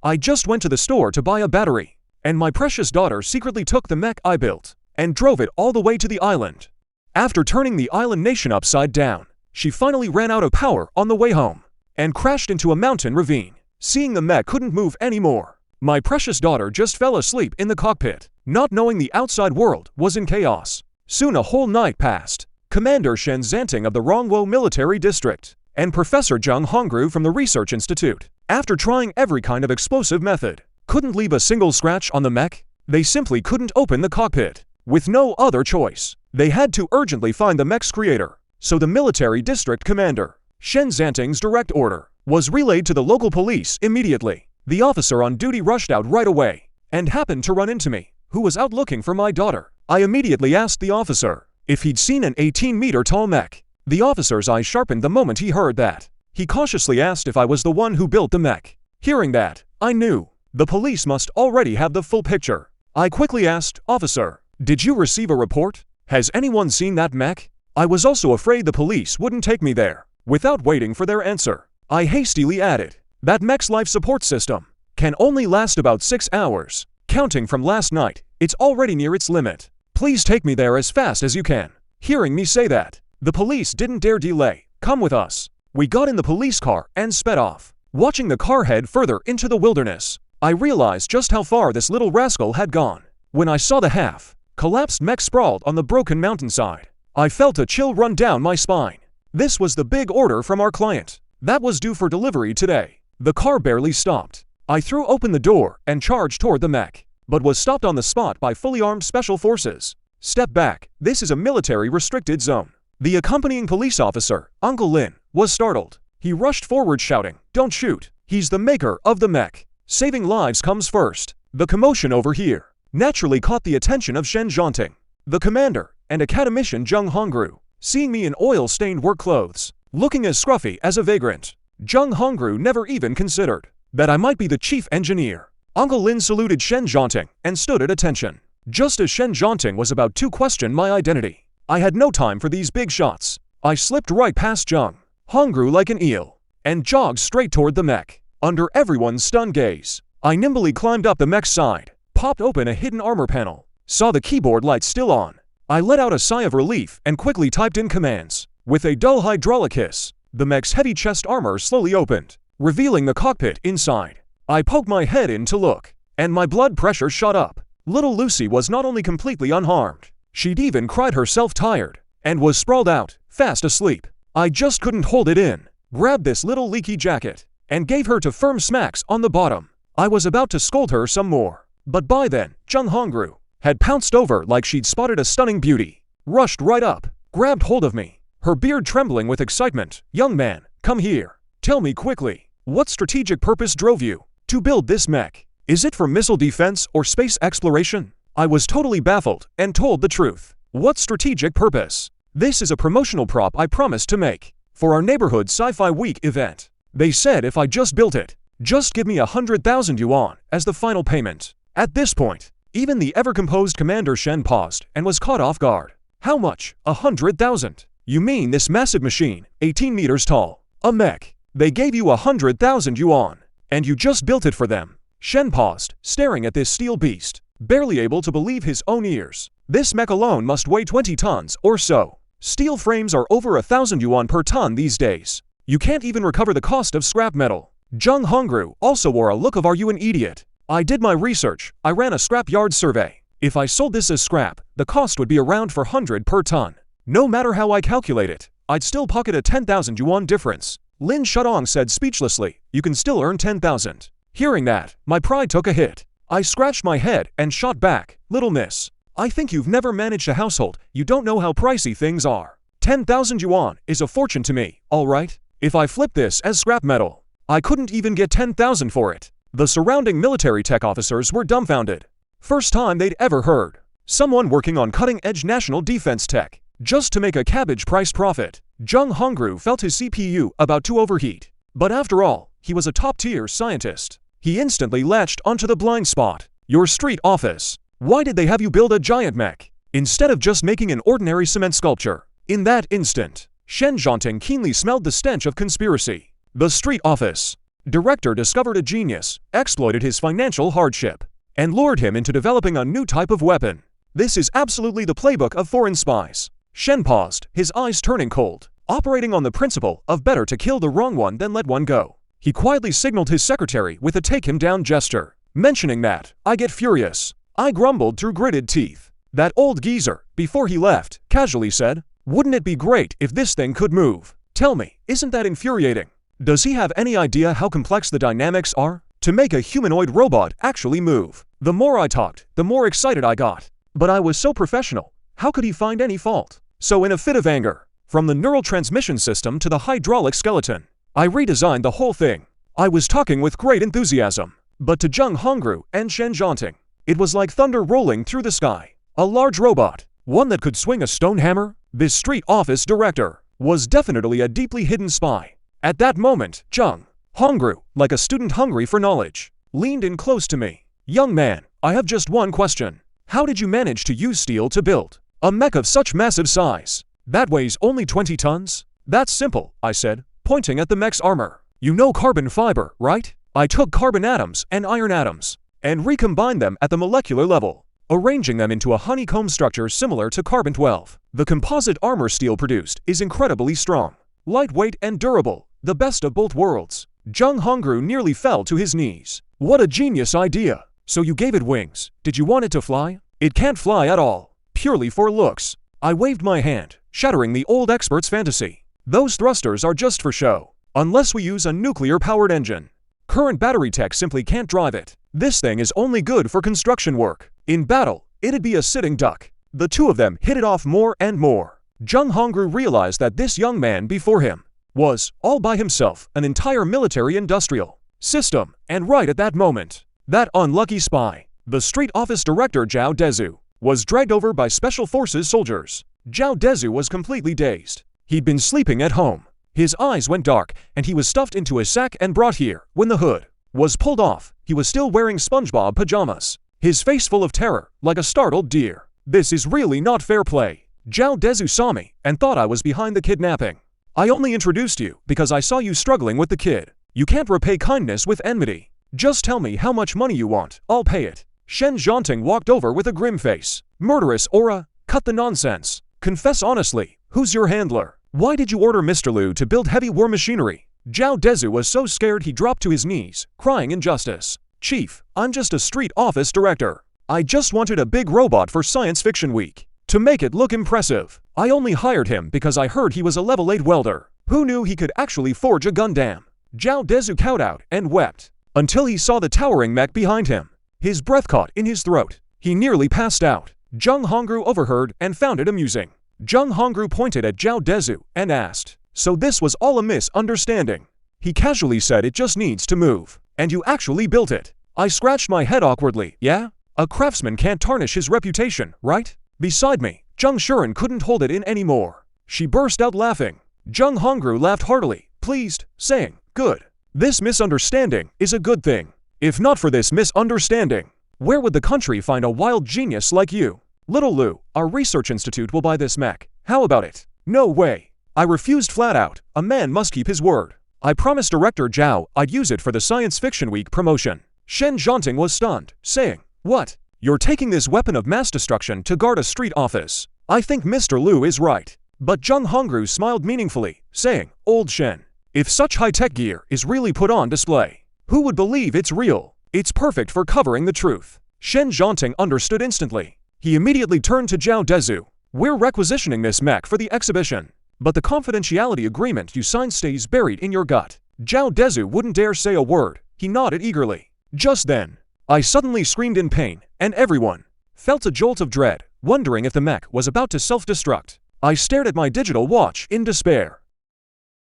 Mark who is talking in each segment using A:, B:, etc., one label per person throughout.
A: I just went to the store to buy a battery, and my precious daughter secretly took the mech I built and drove it all the way to the island. After turning the island nation upside down, she finally ran out of power on the way home and crashed into a mountain ravine. Seeing the mech couldn't move anymore, my precious daughter just fell asleep in the cockpit, not knowing the outside world was in chaos. Soon a whole night passed. Commander Shen Zanting of the Rongwo Military District and Professor Zheng Hongru from the Research Institute, after trying every kind of explosive method, couldn't leave a single scratch on the mech. They simply couldn't open the cockpit. With no other choice, they had to urgently find the mech's creator. So the military district commander, Shen Zanting's direct order, was relayed to the local police immediately. The officer on duty rushed out right away and happened to run into me, who was out looking for my daughter. I immediately asked the officer if he'd seen an 18-meter-tall mech. The officer's eyes sharpened the moment he heard that. He cautiously asked if I was the one who built the mech. Hearing that, I knew the police must already have the full picture. I quickly asked, "Officer, did you receive a report? Has anyone seen that mech?" I was also afraid the police wouldn't take me there. Without waiting for their answer, I hastily added, "That mech's life support system can only last about 6 hours. Counting from last night, it's already near its limit. Please take me there as fast as you can." Hearing me say that, the police didn't dare delay. "Come with us." We got in the police car and sped off. Watching the car head further into the wilderness, I realized just how far this little rascal had gone. When I saw the half-collapsed mech sprawled on the broken mountainside, I felt a chill run down my spine. This was the big order from our client that was due for delivery today. The car barely stopped. I threw open the door and charged toward the mech, but was stopped on the spot by fully armed special forces. "Step back, this is a military restricted zone." The accompanying police officer, Uncle Lin, was startled. He rushed forward shouting, "Don't shoot, he's the maker of the mech. Saving lives comes first." The commotion over here naturally caught the attention of Shen Zanting, the commander, and academician Zheng Hongru. Seeing me in oil-stained work clothes, looking as scruffy as a vagrant, Zheng Hongru never even considered that I might be the chief engineer. Uncle Lin saluted Shen Zanting and stood at attention. Just as Shen Zanting was about to question my identity, I had no time for these big shots. I slipped right past Zheng Hongru like an eel and jogged straight toward the mech. Under everyone's stunned gaze, I nimbly climbed up the mech's side, popped open a hidden armor panel, saw the keyboard lights still on. I let out a sigh of relief and quickly typed in commands. With a dull hydraulic hiss, the mech's heavy chest armor slowly opened, revealing the cockpit inside. I poked my head in to look, and my blood pressure shot up. Little Lucy was not only completely unharmed, she'd even cried herself tired, and was sprawled out, fast asleep. I just couldn't hold it in, grabbed this little leaky jacket, and gave her 2 firm smacks on the bottom. I was about to scold her some more, but by then, Zheng Hongru had pounced over like she'd spotted a stunning beauty, rushed right up, grabbed hold of me, her beard trembling with excitement. "Young man, come here. Tell me quickly, what strategic purpose drove you to build this mech? Is it for missile defense or space exploration?" I was totally baffled and told the truth. "What strategic purpose? This is a promotional prop I promised to make for our neighborhood sci-fi week event. They said if I just built it, just give me 100,000 yuan as the final payment." At this point, even the ever-composed Commander Shen paused and was caught off guard. "How much? 100,000? You mean this massive machine, 18 meters tall, a mech? They gave you 100,000 yuan, and you just built it for them?" Shen paused, staring at this steel beast, barely able to believe his own ears. This mech alone must weigh 20 tons or so. Steel frames are over 1,000 yuan per ton these days. You can't even recover the cost of scrap metal. Zheng Hongru also wore a look of "Are you an idiot?" I did my research. I ran a scrap yard survey. If I sold this as scrap, the cost would be around 400 per ton. No matter how I calculate it, I'd still pocket a 10,000 yuan difference. Lin Shudong said speechlessly, "You can still earn 10,000. Hearing that, my pride took a hit. I scratched my head and shot back, "Little miss, I think you've never managed a household. You don't know how pricey things are. 10,000 yuan is a fortune to me, all right? If I flip this as scrap metal, I couldn't even get 10,000 for it." The surrounding military tech officers were dumbfounded. First time they'd ever heard someone working on cutting-edge national defense tech just to make a cabbage price profit. Zheng Hongru felt his CPU about to overheat. But after all, he was a top-tier scientist. He instantly latched onto the blind spot. "Your street office. Why did they have you build a giant mech instead of just making an ordinary cement sculpture?" In that instant, Shen Zanting keenly smelled the stench of conspiracy. "The street office. director discovered a genius, exploited his financial hardship, and lured him into developing a new type of weapon. This is absolutely the playbook of foreign spies. Shen paused, his eyes turning cold. Operating on the principle of better to kill the wrong one than let one go, he quietly signaled his secretary with a take-him-down gesture. Mentioning that, I get furious. I grumbled through gritted teeth. That old geezer, before he left, casually said, "Wouldn't it be great if this thing could move?" Tell me, isn't that infuriating? Does he have any idea how complex the dynamics are to make a humanoid robot actually move? The more I talked, the more excited I got. But I was so professional. How could he find any fault? So in a fit of anger, from the neural transmission system to the hydraulic skeleton, I redesigned the whole thing. I was talking with great enthusiasm. But to Zheng Hongru and Shen Zhanting, it was like thunder rolling through the sky. A large robot, one that could swing a stone hammer. This street office director was definitely a deeply hidden spy. At that moment, Zheng Hongru, like a student hungry for knowledge, leaned in close to me. "Young man, I have just one question. How did you manage to use steel to build a mech of such massive size that weighs only 20 tons? That's simple," I said, pointing at the mech's armor. "You know carbon fiber, right? I took carbon atoms and iron atoms and recombined them at the molecular level, arranging them into a honeycomb structure similar to carbon-12. The composite armor steel produced is incredibly strong, lightweight and durable, the best of both worlds." Zheng Hongru nearly fell to his knees. "What a genius idea! So you gave it wings. Did you want it to fly?" "It can't fly at all. Purely for looks." I waved my hand, shattering the old expert's fantasy. "Those thrusters are just for show. Unless we use a nuclear-powered engine, current battery tech simply can't drive it. This thing is only good for construction work. In battle, it'd be a sitting duck." The two of them hit it off more and more. Zheng Hongru realized that this young man before him was, all by himself, an entire military-industrial system, and right at that moment, that unlucky spy, the street office director Zhao Dezu, was dragged over by Special Forces soldiers. Zhao Dezu was completely dazed. He'd been sleeping at home. His eyes went dark, and he was stuffed into a sack and brought here. When the hood was pulled off, he was still wearing SpongeBob pajamas, his face full of terror, like a startled deer. "This is really not fair play. Zhao Dezu saw me and thought I was behind the kidnapping. I only introduced you because I saw you struggling with the kid. You can't repay kindness with enmity. Just tell me how much money you want, I'll pay it." Shen Zhanting walked over with a grim face. "Murderous aura, cut the nonsense. Confess honestly, who's your handler? Why did you order Mr. Lu to build heavy war machinery?" Zhao Dezu was so scared he dropped to his knees, crying injustice. "Chief, I'm just a street office director. I just wanted a big robot for Science Fiction Week, to make it look impressive. I only hired him because I heard he was a level 8 welder. Who knew he could actually forge a Gundam?" Zhao Dezu cowed out and wept, until he saw the towering mech behind him. His breath caught in his throat. He nearly passed out. Zheng Hongru overheard and found it amusing. Zheng Hongru pointed at Zhao Dezu and asked, "So this was all a misunderstanding?" He casually said, "It just needs to move. And you actually built it." I scratched my head awkwardly. "Yeah? A craftsman can't tarnish his reputation, right?" Beside me, Zheng Shuren couldn't hold it in anymore. She burst out laughing. Zheng Hongru laughed heartily, pleased, saying, "Good. This misunderstanding is a good thing. If not for this misunderstanding, where would the country find a wild genius like you? Little Lu, our research institute will buy this mech. How about it?" "No way." I refused flat out. A man must keep his word. I promised Director Zhao I'd use it for the Science Fiction Week promotion. Shen Zhanting was stunned, saying, "What? You're taking this weapon of mass destruction to guard a street office?" "I think Mr. Lu is right." But Zheng Hongru smiled meaningfully, saying, "Old Shen, if such high-tech gear is really put on display, who would believe it's real? It's perfect for covering the truth." Shen Zhanting understood instantly. He immediately turned to Zhao Dezu. "We're requisitioning this mech for the exhibition, but the confidentiality agreement you signed stays buried in your gut." Zhao Dezu wouldn't dare say a word. He nodded eagerly. Just then, I suddenly screamed in pain, and everyone felt a jolt of dread, wondering if the mech was about to self-destruct. I stared at my digital watch in despair.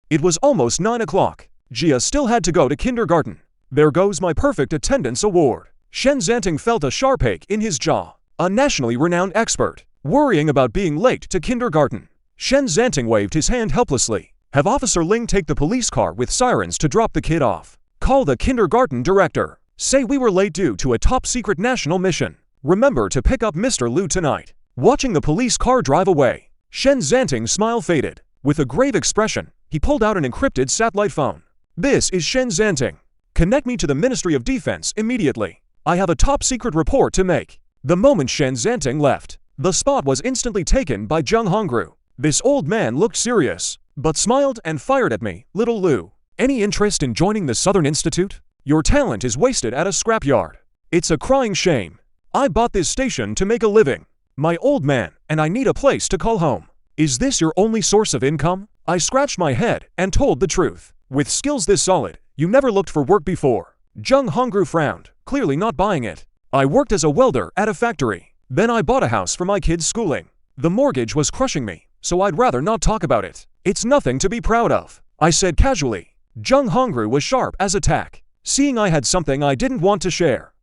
A: It was almost 9 o'clock. Jia still had to go to kindergarten. There goes my perfect attendance award. Shen Zhanting felt a sharp ache in his jaw. A nationally renowned expert, worrying about being late to kindergarten. Shen Zhanting waved his hand helplessly. "Have Officer Ling take the police car with sirens to drop the kid off. Call the kindergarten director. Say we were late due to a top-secret national mission. Remember to pick up Mr. Lu tonight." Watching the police car drive away, Shen Zhanting's smile faded. With a grave expression, he pulled out an encrypted satellite phone. "This is Shen Zhanting. Connect me to the Ministry of Defense immediately. I have a top-secret report to make. The moment Shen Zhanting left, the spot was instantly taken by Zheng Hongru. This old man looked serious, but smiled and fired at me. Little Lu, any interest in joining the Southern Institute? Your talent is wasted at a scrapyard. It's a crying shame. I bought this station to make a living. My old man, and I need a place to call home. Is this your only source of income? I scratched my head and told the truth. With skills this solid, you never looked for work before. Zheng Hongru frowned, clearly not buying it. I worked as a welder at a factory. Then I bought a house for my kids' schooling. The mortgage was crushing me, so I'd rather not talk about it. It's nothing to be proud of, I said casually. Zheng Hongru was sharp as a tack, seeing I had something I didn't want to share.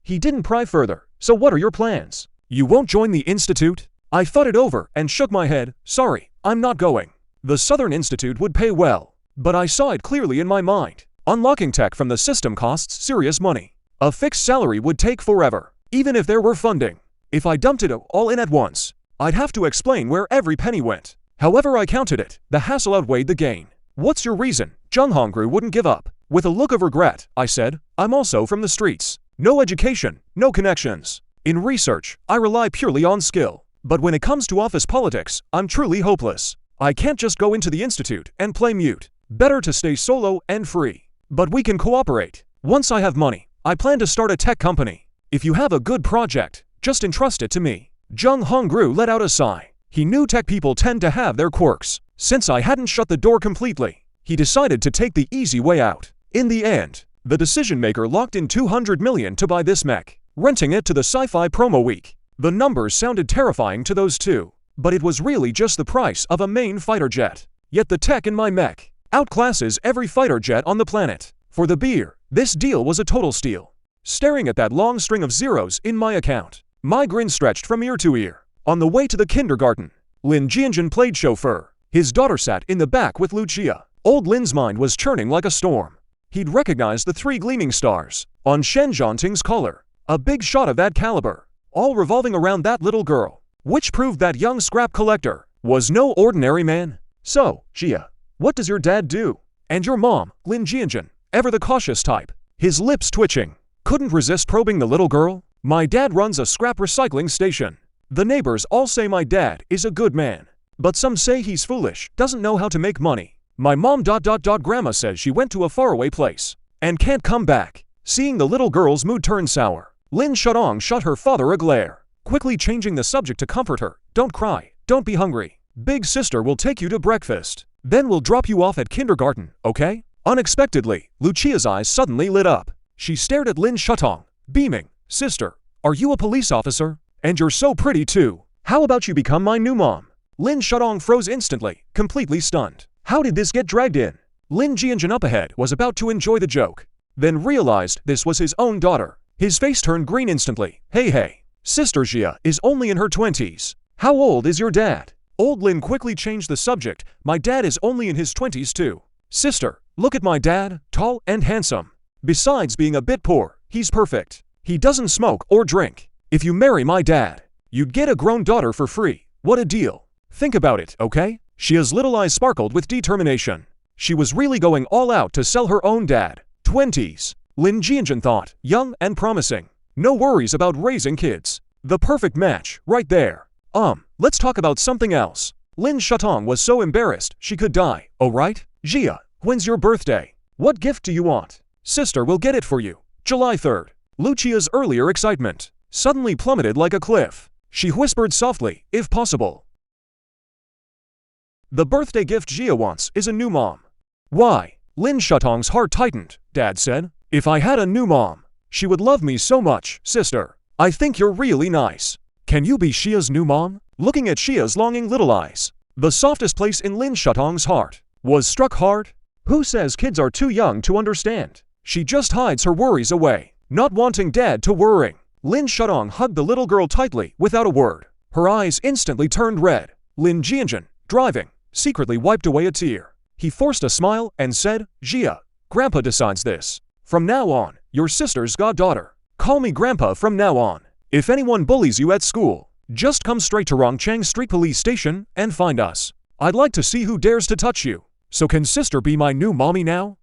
A: He didn't pry further. So what are your plans? You won't join the institute? I thought it over and shook my head. Sorry, I'm not going. The Southern Institute would pay well, but I saw it clearly in my mind. Unlocking tech from the system costs serious money. A fixed salary would take forever, even if there were funding. If I dumped it all in at once, I'd have to explain where every penny went. However I counted it, the hassle outweighed the gain. What's your reason? Zheng Hongru wouldn't give up. With a look of regret, I said, I'm also from the streets. No education, no connections. In research, I rely purely on skill. But when it comes to office politics, I'm truly hopeless. I can't just go into the institute and play mute. Better to stay solo and free. But we can cooperate. Once I have money, I plan to start a tech company. If you have a good project, just entrust it to me. Zheng Hongru let out a sigh. He knew tech people tend to have their quirks. Since I hadn't shut the door completely, he decided to take the easy way out. In the end, the decision-maker locked in 200 million to buy this mech, renting it to the sci-fi promo week. The numbers sounded terrifying to those two, but it was really just the price of a main fighter jet. Yet the tech in my mech outclasses every fighter jet on the planet. For the beer, this deal was a total steal. Staring at that long string of zeros in my account, my grin stretched from ear to ear. On the way to the kindergarten, Lin Jianjun played chauffeur. His daughter sat in the back with Lu Chenqiu. Old Lin's mind was churning like a storm. He'd recognized the 3 gleaming stars on Shen Zhanting's collar. A big shot of that caliber, all revolving around that little girl, which proved that young scrap collector was no ordinary man. So, Jia, what does your dad do? And your mom, Lin Jianjun, ever the cautious type, his lips twitching, couldn't resist probing the little girl. My dad runs a scrap recycling station. The neighbors all say my dad is a good man, but some say he's foolish, doesn't know how to make money. My mom grandma says she went to a faraway place and can't come back. Seeing the little girl's mood turn sour, Lin Shutong shot her father a glare, quickly changing the subject to comfort her. Don't cry, don't be hungry. Big sister will take you to breakfast. Then we'll drop you off at kindergarten, okay? Unexpectedly, Lucia's eyes suddenly lit up. She stared at Lin Shutong, beaming. Sister, are you a police officer? And you're so pretty too. How about you become my new mom? Lin Shutong froze instantly, completely stunned. How did this get dragged in? Lin Jianjun up ahead was about to enjoy the joke, then realized this was his own daughter. His face turned green instantly. Hey, Sister Jia is only in her 20s. How old is your dad? Old Lin quickly changed the subject. My dad is only in his 20s too. Sister, look at my dad, tall and handsome. Besides being a bit poor, he's perfect. He doesn't smoke or drink. If you marry my dad, you'd get a grown daughter for free. What a deal. Think about it, okay? Xia's little eyes sparkled with determination. She was really going all out to sell her own dad. 20s. Lin Jianjun thought, young and promising. No worries about raising kids. The perfect match, right there. Let's talk about something else. Lin Shutong was so embarrassed she could die. Oh right? Jia, when's your birthday? What gift do you want? Sister will get it for you. July 3rd. Lucia's earlier excitement suddenly plummeted like a cliff. She whispered softly, if possible. The birthday gift Jia wants is a new mom. Why? Lin Shutong's heart tightened. Dad said, if I had a new mom, she would love me so much. Sister, I think you're really nice. Can you be Xia's new mom? Looking at Xia's longing little eyes, the softest place in Lin Shutong's heart was struck hard. Who says kids are too young to understand? She just hides her worries away, not wanting dad to worry. Lin Shutong hugged the little girl tightly without a word. Her eyes instantly turned red. Lin Jianjun, driving, secretly wiped away a tear. He forced a smile and said, Jia, Grandpa decides this. From now on, your sister's goddaughter. Call me Grandpa from now on. If anyone bullies you at school, just come straight to Rongcheng Street Police Station and find us. I'd like to see who dares to touch you. So can sister be my new mommy now?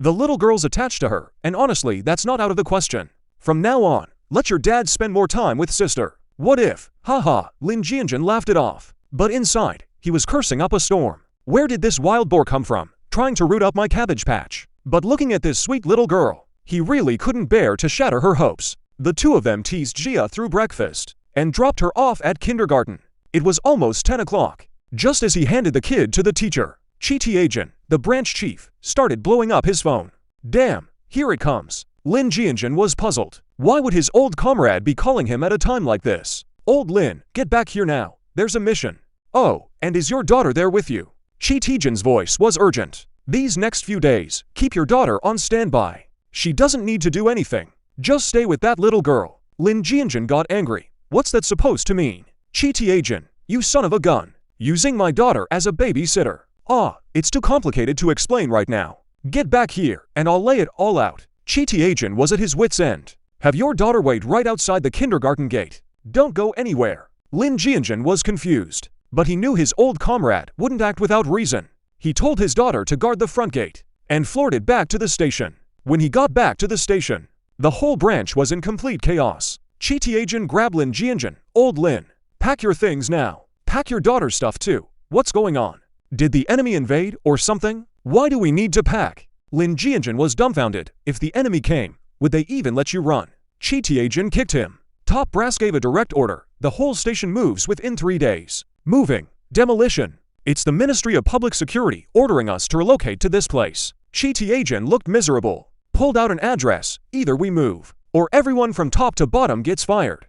A: The little girl's attached to her, and honestly, that's not out of the question. From now on, let your dad spend more time with sister. What if? Haha, Lin Jianjun laughed it off. But inside, he was cursing up a storm. Where did this wild boar come from, trying to root up my cabbage patch? But looking at this sweet little girl, he really couldn't bear to shatter her hopes. The two of them teased Jia through breakfast, and dropped her off at kindergarten. It was almost 10 o'clock. Just as he handed the kid to the teacher, Chitiajan, the branch chief, started blowing up his phone. Damn, here it comes. Lin Jianjun was puzzled. Why would his old comrade be calling him at a time like this? Old Lin, get back here now. There's a mission. Oh, and is your daughter there with you? Chitiajan's voice was urgent. These next few days, keep your daughter on standby. She doesn't need to do anything. Just stay with that little girl. Lin Jianjun got angry. What's that supposed to mean? Chitiajan, you son of a gun. Using my daughter as a babysitter. Ah, it's too complicated to explain right now. Get back here, and I'll lay it all out. Chitiajan was at his wit's end. Have your daughter wait right outside the kindergarten gate. Don't go anywhere. Lin Jianjun was confused, but he knew his old comrade wouldn't act without reason. He told his daughter to guard the front gate, and floored it back to the station. When he got back to the station, the whole branch was in complete chaos. Chitiajan grabbed Lin Jianjun. Old Lin, pack your things now. Pack your daughter's stuff too. What's going on? Did the enemy invade or something? Why do we need to pack? Lin Jianjun was dumbfounded. If the enemy came, would they even let you run? Chitiajan kicked him. Top brass gave a direct order. The whole station moves within 3 days. Moving. Demolition. It's the Ministry of Public Security ordering us to relocate to this place. Chitiajan looked miserable. Pulled out an address. Either we move, or everyone from top to bottom gets fired.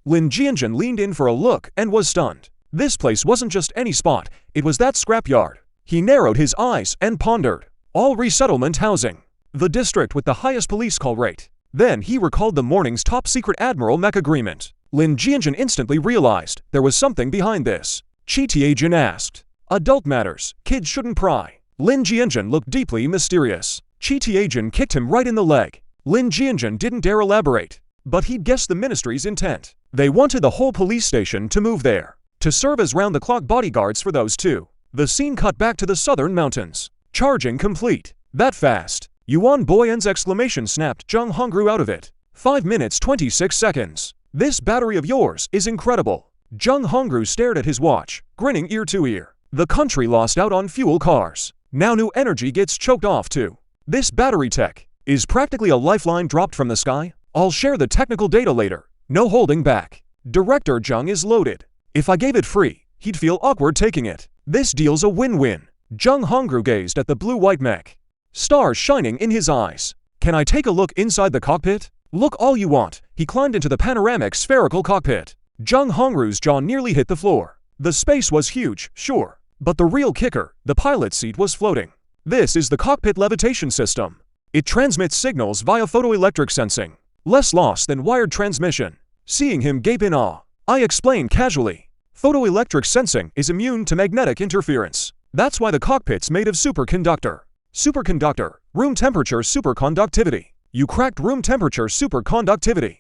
A: Lin Jianjun leaned in for a look and was stunned. This place wasn't just any spot, it was that scrapyard. He narrowed his eyes and pondered. All resettlement housing. The district with the highest police call rate. Then he recalled the morning's top-secret Admiral Mech agreement. Lin Jianjun instantly realized there was something behind this. Chitiajan asked. Adult matters, kids shouldn't pry. Lin Jianjun looked deeply mysterious. Chitiajan kicked him right in the leg. Lin Jianjun didn't dare elaborate, but he'd guessed the ministry's intent. They wanted the whole police station to move there, to serve as round-the-clock bodyguards for those two. The scene cut back to the southern mountains. Charging complete. That fast. Yuan Boyan's exclamation snapped Zheng Hongru out of it. 5 minutes 26 seconds. This battery of yours is incredible. Zheng Hongru stared at his watch, grinning ear to ear. The country lost out on fuel cars. Now new energy gets choked off too. This battery tech is practically a lifeline dropped from the sky. I'll share the technical data later. No holding back. Director Zheng is loaded. If I gave it free, he'd feel awkward taking it. This deal's a win-win. Zheng Hongru gazed at the blue-white mech, stars shining in his eyes. Can I take a look inside the cockpit? Look all you want. He climbed into the panoramic spherical cockpit. Zheng Hongru's jaw nearly hit the floor. The space was huge, sure, but the real kicker, the pilot's seat was floating. This is the cockpit levitation system. It transmits signals via photoelectric sensing. Less loss than wired transmission. Seeing him gape in awe, I explained casually. Photoelectric sensing is immune to magnetic interference. That's why the cockpit's made of superconductor. Superconductor, room temperature superconductivity. You cracked room temperature superconductivity.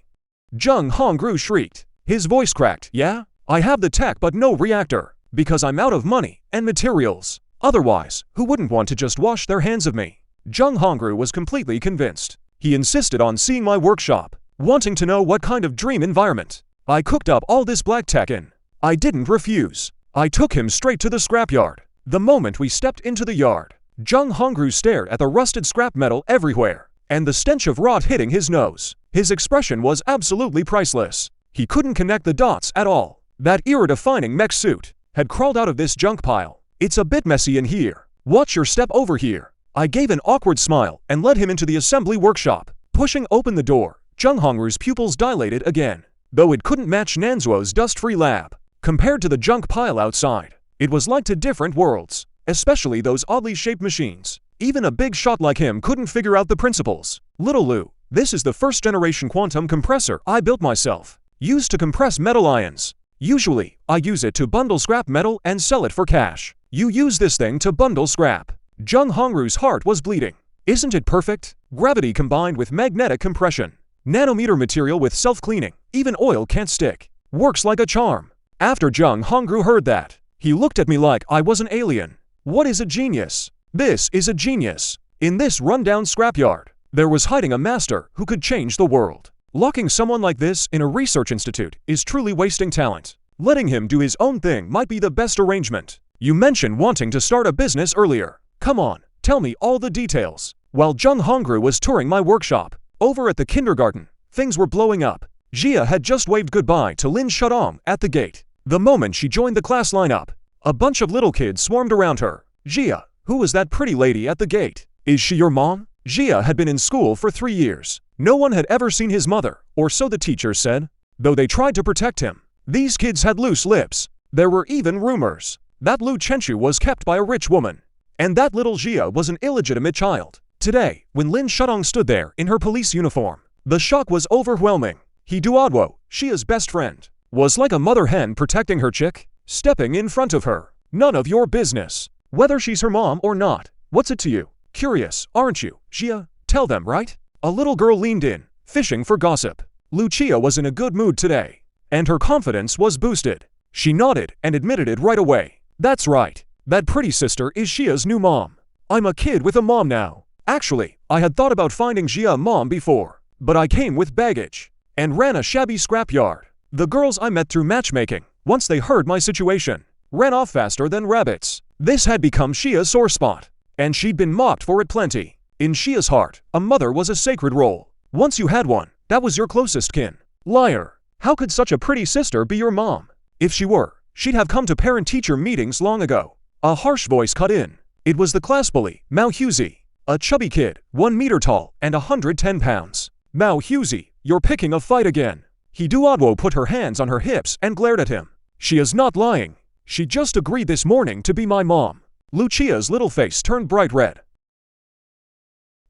A: Zheng Hongru shrieked. His voice cracked. Yeah? I have the tech but no reactor, because I'm out of money and materials. Otherwise, who wouldn't want to just wash their hands of me? Zheng Hongru was completely convinced. He insisted on seeing my workshop, wanting to know what kind of dream environment I cooked up all this black tech in. I didn't refuse. I took him straight to the scrapyard. The moment we stepped into the yard, Zheng Hongru stared at the rusted scrap metal everywhere, and the stench of rot hitting his nose. His expression was absolutely priceless. He couldn't connect the dots at all. That era-defining mech suit had crawled out of this junk pile. It's a bit messy in here. Watch your step over here. I gave an awkward smile and led him into the assembly workshop. Pushing open the door, Zheng Hongru's pupils dilated again. Though it couldn't match Nanzuo's dust-free lab, compared to the junk pile outside, it was like two different worlds, especially those oddly shaped machines. Even a big shot like him couldn't figure out the principles. Little Lu, this is the first-generation quantum compressor I built myself, used to compress metal ions. Usually, I use it to bundle scrap metal and sell it for cash. You use this thing to bundle scrap. Zheng Hongru's heart was bleeding. Isn't it perfect? Gravity combined with magnetic compression. Nanometer material with self-cleaning. Even oil can't stick. Works like a charm. After Zheng Hongru heard that, he looked at me like I was an alien. What is a genius? This is a genius. In this rundown scrapyard, there was hiding a master who could change the world. Locking someone like this in a research institute is truly wasting talent. Letting him do his own thing might be the best arrangement. You mentioned wanting to start a business earlier. Come on, tell me all the details. While Jung Hongru was touring my workshop, over at the kindergarten, things were blowing up. Jia had just waved goodbye to Lin Shudong at the gate. The moment she joined the class lineup, a bunch of little kids swarmed around her. Jia, who was that pretty lady at the gate? Is she your mom? Jia had been in school for 3 years. No one had ever seen his mother, or so the teachers said. Though they tried to protect him, these kids had loose lips. There were even rumors that Lu Chenqiu was kept by a rich woman, and that little Jia was an illegitimate child. Today, when Lin Shudong stood there in her police uniform, the shock was overwhelming. He Duodwo, Xia's best friend, was like a mother hen protecting her chick, stepping in front of her. None of your business. Whether she's her mom or not, what's it to you? Curious, aren't you, Xia? Tell them, right? A little girl leaned in, fishing for gossip. Lucia was in a good mood today, and her confidence was boosted. She nodded and admitted it right away. That's right. That pretty sister is Xia's new mom. I'm a kid with a mom now. Actually, I had thought about finding Xia a mom before, but I came with baggage and ran a shabby scrapyard. The girls I met through matchmaking, once they heard my situation, ran off faster than rabbits. This had become Xia's sore spot, and she'd been mocked for it plenty. In Xia's heart, a mother was a sacred role. Once you had one, that was your closest kin. Liar. How could such a pretty sister be your mom? If she were, she'd have come to parent-teacher meetings long ago. A harsh voice cut in. It was the class bully, Mao Husey, a chubby kid, 1 meter tall and 110 pounds. Mao Husey, you're picking a fight again. Duodwo put her hands on her hips and glared at him. She is not lying. She just agreed this morning to be my mom. Lucia's little face turned bright red.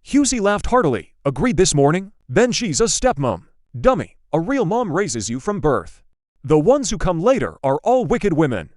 A: Husey laughed heartily. Agreed this morning? Then she's a stepmom. Dummy, a real mom raises you from birth. The ones who come later are all wicked women.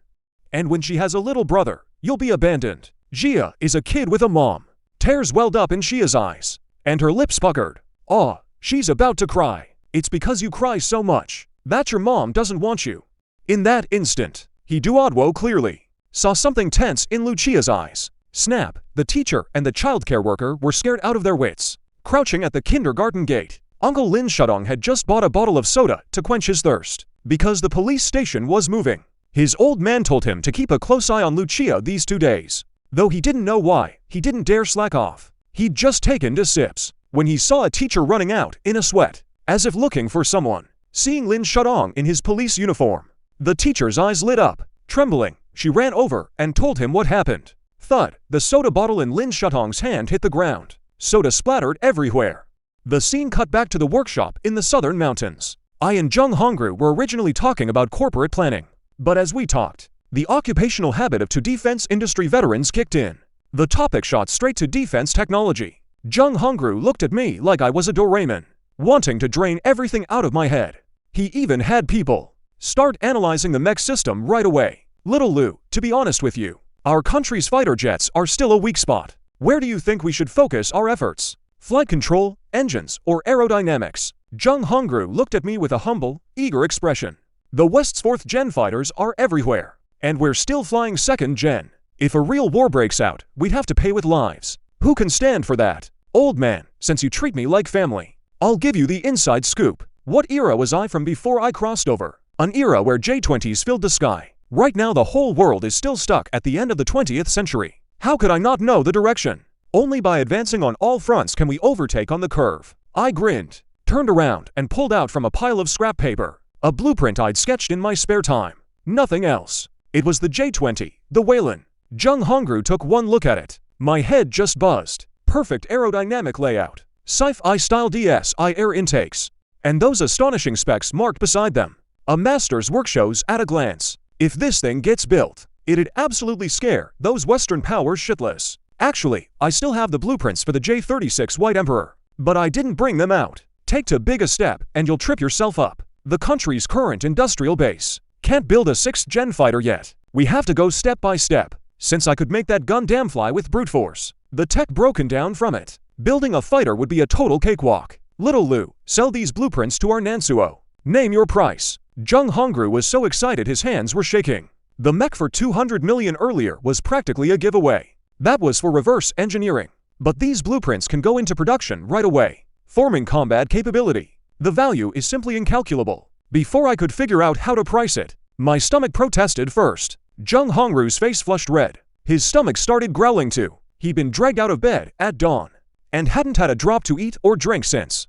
A: And when she has a little brother, you'll be abandoned. Jia is a kid with a mom. Tears welled up in Xia's eyes, and her lips puckered. Aw, she's about to cry. It's because you cry so much that your mom doesn't want you. In that instant, Duodwo clearly saw something tense in Lucia's eyes. Snap, the teacher and the childcare worker were scared out of their wits. Crouching at the kindergarten gate, Uncle Lin Shudong had just bought a bottle of soda to quench his thirst, because the police station was moving. His old man told him to keep a close eye on Lucia these 2 days. Though he didn't know why, he didn't dare slack off. He'd just taken 2 sips when he saw a teacher running out in a sweat, as if looking for someone. Seeing Lin Shudong in his police uniform, the teacher's eyes lit up. Trembling, she ran over and told him what happened. Thud, the soda bottle in Lin Shudong's hand hit the ground. Soda splattered everywhere. The scene cut back to the workshop in the southern mountains. I and Jung Hongru were originally talking about corporate planning, but as we talked, the occupational habit of 2 defense industry veterans kicked in. The topic shot straight to defense technology. Jung Hongru looked at me like I was a Doraemon, wanting to drain everything out of my head. He even had people start analyzing the mech system right away. Little Lu, to be honest with you, our country's fighter jets are still a weak spot. Where do you think we should focus our efforts? Flight control, engines, or aerodynamics? Jung Hongru looked at me with a humble, eager expression. The West's 4th gen fighters are everywhere, and we're still flying 2nd gen. If a real war breaks out, we'd have to pay with lives. Who can stand for that? Old man, since you treat me like family, I'll give you the inside scoop. What era was I from before I crossed over? An era where J-20s filled the sky. Right now the whole world is still stuck at the end of the 20th century. How could I not know the direction? Only by advancing on all fronts can we overtake on the curve. I grinned, turned around, and pulled out from a pile of scrap paper a blueprint I'd sketched in my spare time. Nothing else. It was the J-20, the Whalen. Jung Hongru took one look at it. My head just buzzed. Perfect aerodynamic layout. Sci-fi style DSI air intakes. And those astonishing specs marked beside them. A master's work shows at a glance. If this thing gets built, it'd absolutely scare those Western powers shitless. Actually, I still have the blueprints for the J-36 White Emperor, but I didn't bring them out. Take too big a step and you'll trip yourself up. The country's current industrial base can't build a 6th gen fighter yet. We have to go step by step. Since I could make that gun damn fly with brute force, the tech broken down from it, building a fighter would be a total cakewalk. Little Lu, sell these blueprints to our Nansuo. Name your price. Jung Hongru was so excited his hands were shaking. The mech for 200 million earlier was practically a giveaway. That was for reverse engineering. But these blueprints can go into production right away, forming combat capability. The value is simply incalculable. Before I could figure out how to price it, my stomach protested first. Jung Hongru's face flushed red. His stomach started growling too. He'd been dragged out of bed at dawn and hadn't had a drop to eat or drink since.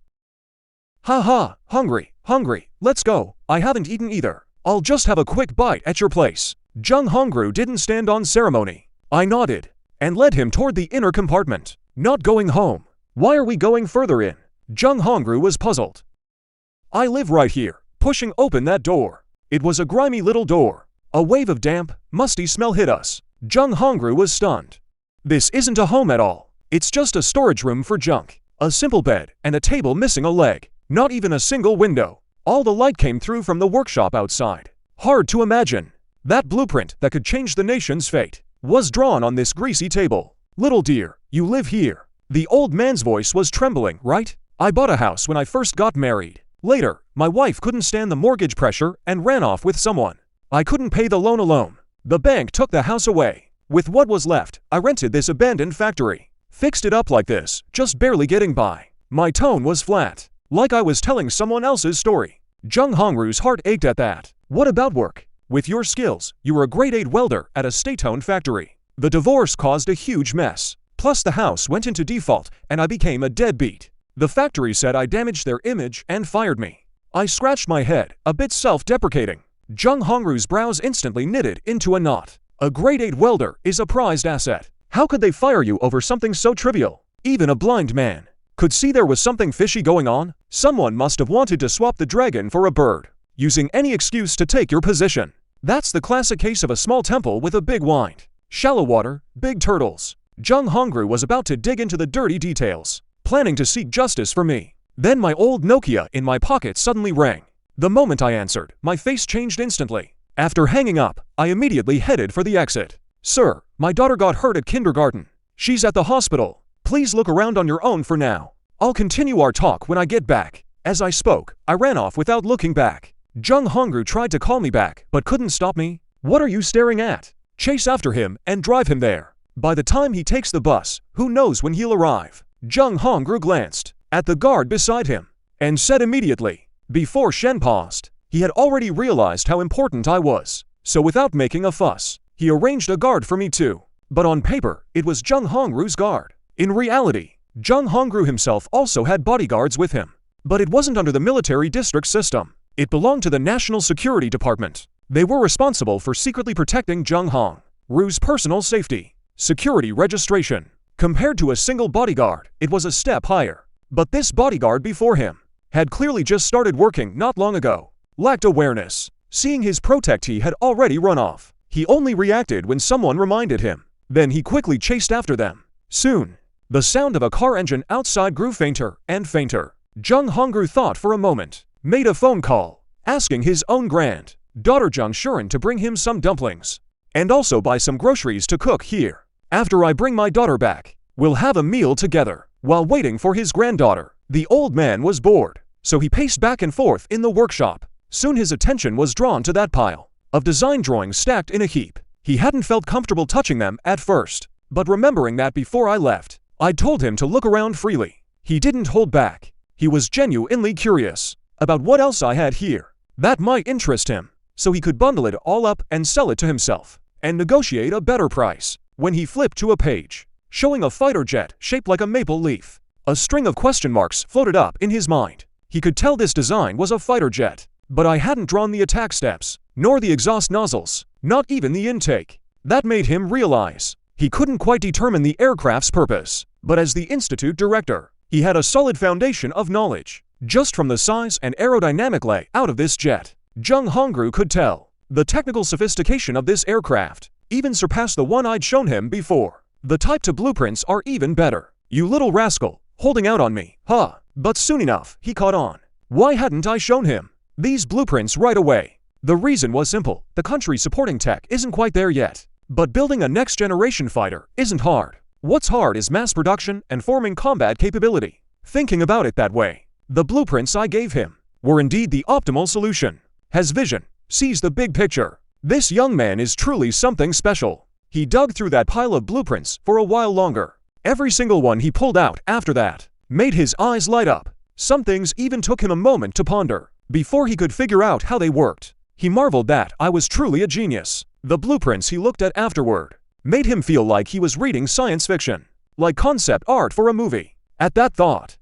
A: Ha, hungry, let's go. I haven't eaten either. I'll just have a quick bite at your place. Jung Hongru didn't stand on ceremony. I nodded and led him toward the inner compartment. Not going home. Why are we going further in? Jung Hongru was puzzled. I live right here. Pushing open that door. It was a grimy little door. A wave of damp, musty smell hit us. Jung Hongru was stunned. This isn't a home at all. It's just a storage room for junk. A simple bed and a table missing a leg. Not even a single window. All the light came through from the workshop outside. Hard to imagine. That blueprint that could change the nation's fate was drawn on this greasy table. Little dear, you live here. The old man's voice was trembling, right? I bought a house when I first got married. Later, my wife couldn't stand the mortgage pressure and ran off with someone. I couldn't pay the loan alone. The bank took the house away. With what was left, I rented this abandoned factory. Fixed it up like this, just barely getting by. My tone was flat, like I was telling someone else's story. Jung Hongru's heart ached at that. What about work? With your skills, you were a grade 8 welder at a state-owned factory. The divorce caused a huge mess. Plus the house went into default and I became a deadbeat. The factory said I damaged their image and fired me. I scratched my head, a bit self-deprecating. Jung Hongru's brows instantly knitted into a knot. A grade 8 welder is a prized asset. How could they fire you over something so trivial? Even a blind man could see there was something fishy going on. Someone must have wanted to swap the dragon for a bird, using any excuse to take your position. That's the classic case of a small temple with a big wind. Shallow water, big turtles. Jung Hongru was about to dig into the dirty details, planning to seek justice for me. Then my old Nokia in my pocket suddenly rang. The moment I answered, my face changed instantly. After hanging up, I immediately headed for the exit. Sir, my daughter got hurt at kindergarten. She's at the hospital. Please look around on your own for now. I'll continue our talk when I get back. As I spoke, I ran off without looking back. Jung Hongru tried to call me back, but couldn't stop me. What are you staring at? Chase after him and drive him there. By the time he takes the bus, who knows when he'll arrive? Jung Hongru glanced at the guard beside him and said immediately, before Shen paused, he had already realized how important I was. So without making a fuss, he arranged a guard for me too. But on paper, it was Jung Hongru's guard. In reality, Jung Hongru himself also had bodyguards with him. But it wasn't under the military district system. It belonged to the National Security Department. They were responsible for secretly protecting Jung Hongru's personal safety. Security registration. Compared to a single bodyguard, it was a step higher. But this bodyguard before him had clearly just started working not long ago. Lacked awareness. Seeing his protectee had already run off, he only reacted when someone reminded him. Then he quickly chased after them. Soon, the sound of a car engine outside grew fainter and fainter. Jung Hongru thought for a moment, made a phone call, asking his own granddaughter Jung Shuren to bring him some dumplings, and also buy some groceries to cook here. After I bring my daughter back, we'll have a meal together. While waiting for his granddaughter, the old man was bored, so he paced back and forth in the workshop. Soon his attention was drawn to that pile of design drawings stacked in a heap. He hadn't felt comfortable touching them at first, but remembering that before I left, I'd told him to look around freely. He didn't hold back. He was genuinely curious about what else I had here that might interest him, so he could bundle it all up and sell it to himself, and negotiate a better price. When he flipped to a page, showing a fighter jet shaped like a maple leaf, a string of question marks floated up in his mind. He could tell this design was a fighter jet, but I hadn't drawn the attack steps, nor the exhaust nozzles, not even the intake. That made him realize he couldn't quite determine the aircraft's purpose, but as the institute director, he had a solid foundation of knowledge. Just from the size and aerodynamic layout of this jet, Jung Hongru could tell the technical sophistication of this aircraft even surpassed the one I'd shown him before. The type 2 blueprints are even better. You little rascal, holding out on me, huh? But soon enough, he caught on. Why hadn't I shown him these blueprints right away? The reason was simple. The country supporting tech isn't quite there yet. But building a next-generation fighter isn't hard. What's hard is mass production and forming combat capability. Thinking about it that way, the blueprints I gave him were indeed the optimal solution. Has vision, sees the big picture. This young man is truly something special. He dug through that pile of blueprints for a while longer. Every single one he pulled out after that made his eyes light up. Some things even took him a moment to ponder before he could figure out how they worked. He marveled that I was truly a genius. The blueprints he looked at afterward made him feel like he was reading science fiction, like concept art for a movie. At that thought,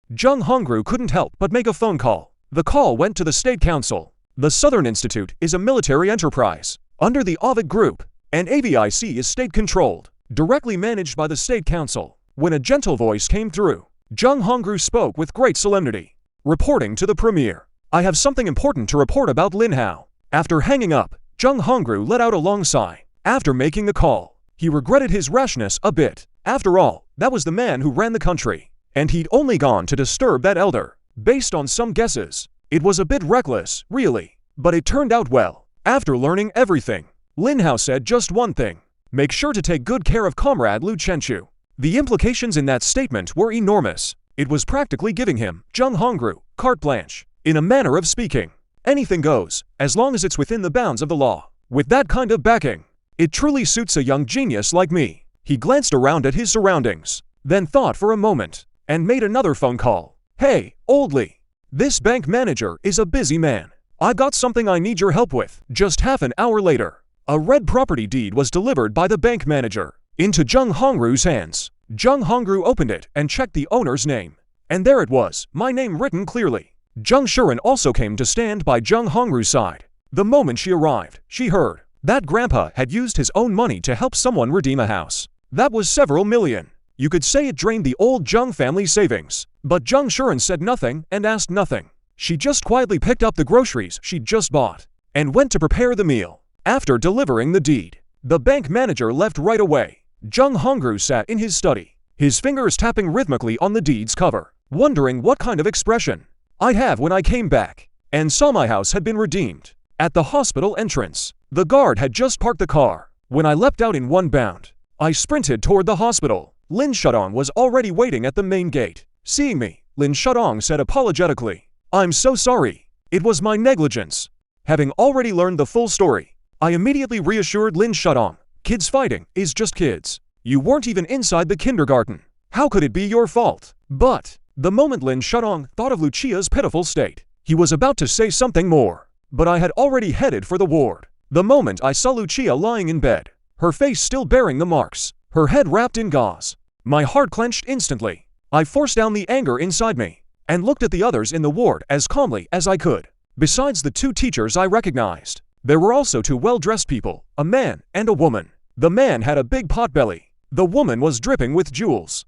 A: Jung Hongru couldn't help but make a phone call. The call went to the State Council. The Southern Institute is a military enterprise under the Ovid Group, and AVIC is state-controlled, directly managed by the State Council. When a gentle voice came through, Jung Hongru spoke with great solemnity. Reporting to the Premier. I have something important to report about Lin Hao. After hanging up, Jung Hongru let out a long sigh. After making the call, he regretted his rashness a bit. After all, that was the man who ran the country, and he'd only gone to disturb that elder. Based on some guesses, it was a bit reckless, really, but it turned out well. After learning everything, Lin Hao said just one thing: make sure to take good care of Comrade Lu Chenqiu. The implications in that statement were enormous. It was practically giving him, Jung Hongru, carte blanche. In a manner of speaking, anything goes, as long as it's within the bounds of the law. With that kind of backing, it truly suits a young genius like me. He glanced around at his surroundings, then thought for a moment, and made another phone call. Hey, old Lee. This bank manager is a busy man. I've got something I need your help with. Just half an hour later, a red property deed was delivered by the bank manager into Jung Hongru's hands. Jung Hongru opened it and checked the owner's name. And there it was, my name written clearly. Jung Shuren also came to stand by Jung Hongru's side. The moment she arrived, she heard that Grandpa had used his own money to help someone redeem a house. That was several million. You could say it drained the old Jung family savings. But Jung Shuren said nothing and asked nothing. She just quietly picked up the groceries she'd just bought and went to prepare the meal. After delivering the deed, the bank manager left right away. Jung Hongru sat in his study, his fingers tapping rhythmically on the deed's cover, wondering what kind of expression I'd have when I came back and saw my house had been redeemed. At the hospital entrance, the guard had just parked the car. When I leapt out in one bound, I sprinted toward the hospital. Lin Shudong was already waiting at the main gate. Seeing me, Lin Shudong said apologetically, "I'm so sorry. It was my negligence." Having already learned the full story, I immediately reassured Lin Shudong, "Kids fighting is just kids. You weren't even inside the kindergarten. How could it be your fault?" But the moment Lin Shudong thought of Lucia's pitiful state, he was about to say something more, but I had already headed for the ward. The moment I saw Lucia lying in bed, her face still bearing the marks, her head wrapped in gauze, my heart clenched instantly. I forced down the anger inside me and looked at the others in the ward as calmly as I could. Besides the two teachers I recognized, there were also two well-dressed people, a man and a woman. The man had a big potbelly. The woman was dripping with jewels.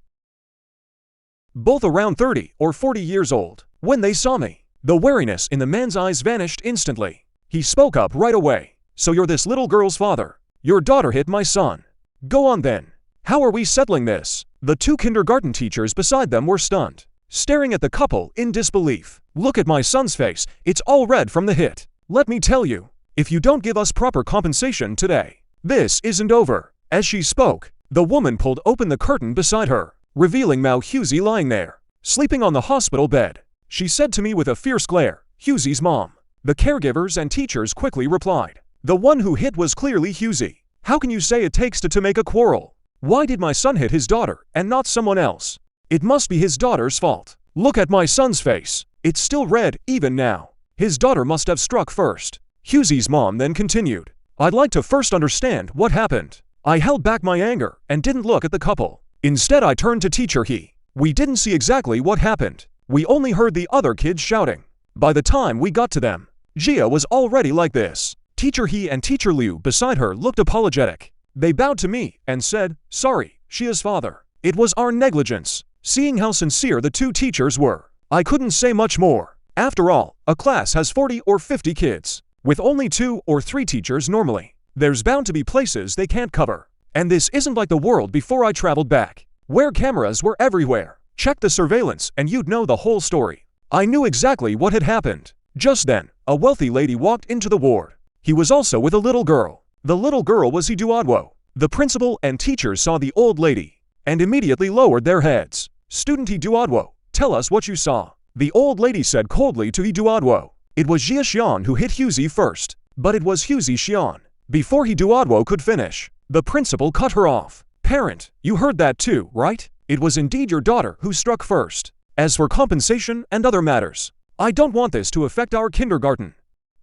A: Both around 30 or 40 years old. When they saw me, the wariness in the man's eyes vanished instantly. He spoke up right away. "So you're this little girl's father. Your daughter hit my son. Go on then. How are we settling this?" The two kindergarten teachers beside them were stunned, staring at the couple in disbelief. "Look at my son's face. It's all red from the hit. Let me tell you, if you don't give us proper compensation today, this isn't over." As she spoke, the woman pulled open the curtain beside her, revealing Mao Huzi lying there, sleeping on the hospital bed. She said to me with a fierce glare, "Huzi's mom." The caregivers and teachers quickly replied, "The one who hit was clearly Huzi. How can you say it takes two to make a quarrel? Why did my son hit his daughter and not someone else? It must be his daughter's fault. Look at my son's face. It's still red even now. His daughter must have struck first." Huzi's mom then continued, "I'd like to first understand what happened." I held back my anger and didn't look at the couple. Instead, I turned to Teacher He. We didn't see exactly what happened. We only heard the other kids shouting. By the time we got to them, Jia was already like this. Teacher He and Teacher Liu beside her looked apologetic. They bowed to me and said, "Sorry, Xia's father. It was our negligence." Seeing how sincere the two teachers were, I couldn't say much more. After all, a class has 40 or 50 kids, with only 2 or 3 teachers normally. There's bound to be places they can't cover. And this isn't like the world before I traveled back, where cameras were everywhere. Check the surveillance and you'd know the whole story. I knew exactly what had happened. Just then, a wealthy lady walked into the ward. He was also with a little girl. The little girl was Iduadwo. The principal and teachers saw the old lady and immediately lowered their heads. "Student Iduadwo, tell us what you saw." The old lady said coldly to Iduadwo, "It was Jia Xian who hit Huzi first, but it was Huzi Xian. Before Hiduadwo could finish, the principal cut her off. Parent, you heard that too, right? It was indeed your daughter who struck first. As for compensation and other matters, I don't want this to affect our kindergarten.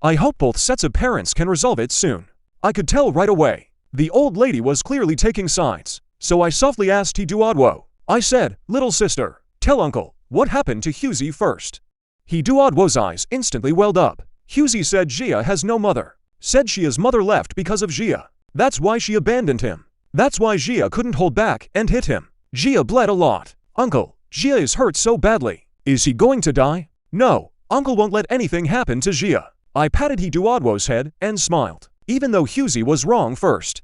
A: I hope both sets of parents can resolve it soon. I could tell right away. The old lady was clearly taking sides, so I softly asked Hiduadwo. I said, little sister, tell uncle, what happened to Hughesy first? Hiduadwo's eyes instantly welled up. Hughesy said Jia has no mother. Said Jia's mother left because of Jia. That's why she abandoned him. That's why Jia couldn't hold back and hit him. Jia bled a lot. Uncle, Jia is hurt so badly. Is he going to die? No, uncle won't let anything happen to Jia. I patted Hiduadwo's head and smiled, even though Hughesy was wrong first.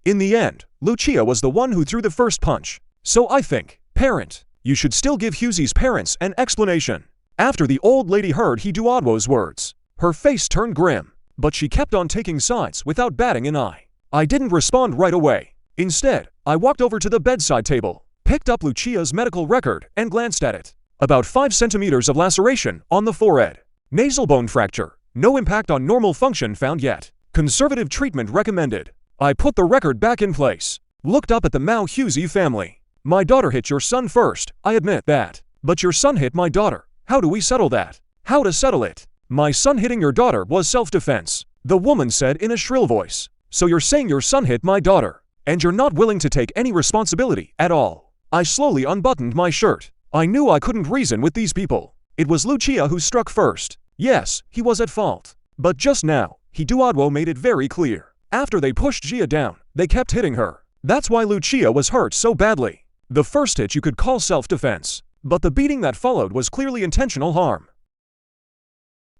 A: In the end, Lu Chenqiu was the one who threw the first punch. So I think, parent, you should still give Hughiesy's parents an explanation. After the old lady heard Hiduadwo's words, her face turned grim, but she kept on taking sides without batting an eye. I didn't respond right away. Instead, I walked over to the bedside table, picked up Lu Chenqiu's medical record and glanced at it. About 5 centimeters of laceration on the forehead. Nasal bone fracture. No impact on normal function found yet. Conservative treatment recommended. I put the record back in place. Looked up at the Mao Hughesy family. My daughter hit your son first, I admit that. But your son hit my daughter. How do we settle that? How to settle it? My son hitting your daughter was self-defense, the woman said in a shrill voice. So you're saying your son hit my daughter, and you're not willing to take any responsibility at all. I slowly unbuttoned my shirt. I knew I couldn't reason with these people. It was Lu Chenqiu who struck first. Yes, he was at fault. But just now, Hiduadwo made it very clear. After they pushed Jia down, they kept hitting her. That's why Lu Chenqiu was hurt so badly. The first hit you could call self-defense, but the beating that followed was clearly intentional harm.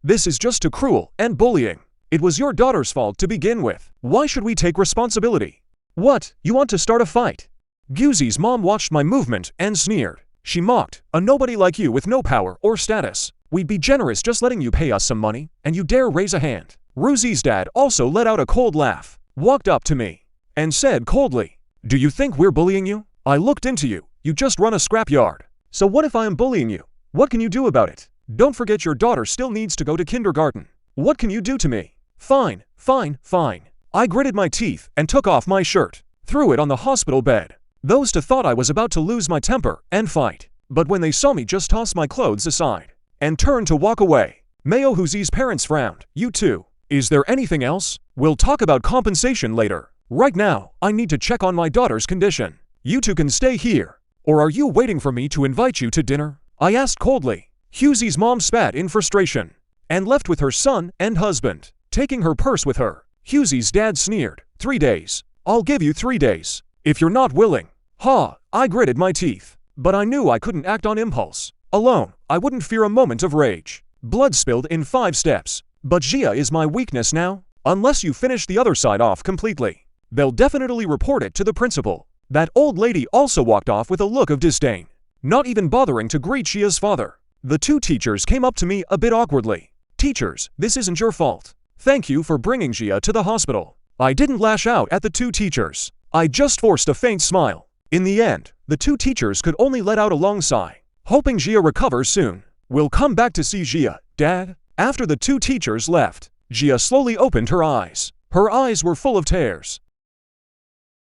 A: This is just too cruel and bullying. It was your daughter's fault to begin with. Why should we take responsibility? What, you want to start a fight? Hughiesy's mom watched my movement and sneered. She mocked, a nobody like you with no power or status. We'd be generous just letting you pay us some money, and you dare raise a hand. Ruzi's dad also let out a cold laugh, walked up to me, and said coldly, do you think we're bullying you? I looked into you. You just run a scrapyard. So what if I am bullying you? What can you do about it? Don't forget your daughter still needs to go to kindergarten. What can you do to me? Fine, fine, fine. I gritted my teeth and took off my shirt, threw it on the hospital bed. Those two thought I was about to lose my temper and fight. But when they saw me just toss my clothes aside and turn to walk away, Mao Hughiesy's parents frowned. You too. Is there anything else? We'll talk about compensation later. Right now, I need to check on my daughter's condition. You two can stay here. Or are you waiting for me to invite you to dinner? I asked coldly. Hughiesy's mom spat in frustration and left with her son and husband, taking her purse with her. Hughiesy's dad sneered. 3 days. I'll give you 3 days. If you're not willing. Ha! I gritted my teeth. But I knew I couldn't act on impulse. Alone, I wouldn't fear a moment of rage. Blood spilled in 5 steps. But Jia is my weakness now. Unless you finish the other side off completely, they'll definitely report it to the principal. That old lady also walked off with a look of disdain, not even bothering to greet Jia's father. The 2 teachers came up to me a bit awkwardly. Teachers, this isn't your fault. Thank you for bringing Jia to the hospital. I didn't lash out at the 2 teachers. I just forced a faint smile. In the end, the 2 teachers could only let out a long sigh, hoping Jia recovers soon. We'll come back to see Jia, Dad. After the 2 teachers left, Jia slowly opened her eyes. Her eyes were full of tears.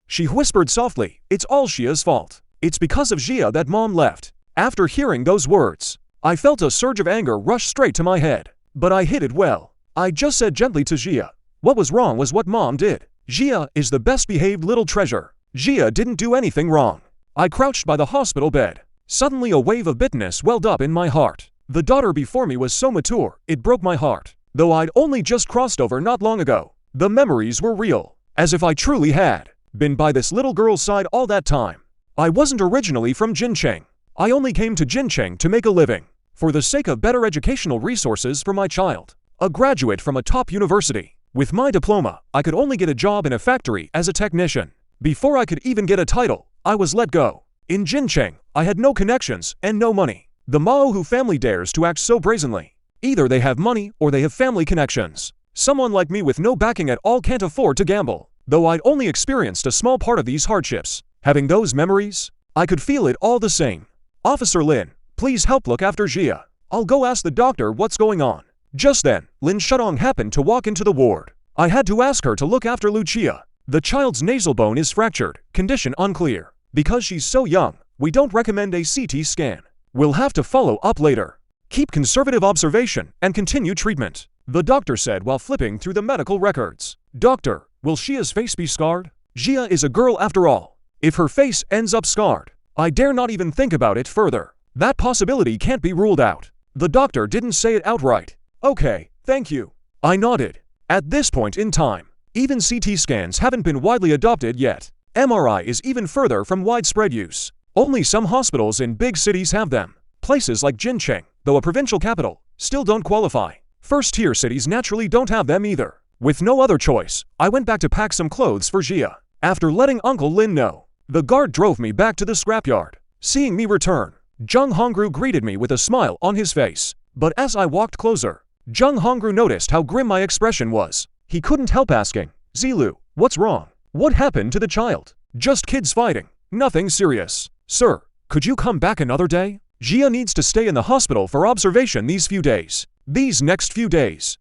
A: She whispered softly, it's all Jia's fault. It's because of Jia that Mom left. After hearing those words, I felt a surge of anger rush straight to my head. But I hid it well. I just said gently to Jia, what was wrong was what Mom did. Jia is the best behaved little treasure. Jia didn't do anything wrong. I crouched by the hospital bed. Suddenly a wave of bitterness welled up in my heart. The daughter before me was so mature, it broke my heart. Though I'd only just crossed over not long ago, the memories were real, as if I truly had been by this little girl's side all that time. I wasn't originally from Jincheng. I only came to Jincheng to make a living, for the sake of better educational resources for my child. A graduate from a top university. With my diploma, I could only get a job in a factory as a technician. Before I could even get a title, I was let go. In Jincheng, I had no connections and no money. The Maohu family dares to act so brazenly. Either they have money or they have family connections. Someone like me with no backing at all can't afford to gamble. Though I'd only experienced a small part of these hardships, having those memories, I could feel it all the same. Officer Lin, please help look after Jia. I'll go ask the doctor what's going on. Just then, Lin Shudong happened to walk into the ward. I had to ask her to look after Lu Chenqiu. The child's nasal bone is fractured, condition unclear. Because she's so young, we don't recommend a CT scan. We'll have to follow up later. Keep conservative observation and continue treatment, the doctor said while flipping through the medical records. Doctor, will Xia's face be scarred? Xia is a girl after all. If her face ends up scarred, I dare not even think about it further. That possibility can't be ruled out. The doctor didn't say it outright. Okay, thank you. I nodded. At this point in time, even CT scans haven't been widely adopted yet. MRI is even further from widespread use. Only some hospitals in big cities have them. Places like Jincheng, though a provincial capital, still don't qualify. First-tier cities naturally don't have them either. With no other choice, I went back to pack some clothes for Xia. After letting Uncle Lin know, the guard drove me back to the scrapyard. Seeing me return, Zheng Hongru greeted me with a smile on his face. But as I walked closer, Zheng Hongru noticed how grim my expression was. He couldn't help asking, Zilu, what's wrong? What happened to the child? Just kids fighting. Nothing serious. Sir, could you come back another day? Xia needs to stay in the hospital for observation these next few days.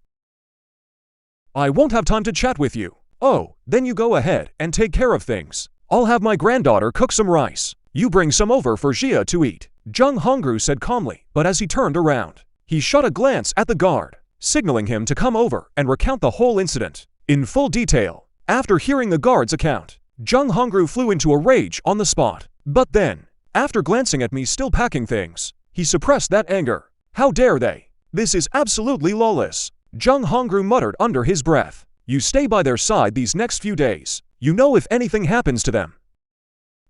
A: I won't have time to chat with you. Oh, then you go ahead and take care of things. I'll have my granddaughter cook some rice. You bring some over for Xia to eat, Zheng Hongru said calmly, but as he turned around, he shot a glance at the guard, signaling him to come over and recount the whole incident in full detail. After hearing the guard's account, Zheng Hongru flew into a rage on the spot. But then, after glancing at me still packing things, he suppressed that anger. How dare they? This is absolutely lawless. Zheng Hongru muttered under his breath. You stay by their side these next few days. You know if anything happens to them,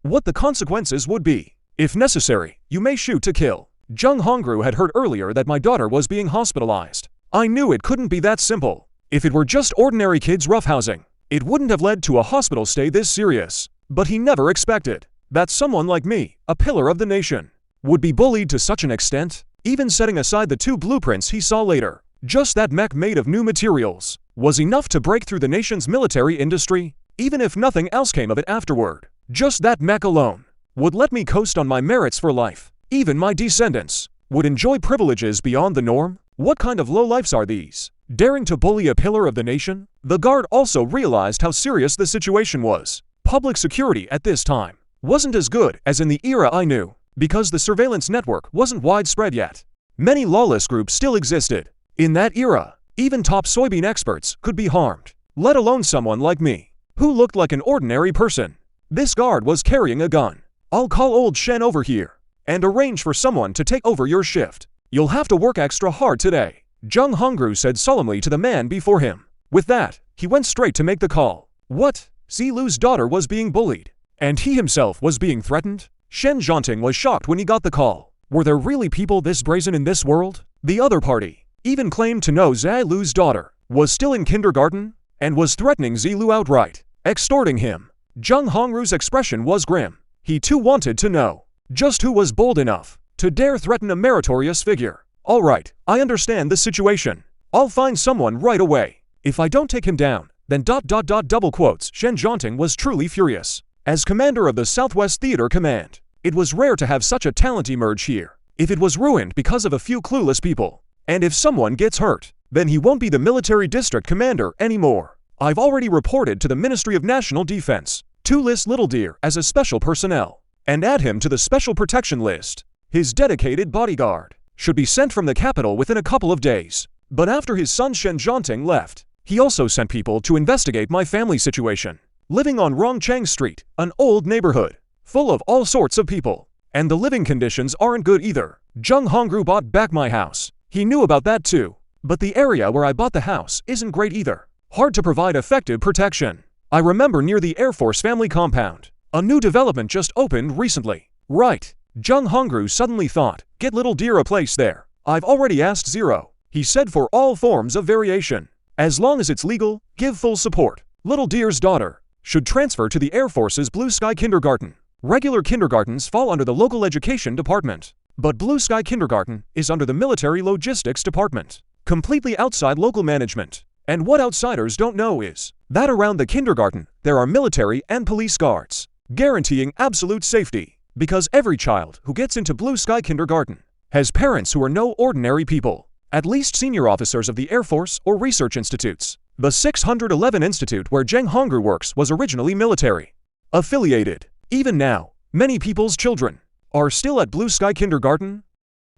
A: what the consequences would be. If necessary, you may shoot to kill. Zheng Hongru had heard earlier that my daughter was being hospitalized. I knew it couldn't be that simple. If it were just ordinary kids roughhousing, it wouldn't have led to a hospital stay this serious. But he never expected that someone like me, a pillar of the nation, would be bullied to such an extent. Even setting aside the 2 blueprints he saw later, just that mech made of new materials was enough to break through the nation's military industry. Even if nothing else came of it afterward, just that mech alone would let me coast on my merits for life. Even my descendants would enjoy privileges beyond the norm. What kind of lowlifes are these, daring to bully a pillar of the nation? The guard also realized how serious the situation was. Public security at this time wasn't as good as in the era I knew, because the surveillance network wasn't widespread yet. Many lawless groups still existed. In that era, even top soybean experts could be harmed, let alone someone like me, who looked like an ordinary person. This guard was carrying a gun. I'll call old Shen over here and arrange for someone to take over your shift. You'll have to work extra hard today, Zheng Hongru said solemnly to the man before him. With that, he went straight to make the call. What? Zilu's daughter was being bullied, and he himself was being threatened? Shen Zhanting was shocked when he got the call. Were there really people this brazen in this world? The other party even claimed to know Zilu's daughter was still in kindergarten and was threatening Zilu outright, extorting him. Zheng Hongru's expression was grim. He too wanted to know just who was bold enough to dare threaten a meritorious figure. All right, I understand the situation. I'll find someone right away. If I don't take him down, then ... double quotes. Shen Zhanting was truly furious. As commander of the Southwest Theater Command, it was rare to have such a talent emerge here. If it was ruined because of a few clueless people, and if someone gets hurt, then he won't be the military district commander anymore. I've already reported to the Ministry of National Defense to list Little Deer as a special personnel and add him to the special protection list. His dedicated bodyguard should be sent from the capital within a couple of days. But after his son Shen Zhanting left, he also sent people to investigate my family situation. Living on Rongcheng Street, an old neighborhood, full of all sorts of people. And the living conditions aren't good either. Zheng Hongru bought back my house. He knew about that too. But the area where I bought the house isn't great either. Hard to provide effective protection. I remember near the Air Force family compound, a new development just opened recently. Right. Zheng Hongru suddenly thought, get Little Deer a place there. I've already asked Zero. He said for all forms of variation. As long as it's legal, give full support. Little Deer's daughter should transfer to the Air Force's Blue Sky Kindergarten. Regular kindergartens fall under the local education department, but Blue Sky Kindergarten is under the military logistics department, completely outside local management. And what outsiders don't know is that around the kindergarten, there are military and police guards, guaranteeing absolute safety, because every child who gets into Blue Sky Kindergarten has parents who are no ordinary people. at least senior officers of the Air Force or research institutes. The 611 Institute where Zheng Hongru works was originally military affiliated. Even now, many people's children are still at Blue Sky Kindergarten.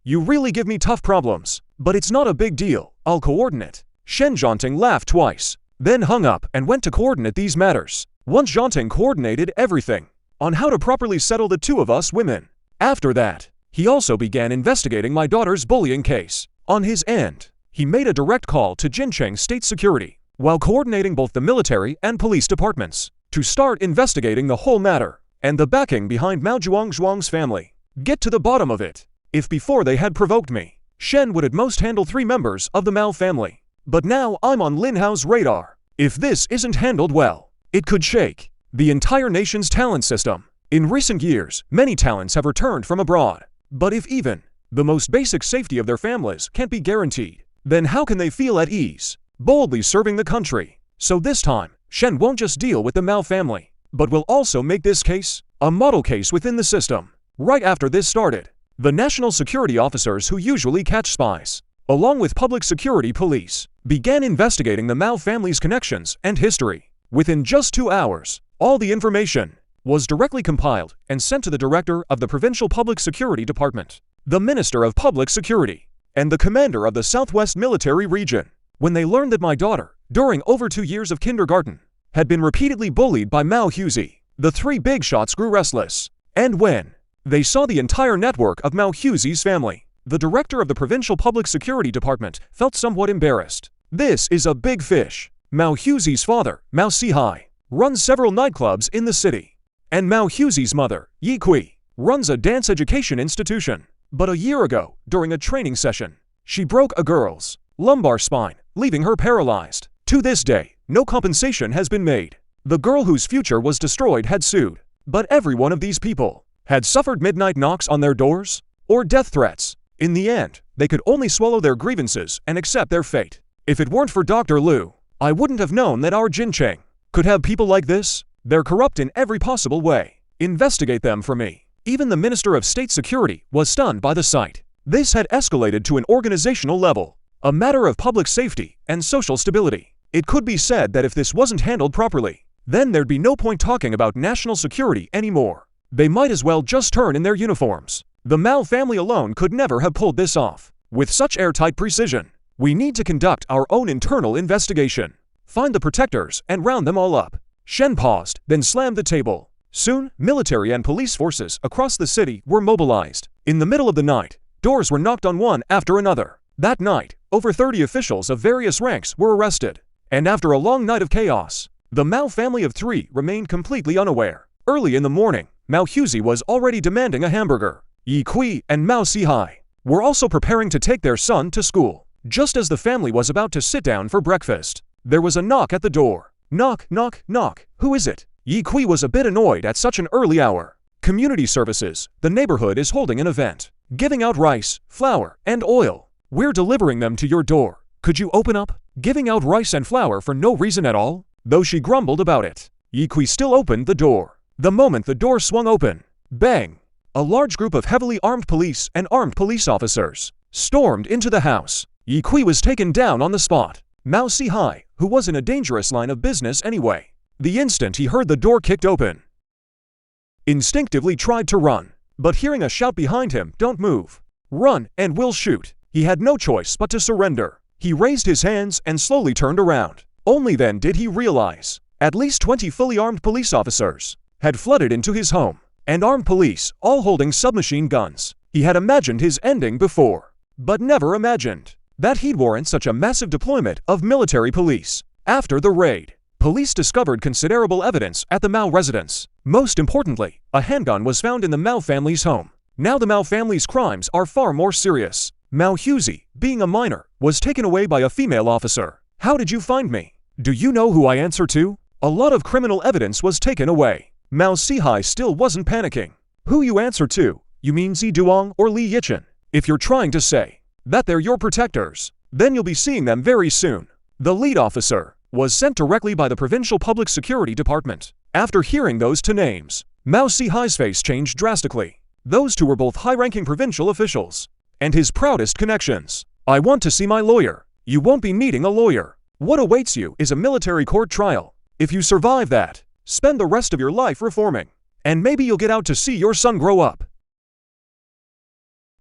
A: You really give me tough problems, but it's not a big deal. I'll coordinate. Shen Zhanting laughed twice, then hung up and went to coordinate these matters. Once Zhanting coordinated everything on how to properly settle the two of us women. After that, he also began investigating my daughter's bullying case. On his end, he made a direct call to Jincheng State Security, while coordinating both the military and police departments, to start investigating the whole matter, and the backing behind Mao Zhuang's family. Get to the bottom of it. If before they had provoked me, Shen would at most handle 3 members of the Mao family. But now I'm on Lin Hao's radar. If this isn't handled well, it could shake the entire nation's talent system. In recent years, many talents have returned from abroad. But if even the most basic safety of their families can't be guaranteed, then how can they feel at ease, boldly serving the country? So this time, Shen won't just deal with the Mao family, but will also make this case a model case within the system. Right after this started, the national security officers who usually catch spies, along with public security police, began investigating the Mao family's connections and history. Within just 2 hours, all the information was directly compiled and sent to the director of the Provincial Public Security Department, the Minister of Public Security, and the commander of the Southwest Military Region. When they learned that my daughter, during over 2 years of kindergarten, had been repeatedly bullied by Mao Huzi, the 3 big shots grew restless. And when they saw the entire network of Mao Huzi's family, the director of the Provincial Public Security Department felt somewhat embarrassed. This is a big fish. Mao Huzi's father, Mao Sihai, runs several nightclubs in the city. And Mao Huzi's mother, Yi Kui, runs a dance education institution. But a year ago, during a training session, she broke a girl's lumbar spine, leaving her paralyzed. To this day, no compensation has been made. The girl whose future was destroyed had sued, but every one of these people had suffered midnight knocks on their doors or death threats. In the end, they could only swallow their grievances and accept their fate. If it weren't for Dr. Lu, I wouldn't have known that our Jincheng could have people like this. They're corrupt in every possible way. Investigate them for me. Even the Minister of State Security was stunned by the sight. This had escalated to an organizational level, a matter of public safety and social stability. It could be said that if this wasn't handled properly, then there'd be no point talking about national security anymore. They might as well just turn in their uniforms. The Mao family alone could never have pulled this off with such airtight precision. We need to conduct our own internal investigation. Find the protectors and round them all up. Shen paused, then slammed the table. Soon, military and police forces across the city were mobilized. In the middle of the night, doors were knocked on one after another. That night, over 30 officials of various ranks were arrested. And after a long night of chaos, the Mao family of 3 remained completely unaware. Early in the morning, Mao Huzi was already demanding a hamburger. Yi Kui and Mao Sihai were also preparing to take their son to school. Just as the family was about to sit down for breakfast, there was a knock at the door. Knock, knock, knock. Who is it? Yi Kui was a bit annoyed at such an early hour. Community services. The neighborhood is holding an event, giving out rice, flour, and oil. We're delivering them to your door. Could you open up? Giving out rice and flour for no reason at all? Though she grumbled about it, Yi Kui still opened the door. The moment the door swung open, bang! A large group of heavily armed police and armed police officers stormed into the house. Yi Kui was taken down on the spot. Mao Sihai, who was in a dangerous line of business anyway, the instant he heard the door kicked open, instinctively tried to run, but hearing a shout behind him, "Don't move. Run and we'll shoot," he had no choice but to surrender. He raised his hands and slowly turned around. Only then did he realize at least 20 fully armed police officers had flooded into his home, and armed police, all holding submachine guns. He had imagined his ending before, but never imagined that he'd warrant such a massive deployment of military police. After the raid, police discovered considerable evidence at the Mao residence. Most importantly, a handgun was found in the Mao family's home. Now the Mao family's crimes are far more serious. Mao Huzi, being a minor, was taken away by a female officer. How did you find me? Do you know who I answer to? A lot of criminal evidence was taken away. Mao Sihai still wasn't panicking. Who you answer to? You mean Zi Duong or Li Yichen? If you're trying to say that they're your protectors, then you'll be seeing them very soon. The lead officer was sent directly by the Provincial Public Security Department. After hearing those 2 names, Mao Sihai's face changed drastically. Those 2 were both high-ranking provincial officials and his proudest connections. I want to see my lawyer. You won't be needing a lawyer. What awaits you is a military court trial. If you survive that, spend the rest of your life reforming. And maybe you'll get out to see your son grow up."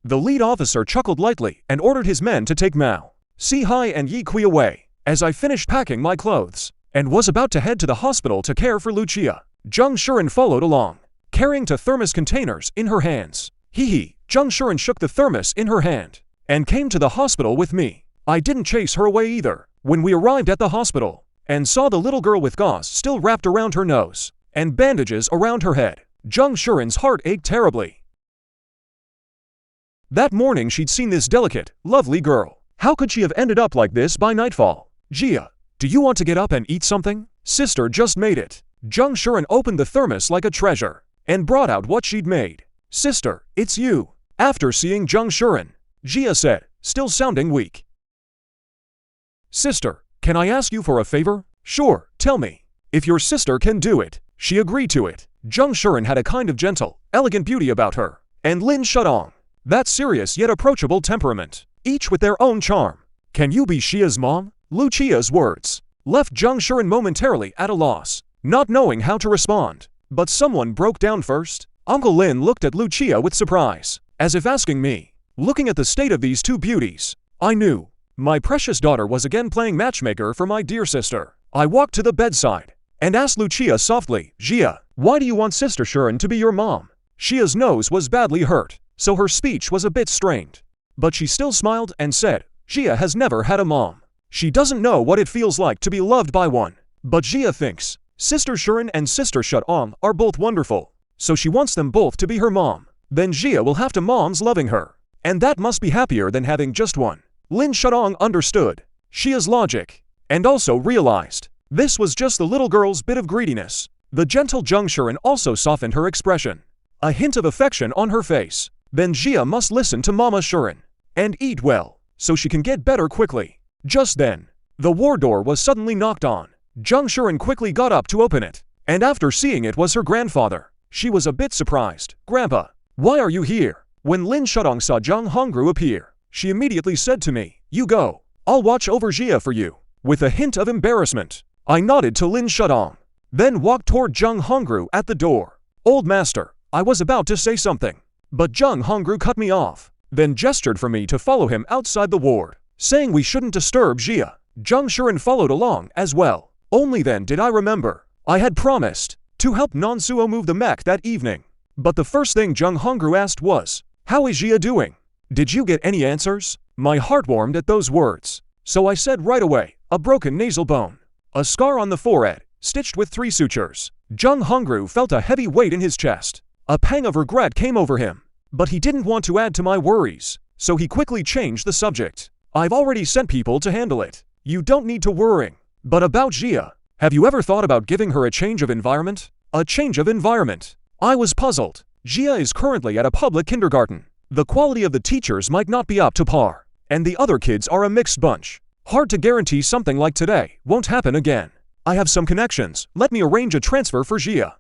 A: The lead officer chuckled lightly and ordered his men to take Mao, Si Hai and Yi Kui away. As I finished packing my clothes and was about to head to the hospital to care for Lucia, Zheng Shuren followed along, carrying 2 thermos containers in her hands. Zheng Shuren shook the thermos in her hand and came to the hospital with me. I didn't chase her away either. When we arrived at the hospital and saw the little girl with gauze still wrapped around her nose and bandages around her head, Zheng Shuren's heart ached terribly. That morning she'd seen this delicate, lovely girl. How could she have ended up like this by nightfall? "Jia, do you want to get up and eat something? Sister just made it." Zheng Shuren opened the thermos like a treasure and brought out what she'd made. "Sister, it's you." After seeing Zheng Shuren, Jia said, still sounding weak. "Sister, can I ask you for a favor?" "Sure, tell me." If your sister can do it, she agreed to it. Zheng Shuren had a kind of gentle, elegant beauty about her, and Lin Shudong, that serious yet approachable temperament, each with their own charm. "Can you be Xia's mom?" Lucia's words left Zheng Shuren momentarily at a loss, not knowing how to respond. But someone broke down first. Uncle Lin looked at Lucia with surprise, as if asking me. Looking at the state of these two beauties, I knew my precious daughter was again playing matchmaker for my dear sister. I walked to the bedside and asked Lucia softly, "Xia, why do you want Sister Shuren to be your mom?" Xia's nose was badly hurt, so her speech was a bit strained. But she still smiled and said, "Xia has never had a mom. She doesn't know what it feels like to be loved by one. But Xia thinks Sister Shuren and Sister Shudong are both wonderful, so she wants them both to be her mom. Then Xia will have two moms loving her, and that must be happier than having just one." Lin Shudong understood Xia's logic, and also realized this was just the little girl's bit of greediness. The gentle Zheng Shuren also softened her expression, a hint of affection on her face. Then Xia must listen to Mama Shuren and eat well, so she can get better quickly. Just then, the war door was suddenly knocked on. Zheng Shuren quickly got up to open it, and after seeing it was her grandfather, she was a bit surprised. "Grandpa, why are you here?" When Lin Shudong saw Zheng Hongru appear, she immediately said to me, "You go. I'll watch over Xia for you." With a hint of embarrassment, I nodded to Lin Shudong, then walked toward Zheng Hongru at the door. "Old master," I was about to say something, but Zheng Hongru cut me off, then gestured for me to follow him outside the ward, saying we shouldn't disturb Xia. Zheng Shuren followed along as well. Only then did I remember I had promised to help Nonsuo move the mech that evening. But the first thing Zheng Hongru asked was, "How is Xia doing? Did you get any answers?" My heart warmed at those words, so I said right away, "A broken nasal bone, a scar on the forehead, stitched with 3 sutures." Zheng Hongru felt a heavy weight in his chest. A pang of regret came over him, but he didn't want to add to my worries, so he quickly changed the subject. "I've already sent people to handle it. You don't need to worry. But about Xia, have you ever thought about giving her a change of environment?" A change of environment? I was puzzled. Xia is currently at a public kindergarten. The quality of the teachers might not be up to par, and the other kids are a mixed bunch. Hard to guarantee something like today won't happen again. I have some connections. Let me arrange a transfer for Xia.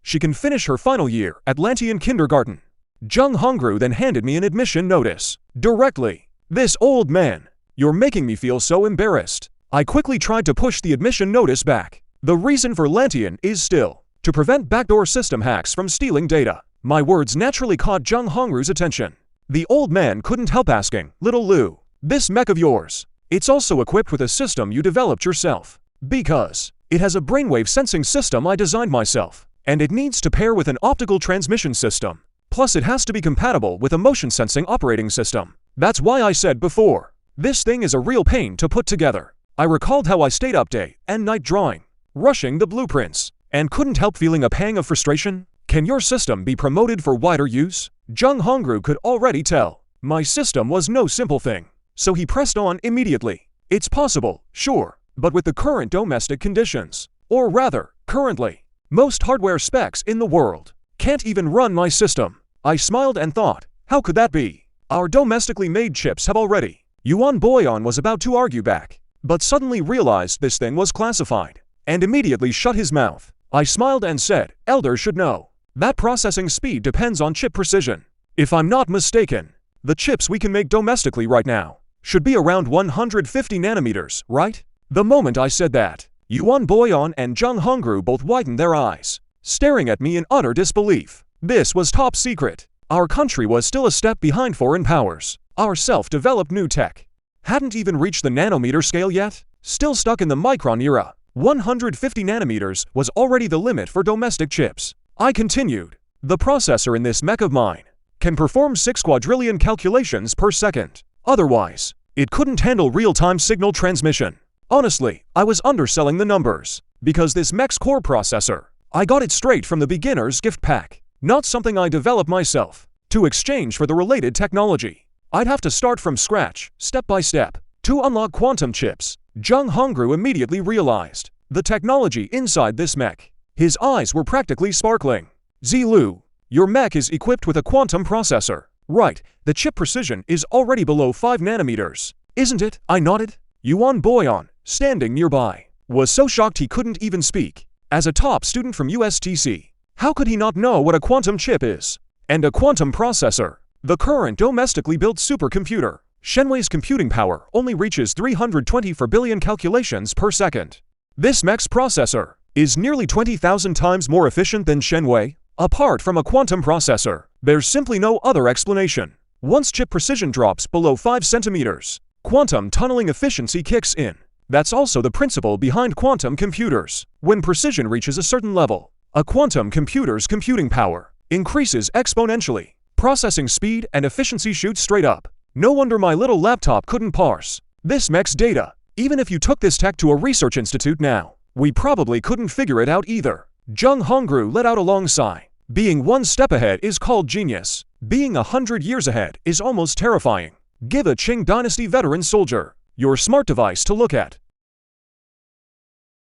A: She can finish her final year at Lantian Kindergarten. Zheng Hongru then handed me an admission notice. Directly. "This old man. You're making me feel so embarrassed." I quickly tried to push the admission notice back. The reason for Lantian is still to prevent backdoor system hacks from stealing data. My words naturally caught Zheng Hongru's attention. The old man couldn't help asking, "Little Lu, this mech of yours, it's also equipped with a system you developed yourself?" "Because it has a brainwave sensing system I designed myself, and it needs to pair with an optical transmission system. Plus it has to be compatible with a motion sensing operating system. That's why I said before, this thing is a real pain to put together." I recalled how I stayed up day and night drawing, rushing the blueprints, and couldn't help feeling a pang of frustration. "Can your system be promoted for wider use?" Zheng Hongru could already tell my system was no simple thing, so he pressed on immediately. "It's possible, sure, but with the current domestic conditions, or rather, currently, most hardware specs in the world can't even run my system." I smiled and thought, how could that be? Our domestically made chips have already. Yuan Boyan was about to argue back, but suddenly realized this thing was classified, and immediately shut his mouth. I smiled and said, "Elders should know that processing speed depends on chip precision. If I'm not mistaken, The chips we can make domestically right now should be around 150 nanometers, right? The moment I said that, Yuan Boyan and Zhang Hongru both widened their eyes, staring at me in utter disbelief. This was top secret. Our country was still a step behind foreign powers. Our self-developed new tech hadn't even reached the nanometer scale yet. Still stuck in the micron era. 150 nanometers was already the limit for domestic chips. I continued. The processor in this mech of mine can perform 6 quadrillion calculations per second. Otherwise, it couldn't handle real-time signal transmission. Honestly, I was underselling the numbers, because this mech's core processor, I got it straight from the beginner's gift pack, not something I developed myself. To exchange for the related technology, I'd have to start from scratch, step by step. To unlock quantum chips, Zhang Hongru immediately realized the technology inside this mech. His eyes were practically sparkling. Zilu, your mech is equipped with a quantum processor. Right, the chip precision is already below 5 nanometers, isn't it? I nodded. Yuan Boyan, standing nearby, was so shocked he couldn't even speak. As a top student from USTC, how could he not know what a quantum chip is? And a quantum processor? The current domestically built supercomputer, Shenhui's computing power only reaches 324 billion calculations per second. This mech's processor is nearly 20,000 times more efficient than Shenhui. Apart from a quantum processor, there's simply no other explanation. Once chip precision drops below 5 centimeters, quantum tunneling efficiency kicks in. That's also the principle behind quantum computers. When precision reaches a certain level, a quantum computer's computing power increases exponentially. Processing speed and efficiency shoot straight up. No wonder my little laptop couldn't parse this mech's data. Even if you took this tech to a research institute now, we probably couldn't figure it out either. Zhang Hongru let out a long sigh. Being one step ahead is called genius. Being 100 years ahead is almost terrifying. Give a Qing Dynasty veteran soldier your smart device to look at.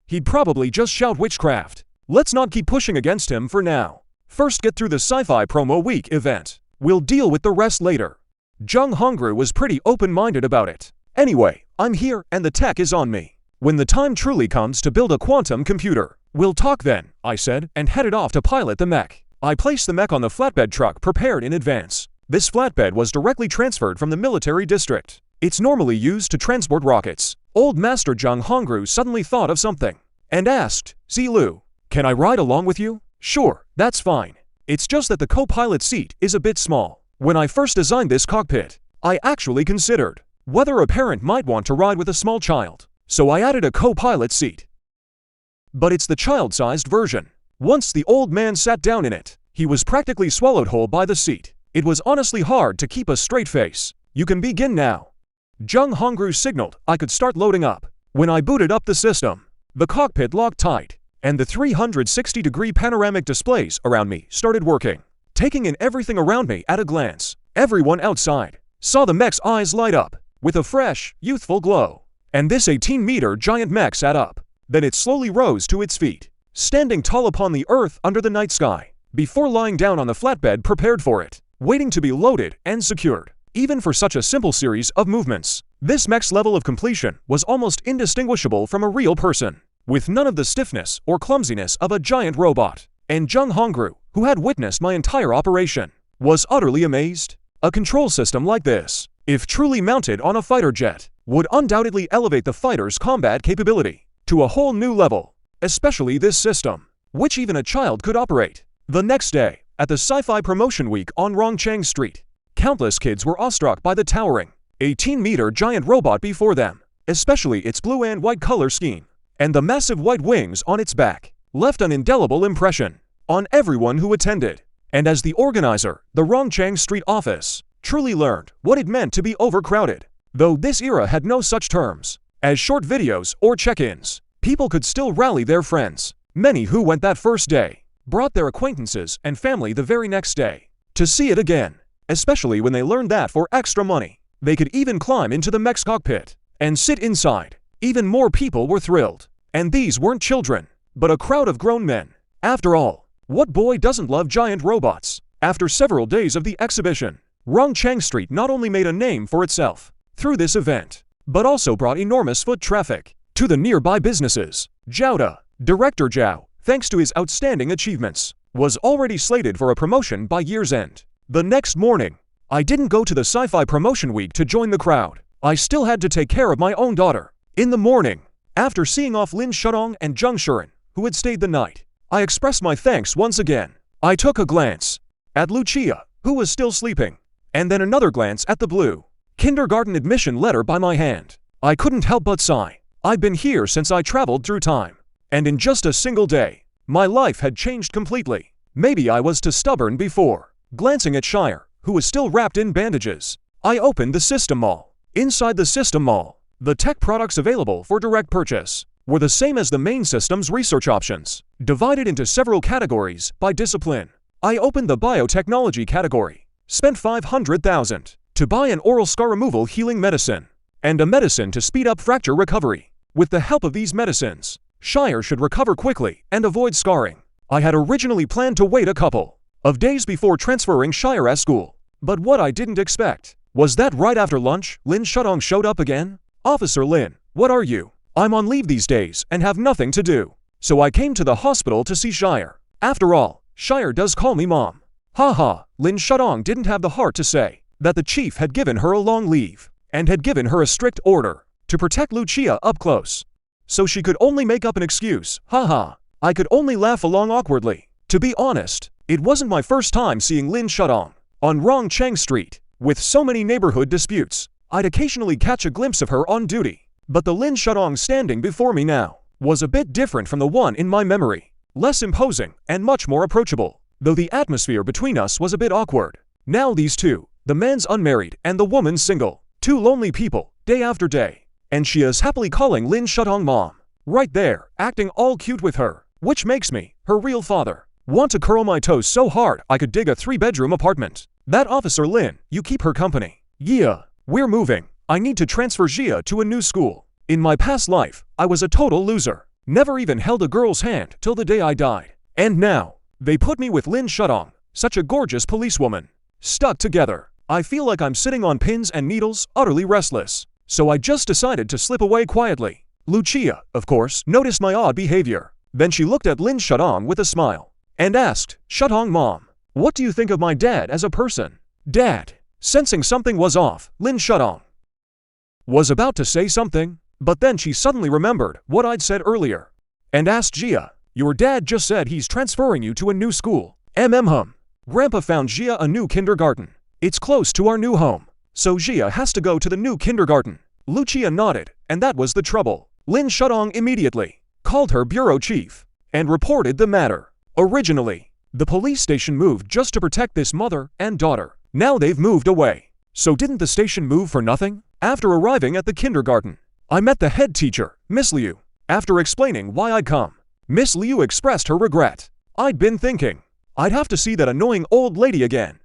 A: He'd probably just shout witchcraft. Let's not keep pushing against him for now. First get through the Sci-Fi Promo Week event. We'll deal with the rest later. Zhang Hongru was pretty open-minded about it. Anyway, I'm here and the tech is on me. When the time truly comes to build a quantum computer, we'll talk then, I said, and headed off to pilot the mech. I placed the mech on the flatbed truck prepared in advance. This flatbed was directly transferred from the military district. It's normally used to transport rockets. Old Master Zhang Hongru suddenly thought of something and asked, Zilu, can I ride along with you? Sure, that's fine. It's just that the co-pilot seat is a bit small. When I first designed this cockpit, I actually considered whether a parent might want to ride with a small child. So I added a co-pilot seat. But it's the child-sized version. Once the old man sat down in it, he was practically swallowed whole by the seat. It was honestly hard to keep a straight face. You can begin now. Zhang Hongru signaled I could start loading up. When I booted up the system, the cockpit locked tight, and the 360-degree panoramic displays around me started working, taking in everything around me at a glance. Everyone outside saw the mech's eyes light up with a fresh, youthful glow. And this 18-meter giant mech sat up. Then it slowly rose to its feet, standing tall upon the earth under the night sky, before lying down on the flatbed prepared for it, waiting to be loaded and secured. Even for such a simple series of movements, this mech's level of completion was almost indistinguishable from a real person, with none of the stiffness or clumsiness of a giant robot. And Zhang Hongru, who had witnessed my entire operation, was utterly amazed. A control system like this, if truly mounted on a fighter jet, would undoubtedly elevate the fighter's combat capability to a whole new level, especially this system, which even a child could operate. The next day, at the Sci-Fi Promotion Week on Rongcheng Street, countless kids were awestruck by the towering 18-meter giant robot before them, especially its blue and white color scheme, and the massive white wings on its back left an indelible impression on everyone who attended. And as the organizer, the Rongcheng Street office, truly learned what it meant to be overcrowded. Though this era had no such terms as short videos or check-ins, people could still rally their friends. Many who went that first day brought their acquaintances and family the very next day to see it again, especially when they learned that for extra money, they could even climb into the mech's cockpit and sit inside. Even more people were thrilled. And these weren't children, but a crowd of grown men. After all, what boy doesn't love giant robots? After several days of the exhibition, Rongcheng Street not only made a name for itself through this event, but also brought enormous foot traffic to the nearby businesses. Zhao, Director Zhao, thanks to his outstanding achievements, was already slated for a promotion by year's end. The next morning, I didn't go to the sci-fi promotion week to join the crowd. I still had to take care of my own daughter. In the morning, after seeing off Lin Shudong and Zheng Shuren, who had stayed the night, I expressed my thanks once again. I took a glance at Lu Chenqiu, who was still sleeping, and then another glance at the blue kindergarten admission letter by my hand. I couldn't help but sigh. I'd been here since I traveled through time, and in just a single day, my life had changed completely. Maybe I was too stubborn before. Glancing at Shire, who was still wrapped in bandages, I opened the system mall. Inside the system mall, the tech products available for direct purchase were the same as the main system's research options, divided into several categories by discipline. I opened the biotechnology category, spent 500,000 to buy an oral scar removal healing medicine, and a medicine to speed up fracture recovery. With the help of these medicines, Shire should recover quickly and avoid scarring. I had originally planned to wait a couple of days before transferring Shire at school, but what I didn't expect was that right after lunch, Lin Shudong showed up again. "Officer Lin, what are you? I'm on leave these days and have nothing to do, so I came to the hospital to see Shire. After all, Shire does call me Mom." Haha, Lin Shudong didn't have the heart to say that the chief had given her a long leave and had given her a strict order to protect Lu Chenqiu up close. So she could only make up an excuse. Haha, I could only laugh along awkwardly. To be honest, it wasn't my first time seeing Lin Shudong on Rongcheng Street. With so many neighborhood disputes, I'd occasionally catch a glimpse of her on duty. But the Lin Shudong standing before me now was a bit different from the one in my memory. Less imposing and much more approachable, though the atmosphere between us was a bit awkward. Now these two, the man's unmarried and the woman's single, two lonely people, day after day. And she is happily calling Lin Shudong Mom. Right there, acting all cute with her, which makes me, her real father, want to curl my toes so hard I could dig a 3-bedroom apartment. That Officer Lin, you keep her company. Yeah, we're moving. I need to transfer Jia to a new school. In my past life, I was a total loser. Never even held a girl's hand till the day I died. And now, they put me with Lin Shudong, such a gorgeous policewoman. Stuck together. I feel like I'm sitting on pins and needles, utterly restless. So I just decided to slip away quietly. Lu Chenqiu, of course, noticed my odd behavior. Then she looked at Lin Shudong with a smile and asked, "Shudong Mom, what do you think of my dad as a person?" Dad. Sensing something was off, Lin Shudong was about to say something, but then she suddenly remembered what I'd said earlier and asked Jia, "Your dad just said he's transferring you to a new school." Grandpa found Jia a new kindergarten. It's close to our new home, so Jia has to go to the new kindergarten. Lu Chenqiu nodded, and that was the trouble. Lin Shudong immediately called her bureau chief and reported the matter. Originally, the police station moved just to protect this mother and daughter. Now they've moved away. So didn't the station move for nothing? After arriving at the kindergarten, I met the head teacher, Miss Liu. After explaining why I'd come, Miss Liu expressed her regret. I'd been thinking I'd have to see that annoying old lady again,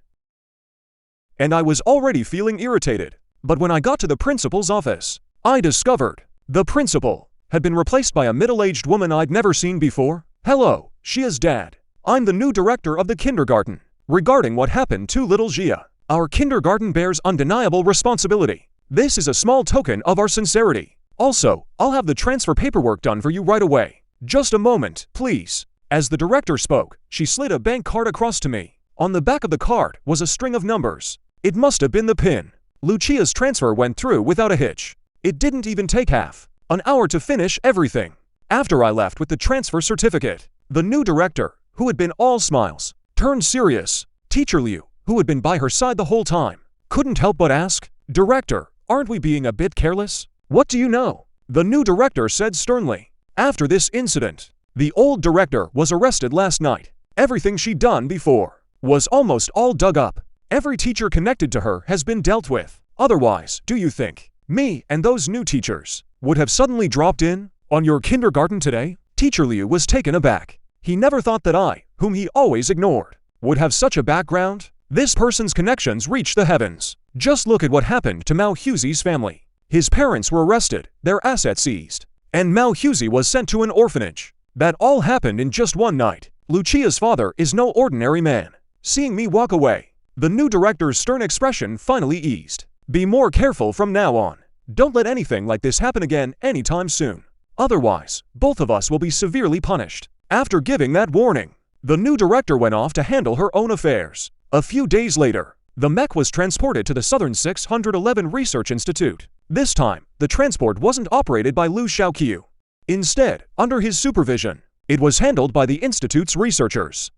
A: and I was already feeling irritated. But when I got to the principal's office, I discovered the principal had been replaced by a middle-aged woman I'd never seen before. "Hello, Xia's dad. I'm the new director of the kindergarten. Regarding what happened to little Jia, our kindergarten bears undeniable responsibility. This is a small token of our sincerity. Also, I'll have the transfer paperwork done for you right away. Just a moment, please." As the director spoke, she slid a bank card across to me. On the back of the card was a string of numbers. It must have been the PIN. Lu Chenqiu's transfer went through without a hitch. It didn't even take half an hour to finish everything. After I left with the transfer certificate, the new director, who had been all smiles, turned serious. Teacher Liu, who had been by her side the whole time, couldn't help but ask, "Director, aren't we being a bit careless?" "What do you know?" the new director said sternly. After this incident, the old director was arrested last night. Everything she'd done before was almost all dug up. Every teacher connected to her has been dealt with. Otherwise, do you think me and those new teachers would have suddenly dropped in on your kindergarten today? Teacher Liu was taken aback. He never thought that I, whom he always ignored, would have such a background. This person's connections reached the heavens. Just look at what happened to Mao Huzi's family. His parents were arrested, their assets seized, and Mao Huzi was sent to an orphanage. That all happened in just one night. Lu Chenqiu's father is no ordinary man. Seeing me walk away, the new director's stern expression finally eased. "Be more careful from now on. Don't let anything like this happen again anytime soon. Otherwise, both of us will be severely punished." After giving that warning, the new director went off to handle her own affairs. A few days later, The mech was transported to the Southern 611 Research Institute. This time, the transport wasn't operated by Lu Chenqiu. Instead, under his supervision, it was handled by the Institute's researchers.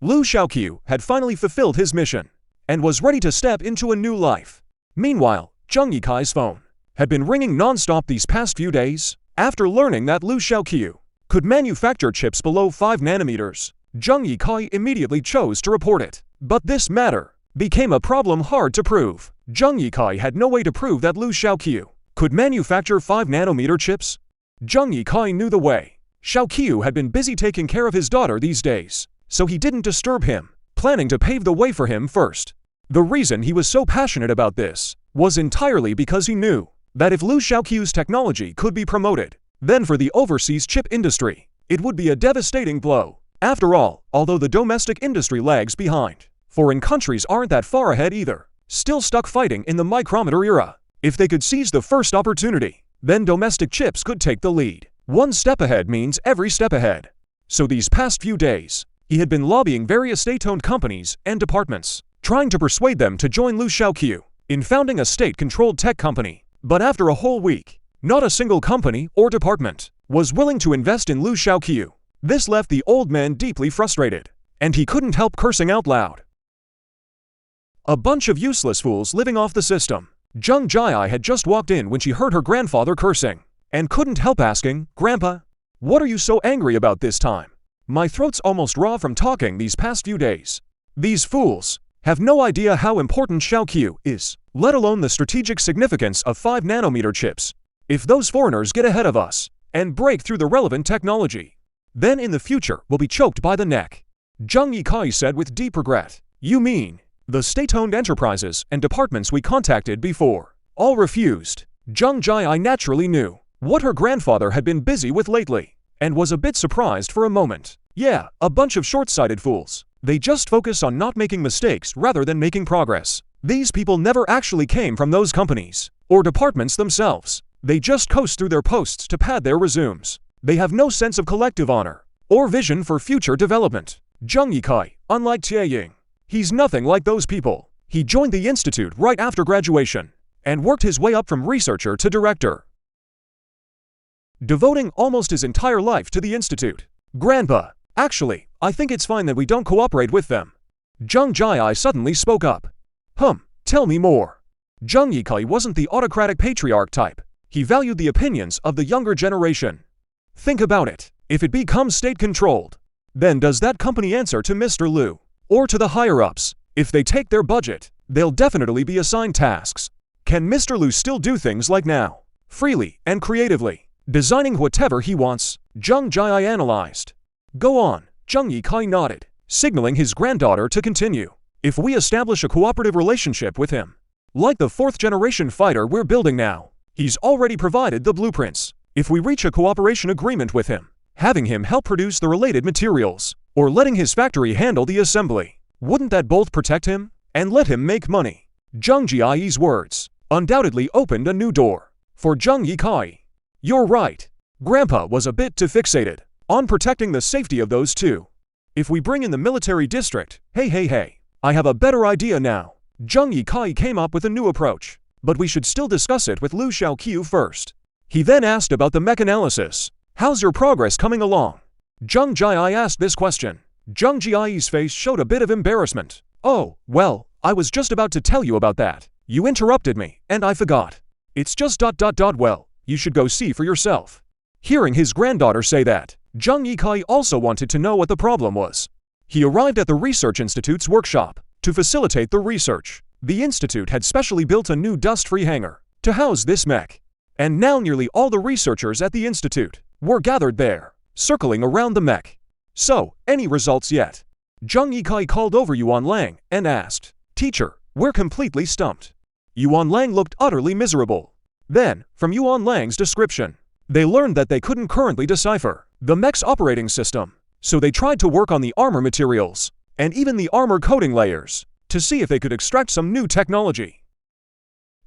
A: Lu Chenqiu had finally fulfilled his mission and was ready to step into a new life. Meanwhile, Junkyard's phone had been ringing non-stop these past few days. After learning that Lu Chenqiu could manufacture chips below 5 nanometers, Junkyard immediately chose to report it. But this matter became a problem hard to prove. Junkyard had no way to prove that Lu Chenqiu could manufacture 5 nanometer chips. Junkyard knew the way. Chenqiu had been busy taking care of his daughter these days, so he didn't disturb him, planning to pave the way for him first. The reason he was so passionate about this was entirely because he knew that if Lu Chenqiu's technology could be promoted, then for the overseas chip industry, it would be a devastating blow. After all, although the domestic industry lags behind, foreign countries aren't that far ahead either, still stuck fighting in the micrometer era. If they could seize the first opportunity, then domestic chips could take the lead. One step ahead means every step ahead. So these past few days, he had been lobbying various state-owned companies and departments, trying to persuade them to join Lu Chenqiu in founding a state-controlled tech company. But after a whole week, not a single company or department was willing to invest in Lu Chenqiu. This left the old man deeply frustrated, and he couldn't help cursing out loud. A bunch of useless fools living off the system. Junkyard had just walked in when she heard her grandfather cursing, and couldn't help asking, "Grandpa, what are you so angry about this time? My throat's almost raw from talking these past few days." These fools have no idea how important Chenqiu is, let alone the strategic significance of 5 nanometer chips. If those foreigners get ahead of us and break through the relevant technology, then in the future we'll be choked by the neck. Junkyard said with deep regret. You mean the state-owned enterprises and departments we contacted before all refused? Junkyard naturally knew what her grandfather had been busy with lately, and was a bit surprised for a moment. Yeah, a bunch of short-sighted fools. They just focus on not making mistakes rather than making progress. These people never actually came from those companies or departments themselves. They just coast through their posts to pad their resumes. They have no sense of collective honor or vision for future development. Junkyard, unlike Tieying, he's nothing like those people. He joined the institute right after graduation and worked his way up from researcher to director, devoting almost his entire life to the institute. Grandpa, actually, I think it's fine that we don't cooperate with them. Junkyard suddenly spoke up. Tell me more. Junkyard wasn't the autocratic patriarch type. He valued the opinions of the younger generation. Think about it. If it becomes state-controlled, then does that company answer to Mr. Lu or to the higher-ups? If they take their budget, they'll definitely be assigned tasks. Can Mr. Lu still do things like now, freely and creatively, designing whatever he wants? Junkyard analyzed. Go on. Junkyard nodded, signaling his granddaughter to continue. If we establish a cooperative relationship with him, like the 4th-generation fighter we're building now, he's already provided the blueprints. If we reach a cooperation agreement with him, having him help produce the related materials, or letting his factory handle the assembly, wouldn't that both protect him and let him make money? Junkyard's words undoubtedly opened a new door for Junkyard. You're right. Grandpa was a bit too fixated on protecting the safety of those two. If we bring in the military district, hey, I have a better idea now. Junkyard came up with a new approach, but we should still discuss it with Lu Chenqiu first. He then asked about the mech analysis. How's your progress coming along? Junkyard asked this question. Junkyard's face showed a bit of embarrassment. Oh, well, I was just about to tell you about that. You interrupted me, and I forgot. It's just ... well, you should go see for yourself. Hearing his granddaughter say that, Junkyard also wanted to know what the problem was. He arrived at the Research Institute's workshop to facilitate the research. The institute had specially built a new dust-free hangar to house this mech, and now nearly all the researchers at the institute were gathered there, circling around the mech. So, any results yet? Junkyard called over Yuan Lang and asked. Teacher, we're completely stumped. Yuan Lang looked utterly miserable. Then, from Yuan Lang's description, they learned that they couldn't currently decipher the mech's operating system, so they tried to work on the armor materials and even the armor coating layers to see if they could extract some new technology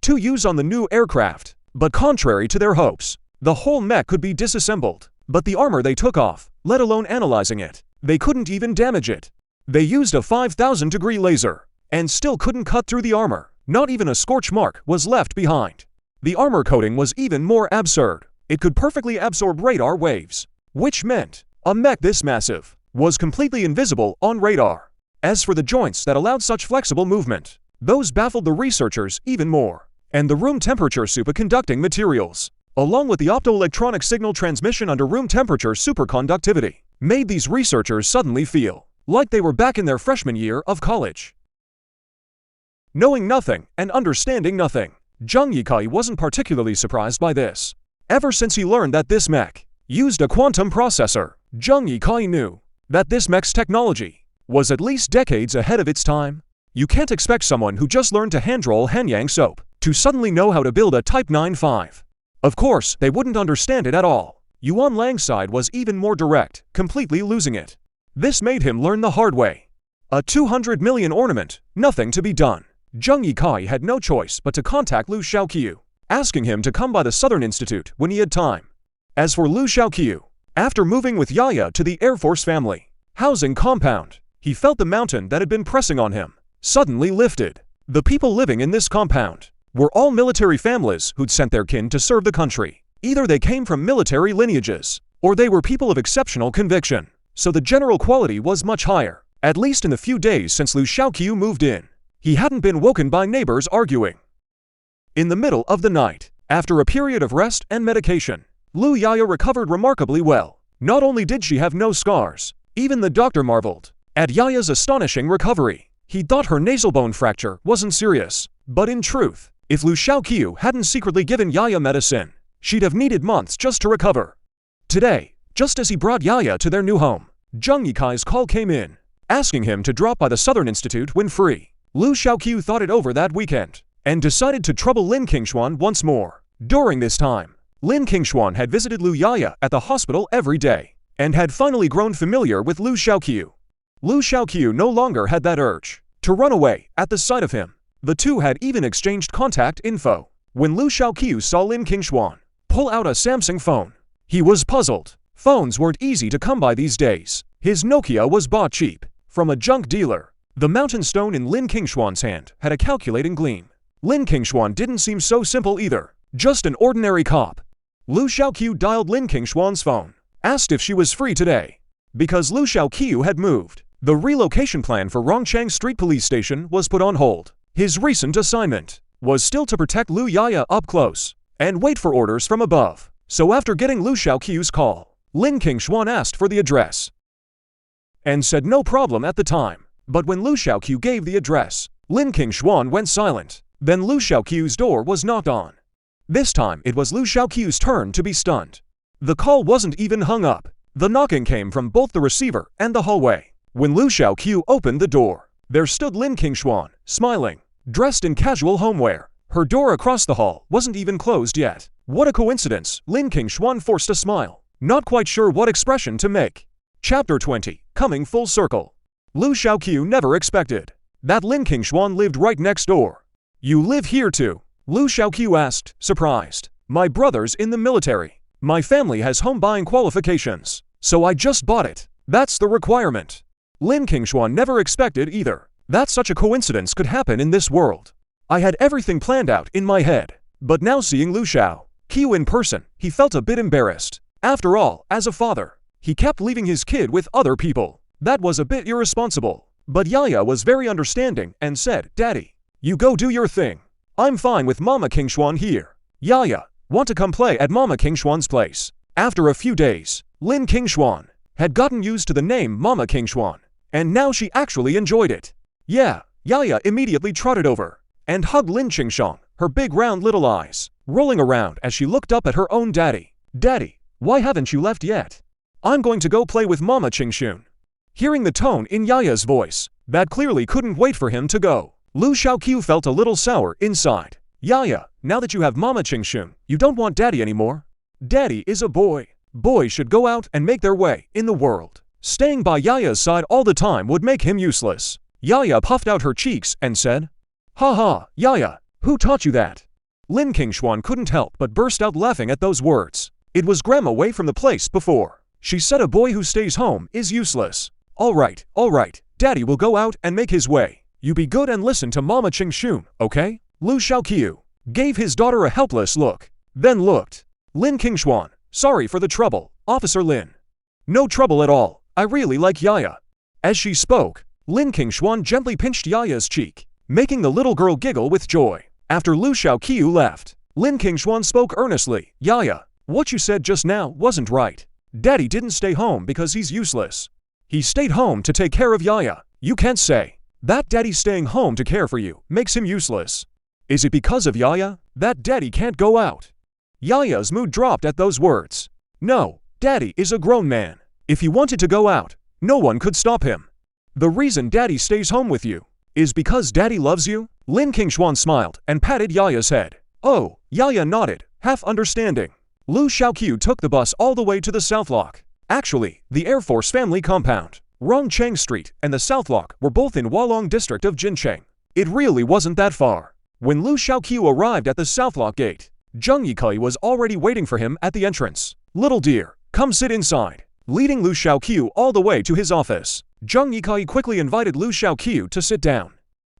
A: to use on the new aircraft. But contrary to their hopes, the whole mech could be disassembled. But the armor they took off, let alone analyzing it, they couldn't even damage it. They used a 5,000-degree laser and still couldn't cut through the armor. Not even a scorch mark was left behind. The armor coating was even more absurd. It could perfectly absorb radar waves, which meant a mech this massive was completely invisible on radar. As for the joints that allowed such flexible movement, those baffled the researchers even more. And the room temperature superconducting materials, along with the optoelectronic signal transmission under room temperature superconductivity, made these researchers suddenly feel like they were back in their freshman year of college. Knowing nothing and understanding nothing, Junkyard wasn't particularly surprised by this. Ever since he learned that this mech used a quantum processor, Junkyard knew that this mech's technology was at least decades ahead of its time. You can't expect someone who just learned to hand-roll Hanyang soap to suddenly know how to build a Type 9.5. Of course, they wouldn't understand it at all. Yuan Lang's side was even more direct, completely losing it. This made him learn the hard way. A 200 million ornament, nothing to be done. Zheng Yikai had no choice but to contact Lu Chenqiu, asking him to come by the Southern Institute when he had time. As for Lu Chenqiu, after moving with Yaya to the Air Force family housing compound, he felt the mountain that had been pressing on him suddenly lifted. The people living in this compound were all military families who'd sent their kin to serve the country. Either they came from military lineages, or they were people of exceptional conviction, so the general quality was much higher. At least in the few days since Lu Chenqiu moved in, he hadn't been woken by neighbors arguing. In the middle of the night, after a period of rest and medication, Lu Yaya recovered remarkably well. Not only did she have no scars, even the doctor marveled at Yaya's astonishing recovery. He thought her nasal bone fracture wasn't serious, but in truth, if Lu Chenqiu hadn't secretly given Yaya medicine, she'd have needed months just to recover. Today, just as he brought Yaya to their new home, Zheng Yikai's call came in, asking him to drop by the Southern Institute when free. Lu Chenqiu thought it over that weekend, and decided to trouble Lin Qingshuan once more. During this time, Lin Qingshuan had visited Lu Yaya at the hospital every day, and had finally grown familiar with Lu Chenqiu. Lu Chenqiu no longer had that urge to run away at the sight of him. The two had even exchanged contact info. When Lu Chenqiu saw Lin Qingshuan pull out a Samsung phone, he was puzzled. Phones weren't easy to come by these days. His Nokia was bought cheap from a junk dealer. The mountain stone in Lin Qingshuan's hand had a calculating gleam. Lin Qingshuan didn't seem so simple either, just an ordinary cop. Lu Chenqiu dialed Lin Qingshuan's phone, asked if she was free today. Because Lu Chenqiu had moved, the relocation plan for Rongchang Street Police Station was put on hold. His recent assignment was still to protect Lu Yaya up close and wait for orders from above. So after getting Lu Chenqiu's call, Lin Qingshuan asked for the address and said no problem at the time. But when Lu Chenqiu gave the address, Lin Qingshuan went silent. Then Lu Chenqiu's door was knocked on. This time it was Lu Chenqiu's turn to be stunned. The call wasn't even hung up. The knocking came from both the receiver and the hallway. When Lu Chenqiu opened the door, there stood Lin Qingshuan, smiling, dressed in casual homeware. Her door across the hall wasn't even closed yet. What a coincidence! Lin Qingshuan forced a smile, not quite sure what expression to make. Chapter 20, coming full circle. Lu Chenqiu never expected that Lin Qingshuan lived right next door. You live here too? Lu Chenqiu asked, surprised. My brother's in the military. My family has home buying qualifications, so I just bought it. That's the requirement. Lin Qingshuan never expected either that such a coincidence could happen in this world. I had everything planned out in my head, but now seeing Lu Chenqiu in person, he felt a bit embarrassed. After all, as a father, he kept leaving his kid with other people. That was a bit irresponsible. But Yaya was very understanding and said, "Daddy, you go do your thing. I'm fine with Mama Qingshuan here." Yaya, want to come play at Mama Qingshuan's place? After a few days, Lin Qingshuan had gotten used to the name Mama Qingshuan, and now she actually enjoyed it. Yeah, Yaya immediately trotted over and hugged Lin Qingshuan, her big round little eyes rolling around as she looked up at her own daddy. "Daddy, why haven't you left yet? I'm going to go play with Mama Qingshuan." Hearing the tone in Yaya's voice, that clearly couldn't wait for him to go, Lu Chenqiu felt a little sour inside. "Yaya, now that you have Mama Qingshuan, you don't want Daddy anymore? Daddy is a boy. Boys should go out and make their way in the world. Staying by Yaya's side all the time would make him useless." Yaya puffed out her cheeks and said, "Ha ha, Yaya, who taught you that?" Lin Qingshuan couldn't help but burst out laughing at those words. It was Grandma away from the place before. She said a boy who stays home is useless. All right, Daddy will go out and make his way. You be good and listen to Mama Chenqiu, okay? Lu Chenqiu gave his daughter a helpless look, then looked. Lin Qingshuan, sorry for the trouble, Officer Lin. No trouble at all, I really like Yaya. As she spoke, Lin Qingshuan gently pinched Yaya's cheek, making the little girl giggle with joy. After Lu Chenqiu left, Lin Qingshuan spoke earnestly. Yaya, what you said just now wasn't right. Daddy didn't stay home because he's useless. He stayed home to take care of Yaya. You can't say that daddy staying home to care for you makes him useless. Is it because of Yaya that daddy can't go out? Yaya's mood dropped at those words. No, daddy is a grown man. If he wanted to go out, no one could stop him. The reason daddy stays home with you is because daddy loves you? Lin Qingshuan smiled and patted Yaya's head. Oh, Yaya nodded, half understanding. Lu Chenqiu took the bus all the way to the South Lock. Actually, the Air Force family compound, Rongcheng Street and the South Lock were both in Hualong district of Jincheng. It really wasn't that far. When Lu Chenqiu arrived at the South Lock gate, Junkyard was already waiting for him at the entrance. Little dear, come sit inside. Leading Lu Chenqiu all the way to his office, Junkyard quickly invited Lu Chenqiu to sit down.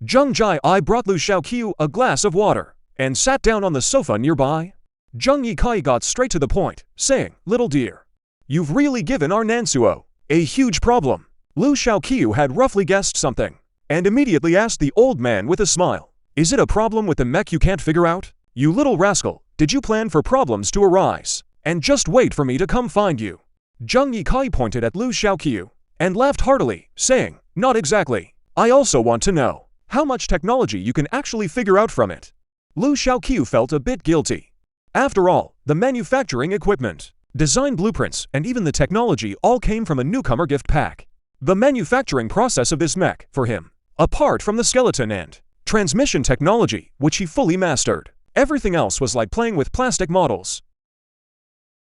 A: Jungyai brought Lu Chenqiu a glass of water and sat down on the sofa nearby. Junkyard got straight to the point, saying, Little dear, you've really given our Nansuo a huge problem. Lu Chenqiu had roughly guessed something and immediately asked the old man with a smile, Is it a problem with the mech you can't figure out? You little rascal, did you plan for problems to arise and just wait for me to come find you? Junkyard pointed at Lu Chenqiu and laughed heartily, saying, Not exactly. I also want to know how much technology you can actually figure out from it. Lu Chenqiu felt a bit guilty. After all, the manufacturing equipment, design blueprints, and even the technology all came from a newcomer gift pack. The manufacturing process of this mech, for him, apart from the skeleton and transmission technology, which he fully mastered, everything else was like playing with plastic models.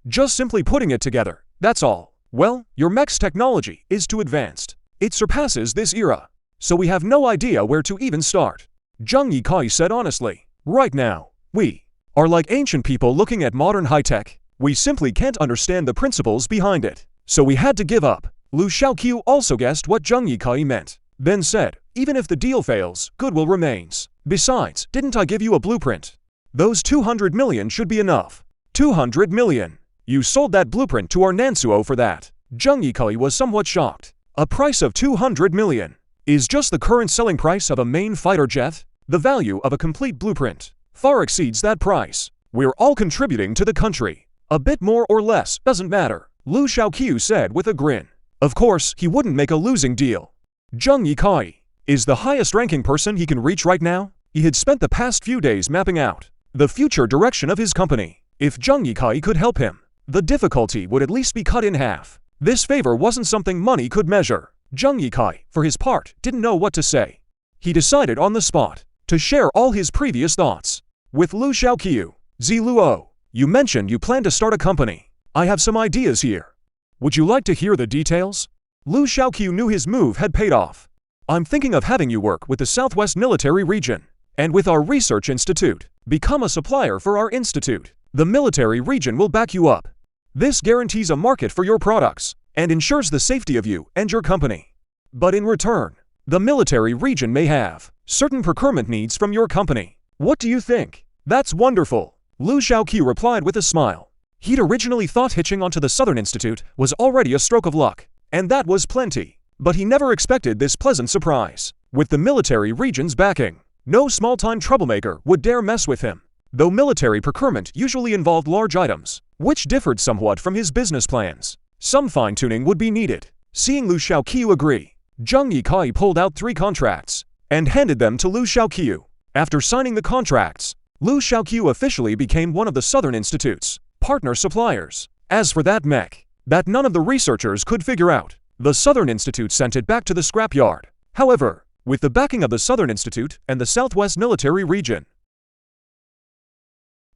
A: Just simply putting it together, that's all. Well, your mech's technology is too advanced. It surpasses this era. So we have no idea where to even start. Junkyard said honestly. Right now, we are like ancient people looking at modern high-tech. We simply can't understand the principles behind it. So we had to give up. Lu Chenqiu also guessed what Junkyard meant, then said, Even if the deal fails, goodwill remains. Besides, didn't I give you a blueprint? Those 200 million should be enough. 200 million? You sold that blueprint to our Nansuo for that. Junkyard was somewhat shocked. A price of 200 million is just the current selling price of a main fighter jet. The value of a complete blueprint far exceeds that price. We're all contributing to the country. A bit more or less doesn't matter, Lu Chenqiu said with a grin. Of course, he wouldn't make a losing deal. Junkyard is the highest ranking person he can reach right now. He had spent the past few days mapping out the future direction of his company. If Junkyard could help him, the difficulty would at least be cut in half. This favor wasn't something money could measure. Junkyard, for his part, didn't know what to say. He decided on the spot to share all his previous thoughts with Lu Chenqiu. Ziluo, you mentioned you plan to start a company. I have some ideas here. Would you like to hear the details? Lu Chenqiu knew his move had paid off. I'm thinking of having you work with the Southwest Military Region and with our research institute. Become a supplier for our institute. The military region will back you up. This guarantees a market for your products and ensures the safety of you and your company. But in return, the military region may have certain procurement needs from your company. What do you think? That's wonderful, Lu Chenqiu replied with a smile. He'd originally thought hitching onto the Southern Institute was already a stroke of luck, and that was plenty. But he never expected this pleasant surprise. With the military region's backing, no small-time troublemaker would dare mess with him. Though military procurement usually involved large items, which differed somewhat from his business plans, some fine-tuning would be needed. Seeing Lu Chenqiu agree, Junkyard pulled out 3 contracts and handed them to Lu Chenqiu. After signing the contracts, Lu Chenqiu officially became one of the Southern Institute's partner suppliers. As for that mech that none of the researchers could figure out, the Southern Institute sent it back to the scrapyard. However, with the backing of the Southern Institute and the Southwest Military Region,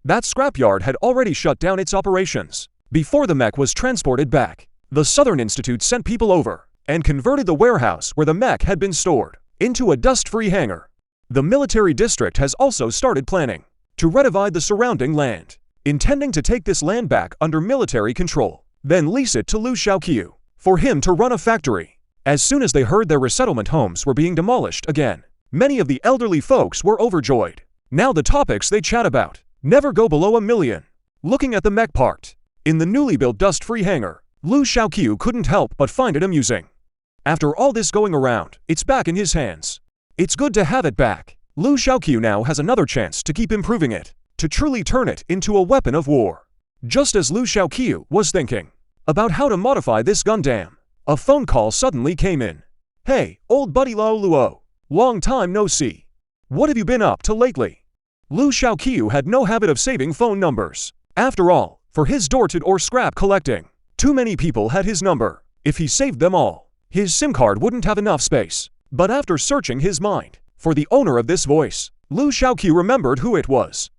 A: that scrapyard had already shut down its operations. Before the mech was transported back, the Southern Institute sent people over and converted the warehouse where the mech had been stored into a dust-free hangar. The military district has also started planning to redivide the surrounding land, intending to take this land back under military control, then lease it to Lu Chenqiu for him to run a factory. As soon as they heard their resettlement homes were being demolished again, Many of the elderly folks were overjoyed. Now the topics they chat about never go below 1 million. Looking at the mech part in the newly built dust-free hangar, Lu Chenqiu couldn't help but find it amusing. After all this going around, it's back in his hands. It's good to have it back. Lu Chenqiu now has another chance to keep improving it, to truly turn it into a weapon of war. Just as Lu Chenqiu was thinking about how to modify this Gundam, a phone call suddenly came in. Hey, old buddy Luo, long time no see. What have you been up to lately? Lu Chenqiu had no habit of saving phone numbers. After all, for his door-to-door scrap collecting, too many people had his number. If he saved them all, his SIM card wouldn't have enough space. But after searching his mind for the owner of this voice, Lu Chenqiu remembered who it was.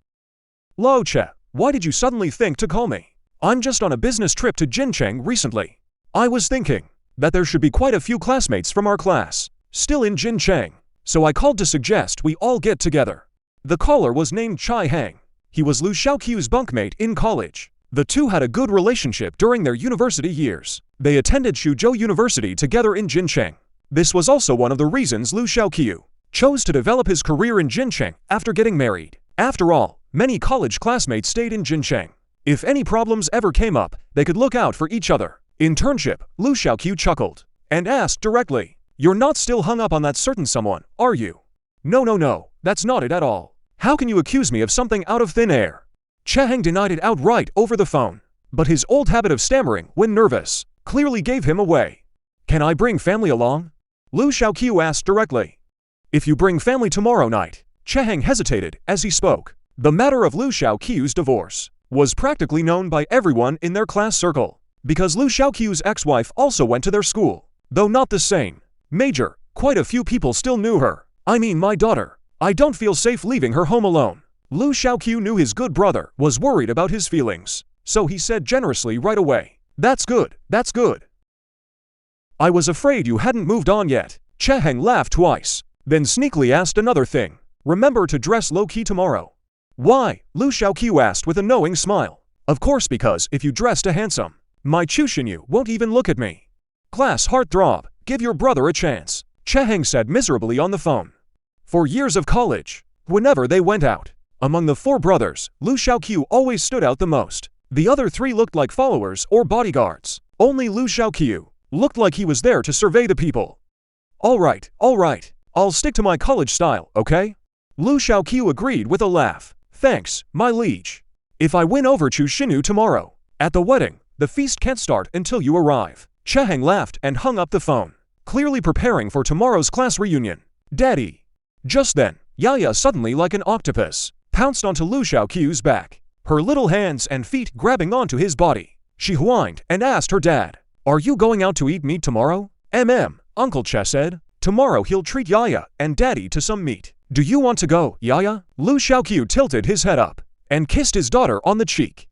A: Lo Che, why did you suddenly think to call me? I'm just on a business trip to Jincheng recently. I was thinking that there should be quite a few classmates from our class still in Jincheng, so I called to suggest we all get together. The caller was named Chai Hang. He was Lu Chenqiu's bunkmate in college. The two had a good relationship during their university years. They attended Suzhou University together in Jincheng. This was also one of the reasons Lu Chenqiu chose to develop his career in Jincheng after getting married. After all, many college classmates stayed in Jincheng. If any problems ever came up, they could look out for each other. Internship, Lu Chenqiu chuckled and asked directly, "You're not still hung up on that certain someone, are you?" No, that's not it at all. How can you accuse me of something out of thin air? Cheheng denied it outright over the phone, but his old habit of stammering when nervous clearly gave him away. Can I bring family along? Lu Chenqiu asked directly. If you bring family tomorrow night. Cheheng hesitated as he spoke. The matter of Lu Chenqiu's divorce was practically known by everyone in their class circle, because Lu Chenqiu's ex-wife also went to their school. Though not the same major, quite a few people still knew her. I mean my daughter. I don't feel safe leaving her home alone. Lu Chenqiu knew his good brother was worried about his feelings, so he said generously right away, That's good. I was afraid you hadn't moved on yet. Cheheng laughed twice, then sneakily asked another thing. Remember to dress low-key tomorrow. Why? Lu Chenqiu asked with a knowing smile. Of course, because if you dress too handsome, my Chu Shinyu won't even look at me. Class heartthrob, give your brother a chance, Cheheng said miserably on the phone. For years of college, whenever they went out, among the four brothers, Lu Chenqiu always stood out the most. The other three looked like followers or bodyguards. Only Lu Chenqiu looked like he was there to survey the people. All right, I'll stick to my college style, okay? Lu Chenqiu agreed with a laugh. Thanks, my liege. If I win over Chu Shinyu tomorrow, at the wedding, the feast can't start until you arrive. Cheheng laughed and hung up the phone, clearly preparing for tomorrow's class reunion. Daddy. Just then, Yaya suddenly like an octopus, pounced onto Lu Chenqiu's back, her little hands and feet grabbing onto his body. She whined and asked her dad, Are you going out to eat meat tomorrow? Uncle Che said. Tomorrow he'll treat Yaya and Daddy to some meat. Do you want to go, Yaya? Lu Chenqiu tilted his head up and kissed his daughter on the cheek,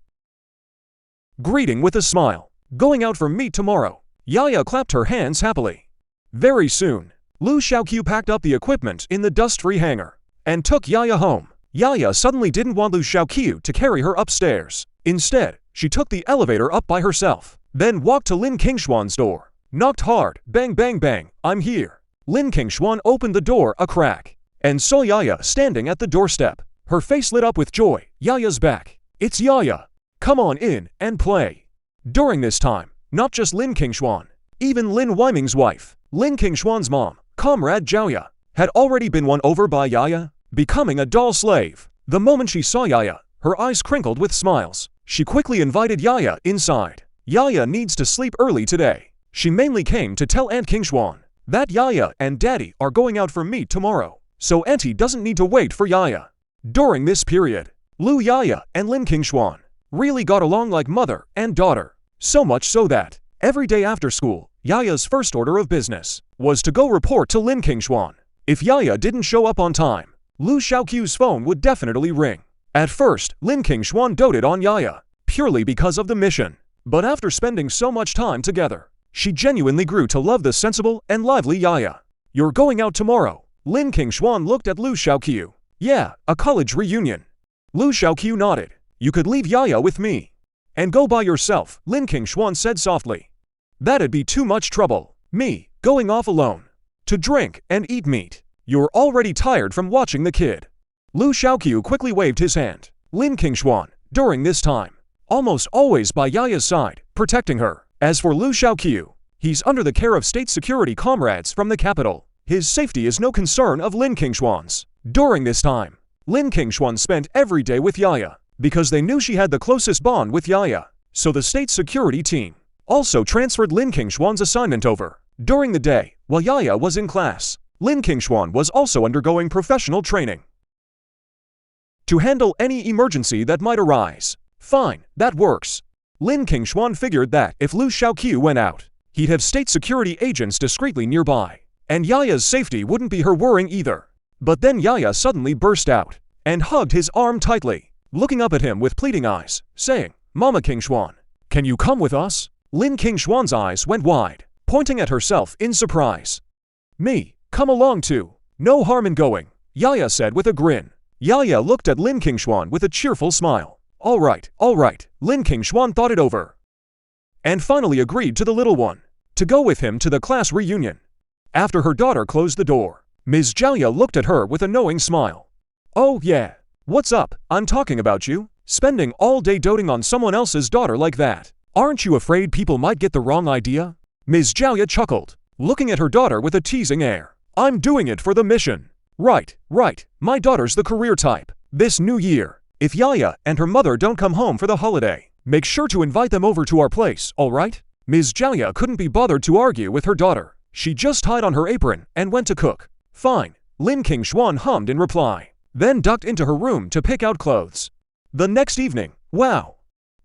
A: greeting with a smile. Going out for meat tomorrow. Yaya clapped her hands happily. Very soon, Lu Chenqiu packed up the equipment in the dust-free hangar and took Yaya home. Yaya suddenly didn't want Lu Chenqiu to carry her upstairs. Instead, she took the elevator up by herself, then walked to Lin Qingshuan's door, knocked hard, bang bang bang, I'm here. Lin Qingshuan opened the door a crack and saw Yaya standing at the doorstep. Her face lit up with joy. Yaya's back. It's Yaya. Come on in and play. During this time, not just Lin Qingshuan, even Lin Weiming's wife, Lin Qingshuan's mom, Comrade Zhaoya, had already been won over by Yaya, becoming a doll slave. The moment she saw Yaya, her eyes crinkled with smiles. She quickly invited Yaya inside. Yaya needs to sleep early today. She mainly came to tell Aunt Qingshuan that Yaya and Daddy are going out for meat tomorrow, so Auntie doesn't need to wait for Yaya. During this period, Lu Yaya and Lin Qingshuan really got along like mother and daughter, so much so that every day after school, Yaya's first order of business was to go report to Lin Qingshuan. If Yaya didn't show up on time, Lu Chenqiu's phone would definitely ring. At first, Lin Qingshuan doted on Yaya, purely because of the mission. But after spending so much time together, she genuinely grew to love the sensible and lively Yaya. You're going out tomorrow. Lin Qingshuan looked at Lu Chenqiu. Yeah, a college reunion. Lu Chenqiu nodded. You could leave Yaya with me and go by yourself, Lin Qingshuan said softly. That'd be too much trouble. Me, going off alone to drink and eat meat. You're already tired from watching the kid. Lu Chenqiu quickly waved his hand. Lin Qingshuan, during this time, almost always by Yaya's side, protecting her. As for Lu Chenqiu, he's under the care of state security comrades from the capital. His safety is no concern of Lin Qingshuan's. During this time, Lin Qingshuan spent every day with Yaya, because they knew she had the closest bond with Yaya. So the state security team also transferred Lin Qingshuan's assignment over. During the day, while Yaya was in class, Lin Qingshuan was also undergoing professional training to handle any emergency that might arise. Fine, that works. Lin Qingshuan figured that if Lu Chenqiu went out, he'd have state security agents discreetly nearby, and Yaya's safety wouldn't be her worrying either. But then Yaya suddenly burst out and hugged his arm tightly, looking up at him with pleading eyes, saying, "Mama Qingshuan, can you come with us?" Lin Qingshuan's eyes went wide, pointing at herself in surprise. "Me, come along too. No harm in going," Yaya said with a grin. Yaya looked at Lin Qingshuan with a cheerful smile. All right. Lin Qingshuan thought it over and finally agreed to the little one to go with him to the class reunion. After her daughter closed the door, Ms. Jiaoya looked at her with a knowing smile. "Oh yeah, what's up? I'm talking about you. Spending all day doting on someone else's daughter like that. Aren't you afraid people might get the wrong idea?" Ms. Jiaoya chuckled, looking at her daughter with a teasing air. "I'm doing it for the mission. Right. My daughter's the career type. This new year, if Yaya and her mother don't come home for the holiday, make sure to invite them over to our place, all right?" Ms. Jiaoya couldn't be bothered to argue with her daughter. She just tied on her apron and went to cook. "Fine," Lin Qingshuan hummed in reply, then ducked into her room to pick out clothes. The next evening, wow!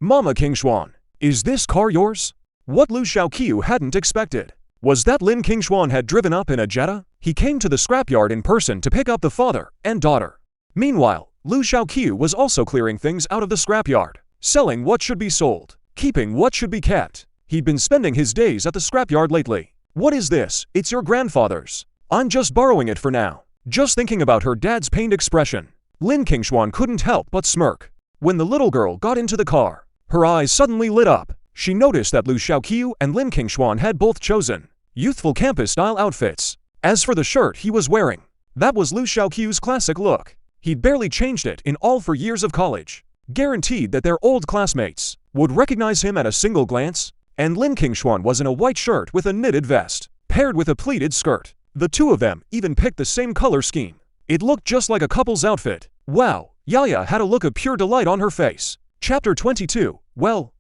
A: "Mama Qingshuan, is this car yours?" What Lu Chenqiu hadn't expected was that Lin Qingshuan had driven up in a Jetta. He came to the scrapyard in person to pick up the father and daughter. Meanwhile, Lu Chenqiu was also clearing things out of the scrapyard, selling what should be sold, keeping what should be kept. He'd been spending his days at the scrapyard lately. "What is this? It's your grandfather's. I'm just borrowing it for now." Just thinking about her dad's pained expression, Lin Qingshuan couldn't help but smirk. When the little girl got into the car, her eyes suddenly lit up. She noticed that Lu Chenqiu and Lin Qingshuan had both chosen youthful campus-style outfits. As for the shirt he was wearing, that was Lu Chenqiu's classic look. He'd barely changed it in all 4 years of college, guaranteed that their old classmates would recognize him at a single glance. And Lin Qingshuan was in a white shirt with a knitted vest, paired with a pleated skirt. The two of them even picked the same color scheme. It looked just like a couple's outfit. Wow, Yaya had a look of pure delight on her face. Chapter 22. Well,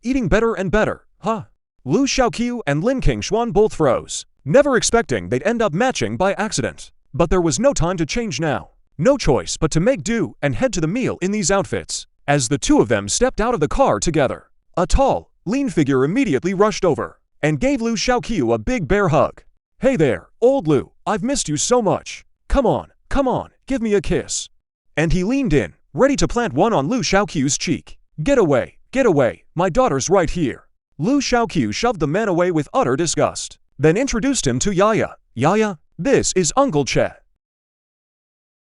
A: eating better and better, huh? Lu Chenqiu and Lin Qingshuan both froze, never expecting they'd end up matching by accident. But there was no time to change now. No choice but to make do and head to the meal in these outfits. As the two of them stepped out of the car together, a tall, lean figure immediately rushed over and gave Lu Chenqiu a big bear hug. "Hey there, old Lu, I've missed you so much. Come on, give me a kiss." And he leaned in, ready to plant one on Lu Chenqiu's cheek. Get away, my daughter's right here." Lu Chenqiu shoved the man away with utter disgust, then introduced him to Yaya. "Yaya, this is Uncle Che.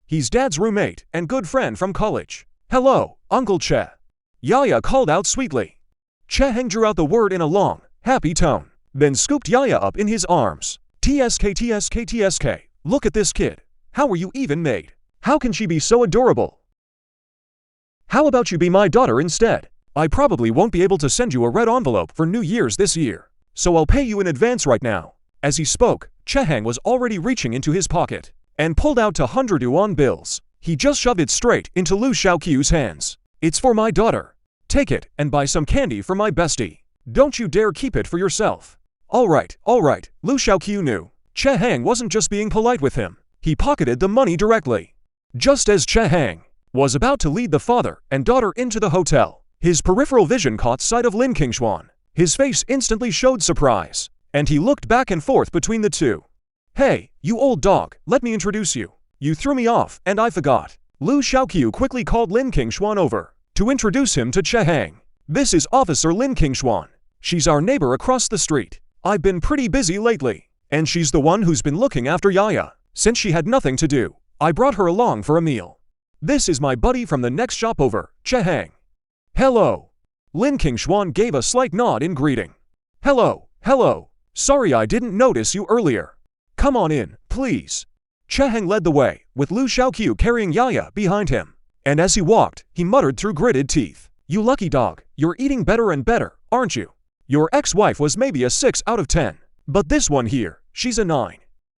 A: He's Dad's roommate and good friend from college." "Hello, Uncle Che," Yaya called out sweetly. Che Heng drew out the word in a long, happy tone, then scooped Yaya up in his arms. TSK, look at this kid. How were you even made? How can she be so adorable? How about you be my daughter instead? I probably won't be able to send you a red envelope for New Year's this year, so I'll pay you in advance right now." As he spoke, Che Heng was already reaching into his pocket and pulled out 200 yuan bills. He just shoved it straight into Lu Chenqiu's hands. "It's for my daughter. Take it and buy some candy for my bestie. Don't you dare keep it for yourself." All right, Lu Chenqiu knew Che Heng wasn't just being polite with him. He pocketed the money directly. Just as Che Heng was about to lead the father and daughter into the hotel, his peripheral vision caught sight of Lin Qingshuan. His face instantly showed surprise, and he looked back and forth between the two. "Hey, you old dog, let me introduce you. You threw me off and I forgot." Lu Chenqiu quickly called Lin Qingshuan over to introduce him to Che Heng. "This is Officer Lin Qingshuan. She's our neighbor across the street. I've been pretty busy lately, and she's the one who's been looking after Yaya. Since she had nothing to do, I brought her along for a meal. This is my buddy from the next shop over, Che Heng." "Hello." Lin Qingshuan gave a slight nod in greeting. Hello. Sorry I didn't notice you earlier. Come on in, please." Cheheng led the way, with Lu Chenqiu carrying Yaya behind him. And as he walked, he muttered through gritted teeth, "You lucky dog, you're eating better and better, aren't you? Your ex-wife was maybe a 6 out of 10. But this one here, she's a 9.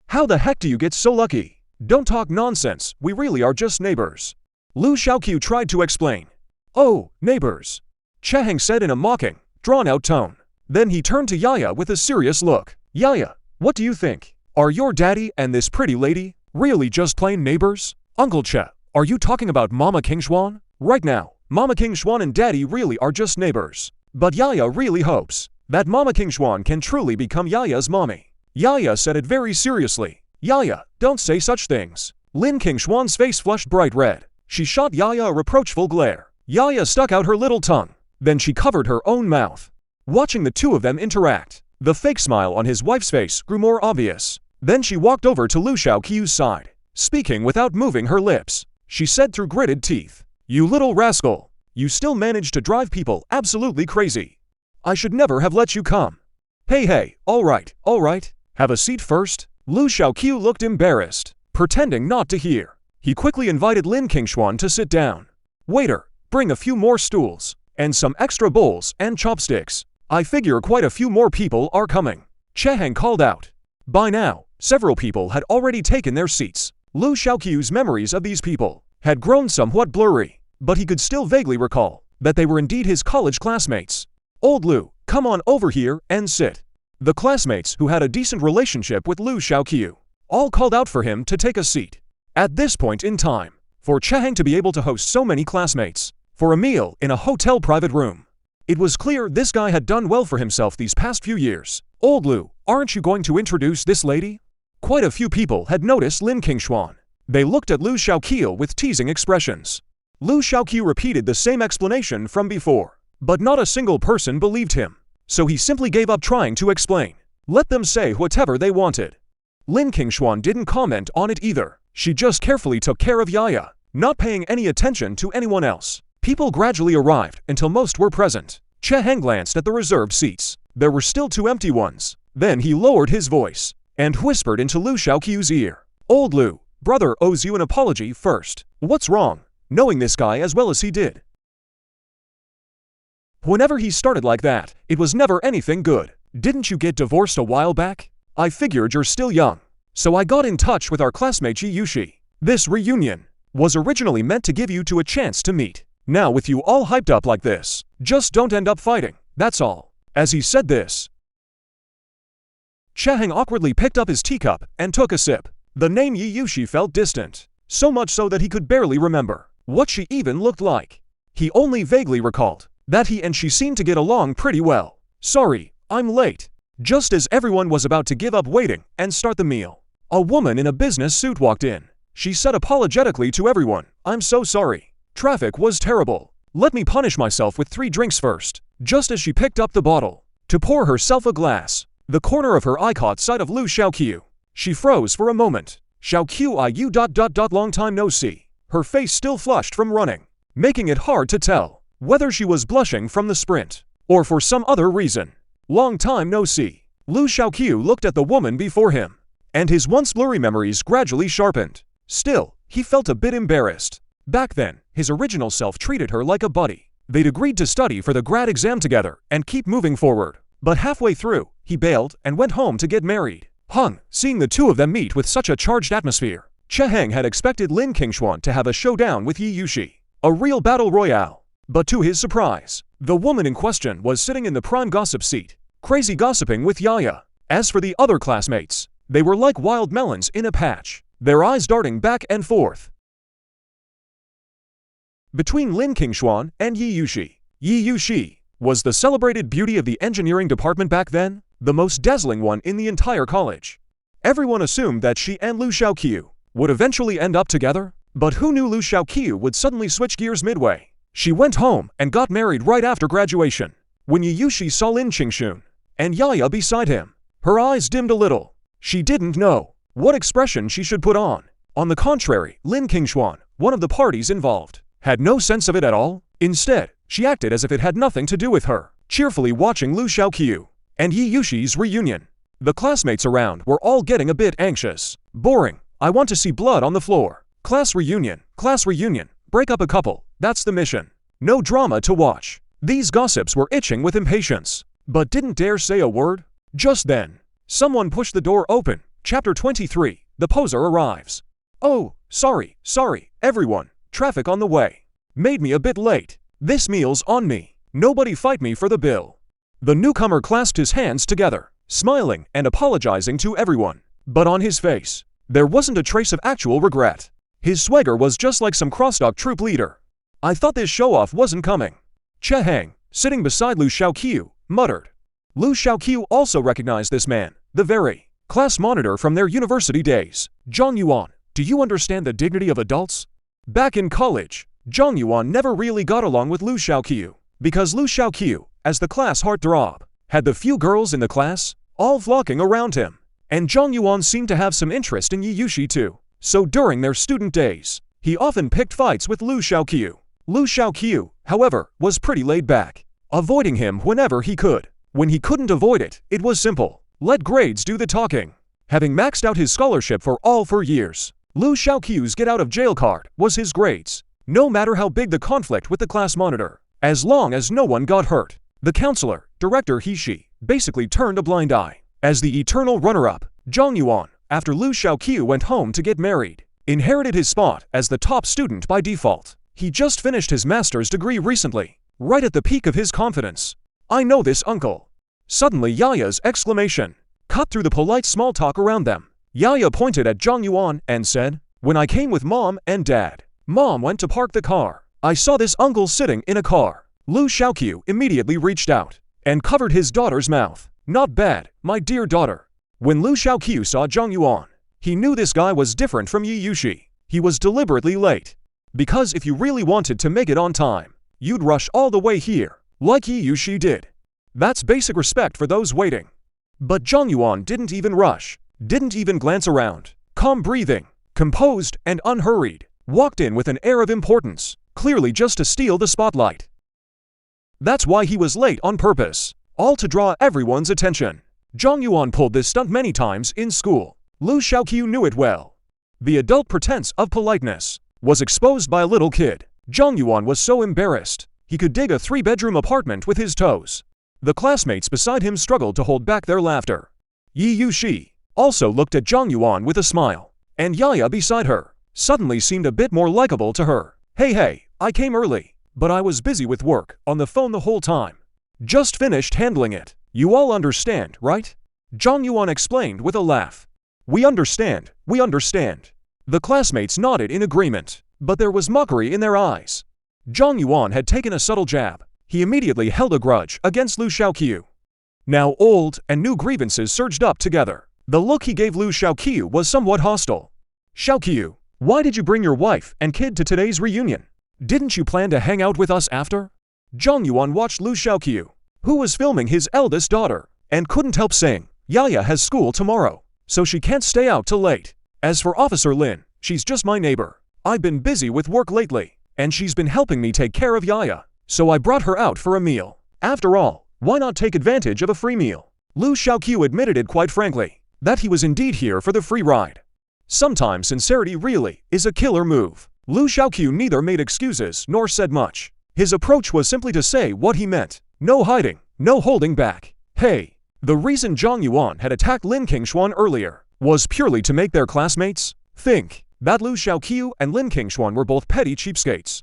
A: How the heck do you get so lucky? Don't talk nonsense, we really are just neighbors." Lu Chenqiu tried to explain. "Oh, neighbors," Cheheng said in a mocking, drawn-out tone. Then he turned to Yaya with a serious look. "Yaya, what do you think? Are your daddy and this pretty lady really just plain neighbors? Uncle Che, are you talking about Mama King Xuan? Right now, Mama King Xuan and Daddy really are just neighbors. But Yaya really hopes that Mama King Xuan can truly become Yaya's mommy." Yaya said it very seriously. "Yaya, don't say such things." Lin King Xuan's face flushed bright red. She shot Yaya a reproachful glare. Yaya stuck out her little tongue. Then she covered her own mouth. Watching the two of them interact, the fake smile on his wife's face grew more obvious. Then she walked over to Lu Chenqiu's side. Speaking without moving her lips, she said through gritted teeth, "You little rascal, you still manage to drive people absolutely crazy. I should never have let you come." Hey, all right, have a seat first." Lu Chenqiu looked embarrassed, pretending not to hear. He quickly invited Lin King Xuan to sit down. "Waiter, bring a few more stools, and some extra bowls and chopsticks. I figure quite a few more people are coming," Cheheng called out. By now, several people had already taken their seats. Lu Chenqiu's memories of these people had grown somewhat blurry, but he could still vaguely recall that they were indeed his college classmates. "Old Lu, come on over here and sit." The classmates who had a decent relationship with Lu Chenqiu all called out for him to take a seat. At this point in time, for Cheheng to be able to host so many classmates for a meal in a hotel private room, it was clear this guy had done well for himself these past few years. "Old Lu, aren't you going to introduce this lady?" Quite a few people had noticed Lin King Xuan. They looked at Lu Chenqiu with teasing expressions. Lu Chenqiu repeated the same explanation from before, but not a single person believed him. So he simply gave up trying to explain. Let them say whatever they wanted. Lin King Xuan didn't comment on it either. She just carefully took care of Yaya, not paying any attention to anyone else. People gradually arrived until most were present. Cheheng glanced at the reserved seats. There were still 2 empty ones. Then he lowered his voice and whispered into Lu Chenqiu's ear. "Old Lu, brother owes you an apology first. What's wrong, knowing this guy as well as he did?" Whenever he started like that, it was never anything good. "Didn't you get divorced a while back? I figured you're still young. So I got in touch with our classmate Yi Yushi. This reunion was originally meant to give you a chance to meet. Now with you all hyped up like this, just don't end up fighting, that's all." As he said this, Cheheng awkwardly picked up his teacup and took a sip. The name Yi Yushi felt distant, so much so that he could barely remember what she even looked like. He only vaguely recalled that he and she seemed to get along pretty well. "Sorry, I'm late." Just as everyone was about to give up waiting and start the meal, a woman in a business suit walked in. She said apologetically to everyone, "I'm so sorry. Traffic was terrible. Let me punish myself with 3 drinks first." Just as she picked up the bottle to pour herself a glass, the corner of her eye caught sight of Lu Chenqiu. She froze for a moment. "Chenqiu, long time no see." Her face still flushed from running, making it hard to tell whether she was blushing from the sprint or for some other reason. "Long time no see." Lu Chenqiu looked at the woman before him, and his once blurry memories gradually sharpened. Still, he felt a bit embarrassed. Back then, his original self treated her like a buddy. They'd agreed to study for the grad exam together and keep moving forward. But halfway through, he bailed and went home to get married. Seeing the two of them meet with such a charged atmosphere, Cheheng had expected Lin King Xuan to have a showdown with Yi Yushi, a real battle royale. But to his surprise, the woman in question was sitting in the prime gossip seat, crazy gossiping with Yaya. As for the other classmates, they were like wild melons in a patch, their eyes darting back and forth between Lin King Xuan and Yi Yushi. Yi Yushi was the celebrated beauty of the engineering department back then, the most dazzling one in the entire college. Everyone assumed that she and Lu Chenqiu would eventually end up together, but who knew Lu Chenqiu would suddenly switch gears midway? She went home and got married right after graduation. When Yi Yushi saw Lin Qingxun and Yaya beside him, her eyes dimmed a little. She didn't know what expression she should put on. On the contrary, Lin King Xuan, one of the parties involved, had no sense of it at all. Instead, she acted as if it had nothing to do with her, cheerfully watching Lu Chenqiu and Yi Yushi's reunion. The classmates around were all getting a bit anxious. Boring, I want to see blood on the floor. Class reunion, break up a couple, that's the mission. No drama to watch. These gossips were itching with impatience, but didn't dare say a word. Just then, someone pushed the door open. Chapter 23, The Poser Arrives. Oh, sorry, everyone. Traffic on the way. Made me a bit late. This meal's on me. Nobody fight me for the bill. The newcomer clasped his hands together, smiling and apologizing to everyone. But on his face, there wasn't a trace of actual regret. His swagger was just like some crosstalk troop leader. I thought this show-off wasn't coming. Chehang, sitting beside Lu Chenqiu, muttered. Lu Chenqiu also recognized this man, the very class monitor from their university days. Zhang Yuan, do you understand the dignity of adults? Back in college, Zhang Yuan never really got along with Lu Chenqiu, because Lu Chenqiu, as the class heartthrob, had the few girls in the class, all flocking around him. And Zhang Yuan seemed to have some interest in Yi Yushi too. So during their student days, he often picked fights with Lu Chenqiu. Lu Chenqiu, however, was pretty laid back, avoiding him whenever he could. When he couldn't avoid it, it was simple. Let grades do the talking. Having maxed out his scholarship for all 4 years, Lu Chenqiu's get-out-of-jail card was his grades. No matter how big the conflict with the class monitor, as long as no one got hurt, the counselor, Director Hishi, basically turned a blind eye. As the eternal runner-up, Zhang Yuan, after Lu Chenqiu went home to get married, inherited his spot as the top student by default. He just finished his master's degree recently, right at the peak of his confidence. I know this uncle. Suddenly Yaya's exclamation cut through the polite small talk around them. Yaya pointed at Zhang Yuan and said, when I came with Mom and Dad, Mom went to park the car. I saw this uncle sitting in a car. Lu Chenqiu immediately reached out and covered his daughter's mouth. Not bad, my dear daughter. When Lu Chenqiu saw Zhang Yuan, he knew this guy was different from Yi Yushi. He was deliberately late. Because if you really wanted to make it on time, you'd rush all the way here, like Yi Yushi did. That's basic respect for those waiting. But Zhang Yuan didn't even rush, didn't even glance around. Calm breathing, composed and unhurried, walked in with an air of importance, clearly just to steal the spotlight. That's why he was late on purpose, all to draw everyone's attention. Zhang Yuan pulled this stunt many times in school. Lu Chenqiu knew it well. The adult pretense of politeness was exposed by a little kid. Zhang Yuan was so embarrassed, he could dig a 3-bedroom apartment with his toes. The classmates beside him struggled to hold back their laughter. Yi Yushi also looked at Zhang Yuan with a smile, and Yaya beside her suddenly seemed a bit more likable to her. Hey, I came early, but I was busy with work on the phone the whole time. Just finished handling it. You all understand, right? Zhang Yuan explained with a laugh. We understand. The classmates nodded in agreement, but there was mockery in their eyes. Zhang Yuan had taken a subtle jab. He immediately held a grudge against Lu Chenqiu. Now old and new grievances surged up together. The look he gave Lu Chenqiu was somewhat hostile. Chenqiu, why did you bring your wife and kid to today's reunion? Didn't you plan to hang out with us after? Zhang Yuan watched Lu Chenqiu, who was filming his eldest daughter, and couldn't help saying, Yaya has school tomorrow, so she can't stay out till late. As for Officer Lin, she's just my neighbor. I've been busy with work lately, and she's been helping me take care of Yaya, so I brought her out for a meal. After all, why not take advantage of a free meal? Lu Chenqiu admitted it quite frankly, that he was indeed here for the free ride. Sometimes sincerity really is a killer move. Lu Chenqiu neither made excuses nor said much. His approach was simply to say what he meant. No hiding, no holding back. Hey, the reason Zhang Yuan had attacked Lin Qingshuan earlier was purely to make their classmates think that Lu Chenqiu and Lin Qingshuan were both petty cheapskates,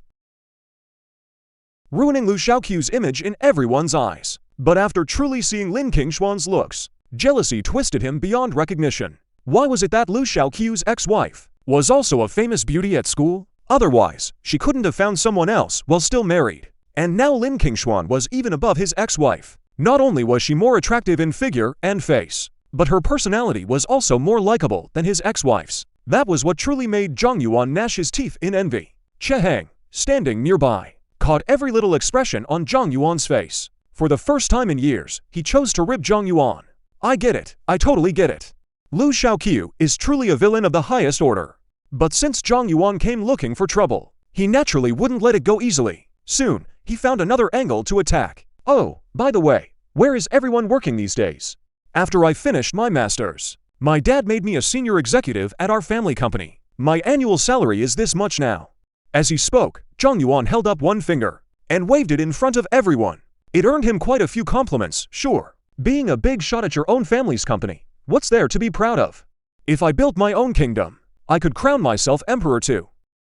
A: ruining Lu Chenqiu's image in everyone's eyes. But after truly seeing Lin Qingshuan's looks, jealousy twisted him beyond recognition. Why was it that Lu Chenqiu's ex-wife was also a famous beauty at school? Otherwise, she couldn't have found someone else while still married. And now Lin Qingshuan was even above his ex-wife. Not only was she more attractive in figure and face, but her personality was also more likable than his ex-wife's. That was what truly made Zhang Yuan gnash his teeth in envy. Chehang, standing nearby, caught every little expression on Zhang Yuan's face. For the first time in years, he chose to rib Zhang Yuan. I get it, I totally get it. Lu Chenqiu is truly a villain of the highest order. But since Zhang Yuan came looking for trouble, he naturally wouldn't let it go easily. Soon, he found another angle to attack. Oh, by the way, where is everyone working these days? After I finished my master's, My dad made me a senior executive at our family company. My annual salary is this much now." As he spoke, Zhang Yuan held up one finger and waved it in front of everyone. It earned him quite a few compliments, sure. Being a big shot at your own family's company, what's there to be proud of? If I built my own kingdom, I could crown myself emperor too.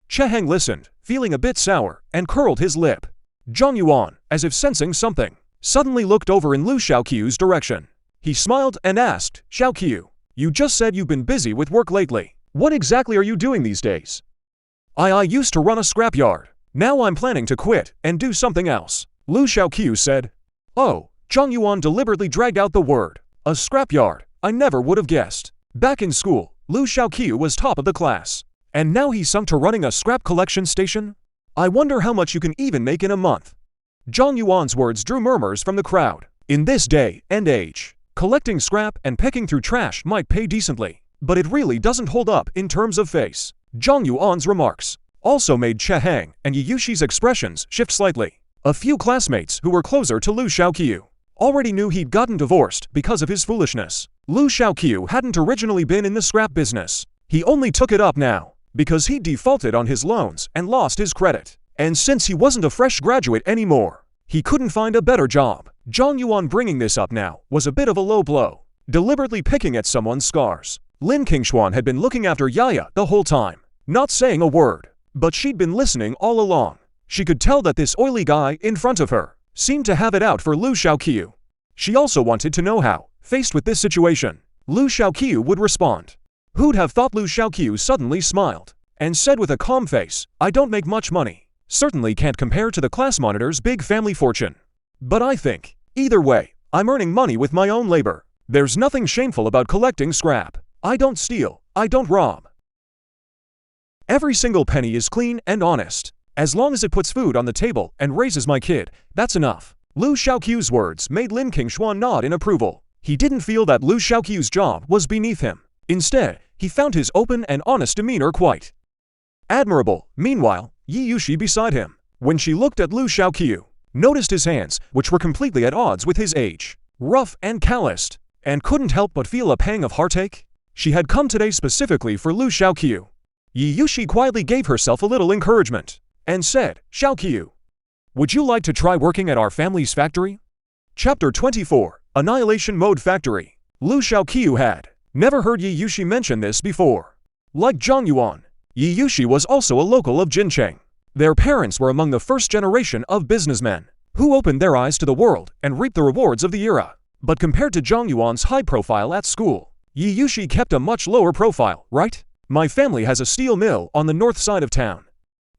A: Cheheng listened, feeling a bit sour, and curled his lip. Zhang Yuan, as if sensing something, suddenly looked over in Lu Chenqiu's direction. He smiled and asked, "Chenqiu, you just said you've been busy with work lately. What exactly are you doing these days?" I used to run a scrapyard. Now I'm planning to quit and do something else," Lu Chenqiu said. Oh, Zhang Yuan deliberately dragged out the word. A scrapyard. I never would have guessed. Back in school, Lu Chenqiu was top of the class. And now he's sunk to running a scrap collection station? I wonder how much you can even make in a month. Zhang Yuan's words drew murmurs from the crowd. In this day and age, collecting scrap and picking through trash might pay decently, but it really doesn't hold up in terms of face. Zhang Yuan's remarks also made Cheheng and Yiyushi's expressions shift slightly. A few classmates who were closer to Lu Chenqiu already knew he'd gotten divorced because of his foolishness. Lu Chenqiu hadn't originally been in the scrap business. He only took it up now because he defaulted on his loans and lost his credit. And since he wasn't a fresh graduate anymore, he couldn't find a better job. Zhang Yuan bringing this up now was a bit of a low blow, deliberately picking at someone's scars. Lin Qingshuan had been looking after Yaya the whole time, not saying a word, but she'd been listening all along. She could tell that this oily guy in front of her seemed to have it out for Lu Chenqiu. She also wanted to know how, faced with this situation, Lu Chenqiu would respond. Who'd have thought Lu Chenqiu suddenly smiled and said with a calm face, "I don't make much money. Certainly can't compare to the class monitor's big family fortune. But I think, either way, I'm earning money with my own labor. There's nothing shameful about collecting scrap. I don't steal, I don't rob. Every single penny is clean and honest. As long as it puts food on the table and raises my kid, that's enough." Lu Chenqiu's words made Lin Qingshuan nod in approval. He didn't feel that Lu Chenqiu's job was beneath him. Instead, he found his open and honest demeanor quite admirable. Meanwhile, Yiyushi beside him, when she looked at Lu Chenqiu, noticed his hands, which were completely at odds with his age, rough and calloused, and couldn't help but feel a pang of heartache. She had come today specifically for Lu Chenqiu. Yiyushi quietly gave herself a little encouragement and said, "Chenqiu, would you like to try working at our family's factory?" Chapter 24, Annihilation Mode Factory. Lu Chenqiu had never heard Yiyushi mention this before. Like Zhang Yuan, Yiyushi was also a local of Jincheng. Their parents were among the first generation of businessmen who opened their eyes to the world and reaped the rewards of the era. But compared to Zhang Yuan's high profile at school, Yiyushi kept a much lower profile, right? My family has a steel mill on the north side of town.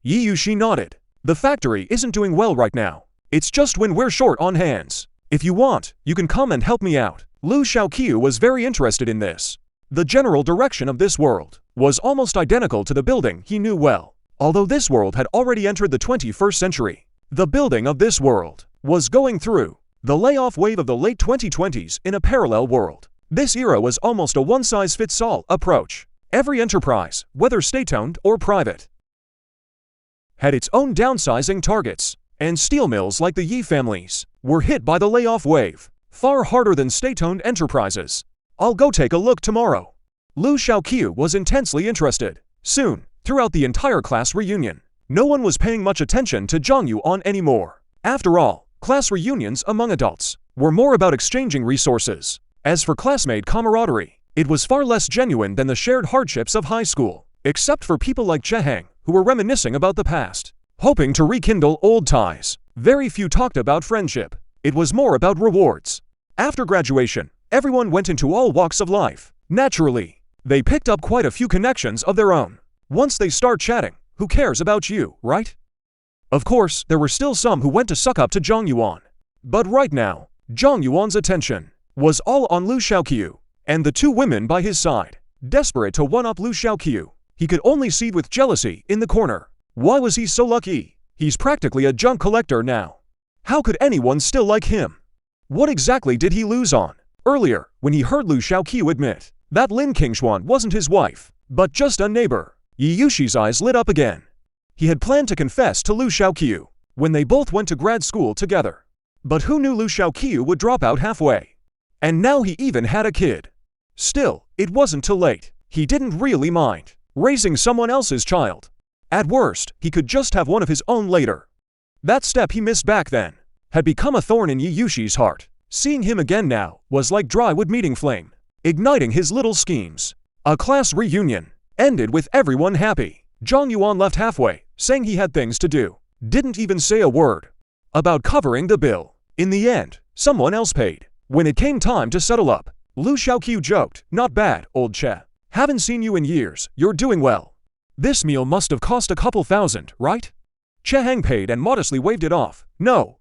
A: Yiyushi nodded. The factory isn't doing well right now. It's just when we're short on hands. If you want, you can come and help me out. Lu Chenqiu was very interested in this. The general direction of this world was almost identical to the building he knew well. Although this world had already entered the 21st century, the building of this world was going through the layoff wave of the late 2020s in a parallel world. This era was almost a one-size-fits-all approach. Every enterprise, whether state-owned or private, had its own downsizing targets, and steel mills like the Yi families were hit by the layoff wave, far harder than state-owned enterprises. I'll go take a look tomorrow. Lu Chenqiu was intensely interested. Soon, throughout the entire class reunion, no one was paying much attention to Zhang Yuan anymore. After all, class reunions among adults were more about exchanging resources. As for classmate camaraderie, it was far less genuine than the shared hardships of high school, except for people like Cheheng, who were reminiscing about the past, hoping to rekindle old ties. Very few talked about friendship. It was more about rewards. After graduation, everyone went into all walks of life. Naturally, they picked up quite a few connections of their own. Once they start chatting, who cares about you, right? Of course, there were still some who went to suck up to Zhang Yuan. But right now, Zhang Yuan's attention was all on Lu Chenqiu and the two women by his side. Desperate to one-up Lu Chenqiu, he could only seethe with jealousy in the corner. Why was he so lucky? He's practically a junk collector now. How could anyone still like him? What exactly did he lose on? Earlier, when he heard Lu Chenqiu admit that Lin Qingshuan wasn't his wife, but just a neighbor, Yiyushi's eyes lit up again. He had planned to confess to Lu Chenqiu when they both went to grad school together. But who knew Lu Chenqiu would drop out halfway? And now he even had a kid. Still, it wasn't too late. He didn't really mind raising someone else's child. At worst, he could just have one of his own later. That step he missed back then had become a thorn in Yuyushi's heart. Seeing him again now was like dry wood meeting flame, igniting his little schemes. A class reunion ended with everyone happy. Zhang Yuan left halfway, saying he had things to do. Didn't even say a word about covering the bill. In the end, someone else paid. When it came time to settle up, Lu Chenqiu joked, "Not bad, old Che. Haven't seen you in years, you're doing well. This meal must have cost a couple thousand, right?" Che Heng paid and modestly waved it off. No.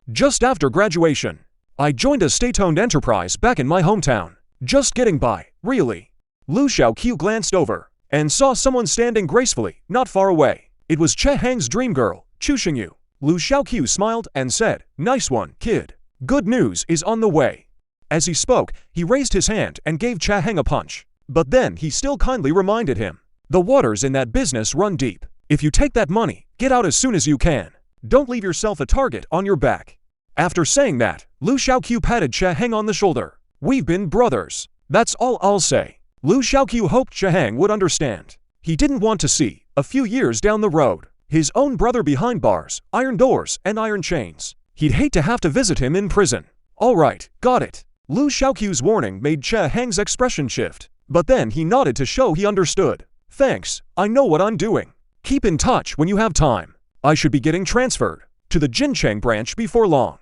A: Just after graduation, I joined a state-owned enterprise back in my hometown. Just getting by, really. Lu Chenqiu glanced over and saw someone standing gracefully, not far away. It was Che Heng's dream girl, Lu Chenqiu. Lu Chenqiu smiled and said, "Nice one, kid. Good news is on the way." As he spoke, he raised his hand and gave Che Heng a punch. But then he still kindly reminded him, "The waters in that business run deep. If you take that money, get out as soon as you can. Don't leave yourself a target on your back." After saying that, Lu Chenqiu patted Che Heng on the shoulder. "We've been brothers. That's all I'll say." Lu Chenqiu hoped Che Heng would understand. He didn't want to see, a few years down the road, his own brother behind bars, iron doors, and iron chains. He'd hate to have to visit him in prison. "All right, got it." Lu Chenqiu's warning made Che Heng's expression shift, but then he nodded to show he understood. "Thanks, I know what I'm doing. Keep in touch when you have time. I should be getting transferred to the Jincheng branch before long.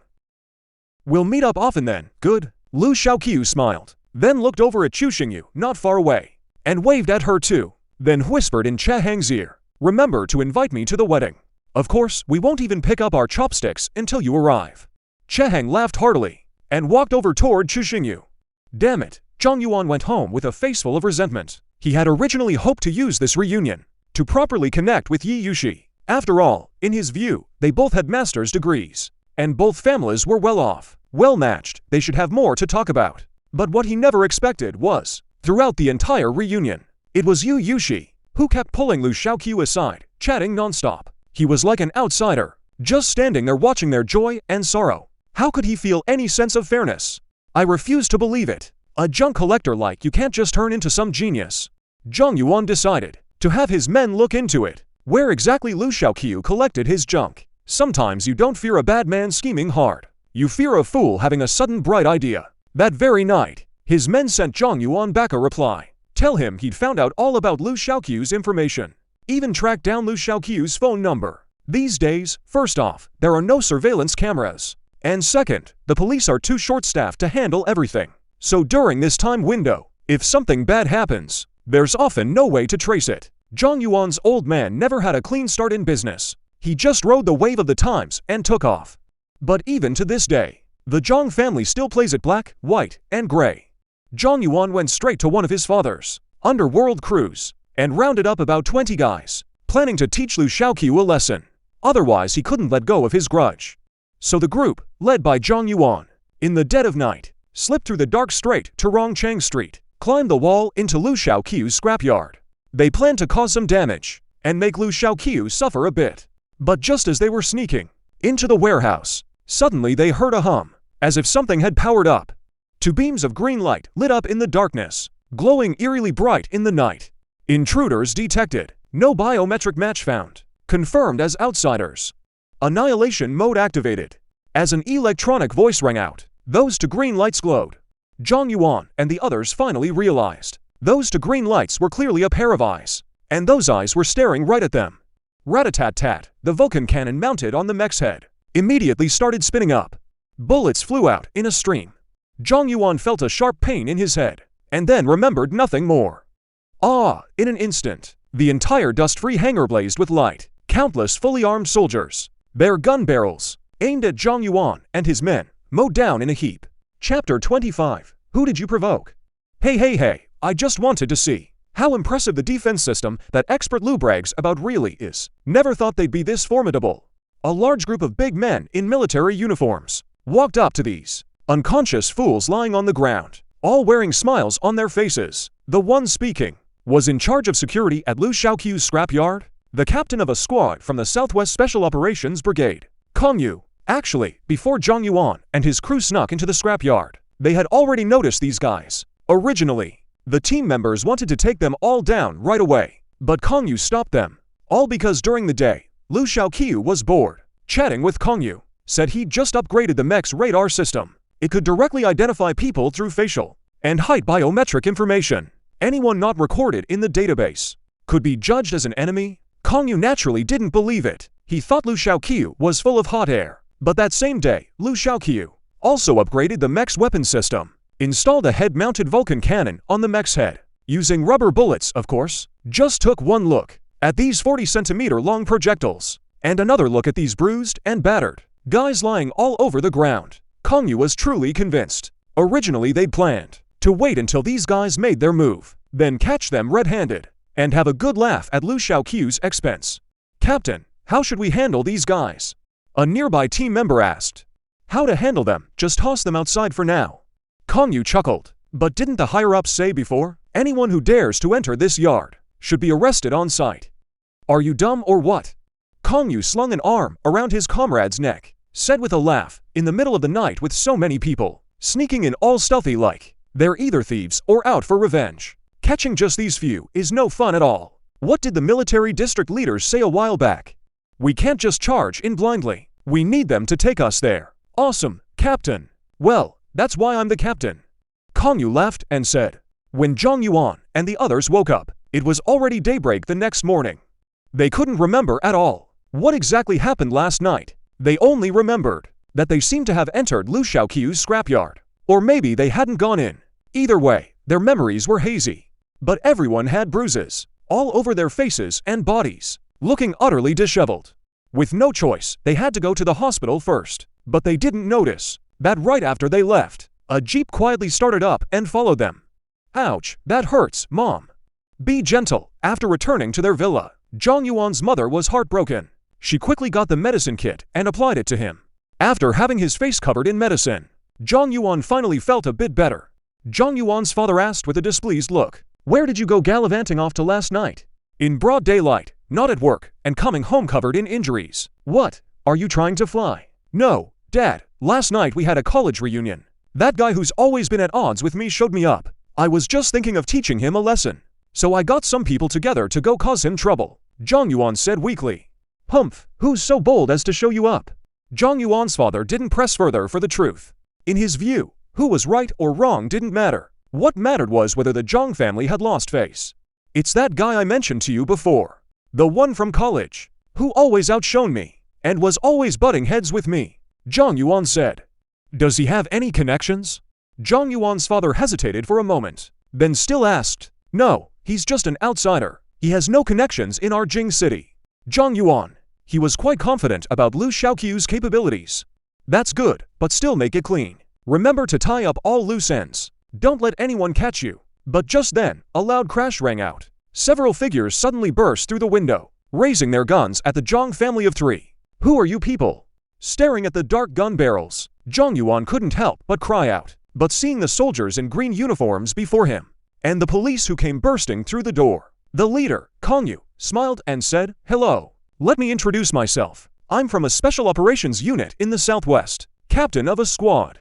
A: We'll meet up often then, good?" Lu Chenqiu smiled, then looked over at Lu Chenqiu, not far away, and waved at her too, then whispered in Che Heng's ear, "Remember to invite me to the wedding. Of course, we won't even pick up our chopsticks until you arrive." Che Heng laughed heartily and walked over toward Lu Chenqiu. Damn it, Zhang Yuan went home with a face full of resentment. He had originally hoped to use this reunion to properly connect with Yuyushi. After all, in his view, they both had master's degrees, and both families were well off, well matched. They should have more to talk about. But what he never expected was, throughout the entire reunion, it was Yuyushi who kept pulling Lu Chenqiu aside, chatting nonstop. He was like an outsider, just standing there watching their joy and sorrow. How could he feel any sense of fairness? I refuse to believe it. A junk collector like you can't just turn into some genius. Zhang Yuan decided to have his men look into it. Where exactly Lu Chenqiu collected his junk. Sometimes you don't fear a bad man scheming hard. You fear a fool having a sudden bright idea. That very night, his men sent Zhang Yuan back a reply. Tell him he'd found out all about Lu Chenqiu's information. Even tracked down Lu Chenqiu's phone number. These days, first off, there are no surveillance cameras. And second, the police are too short-staffed to handle everything. So during this time window, if something bad happens, there's often no way to trace it. Zhang Yuan's old man never had a clean start in business. He just rode the wave of the times and took off. But even to this day, the Zhang family still plays it black, white, and gray. Zhang Yuan went straight to one of his father's underworld crews and rounded up about 20 guys, planning to teach Lu Chenqiu a lesson. Otherwise, he couldn't let go of his grudge. So the group, led by Zhang Yuan, in the dead of night, slipped through the dark straight to Rongcheng Street, climbed the wall into Lu Chenqiu's scrapyard. They planned to cause some damage and make Lu Chenqiu suffer a bit. But just as they were sneaking into the warehouse, suddenly they heard a hum, as if something had powered up. Two beams of green light lit up in the darkness, glowing eerily bright in the night. Intruders detected. No biometric match found. Confirmed as outsiders. Annihilation mode activated. As an electronic voice rang out, those two green lights glowed. Zhang Yuan and the others finally realized. Those two green lights were clearly a pair of eyes, and those eyes were staring right at them. Rat-a-tat-tat, the Vulcan cannon mounted on the mech's head immediately started spinning up. Bullets flew out in a stream. Zhang Yuan felt a sharp pain in his head, and then remembered nothing more. In an instant, the entire dust-free hangar blazed with light. Countless fully armed soldiers, their gun barrels, aimed at Zhang Yuan and his men, mowed down in a heap. Chapter 25. Who did you provoke? Hey, I just wanted to see how impressive the defense system that expert Lu brags about really is. Never thought they'd be this formidable. A large group of big men in military uniforms walked up to these unconscious fools lying on the ground, all wearing smiles on their faces. The one speaking was in charge of security at Lu Chenqiu's scrapyard, the captain of a squad from the Southwest Special Operations Brigade, Kongyu. Actually, before Zhang Yuan and his crew snuck into the scrapyard, they had already noticed these guys. Originally, the team members wanted to take them all down right away, but Chenqiu stopped them. All because during the day, Lu Chenqiu was bored. Chatting with Chenqiu, said he'd just upgraded the mech's radar system. It could directly identify people through facial and height biometric information. Anyone not recorded in the database could be judged as an enemy. Chenqiu naturally didn't believe it. He thought Lu Chenqiu was full of hot air. But that same day, Lu Chenqiu also upgraded the mech's weapon system, installed a head-mounted Vulcan cannon on the mech's head, using rubber bullets, of course. Just took one look at these 40-centimeter-long projectiles, and another look at these bruised and battered guys lying all over the ground. Chenqiu was truly convinced. Originally they'd planned to wait until these guys made their move, then catch them red-handed, and have a good laugh at Lu Chenqiu's expense. "Captain, how should we handle these guys?" a nearby team member asked. "How to handle them? Just toss them outside for now." Chenqiu chuckled. But didn't the higher-ups say before, anyone who dares to enter this yard should be arrested on sight? Are you dumb or what? Chenqiu slung an arm around his comrade's neck, said with a laugh, "In the middle of the night with so many people, sneaking in all stealthy like, they're either thieves or out for revenge. Catching just these few is no fun at all. What did the military district leaders say a while back? We can't just charge in blindly. We need them to take us there." "Awesome, Captain." "Well, that's why I'm the captain." Chenqiu laughed and said. When Zhang Yuan and the others woke up, it was already daybreak the next morning. They couldn't remember at all what exactly happened last night. They only remembered that they seemed to have entered Lu Chenqiu's scrapyard. Or maybe they hadn't gone in. Either way, their memories were hazy. But everyone had bruises all over their faces and bodies, looking utterly disheveled. With no choice, they had to go to the hospital first. But they didn't notice that right after they left, a jeep quietly started up and followed them. "Ouch, that hurts, Mom." "Be gentle." After returning to their villa, Zhang Yuan's mother was heartbroken. She quickly got the medicine kit and applied it to him. After having his face covered in medicine, Zhang Yuan finally felt a bit better. Zhang Yuan's father asked with a displeased look, "Where did you go gallivanting off to last night?" "In broad daylight, not at work, and coming home covered in injuries." "What? Are you trying to fly?" "No, Dad. Last night we had a college reunion. That guy who's always been at odds with me showed me up. I was just thinking of teaching him a lesson. So I got some people together to go cause him trouble," Zhang Yuan said weakly. "Humph, who's so bold as to show you up?" Zhang Yuan's father didn't press further for the truth. In his view, who was right or wrong didn't matter. What mattered was whether the Zhang family had lost face. "It's that guy I mentioned to you before. The one from college, who always outshone me, and was always butting heads with me," Zhang Yuan said. "Does he have any connections?" Zhang Yuan's father hesitated for a moment, then still asked. "No, he's just an outsider. He has no connections in our Jing city." Zhang Yuan. He was quite confident about Lu Chenqiu's capabilities. "That's good, but still make it clean. Remember to tie up all loose ends. Don't let anyone catch you." But just then, a loud crash rang out. Several figures suddenly burst through the window, raising their guns at the Zhang family of three. "Who are you people?" Staring at the dark gun barrels, Zhang Yuan couldn't help but cry out. But seeing the soldiers in green uniforms before him, and the police who came bursting through the door, the leader, Chenqiu, smiled and said, "Hello. Let me introduce myself. I'm from a special operations unit in the southwest, captain of a squad.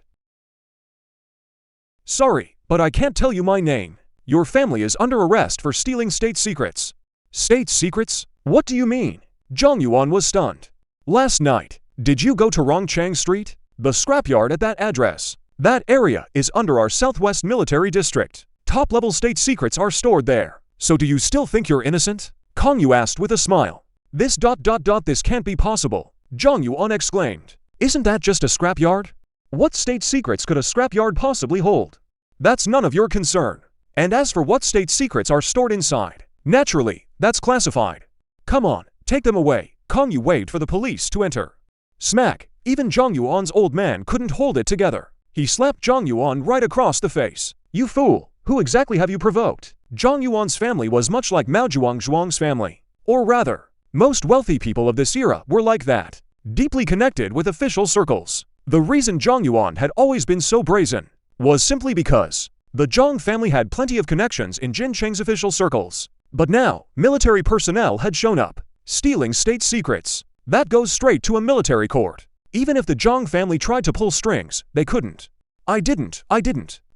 A: Sorry, but I can't tell you my name. Your family is under arrest for stealing state secrets." "State secrets? What do you mean?" Zhang Yuan was stunned. "Last night, did you go to Rongchang Street? The scrapyard at that address. That area is under our Southwest Military District. Top-level state secrets are stored there. So do you still think you're innocent?" Chenqiu asked with a smile. This can't be possible," Zhang Yuan exclaimed. "Isn't that just a scrapyard? What state secrets could a scrapyard possibly hold?" "That's none of your concern. And as for what state secrets are stored inside, naturally, that's classified. Come on, take them away." Chenqiu waved for the police to enter. Smack! Even Zhang Yuan's old man couldn't hold it together. He slapped Zhang Yuan right across the face. "You fool! Who exactly have you provoked?" Zhang Yuan's family was much like Mao Zhuang's family. Or rather, most wealthy people of this era were like that, deeply connected with official circles. The reason Zhang Yuan had always been so brazen was simply because the Zhang family had plenty of connections in Jin Cheng's official circles. But now, military personnel had shown up, stealing state secrets. That goes straight to a military court. Even if the Zhang family tried to pull strings, they couldn't. I didn't.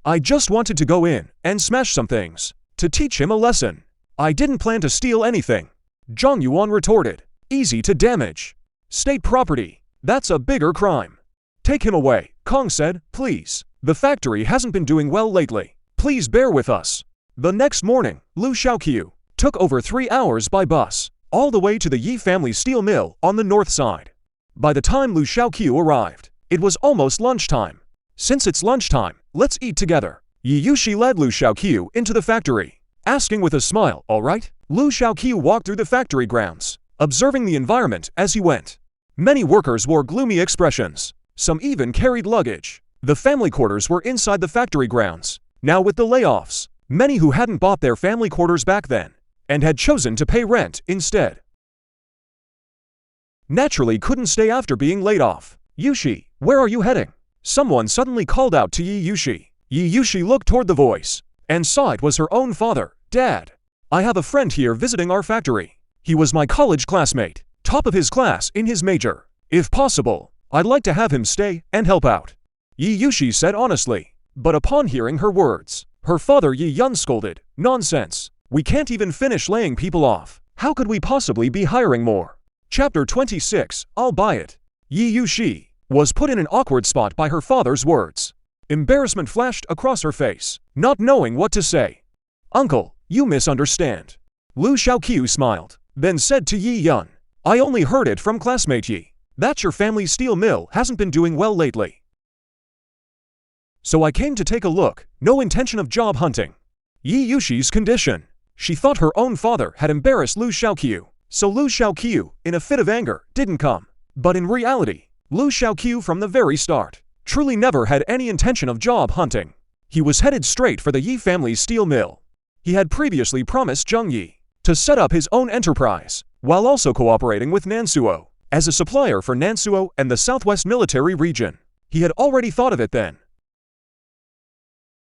A: I just wanted to go in and smash some things to teach him a lesson. I didn't plan to steal anything. Zhang Yuan retorted. Easy to damage. State property. That's a bigger crime. Take him away, Kong said, please. The factory hasn't been doing well lately. Please bear with us. The next morning, Lu Chenqiu took over 3 hours by bus, all the way to the Yi family steel mill on the north side. By the time Lu Chenqiu arrived, it was almost lunchtime. Since it's lunchtime, let's eat together. Yi Yushi led Lu Chenqiu into the factory, asking with a smile, all right? Lu Chenqiu walked through the factory grounds, observing the environment as he went. Many workers wore gloomy expressions. Some even carried luggage. The family quarters were inside the factory grounds. Now with the layoffs, many who hadn't bought their family quarters back then and had chosen to pay rent instead naturally couldn't stay after being laid off. Yushi, where are you heading? Someone suddenly called out to Yi Yushi. Yi Yushi looked toward the voice and saw it was her own father. Dad, I have a friend here visiting our factory. He was my college classmate, top of his class in his major. If possible, I'd like to have him stay and help out. Yi Yushi said honestly, but upon hearing her words, her father Yi Yun scolded. Nonsense. We can't even finish laying people off. How could we possibly be hiring more? Chapter 26, I'll buy it. Yi Yushi was put in an awkward spot by her father's words. Embarrassment flashed across her face, not knowing what to say. Uncle, you misunderstand. Lu Chenqiu smiled, then said to Yi Yun, I only heard it from classmate Yi. That your family's steel mill hasn't been doing well lately. So I came to take a look, no intention of job hunting. Yi Yushi's condition. She thought her own father had embarrassed Lu Chenqiu, so Lu Chenqiu, in a fit of anger, didn't come. But in reality, Lu Chenqiu from the very start truly never had any intention of job hunting. He was headed straight for the Yi family's steel mill. He had previously promised Zheng Yi to set up his own enterprise, while also cooperating with Nansuo as a supplier for Nansuo and the Southwest Military Region. He had already thought of it then,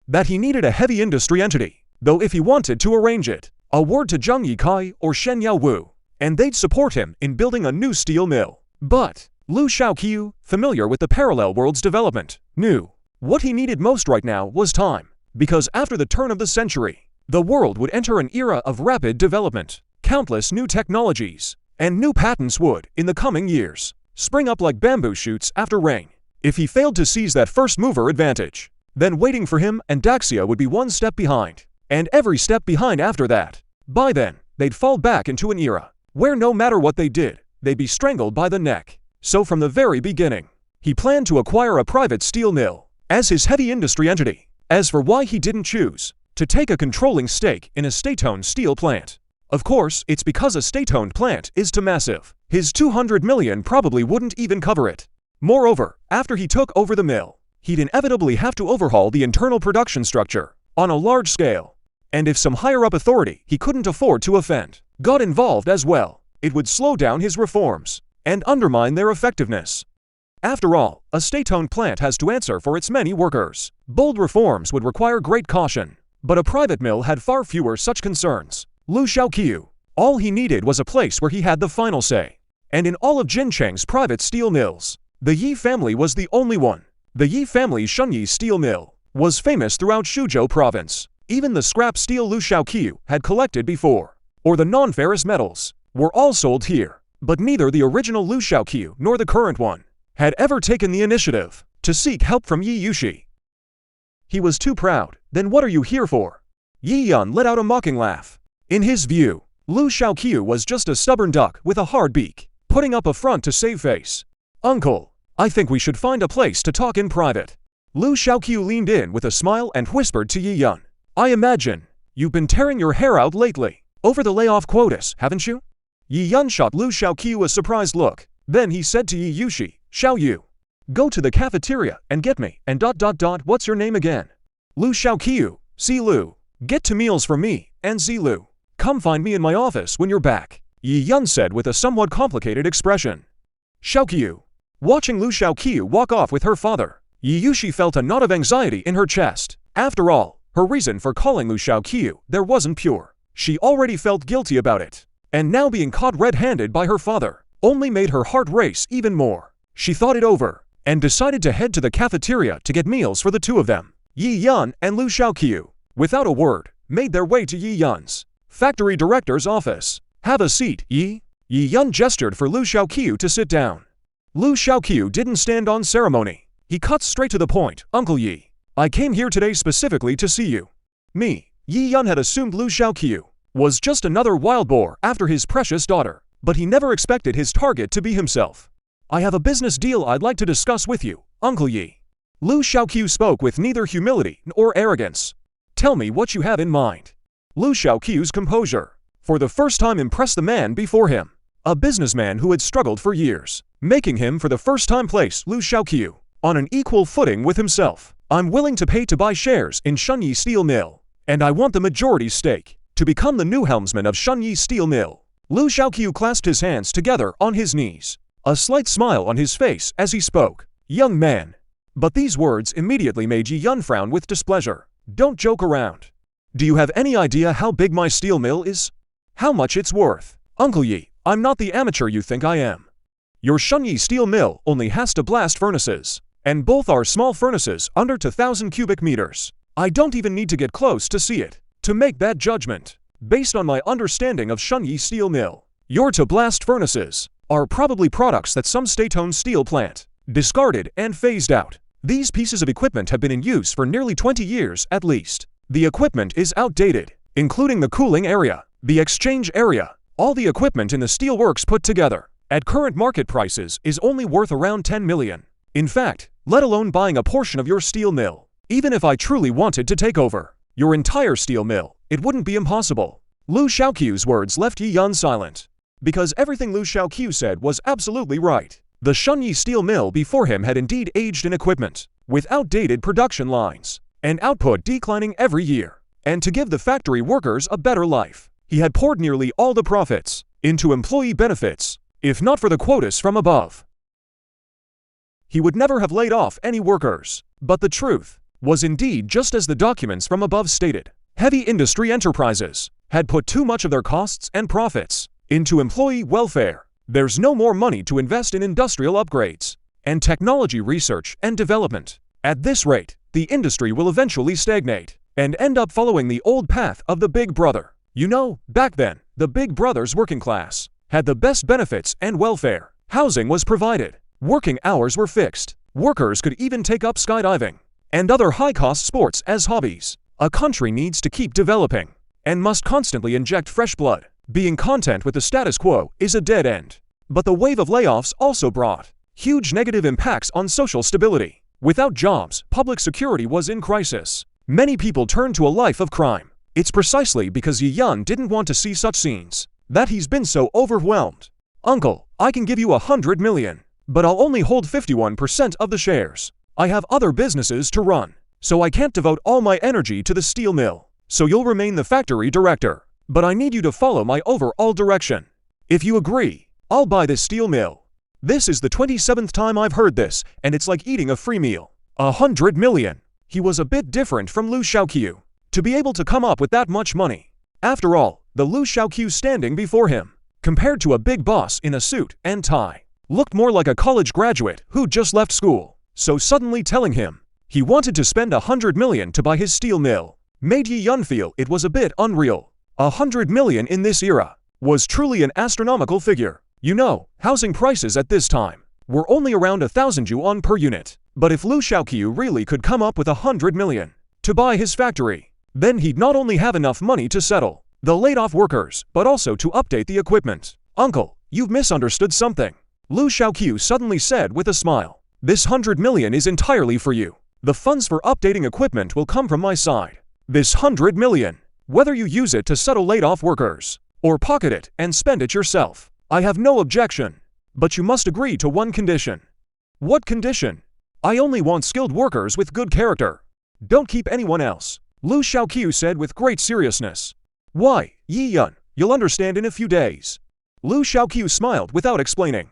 A: that he needed a heavy industry entity, though if he wanted to arrange it, a word to Zheng Yikai or Shen Yaowu, and they'd support him in building a new steel mill. But Lu Chenqiu, familiar with the parallel world's development, knew what he needed most right now was time, because after the turn of the century, the world would enter an era of rapid development. Countless new technologies and new patents would, in the coming years, spring up like bamboo shoots after rain. If he failed to seize that first mover advantage, then waiting for him and Daxia would be one step behind, and every step behind after that. By then, they'd fall back into an era where no matter what they did, they'd be strangled by the neck. So from the very beginning, he planned to acquire a private steel mill as his heavy industry entity. As for why he didn't choose to take a controlling stake in a state-owned steel plant, of course, it's because a state-owned plant is too massive. His 200 million probably wouldn't even cover it. Moreover, after he took over the mill, he'd inevitably have to overhaul the internal production structure on a large scale. And if some higher-up authority he couldn't afford to offend got involved as well, it would slow down his reforms and undermine their effectiveness. After all, a state-owned plant has to answer for its many workers. Bold reforms would require great caution, but a private mill had far fewer such concerns. Lu Chenqiu, all he needed was a place where he had the final say. And in all of Jincheng's private steel mills, the Yi family was the only one. The Yi family's Shunyi steel mill was famous throughout Shuzhou province. Even the scrap steel Lu Chenqiu had collected before, or the non-ferrous metals, were all sold here. But neither the original Lu Chenqiu nor the current one had ever taken the initiative to seek help from Yi Yushi. He was too proud. Then what are you here for? Yi Yun let out a mocking laugh. In his view, Lu Chenqiu was just a stubborn duck with a hard beak, putting up a front to save face. Uncle, I think we should find a place to talk in private. Lu Chenqiu leaned in with a smile and whispered to Yi Yun. I imagine you've been tearing your hair out lately over the layoff quotas, haven't you? Yi Yun shot Lu Chenqiu a surprised look. Then he said to Yi Yushi, Xiao Yu, go to the cafeteria and get me, and what's your name again? Lu Chenqiu, Zilu. Get 2 meals from me, and Zilu. Come find me in my office when you're back, Yi Yun said with a somewhat complicated expression. Chenqiu. Watching Lu Chenqiu walk off with her father, Yi Yushi felt a knot of anxiety in her chest. After all, her reason for calling Lu Chenqiu there wasn't pure. She already felt guilty about it, and now being caught red-handed by her father only made her heart race even more. She thought it over, and decided to head to the cafeteria to get meals for the two of them. Yi Yun and Lu Chenqiu, without a word, made their way to Yi Yun's factory director's office. "Have a seat, Yi." Yi Yun gestured for Lu Chenqiu to sit down. Lu Chenqiu didn't stand on ceremony. He cut straight to the point. "Uncle Yi, I came here today specifically to see you." Me. Yi Yun had assumed Lu Chenqiu was just another wild boar after his precious daughter, but he never expected his target to be himself. "I have a business deal I'd like to discuss with you, Uncle Yi." Lu Chenqiu spoke with neither humility nor arrogance. "Tell me what you have in mind." Lu Chenqiu's composure, for the first time, impressed the man before him, a businessman who had struggled for years, making him for the first time place Lu Chenqiu on an equal footing with himself. "I'm willing to pay to buy shares in Shunyi Steel Mill, and I want the majority stake to become the new helmsman of Shunyi Steel Mill." Lu Chenqiu clasped his hands together on his knees, a slight smile on his face as he spoke. "Young man." But these words immediately made Yi Yun frown with displeasure. "Don't joke around. Do you have any idea how big my steel mill is? How much it's worth?" "Uncle Yi, I'm not the amateur you think I am. Your Shunyi Steel Mill only has to blast furnaces, and both are small furnaces under 2,000 cubic meters. I don't even need to get close to see it to make that judgment. Based on my understanding of Shunyi Steel Mill, your to-blast furnaces are probably products that some state-owned steel plant discarded and phased out. These pieces of equipment have been in use for nearly 20 years at least. The equipment is outdated, including the cooling area, the exchange area. All the equipment in the steelworks put together, at current market prices, is only worth around 10 million. In fact, let alone buying a portion of your steel mill. Even if I truly wanted to take over your entire steel mill, it wouldn't be impossible." Lu Chenqiu's words left Yi Yun silent, because everything Lu Chenqiu said was absolutely right. The Shunyi Steel Mill before him had indeed aged in equipment, with outdated production lines, and output declining every year. And to give the factory workers a better life, he had poured nearly all the profits into employee benefits. If not for the quotas from above, he would never have laid off any workers. But the truth was indeed just as the documents from above stated. Heavy industry enterprises had put too much of their costs and profits into employee welfare. There's no more money to invest in industrial upgrades and technology research and development. At this rate, the industry will eventually stagnate and end up following the old path of the Big Brother. You know, back then, the Big Brother's working class had the best benefits and welfare. Housing was provided, working hours were fixed, workers could even take up skydiving and other high-cost sports as hobbies. A country needs to keep developing and must constantly inject fresh blood. Being content with the status quo is a dead end. But the wave of layoffs also brought huge negative impacts on social stability. Without jobs, public security was in crisis. Many people turned to a life of crime. It's precisely because Yi Yun didn't want to see such scenes that he's been so overwhelmed. "Uncle, I can give you 100 million, but I'll only hold 51% of the shares. I have other businesses to run, so I can't devote all my energy to the steel mill. So you'll remain the factory director, but I need you to follow my overall direction. If you agree, I'll buy this steel mill." This is the 27th time I've heard this, and it's like eating a free meal. 100 million. He was a bit different from Lu Chenqiu to be able to come up with that much money. After all, the Lu Chenqiu standing before him, compared to a big boss in a suit and tie, looked more like a college graduate who'd just left school. So suddenly telling him he wanted to spend 100 million to buy his steel mill made Yi Yun feel it was a bit unreal. 100 million in this era was truly an astronomical figure. You know, housing prices at this time were only around 1,000 yuan per unit. But if Lu Chenqiu really could come up with 100 million to buy his factory, then he'd not only have enough money to settle the laid-off workers, but also to update the equipment. "Uncle, you've misunderstood something," Lu Chenqiu suddenly said with a smile. "This 100 million is entirely for you. The funds for updating equipment will come from my side. This 100 million, whether you use it to settle laid-off workers or pocket it and spend it yourself, I have no objection. But you must agree to one condition." "What condition?" "I only want skilled workers with good character. Don't keep anyone else," Lu Chenqiu said with great seriousness. "Why, Yi Yun, you'll understand in a few days." Lu Chenqiu smiled without explaining.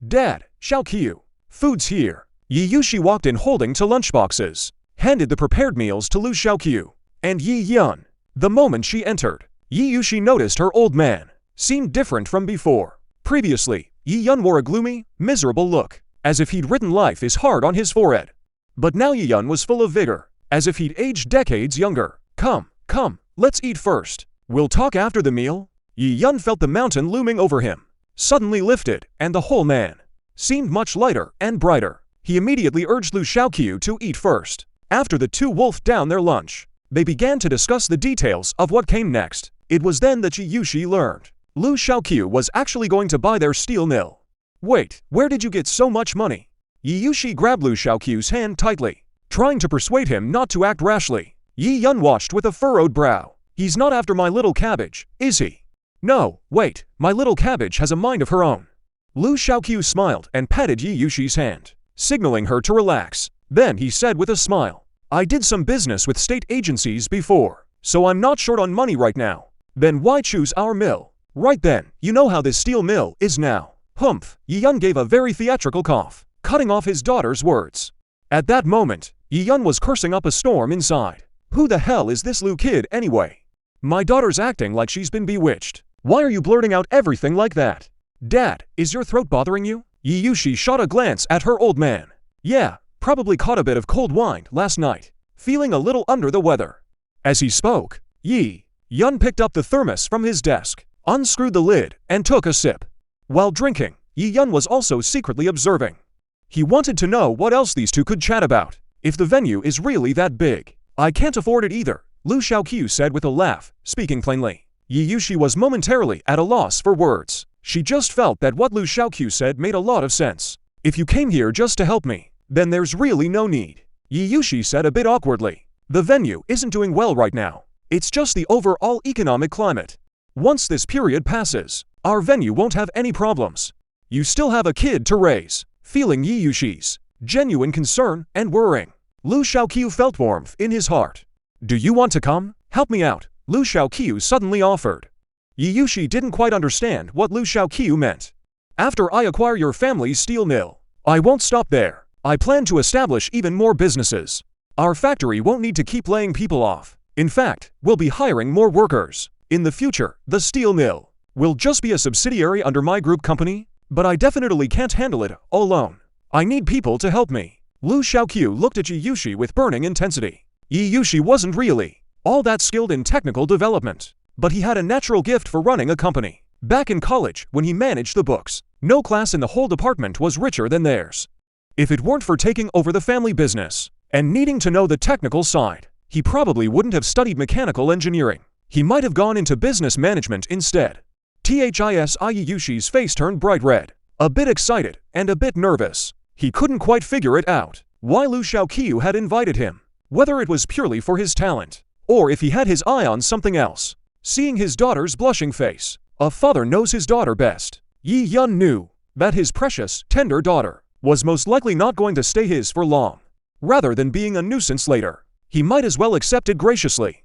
A: "Dad, Chenqiu, food's here." Yi Yushi walked in holding two lunchboxes, handed the prepared meals to Lu Chenqiu and Yi Yun. The moment she entered, Yi Yushi noticed her old man seemed different from before. Previously, Yi Yun wore a gloomy, miserable look, as if he'd written life is hard on his forehead. But now Yi Yun was full of vigor, as if he'd aged decades younger. Come, let's eat first. We'll talk after the meal. Yi Yun felt the mountain looming over him, suddenly lifted, and the whole man seemed much lighter and brighter. He immediately urged Lu Chenqiu to eat first. After the two wolfed down their lunch, they began to discuss the details of what came next. It was then that Yi Yushi learned Lu Chenqiu was actually going to buy their steel mill. Wait, where did you get so much money? Yi Yushi grabbed Lu Chenqiu's hand tightly, trying to persuade him not to act rashly. Yi Yun watched with a furrowed brow. He's not after my little cabbage, is he? No, wait, my little cabbage has a mind of her own. Lu Chenqiu smiled and patted Yi Yushi's hand, signaling her to relax. Then he said with a smile, I did some business with state agencies before, so I'm not short on money right now. Then why choose our mill? Right then, you know how this steel mill is now. Humph, Yi Yun gave a very theatrical cough, cutting off his daughter's words. At that moment, Yi Yun was cursing up a storm inside. Who the hell is this Lu kid anyway? My daughter's acting like she's been bewitched. Why are you blurting out everything like that? Dad, is your throat bothering you? Yi Yushi shot a glance at her old man. Yeah, probably caught a bit of cold wine last night, feeling a little under the weather. As he spoke, Yi Yun picked up the thermos from his desk, unscrewed the lid, and took a sip. While drinking, Yi Yun was also secretly observing. He wanted to know what else these two could chat about. If the venue is really that big, I can't afford it either, Lu Chenqiu said with a laugh, speaking plainly. Yi Yushi was momentarily at a loss for words. She just felt that what Lu Chenqiu said made a lot of sense. If you came here just to help me, then there's really no need. Yi Yushi said a bit awkwardly. The venue isn't doing well right now. It's just the overall economic climate. Once this period passes, our venue won't have any problems. You still have a kid to raise. Feeling Yi Yushi's genuine concern and worrying, Lu Chenqiu felt warmth in his heart. Do you want to come? Help me out, Lu Chenqiu suddenly offered. Yi Yushi didn't quite understand what Lu Chenqiu meant. After I acquire your family's steel mill, I won't stop there. I plan to establish even more businesses. Our factory won't need to keep laying people off. In fact, we'll be hiring more workers. In the future, the steel mill will just be a subsidiary under my group company, but I definitely can't handle it all alone. I need people to help me. Lu Chenqiu looked at Yi Yushi with burning intensity. Yi Yushi wasn't really all that skilled in technical development, but he had a natural gift for running a company. Back in college, when he managed the books, no class in the whole department was richer than theirs. If it weren't for taking over the family business and needing to know the technical side, he probably wouldn't have studied mechanical engineering. He might have gone into business management instead. Yi Yushi's face turned bright red, a bit excited and a bit nervous. He couldn't quite figure it out why Lu Chenqiu had invited him, whether it was purely for his talent, or if he had his eye on something else. Seeing his daughter's blushing face, a father knows his daughter best. Yi Yun knew that his precious, tender daughter was most likely not going to stay his for long. Rather than being a nuisance later, he might as well accept it graciously.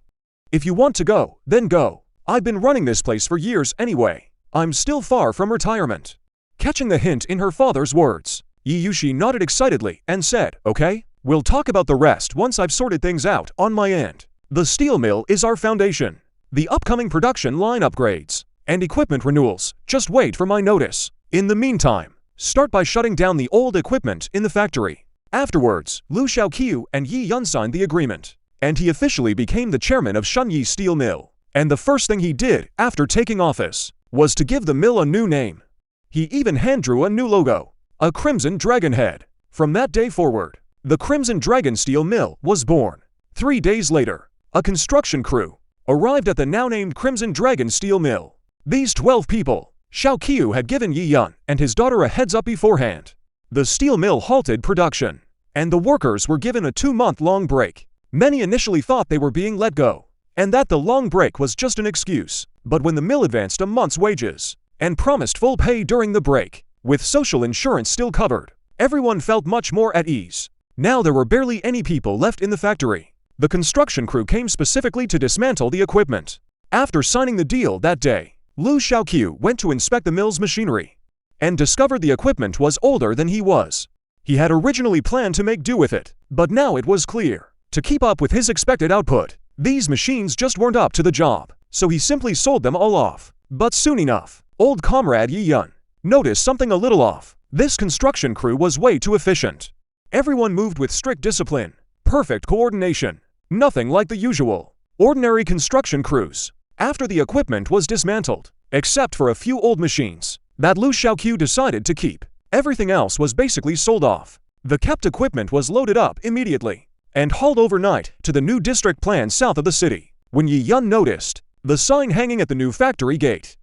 A: If you want to go, then go. I've been running this place for years anyway. I'm still far from retirement. Catching the hint in her father's words, Yi Yushi nodded excitedly and said, okay, we'll talk about the rest once I've sorted things out on my end. The steel mill is our foundation. The upcoming production line upgrades and equipment renewals just wait for my notice. In the meantime, start by shutting down the old equipment in the factory. Afterwards, Lu Chenqiu and Yi Yun signed the agreement, and he officially became the chairman of Shunyi Steel Mill. And the first thing he did after taking office was to give the mill a new name. He even hand-drew a new logo, a crimson dragon head. From that day forward, the Crimson Dragon Steel Mill was born. 3 days later, a construction crew arrived at the now-named Crimson Dragon Steel Mill. These 12 people, Chenqiu had given Yi Yun and his daughter a heads-up beforehand. The steel mill halted production, and the workers were given a 2-month-long break. Many initially thought they were being let go, and that the long break was just an excuse. But when the mill advanced a month's wages and promised full pay during the break, with social insurance still covered, everyone felt much more at ease. Now there were barely any people left in the factory. The construction crew came specifically to dismantle the equipment. After signing the deal that day, Lu Chenqiu went to inspect the mill's machinery and discovered the equipment was older than he was. He had originally planned to make do with it, but now it was clear, to keep up with his expected output, these machines just weren't up to the job, so he simply sold them all off. But soon enough, old comrade Yi Yun noticed something a little off. This construction crew was way too efficient. Everyone moved with strict discipline, Perfect coordination. Nothing like the usual ordinary construction crews. After the equipment was dismantled, except for a few old machines that Lu Chenqiu decided to keep, everything else was basically sold off. The kept equipment was loaded up immediately and hauled overnight to the new district plan south of the city. When Yi Yun noticed the sign hanging at the new factory gate,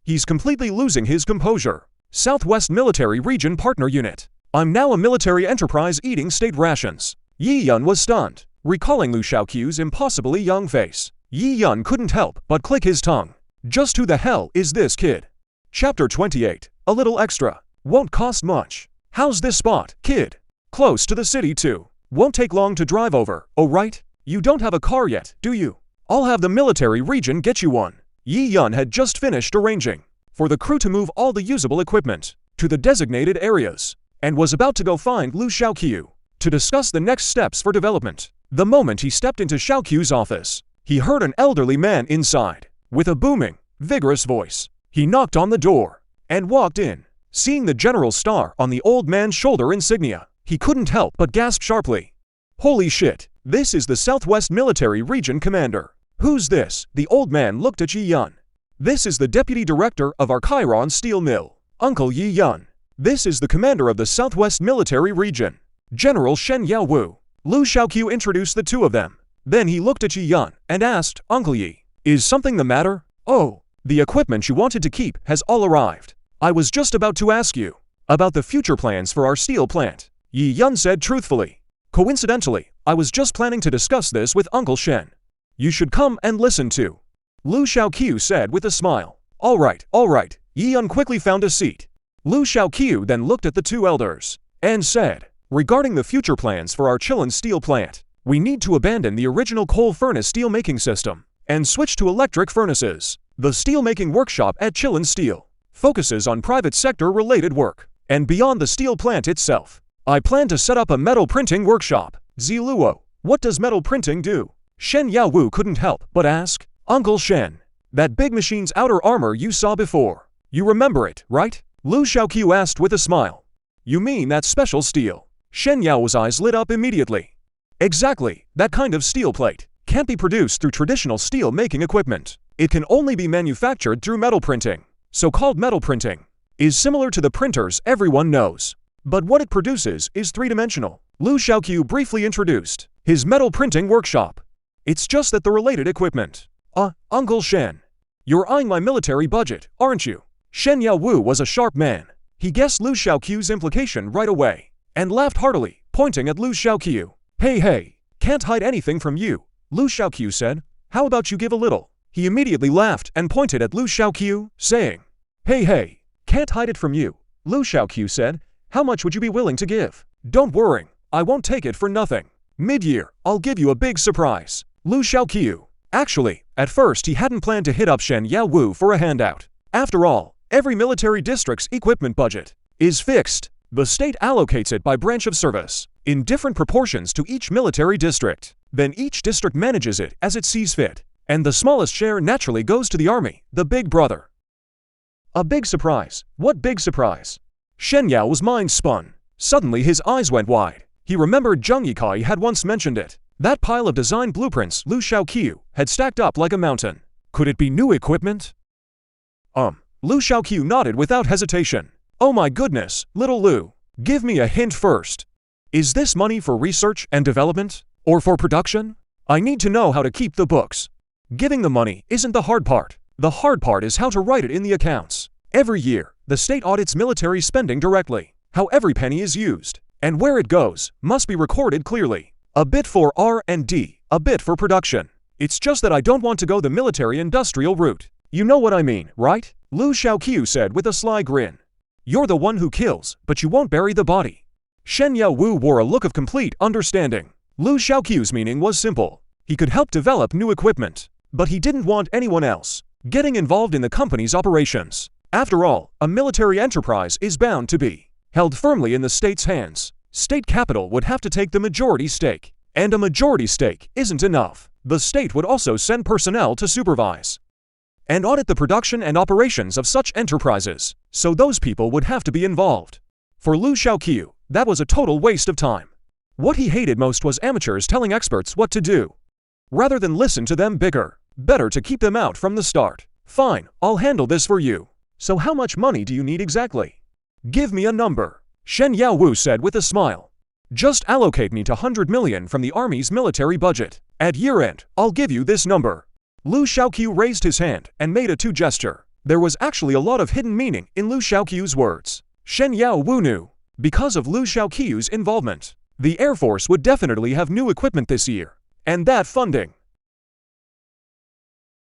A: he's completely losing his composure. Southwest Military Region Partner Unit. I'm now a military enterprise eating state rations. Yi Yun was stunned, recalling Lu Chenqiu's impossibly young face. Yi Yun couldn't help but click his tongue. Just who the hell is this kid? Chapter 28. A little extra. Won't cost much. How's this spot, kid? Close to the city too. Won't take long to drive over, oh right? You don't have a car yet, do you? I'll have the military region get you one. Yi Yun had just finished arranging for the crew to move all the usable equipment to the designated areas and was about to go find Lu Chenqiu to discuss the next steps for development. The moment he stepped into Chenqiu's office, he heard an elderly man inside with a booming, vigorous voice. He knocked on the door and walked in. Seeing the general star on the old man's shoulder insignia, he couldn't help but gasp sharply. Holy shit, this is the Southwest Military Region Commander. Who's this? The old man looked at Yi Yun. This is the Deputy Director of our Chiron Steel Mill, Uncle Yi Yun. This is the Commander of the Southwest Military Region, General Shen Yaowu. Lu Chenqiu introduced the two of them. Then he looked at Yi Yun and asked, Uncle Yi, is something the matter? Oh, the equipment you wanted to keep has all arrived. I was just about to ask you about the future plans for our steel plant, Yi Yun said truthfully. Coincidentally, I was just planning to discuss this with Uncle Shen. You should come and listen to. Lu Chenqiu said with a smile. All right. Yi Yun quickly found a seat. Lu Chenqiu then looked at the two elders and said, regarding the future plans for our Chillin steel plant, we need to abandon the original coal furnace steel-making system and switch to electric furnaces. The steel-making workshop at Chillin Steel focuses on private sector-related work, and beyond the steel plant itself, I plan to set up a metal printing workshop. Ziluo, what does metal printing do? Shen Yaowu couldn't help but ask. Uncle Shen, that big machine's outer armor you saw before. You remember it, right? Lu Chenqiu asked with a smile. You mean that special steel? Shen Yao's eyes lit up immediately. Exactly, that kind of steel plate can't be produced through traditional steel-making equipment. It can only be manufactured through metal printing. So-called metal printing is similar to the printers everyone knows. But what it produces is three-dimensional. Lu Chenqiu briefly introduced his metal printing workshop. It's just that the related equipment. Uncle Shen, you're eyeing my military budget, aren't you? Shen Yaowu was a sharp man. He guessed Lu Chenqiu's implication right away and laughed heartily, pointing at Lu Chenqiu. Hey, can't hide anything from you, Lu Chenqiu said. How about you give a little? He immediately laughed and pointed at Lu Chenqiu, saying, Hey, can't hide it from you, Lu Chenqiu said. How much would you be willing to give? Don't worry, I won't take it for nothing. Mid-year, I'll give you a big surprise. Lu Chenqiu. Actually, at first he hadn't planned to hit up Shen Yaowu for a handout. After all, every military district's equipment budget is fixed. The state allocates it by branch of service, in different proportions to each military district. Then each district manages it as it sees fit. And the smallest share naturally goes to the army, the big brother. A big surprise. What big surprise? Shen Yao's mind spun. Suddenly his eyes went wide. He remembered Zheng Yikai had once mentioned it. That pile of design blueprints Lu Chenqiu had stacked up like a mountain. Could it be new equipment? Lu Chenqiu nodded without hesitation. Oh my goodness, little Lu. Give me a hint first. Is this money for research and development? Or for production? I need to know how to keep the books. Giving the money isn't the hard part. The hard part is how to write it in the accounts. Every year, the state audits military spending directly. How every penny is used, and where it goes, must be recorded clearly. A bit for R&D, a bit for production. It's just that I don't want to go the military-industrial route. You know what I mean, right? Lu Chenqiu said with a sly grin. You're the one who kills, but you won't bury the body. Shen Yaowu wore a look of complete understanding. Lu Chenqiu's meaning was simple. He could help develop new equipment, but he didn't want anyone else getting involved in the company's operations. After all, a military enterprise is bound to be held firmly in the state's hands. State capital would have to take the majority stake, and a majority stake isn't enough. The state would also send personnel to supervise and audit the production and operations of such enterprises, so those people would have to be involved. For Lu Chenqiu, that was a total waste of time. What he hated most was amateurs telling experts what to do. Rather than listen to them bicker, better to keep them out from the start. Fine, I'll handle this for you. So how much money do you need exactly? Give me a number, Shen Yaowu said with a smile. Just allocate me to 100 million from the army's military budget. At year-end, I'll give you this number. Lu Chenqiu raised his hand and made a 2 gesture. There was actually a lot of hidden meaning in Lu Chenqiu's words. Shen Yaowu knew. Because of Lu Chenqiu's involvement, the Air Force would definitely have new equipment this year. And that funding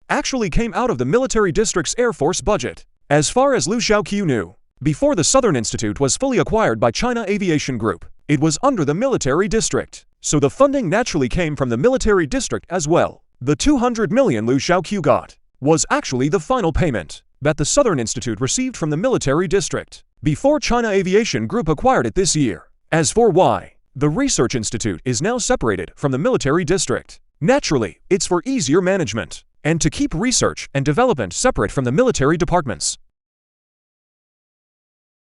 A: actually came out of the military district's Air Force budget. As far as Lu Chenqiu knew, before the Southern Institute was fully acquired by China Aviation Group, it was under the military district. So the funding naturally came from the military district as well. The 200 million Lu Chenqiu got was actually the final payment that the Southern Institute received from the military district before China Aviation Group acquired it this year. As for why the Research Institute is now separated from the military district, naturally, it's for easier management and to keep research and development separate from the military departments.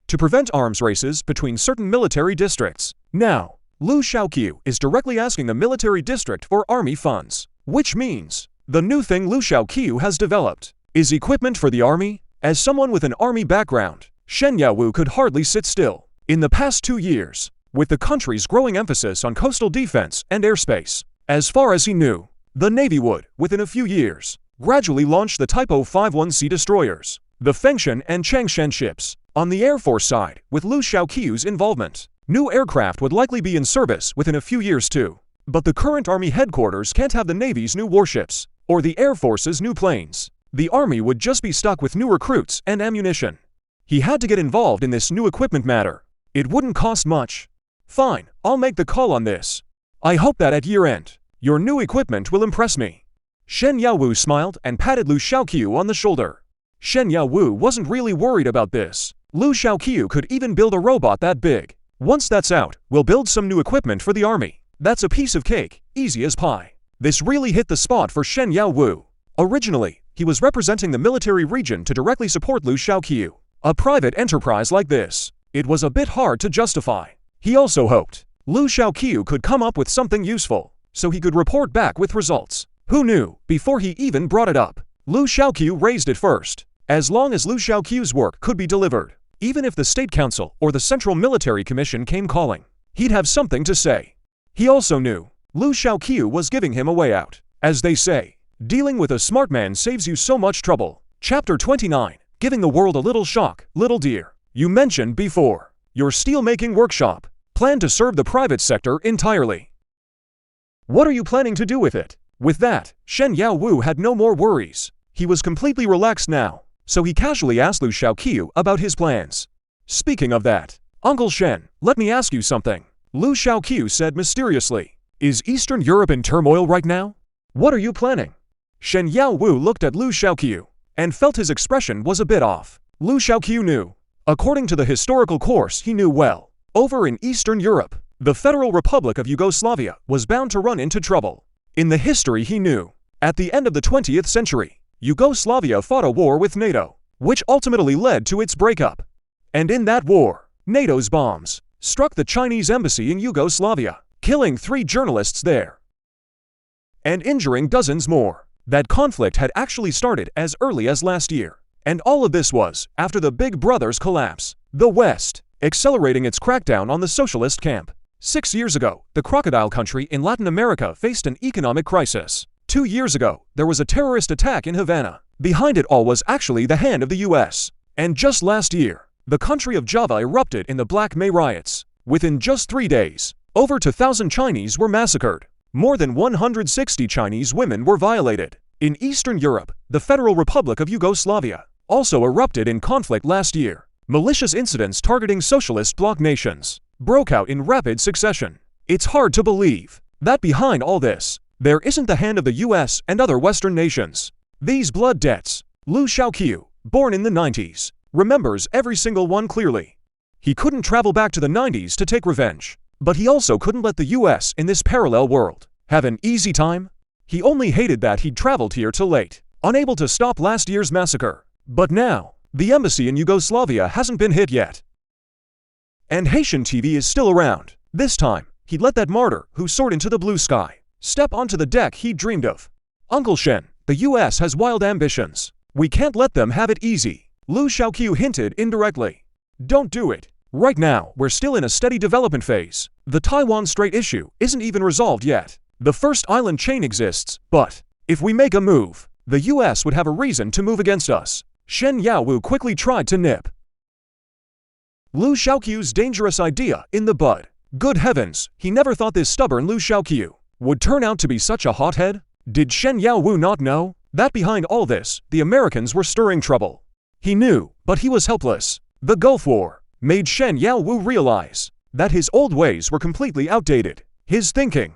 A: To prevent arms races between certain military districts. Now, Lu Chenqiu is directly asking the military district for army funds, which means the new thing Lu Chenqiu has developed is equipment for the army. As someone with an army background, Shen Yaowu could hardly sit still. In the past 2 years, with the country's growing emphasis on coastal defense and airspace, as far as he knew, the Navy would, within a few years, gradually launch the Type 051C destroyers, the Fengshan and Changshan ships. On the Air Force side, with Lu Chenqiu's involvement, new aircraft would likely be in service within a few years too. But the current Army headquarters can't have the Navy's new warships, or the Air Force's new planes. The Army would just be stuck with new recruits and ammunition. He had to get involved in this new equipment matter. It wouldn't cost much. Fine, I'll make the call on this. I hope that at year-end, your new equipment will impress me. Shen Yaowu smiled and patted Lu Chenqiu on the shoulder. Shen Yaowu wasn't really worried about this. Lu Chenqiu could even build a robot that big. Once that's out, we'll build some new equipment for the army. That's a piece of cake, easy as pie. This really hit the spot for Shen Yaowu. Originally, he was representing the military region to directly support Lu Chenqiu. A private enterprise like this, it was a bit hard to justify. He also hoped Lu Chenqiu could come up with something useful, so he could report back with results. Who knew, before he even brought it up, Lu Chenqiu raised it first. As long as Lu Chenqiu's work could be delivered, even if the State Council or the Central Military Commission came calling, he'd have something to say. He also knew Lu Chenqiu was giving him a way out. As they say, dealing with a smart man saves you so much trouble. Chapter 29, Giving the World a Little Shock. Little dear, you mentioned before, your steel-making workshop planned to serve the private sector entirely. What are you planning to do with it? With that, Shen Yaowu had no more worries. He was completely relaxed now. So he casually asked Lu Chenqiu about his plans. Speaking of that, Uncle Shen, let me ask you something. Lu Chenqiu said mysteriously. Is Eastern Europe in turmoil right now? What are you planning? Shen Yaowu looked at Lu Chenqiu and felt his expression was a bit off. Lu Chenqiu knew. According to the historical course he knew well, over in Eastern Europe, the Federal Republic of Yugoslavia was bound to run into trouble. In the history he knew, at the end of the 20th century, Yugoslavia fought a war with NATO, which ultimately led to its breakup. And in that war, NATO's bombs struck the Chinese embassy in Yugoslavia, killing 3 journalists there and injuring dozens more. That conflict had actually started as early as last year, and all of this was after the Big Brother's collapse, the West accelerating its crackdown on the socialist camp. 6 years ago, the crocodile country in Latin America faced an economic crisis. 2 years ago, there was a terrorist attack in Havana. Behind it all was actually the hand of the US. And just last year, the country of Java erupted in the Black May riots. Within just 3 days, over 2,000 Chinese were massacred. More than 160 Chinese women were violated. In Eastern Europe, the Federal Republic of Yugoslavia also erupted in conflict last year. Malicious incidents targeting socialist bloc nations broke out in rapid succession. It's hard to believe that behind all this, there isn't the hand of the US and other Western nations. These blood debts, Lu Chenqiu, born in the 90s, remembers every single one clearly. He couldn't travel back to the 90s to take revenge, but he also couldn't let the US in this parallel world have an easy time. He only hated that he'd traveled here too late, unable to stop last year's massacre. But now, the embassy in Yugoslavia hasn't been hit yet. And Haitian TV is still around. This time, he'd let that martyr who soared into the blue sky step onto the deck he dreamed of. Uncle Shen, the US has wild ambitions. We can't let them have it easy, Lu Chenqiu hinted indirectly. Don't do it. Right now, we're still in a steady development phase. The Taiwan Strait issue isn't even resolved yet. The first island chain exists, but if we make a move, the US would have a reason to move against us. Shen Yaowu quickly tried to nip Lu Chenqiu's dangerous idea in the bud. Good heavens, he never thought this stubborn Lu Chenqiu would turn out to be such a hothead. Did Shen Yaowu not know that behind all this, the Americans were stirring trouble? He knew, but he was helpless. The Gulf War made Shen Yaowu realize that his old ways were completely outdated. His thinking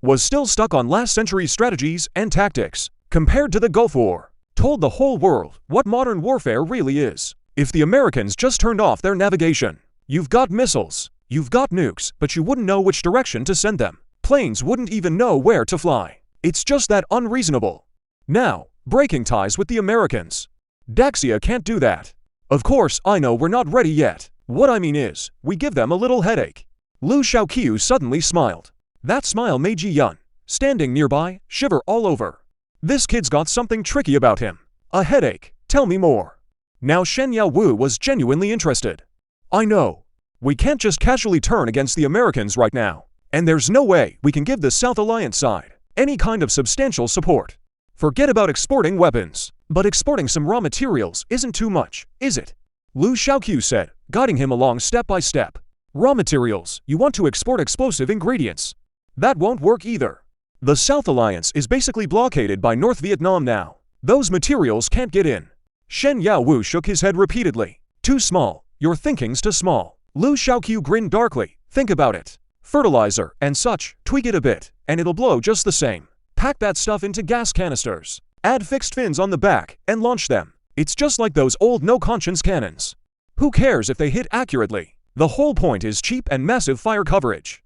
A: was still stuck on last century's strategies and tactics. Compared to the Gulf War, told the whole world what modern warfare really is. If the Americans just turned off their navigation, you've got missiles, you've got nukes, but you wouldn't know which direction to send them. Planes wouldn't even know where to fly. It's just that unreasonable. Now, breaking ties with the Americans. Daxia can't do that. Of course, I know we're not ready yet. What I mean is, we give them a little headache. Lu Chenqiu suddenly smiled. That smile made Ji Yun, standing nearby, shiver all over. This kid's got something tricky about him. A headache. Tell me more. Now Shen Yaowu was genuinely interested. I know. We can't just casually turn against the Americans right now. And there's no way we can give the South Alliance side any kind of substantial support. Forget about exporting weapons. But exporting some raw materials isn't too much, is it? Lu Chenqiu said, guiding him along step by step. Raw materials, you want to export explosive ingredients. That won't work either. The South Alliance is basically blockaded by North Vietnam now. Those materials can't get in. Shen Yaowu shook his head repeatedly. Too small. Your thinking's too small. Lu Chenqiu grinned darkly. Think about it. Fertilizer and such, tweak it a bit, and it'll blow just the same. Pack that stuff into gas canisters. Add fixed fins on the back and launch them. It's just like those old no-conscience cannons. Who cares if they hit accurately? The whole point is cheap and massive fire coverage.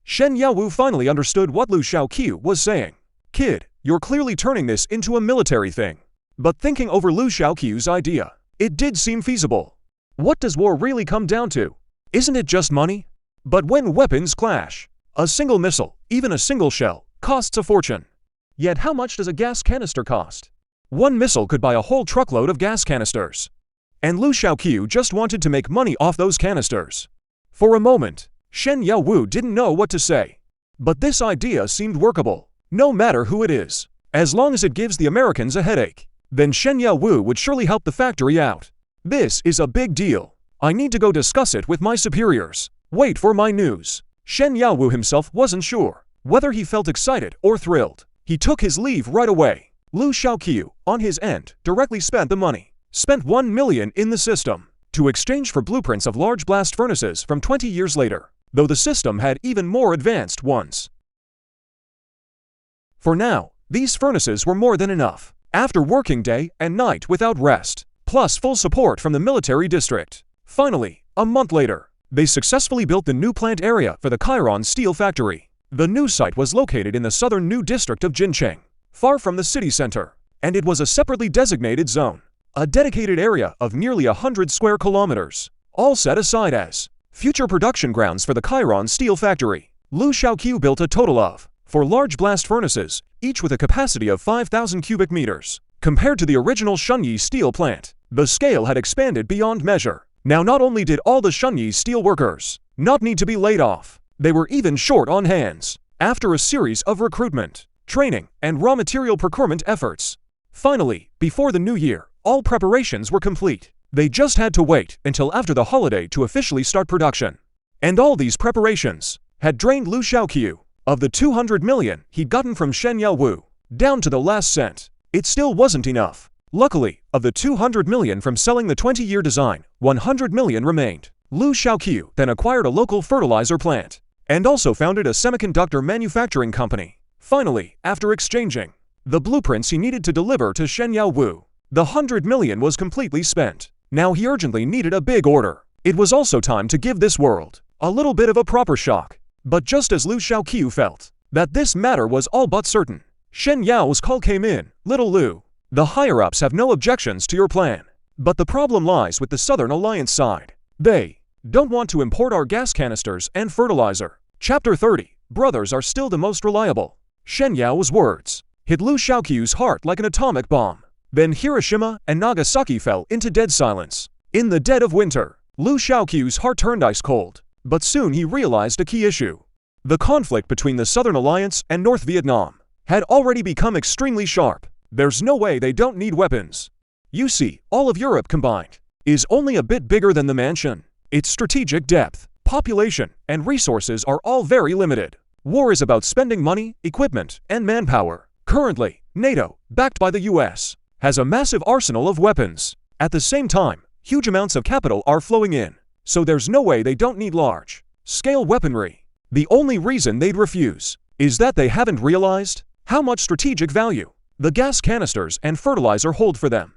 A: Shen Yaowu finally understood what Lu Chenqiu was saying. Kid, you're clearly turning this into a military thing. But thinking over Lu Chenqiu's idea, it did seem feasible. What does war really come down to? Isn't it just money? But when weapons clash, a single missile, even a single shell, costs a fortune. Yet how much does a gas canister cost? One missile could buy a whole truckload of gas canisters. And Lu Chenqiu just wanted to make money off those canisters. For a moment, Shen Yaowu didn't know what to say. But this idea seemed workable. No matter who it is, as long as it gives the Americans a headache, then Shen Yaowu would surely help the factory out. This is a big deal. I need to go discuss it with my superiors. Wait for my news. Shen Yaowu himself wasn't sure whether he felt excited or thrilled. He took his leave right away. Lu Chenqiu, on his end, directly spent the money. Spent 1 million in the system to exchange for blueprints of large blast furnaces from 20 years later, though the system had even more advanced ones. For now, these furnaces were more than enough. After working day and night without rest, plus full support from the military district. Finally, a month later, they successfully built the new plant area for the Chiron steel factory. The new site was located in the southern new district of Jincheng, far from the city center, and it was a separately designated zone, a dedicated area of nearly 100 square kilometers, all set aside as future production grounds for the Chiron steel factory. Lu Chenqiu built a total of 4 large blast furnaces, each with a capacity of 5,000 cubic meters. Compared to the original Shunyi steel plant, the scale had expanded beyond measure. Now not only did all the Shunyi steel workers not need to be laid off, they were even short on hands. After a series of recruitment, training, and raw material procurement efforts, finally, before the new year, all preparations were complete. They just had to wait until after the holiday to officially start production. And all these preparations had drained Lu Chenqiu of the 200 million he'd gotten from Shen Yaowu, down to the last cent. It still wasn't enough. Luckily, of the 200 million from selling the 20-year design, 100 million remained. Lu Chenqiu then acquired a local fertilizer plant, and also founded a semiconductor manufacturing company. Finally, after exchanging the blueprints he needed to deliver to Shen Yaowu, the 100 million was completely spent. Now he urgently needed a big order. It was also time to give this world a little bit of a proper shock. But just as Lu Chenqiu felt that this matter was all but certain, Shen Yao's call came in. Little Lu, the higher-ups have no objections to your plan. But the problem lies with the Southern Alliance side. They Don't want to import our gas canisters and fertilizer. Chapter 30. Brothers are still the most reliable. Shenyao's words hit Lu Chenqiu's heart like an atomic bomb. Then Hiroshima and Nagasaki fell into dead silence. In the dead of winter, Lu Chenqiu's heart turned ice cold. But soon he realized a key issue. The conflict between the Southern Alliance and North Vietnam had already become extremely sharp. There's no way they don't need weapons. You see, all of Europe combined is only a bit bigger than the mansion. Its strategic depth, population, and resources are all very limited. War is about spending money, equipment, and manpower. Currently, NATO, backed by the US, has a massive arsenal of weapons. At the same time, huge amounts of capital are flowing in, so there's no way they don't need large-scale weaponry. The only reason they'd refuse is that they haven't realized how much strategic value the gas canisters and fertilizer hold for them.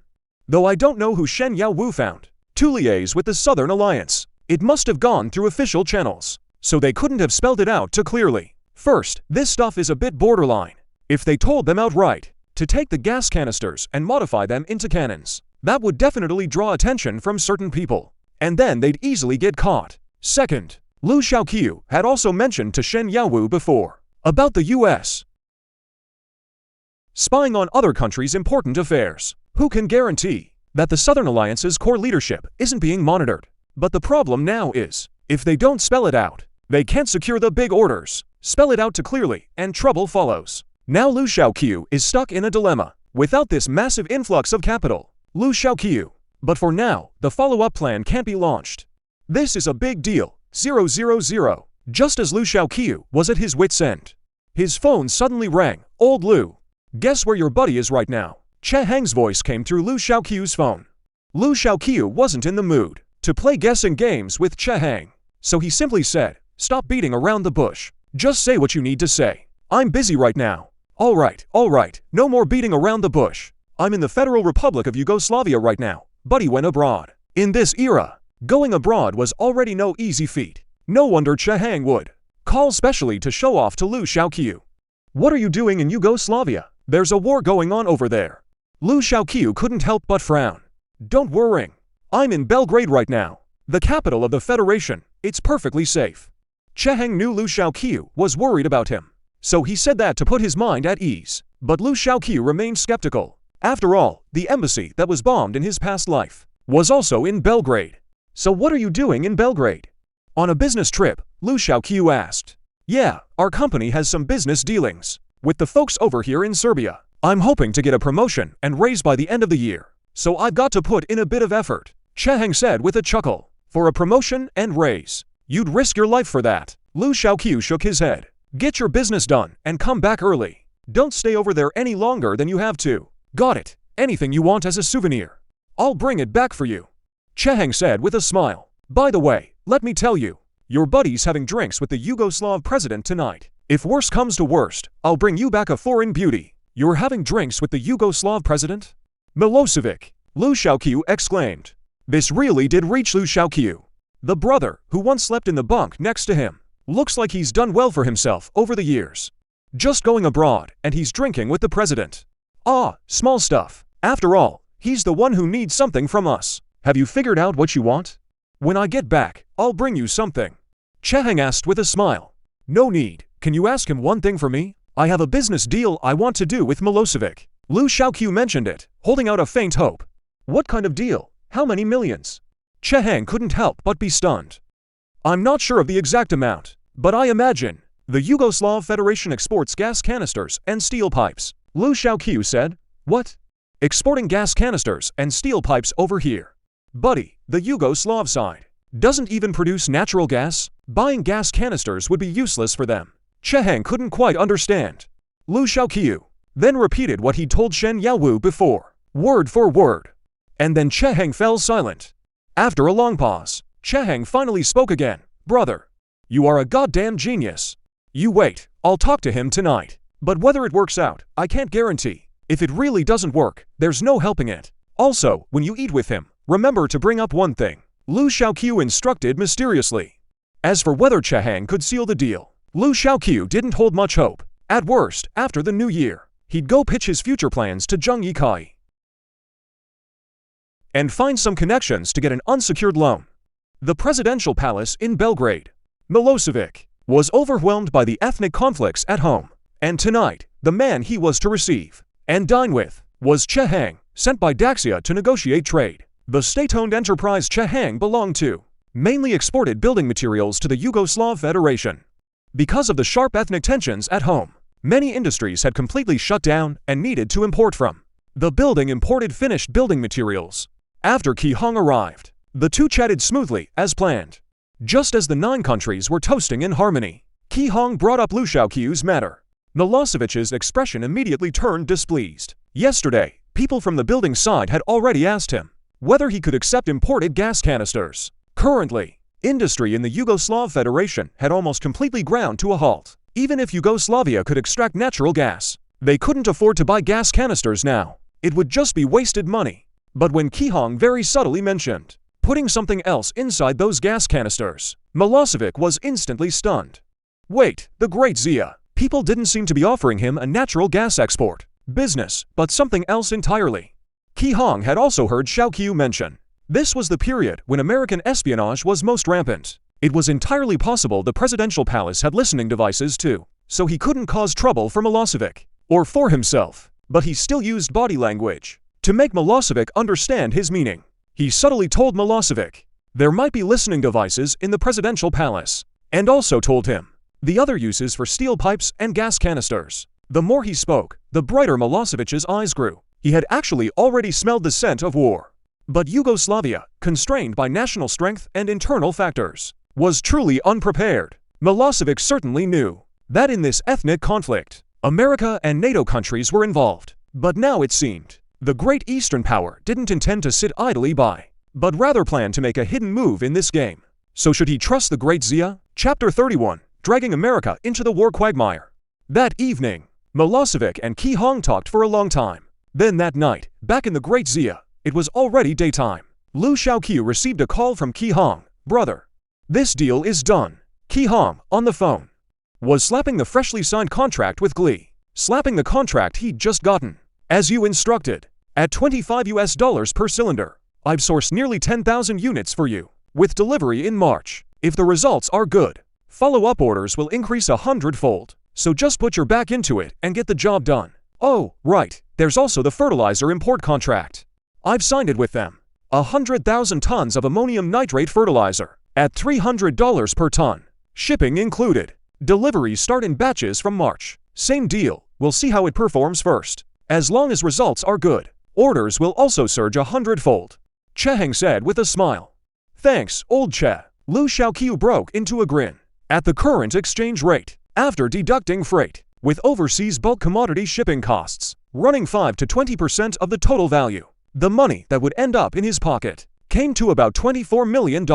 A: Though I don't know who Shen Yaowu found to liaise with the Southern Alliance. It must have gone through official channels, so they couldn't have spelled it out too clearly. First, this stuff is a bit borderline. If they told them outright to take the gas canisters and modify them into cannons, that would definitely draw attention from certain people, and then they'd easily get caught. Second, Lu Chenqiu had also mentioned to Shen Yaowu before about the US spying on other countries' important affairs. Who can guarantee that the Southern Alliance's core leadership isn't being monitored? But the problem now is, if they don't spell it out, they can't secure the big orders. Spell it out too clearly, and trouble follows. Now Lu Chenqiu is stuck in a dilemma. Without this massive influx of capital, Lu Chenqiu. But for now, the follow-up plan can't be launched. This is a big deal. 000. Just as Lu Chenqiu was at his wit's end, his phone suddenly rang. Old Lu, guess where your buddy is right now? Che Heng's voice came through Lu Chenqiu's phone. Lu Chenqiu wasn't in the mood to play guessing games with Che Heng, so he simply said, "Stop beating around the bush. Just say what you need to say. I'm busy right now." All right, no more beating around the bush. I'm in the Federal Republic of Yugoslavia right now. Buddy went abroad. In this era, going abroad was already no easy feat. No wonder Che Heng would call specially to show off to Lu Chenqiu. What are you doing in Yugoslavia? There's a war going on over there. Lu Chenqiu couldn't help but frown. Don't worry. I'm in Belgrade right now, the capital of the Federation. It's perfectly safe. Che Heng knew Lu Chenqiu was worried about him, so he said that to put his mind at ease. But Lu Chenqiu remained skeptical. After all, the embassy that was bombed in his past life was also in Belgrade. So what are you doing in Belgrade? On a business trip, Lu Chenqiu asked. Yeah, our company has some business dealings with the folks over here in Serbia. I'm hoping to get a promotion and raise by the end of the year, so I've got to put in a bit of effort, Che Heng said with a chuckle. For a promotion and raise, you'd risk your life for that. Lu Chenqiu shook his head. Get your business done and come back early. Don't stay over there any longer than you have to. Got it. Anything you want as a souvenir, I'll bring it back for you, Che Heng said with a smile. By the way, let me tell you, your buddy's having drinks with the Yugoslav president tonight. If worst comes to worst, I'll bring you back a foreign beauty. You're having drinks with the Yugoslav president? Milosevic, Lu Chenqiu exclaimed. This really did reach Lu Chenqiu. The brother, who once slept in the bunk next to him, looks like he's done well for himself over the years. Just going abroad, and he's drinking with the president. Ah, small stuff. After all, he's the one who needs something from us. Have you figured out what you want? When I get back, I'll bring you something, Che Heng asked with a smile. No need. Can you ask him one thing for me? I have a business deal I want to do with Milosevic. Lu Chenqiu mentioned it, holding out a faint hope. What kind of deal? How many millions? Che Heng couldn't help but be stunned. I'm not sure of the exact amount, but I imagine the Yugoslav Federation exports gas canisters and steel pipes, Lu Chenqiu said. What? Exporting gas canisters and steel pipes over here? Buddy, the Yugoslav side doesn't even produce natural gas. Buying gas canisters would be useless for them. Che Heng couldn't quite understand. Lu Chenqiu then repeated what he'd told Shen Yaowu before, word for word. And then Che Heng fell silent. After a long pause, Che Heng finally spoke again. Brother, you are a goddamn genius. You wait, I'll talk to him tonight. But whether it works out, I can't guarantee. If it really doesn't work, there's no helping it. Also, when you eat with him, remember to bring up one thing, Lu Chenqiu instructed mysteriously. As for whether Che Heng could seal the deal, Lu Chenqiu didn't hold much hope. At worst, after the new year, he'd go pitch his future plans to Junkyard and find some connections to get an unsecured loan. The presidential palace in Belgrade. Milosevic was overwhelmed by the ethnic conflicts at home, and tonight, the man he was to receive and dine with was Chehang, sent by Daxia to negotiate trade. The state-owned enterprise Chehang belonged to mainly exported building materials to the Yugoslav Federation. Because of the sharp ethnic tensions at home, many industries had completely shut down and needed to import from the building imported finished building materials. After Chehang arrived, the two chatted smoothly as planned. Just as the 9 countries were toasting in harmony, Chehang brought up Lu Chenqiu's matter. Milosevic's expression immediately turned displeased. Yesterday, people from the building side had already asked him whether he could accept imported gas canisters. Currently, industry in the Yugoslav Federation had almost completely ground to a halt. Even if Yugoslavia could extract natural gas, they couldn't afford to buy gas canisters now. It would just be wasted money. But when Chehang very subtly mentioned putting something else inside those gas canisters, Milosevic was instantly stunned. Wait, the great Zia. People didn't seem to be offering him a natural gas export business, but something else entirely. Chehang had also heard Chenqiu mention this was the period when American espionage was most rampant. It was entirely possible the presidential palace had listening devices too, so he couldn't cause trouble for Milosevic or for himself, but he still used body language to make Milosevic understand his meaning. He subtly told Milosevic there might be listening devices in the presidential palace, and also told him the other uses for steel pipes and gas canisters. The more he spoke, the brighter Milosevic's eyes grew. He had actually already smelled the scent of war. But Yugoslavia, constrained by national strength and internal factors, was truly unprepared. Milosevic certainly knew that in this ethnic conflict, America and NATO countries were involved. But now it seemed the Great Eastern Power didn't intend to sit idly by, but rather planned to make a hidden move in this game. So should he trust the Great Zia? Chapter 31, Dragging America into the War Quagmire. That evening, Milosevic and Chehang talked for a long time. Then that night, back in the Great Zia, it was already daytime. Lu Chenqiu received a call from Chehang. Brother, this deal is done. Chehang, on the phone, was slapping the freshly signed contract with glee. Slapping the contract he'd just gotten. As you instructed, at $25 per cylinder, I've sourced nearly 10,000 units for you, with delivery in March. If the results are good, follow-up orders will increase 100-fold, so just put your back into it and get the job done. Oh, right, there's also the fertilizer import contract. I've signed it with them. 100,000 tons of ammonium nitrate fertilizer, at $300 per ton, shipping included. Deliveries start in batches from March. Same deal, we'll see how it performs first. As long as results are good, orders will also surge 100-fold. Chehang said with a smile. Thanks, old Che. Lu Chenqiu broke into a grin. At the current exchange rate, after deducting freight, with overseas bulk commodity shipping costs, running 5 to 20% of the total value, the money that would end up in his pocket came to about $24 million.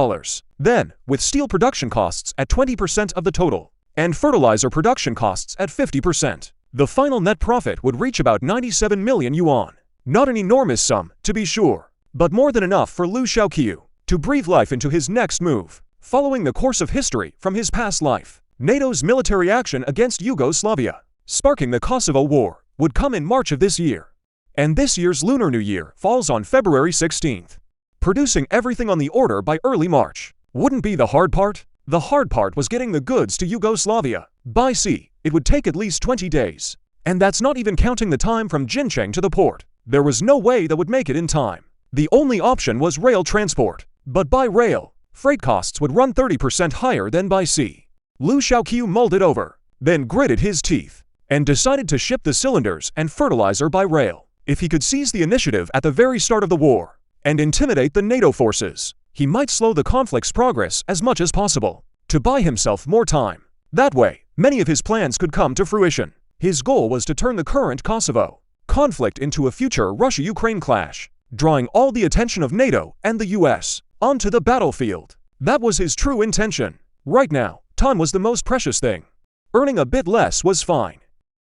A: Then, with steel production costs at 20% of the total, and fertilizer production costs at 50%, the final net profit would reach about 97 million yuan. Not an enormous sum, to be sure, but more than enough for Lu Chenqiu to breathe life into his next move. Following the course of history from his past life, NATO's military action against Yugoslavia, sparking the Kosovo War, would come in March of this year. And this year's Lunar New Year falls on February 16th. Producing everything on the order by early March wouldn't be the hard part. The hard part was getting the goods to Yugoslavia. By sea, it would take at least 20 days. And that's not even counting the time from Jincheng to the port. There was no way that would make it in time. The only option was rail transport. But by rail, freight costs would run 30% higher than by sea. Lu Chenqiu mulled it over, then gritted his teeth, and decided to ship the cylinders and fertilizer by rail. If he could seize the initiative at the very start of the war, and intimidate the NATO forces, he might slow the conflict's progress as much as possible, to buy himself more time. That way, many of his plans could come to fruition. His goal was to turn the current Kosovo conflict into a future Russia-Ukraine clash, drawing all the attention of NATO and the US onto the battlefield. That was his true intention. Right now, time was the most precious thing. Earning a bit less was fine.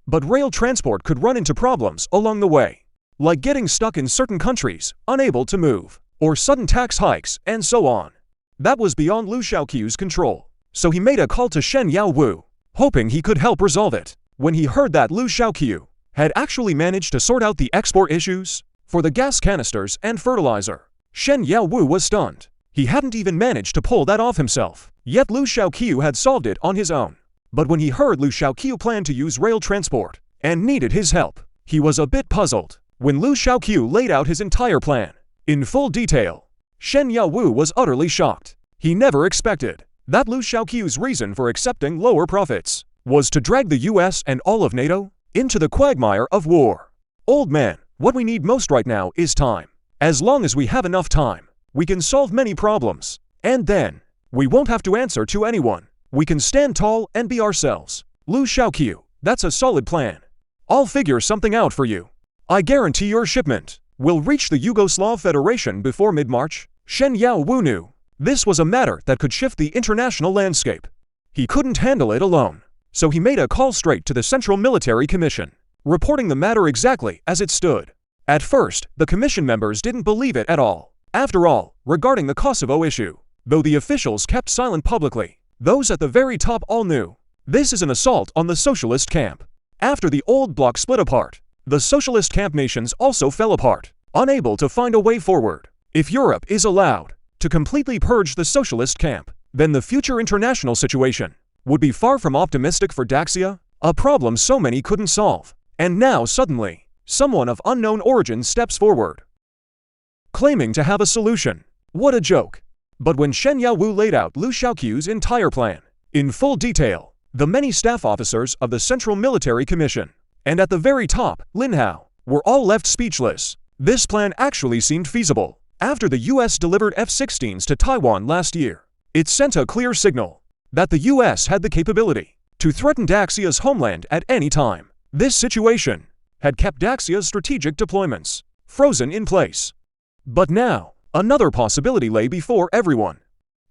A: But rail transport could run into problems along the way, like getting stuck in certain countries, unable to move, or sudden tax hikes, and so on. That was beyond Lu Chenqiu's control, so he made a call to Shen Yaowu, hoping he could help resolve it. When he heard that Lu Chenqiu had actually managed to sort out the export issues for the gas canisters and fertilizer, Shen Yaowu was stunned. He hadn't even managed to pull that off himself, yet Lu Chenqiu had solved it on his own. But when he heard Lu Chenqiu planned to use rail transport and needed his help, he was a bit puzzled. When Lu Chenqiu laid out his entire plan in full detail, Shen Yaowu was utterly shocked. He never expected that Lu Chenqiu's reason for accepting lower profits was to drag the US and all of NATO into the quagmire of war. Old man, what we need most right now is time. As long as we have enough time, we can solve many problems, and then we won't have to answer to anyone. We can stand tall and be ourselves. Lu Chenqiu, that's a solid plan. I'll figure something out for you. I guarantee your shipment will reach the Yugoslav Federation before mid-March. Shen Yaowu knew this was a matter that could shift the international landscape. He couldn't handle it alone, so he made a call straight to the Central Military Commission, reporting the matter exactly as it stood. At first, the commission members didn't believe it at all. After all, regarding the Kosovo issue, though the officials kept silent publicly, those at the very top all knew this is an assault on the socialist camp. After the old bloc split apart, the socialist camp nations also fell apart, unable to find a way forward. If Europe is allowed to completely purge the socialist camp, then the future international situation would be far from optimistic for Daxia, a problem so many couldn't solve. And now suddenly, someone of unknown origin steps forward, claiming to have a solution. What a joke. But when Shen Yaowu laid out Lu Chenqiu's entire plan in full detail, the many staff officers of the Central Military Commission, and at the very top, Lin Hao, were all left speechless. This plan actually seemed feasible. After the US delivered F-16s to Taiwan last year, it sent a clear signal that the US had the capability to threaten Daxia's homeland at any time. This situation had kept Daxia's strategic deployments frozen in place. But now, another possibility lay before everyone.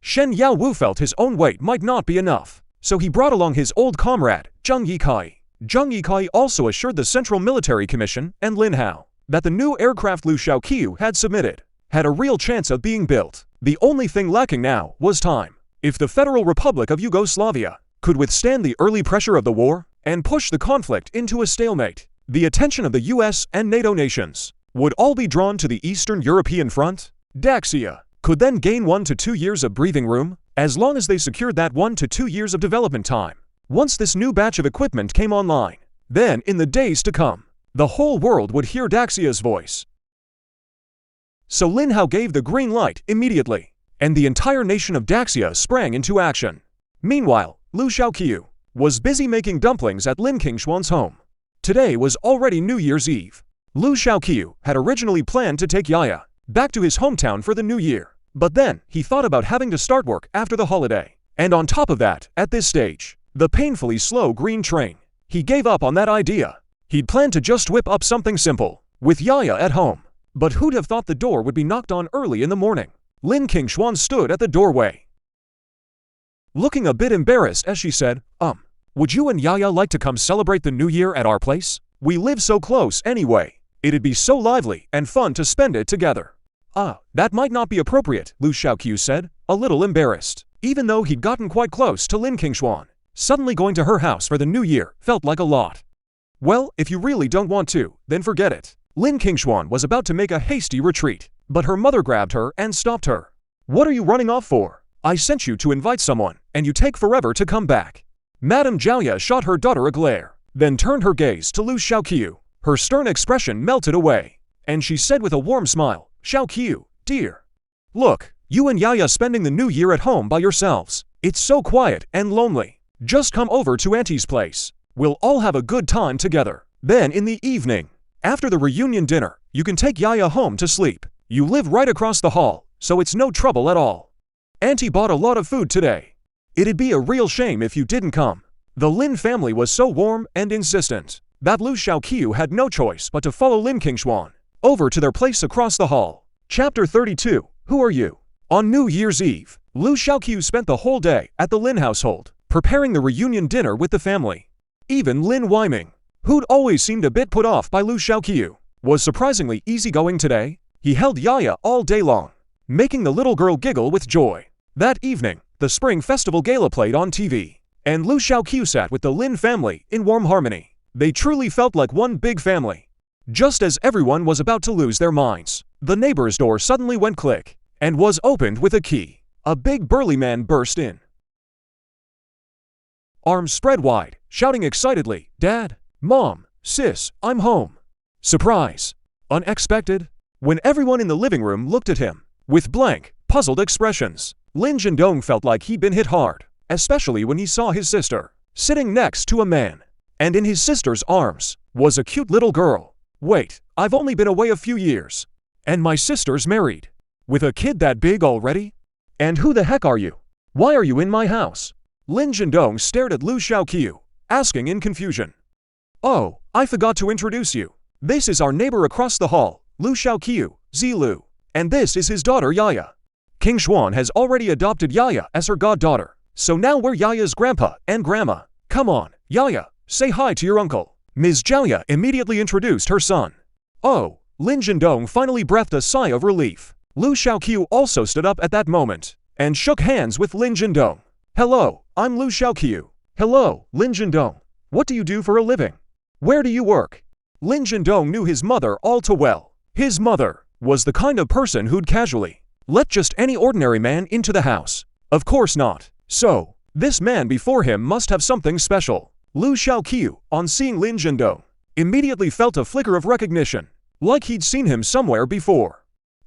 A: Shen Yaowu felt his own weight might not be enough, so he brought along his old comrade, Junkyard. Junkyard also assured the Central Military Commission and Lin Hao that the new aircraft Lu Chenqiu had submitted had a real chance of being built. The only thing lacking now was time. If the Federal Republic of Yugoslavia could withstand the early pressure of the war and push the conflict into a stalemate, the attention of the US and NATO nations would all be drawn to the Eastern European front. Daxia could then gain 1 to 2 years of breathing room, as long as they secured that 1 to 2 years of development time. Once this new batch of equipment came online, then in the days to come, the whole world would hear Daxia's voice. So Lin Hao gave the green light immediately, and the entire nation of Daxia sprang into action. Meanwhile, Lu Chenqiu was busy making dumplings at Lin Qingshuan's home. Today was already New Year's Eve. Lu Chenqiu had originally planned to take Yaya back to his hometown for the new year, but then he thought about having to start work after the holiday. And on top of that, at this stage, the painfully slow green train. He gave up on that idea. He'd planned to just whip up something simple, with Yaya at home. But who'd have thought the door would be knocked on early in the morning? Lin Qingshuan stood at the doorway, looking a bit embarrassed as she said, would you and Yaya like to come celebrate the new year at our place? We live so close anyway. It'd be so lively and fun to spend it together. That might not be appropriate, Lu Chenqiu said, a little embarrassed. Even though he'd gotten quite close to Lin Qingshuan, suddenly going to her house for the new year felt like a lot. Well, if you really don't want to, then forget it. Lin Qingshuan was about to make a hasty retreat, but her mother grabbed her and stopped her. What are you running off for? I sent you to invite someone, and you take forever to come back. Madame Jiaoya shot her daughter a glare, then turned her gaze to Lu Chenqiu. Her stern expression melted away, and she said with a warm smile, Chenqiu, dear. Look, you and Yaya spending the new year at home by yourselves. It's so quiet and lonely. Just come over to Auntie's place. We'll all have a good time together. Then in the evening, after the reunion dinner, you can take Yaya home to sleep. You live right across the hall, so it's no trouble at all. Auntie bought a lot of food today. It'd be a real shame if you didn't come. The Lin family was so warm and insistent that Lu Chenqiu had no choice but to follow Lin Qingshuan over to their place across the hall. Chapter 32. Who are you? On New Year's Eve, Lu Chenqiu spent the whole day at the Lin household, preparing the reunion dinner with the family. Even Lin Weiming, who'd always seemed a bit put off by Lu Chenqiu, was surprisingly easygoing today. He held Yaya all day long, making the little girl giggle with joy. That evening, the Spring Festival Gala played on TV, and Lu Chenqiu sat with the Lin family in warm harmony. They truly felt like one big family. Just as everyone was about to lose their minds, the neighbor's door suddenly went click, and was opened with a key. A big burly man burst in, arms spread wide, shouting excitedly, "Dad, Mom, Sis, I'm home." Surprise! Unexpected? When everyone in the living room looked at him, with blank, puzzled expressions, Lin Jindong felt like he'd been hit hard, especially when he saw his sister, sitting next to a man. And in his sister's arms, was a cute little girl. Wait, I've only been away a few years. And my sister's married. With a kid that big already? And who the heck are you? Why are you in my house? Lin Jindong stared at Lu Chenqiu, asking in confusion. Oh, I forgot to introduce you. This is our neighbor across the hall, Lu Chenqiu, Zilu. And this is his daughter Yaya. King Xuan has already adopted Yaya as her goddaughter. So now we're Yaya's grandpa and grandma. Come on, Yaya, say hi to your uncle. Ms. Jiaoya immediately introduced her son. Oh, Lin Jindong finally breathed a sigh of relief. Lu Chenqiu also stood up at that moment and shook hands with Lin Jindong. Hello, I'm Lu Chenqiu. Hello, Lin Jindong. What do you do for a living? Where do you work? Lin Jindong knew his mother all too well. His mother was the kind of person who'd casually let just any ordinary man into the house. Of course not. So, this man before him must have something special. Lu Chenqiu, on seeing Lin Jindong, immediately felt a flicker of recognition, like he'd seen him somewhere before.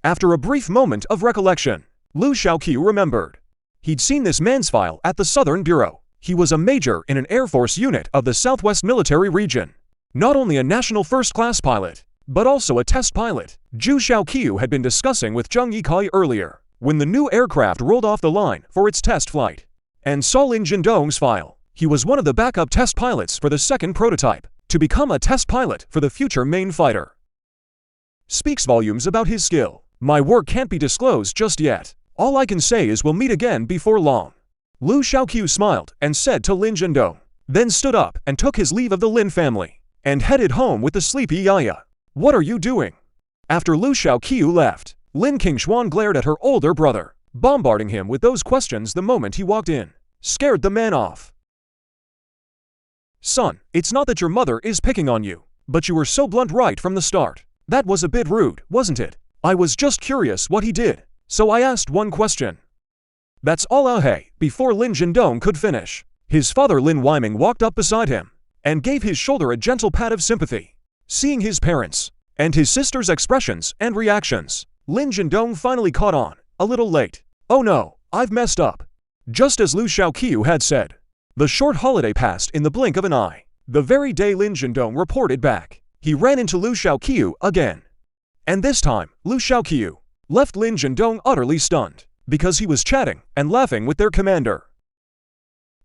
A: After a brief moment of recollection, Lu Chenqiu remembered. He'd seen this man's file at the Southern Bureau. He was a major in an Air Force unit of the Southwest Military Region. Not only a national first-class pilot, but also a test pilot. Zhu Shaoqiu had been discussing with Zheng Yikai earlier, when the new aircraft rolled off the line for its test flight, and saw Lin Jindong's file. He was one of the backup test pilots for the second prototype, to become a test pilot for the future main fighter. Speaks volumes about his skill. My work can't be disclosed just yet. All I can say is we'll meet again before long. Lu Chenqiu smiled and said to Lin Jindong, then stood up and took his leave of the Lin family, and headed home with the sleepy Yaya. What are you doing? After Lu Chenqiu left, Lin Qingshuan glared at her older brother, bombarding him with those questions the moment he walked in. Scared the man off. Son, it's not that your mother is picking on you, but you were so blunt right from the start. That was a bit rude, wasn't it? I was just curious what he did, so I asked one question. That's all. Hey, before Lin Jindong could finish, his father Lin Weiming walked up beside him and gave his shoulder a gentle pat of sympathy. Seeing his parents and his sister's expressions and reactions, Lin Jindong finally caught on, a little late. Oh no, I've messed up. Just as Lu Chenqiu had said. The short holiday passed in the blink of an eye. The very day Lin Jindong reported back, he ran into Lu Chenqiu again. And this time, Lu Chenqiu left Lin Jindong utterly stunned, because he was chatting and laughing with their commander.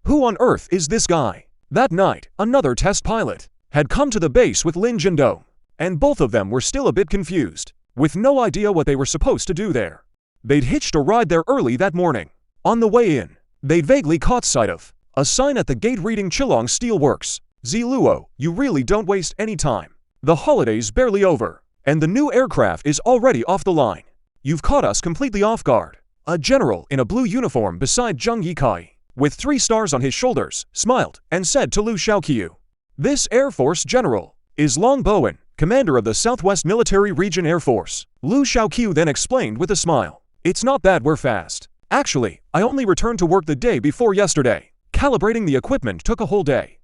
A: Who on earth is this guy? That night, another test pilot had come to the base with Lin Jindong, and both of them were still a bit confused, with no idea what they were supposed to do there. They'd hitched a ride there early that morning. On the way in, they'd vaguely caught sight of a sign at the gate reading Chilong Steelworks. Ziluo, you really don't waste any time. The holiday's barely over, and the new aircraft is already off the line. You've caught us completely off guard. A general in a blue uniform beside Zheng Yikai, with 3 stars on his shoulders, smiled and said to Lu Chenqiu, "This Air Force general is Long Bowen, commander of the Southwest Military Region Air Force." Lu Chenqiu then explained with a smile, "It's not that we're fast. Actually, I only returned to work the day before yesterday. Calibrating the equipment took a whole day.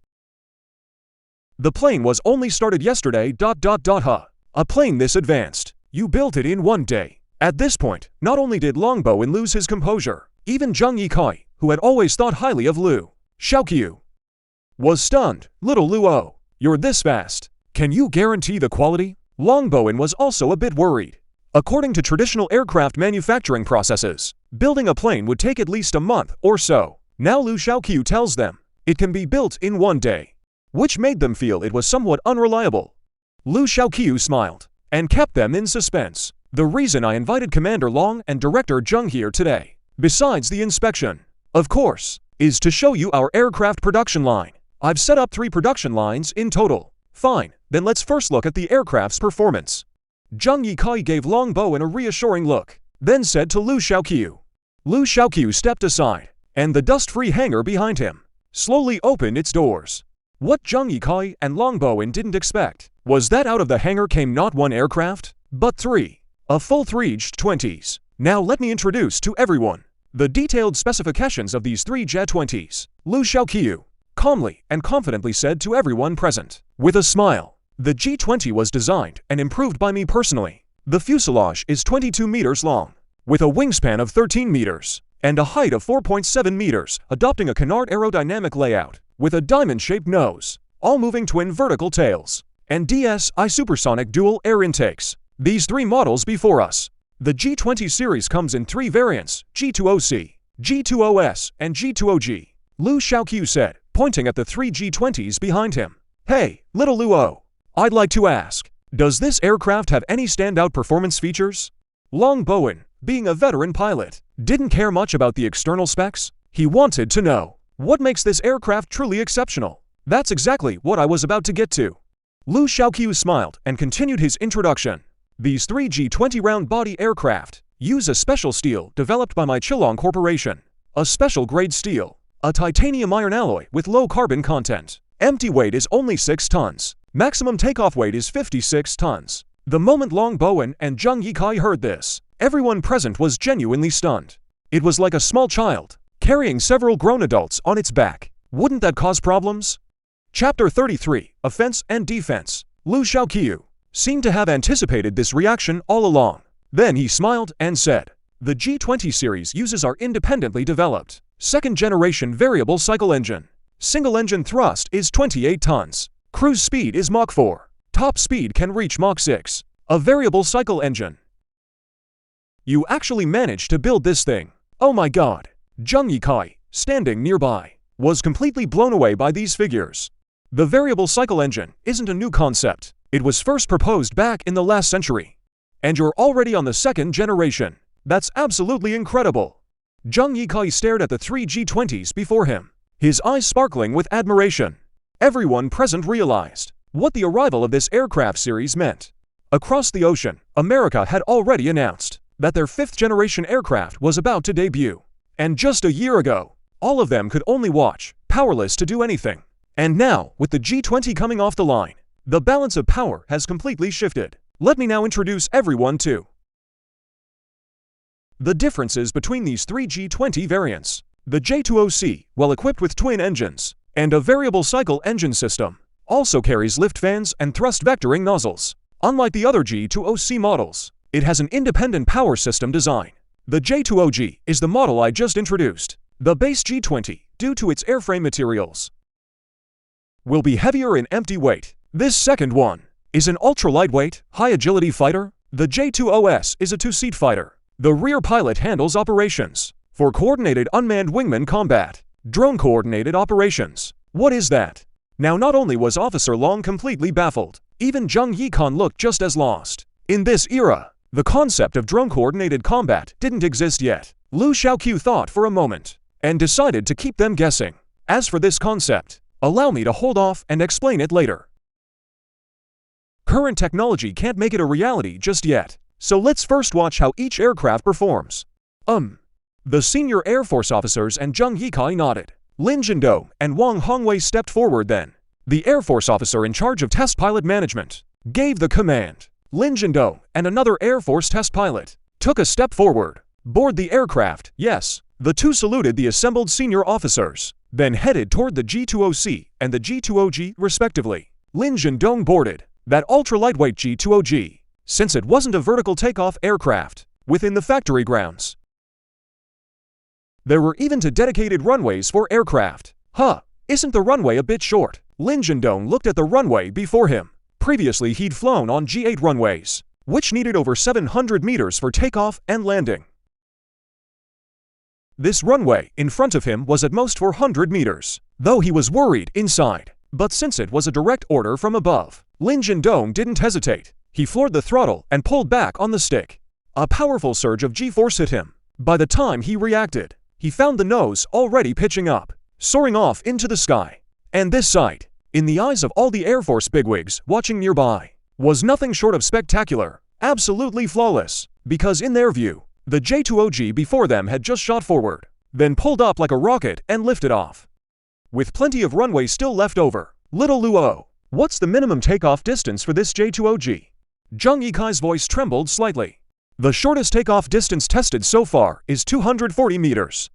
A: The plane was only started yesterday. A plane this advanced. You built it in 1 day." At this point, not only did Long Bowen lose his composure, even Zheng Yikai, who had always thought highly of Lu Chenqiu, was stunned. "Little Luo, you're this fast. Can you guarantee the quality?" Long Bowen was also a bit worried. According to traditional aircraft manufacturing processes, building a plane would take at least a month or so. Now Lu Chenqiu tells them it can be built in 1 day, which made them feel it was somewhat unreliable. Lu Chenqiu smiled and kept them in suspense. "The reason I invited Commander Long and Director Zheng here today, besides the inspection, of course, is to show you our aircraft production line. I've set up 3 production lines in total." "Fine, then let's first look at the aircraft's performance." Zheng Yikai gave Long Bowen a reassuring look, then said to Lu Chenqiu. Lu Chenqiu stepped aside, and the dust-free hangar behind him slowly opened its doors. What Zheng Yikai and Long Bowen didn't expect was that out of the hangar came not 1 aircraft, but 3. A full 3 J-20s. Now let me introduce to everyone the detailed specifications of these three J-20s. Lu Chenqiu calmly and confidently said to everyone present. With a smile, the G20 was designed and improved by me personally. The fuselage is 22 meters long, with a wingspan of 13 meters, and a height of 4.7 meters, adopting a canard aerodynamic layout, with a diamond-shaped nose, all moving twin vertical tails, and DSI supersonic dual air intakes. These three models before us. The G20 series comes in three variants, G20C, G20S, and G20G. Lu Chenqiu said, pointing at the three G20s behind him. Hey, little Luo, I'd like to ask, does this aircraft have any standout performance features? Long Bowen, being a veteran pilot, didn't care much about the external specs. He wanted to know, what makes this aircraft truly exceptional? That's exactly what I was about to get to. Lu Chenqiu smiled and continued his introduction. These three G20 round-body aircraft use a special steel developed by my Chilong Corporation, a special grade steel, a titanium iron alloy with low carbon content. Empty weight is only 6 tons. Maximum takeoff weight is 56 tons. The moment Long Bowen and Zhang Yikai heard this, everyone present was genuinely stunned. It was like a small child carrying several grown adults on its back. Wouldn't that cause problems? Chapter 33, Offense and Defense. Lu Chenqiu seemed to have anticipated this reaction all along. Then he smiled and said, the G20 series uses our independently developed second-generation variable cycle engine. Single-engine thrust is 28 tons. Cruise speed is Mach 4. Top speed can reach Mach 6. A variable cycle engine. You actually managed to build this thing. Oh my god. Zhang Yikai, standing nearby, was completely blown away by these figures. The variable cycle engine isn't a new concept. It was first proposed back in the last century. And you're already on the second generation. That's absolutely incredible. Zhang Yikai stared at the three G20s before him, his eyes sparkling with admiration. Everyone present realized what the arrival of this aircraft series meant. Across the ocean, America had already announced that their fifth-generation aircraft was about to debut. And just a year ago, all of them could only watch, powerless to do anything. And now, with the G20 coming off the line, the balance of power has completely shifted. Let me now introduce everyone to the differences between these three G20 variants. The J20C, well equipped with twin engines and a variable cycle engine system, also carries lift fans and thrust vectoring nozzles. Unlike the other G20C models, it has an independent power system design. The J20G is the model I just introduced. The base G20, due to its airframe materials, will be heavier in empty weight. This second one is an ultra-lightweight, high-agility fighter. The J20S is a two-seat fighter. The rear pilot handles operations for coordinated unmanned wingman combat, drone-coordinated operations. What is that? Now not only was Officer Long completely baffled, even Zhang Yikan looked just as lost. In this era, the concept of drone-coordinated combat didn't exist yet. Lu Chenqiu thought for a moment and decided to keep them guessing. As for this concept, allow me to hold off and explain it later. Current technology can't make it a reality just yet, so let's first watch how each aircraft performs. The senior Air Force officers and Zhang Yikai nodded. Lin Zhendong and Wang Hongwei stepped forward then. The Air Force officer in charge of test pilot management gave the command. Lin Zhendong and another Air Force test pilot took a step forward. Board the aircraft, yes. The two saluted the assembled senior officers, then headed toward the G20C and the G20G respectively. Lin Zhendong boarded that ultra-lightweight G20G, since it wasn't a vertical takeoff aircraft, within the factory grounds. There were even two dedicated runways for aircraft. Isn't the runway a bit short? Lin Zhendong looked at the runway before him. Previously he'd flown on G8 runways, which needed over 700 meters for takeoff and landing. This runway in front of him was at most 400 meters, though he was worried inside. But since it was a direct order from above, Lin Zhendong didn't hesitate. He floored the throttle and pulled back on the stick. A powerful surge of G-force hit him. By the time he reacted, he found the nose already pitching up, soaring off into the sky. And this sight, in the eyes of all the Air Force bigwigs watching nearby, was nothing short of spectacular, absolutely flawless, because in their view, the J20G before them had just shot forward, then pulled up like a rocket and lifted off. With plenty of runway still left over, little Luo, what's the minimum takeoff distance for this J20G? Zhang Yikai's voice trembled slightly. The shortest takeoff distance tested so far is 240 meters.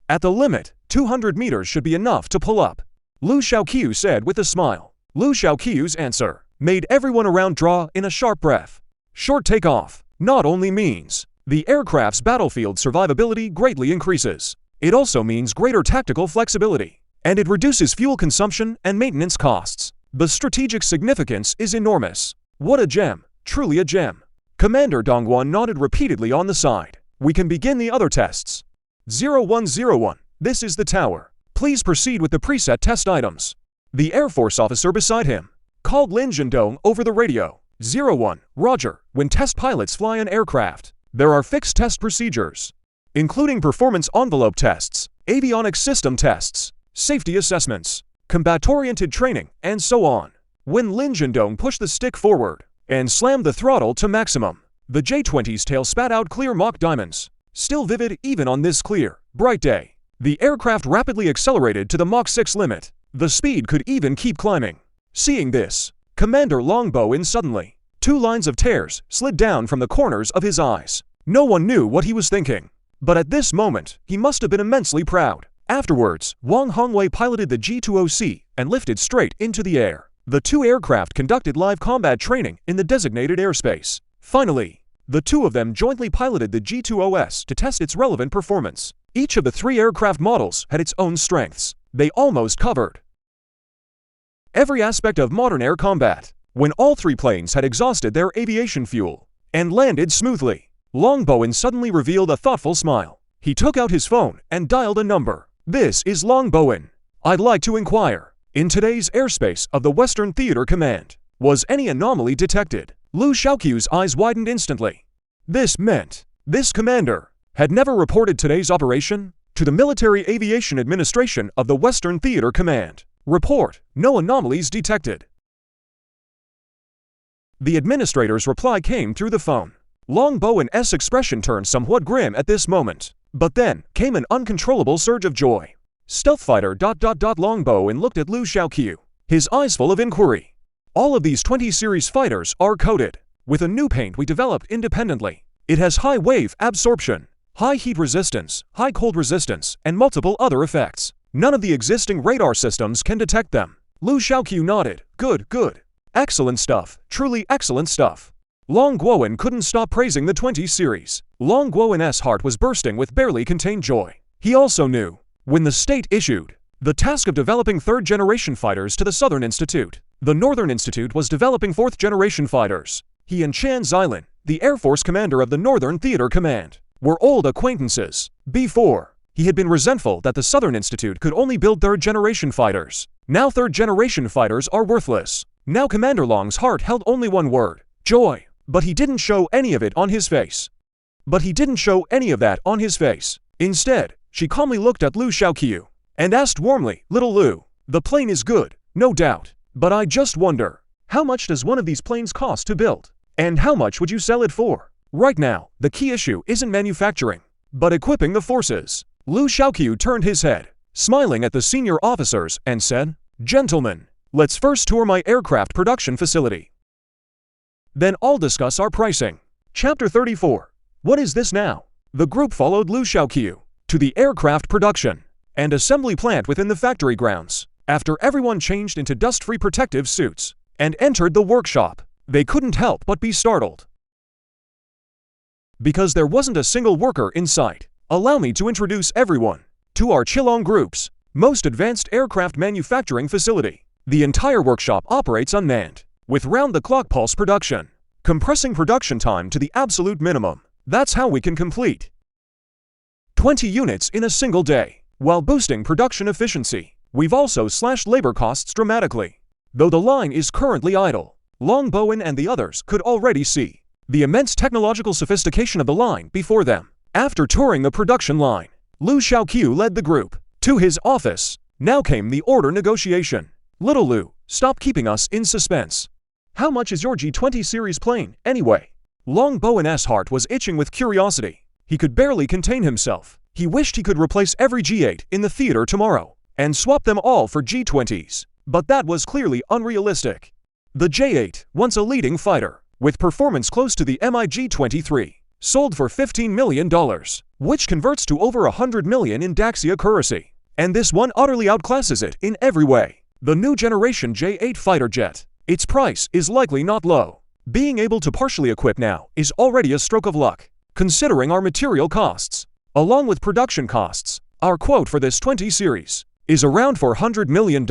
A: At the limit, 200 meters should be enough to pull up, Lu Chenqiu said with a smile. Lu Chenqiu's answer made everyone around draw in a sharp breath. Short takeoff not only means the aircraft's battlefield survivability greatly increases, it also means greater tactical flexibility, and it reduces fuel consumption and maintenance costs. The strategic significance is enormous. What a gem, truly a gem. Commander Dongguan nodded repeatedly on the side. We can begin the other tests. 0101, this is the tower. Please proceed with the preset test items. The Air Force officer beside him called Lin Zhendong over the radio. 01, Roger. When test pilots fly an aircraft, there are fixed test procedures, including performance envelope tests, avionics system tests, safety assessments, combat-oriented training, and so on. When Lin Zhendong pushed the stick forward and slammed the throttle to maximum, the J-20's tail spat out clear mock diamonds, still vivid even on this clear, bright day. The aircraft rapidly accelerated to the Mach 6 limit. The speed could even keep climbing. Seeing this, Commander Longbow suddenly, 2 lines of tears slid down from the corners of his eyes. No one knew what he was thinking, but at this moment, he must have been immensely proud. Afterwards, Wang Hongwei piloted the G-20C and lifted straight into the air. The 2 aircraft conducted live combat training in the designated airspace. Finally, the 2 of them jointly piloted the G-20S to test its relevant performance. Each of the 3 aircraft models had its own strengths. They almost covered every aspect of modern air combat. When all 3 planes had exhausted their aviation fuel and landed smoothly, Longbow suddenly revealed a thoughtful smile. He took out his phone and dialed a number. This is Longbow. I'd like to inquire, in today's airspace of the Western Theater Command, was any anomaly detected? Lu Chenqiu's eyes widened instantly. This meant this commander had never reported today's operation to the Military Aviation Administration of the Western Theater Command. Report, no anomalies detected. The administrator's reply came through the phone. Longbow's expression turned somewhat grim at this moment, but then came an uncontrollable surge of joy. Stealth fighter ... Longbow looked at Lu Chenqiu, his eyes full of inquiry. All of these 20 series fighters are coated with a new paint we developed independently. It has high wave absorption, high heat resistance, high cold resistance, and multiple other effects. None of the existing radar systems can detect them. Lu Chenqiu nodded. Good, good. Excellent stuff, truly excellent stuff. Longguowen couldn't stop praising the 20 series. Longguowen's heart was bursting with barely contained joy. He also knew, when the state issued the task of developing 3rd-generation fighters to the Southern Institute, the Northern Institute was developing 4th-generation fighters. He and Chan Xilin, the Air Force commander of the Northern Theater Command, were old acquaintances. Before, he had been resentful that the Southern Institute could only build 3rd-generation fighters. Now 3rd-generation fighters are worthless. Now Commander Long's heart held only one word: joy. But he didn't show any of it on his face. Instead, she calmly looked at Lu Chenqiu and asked warmly, Little Lu, the plane is good, no doubt, but I just wonder, how much does one of these planes cost to build? And how much would you sell it for? Right now, the key issue isn't manufacturing, but equipping the forces. Lu Chenqiu turned his head, smiling at the senior officers, and said, Gentlemen, let's first tour my aircraft production facility. Then I'll discuss our pricing. Chapter 34. What is this now? The group followed Lu Chenqiu to the aircraft production and assembly plant within the factory grounds. After everyone changed into dust-free protective suits and entered the workshop, they couldn't help but be startled, because there wasn't a single worker in sight. Allow me to introduce everyone to our Chilong Group's most advanced aircraft manufacturing facility. The entire workshop operates unmanned, with round-the-clock pulse production, compressing production time to the absolute minimum. That's how we can complete 20 units in a single day, while boosting production efficiency. We've also slashed labor costs dramatically. Though the line is currently idle, Longbowen and the others could already see the immense technological sophistication of the line before them. After touring the production line, Lu Chenqiu led the group to his office. Now came the order negotiation. Little Lu, stop keeping us in suspense. How much is your G-20 series plane, anyway? Longbowen's heart was itching with curiosity. He could barely contain himself. He wished he could replace every G8 in the theater tomorrow and swap them all for G-20s, but that was clearly unrealistic. The J-8, once a leading fighter, with performance close to the MiG-23, sold for $15 million, which converts to over $100 million in Daxia currency. And this one utterly outclasses it in every way. The new generation J-8 fighter jet. Its price is likely not low. Being able to partially equip now is already a stroke of luck, considering our material costs. Along with production costs, our quote for this 20 series is around $400 million.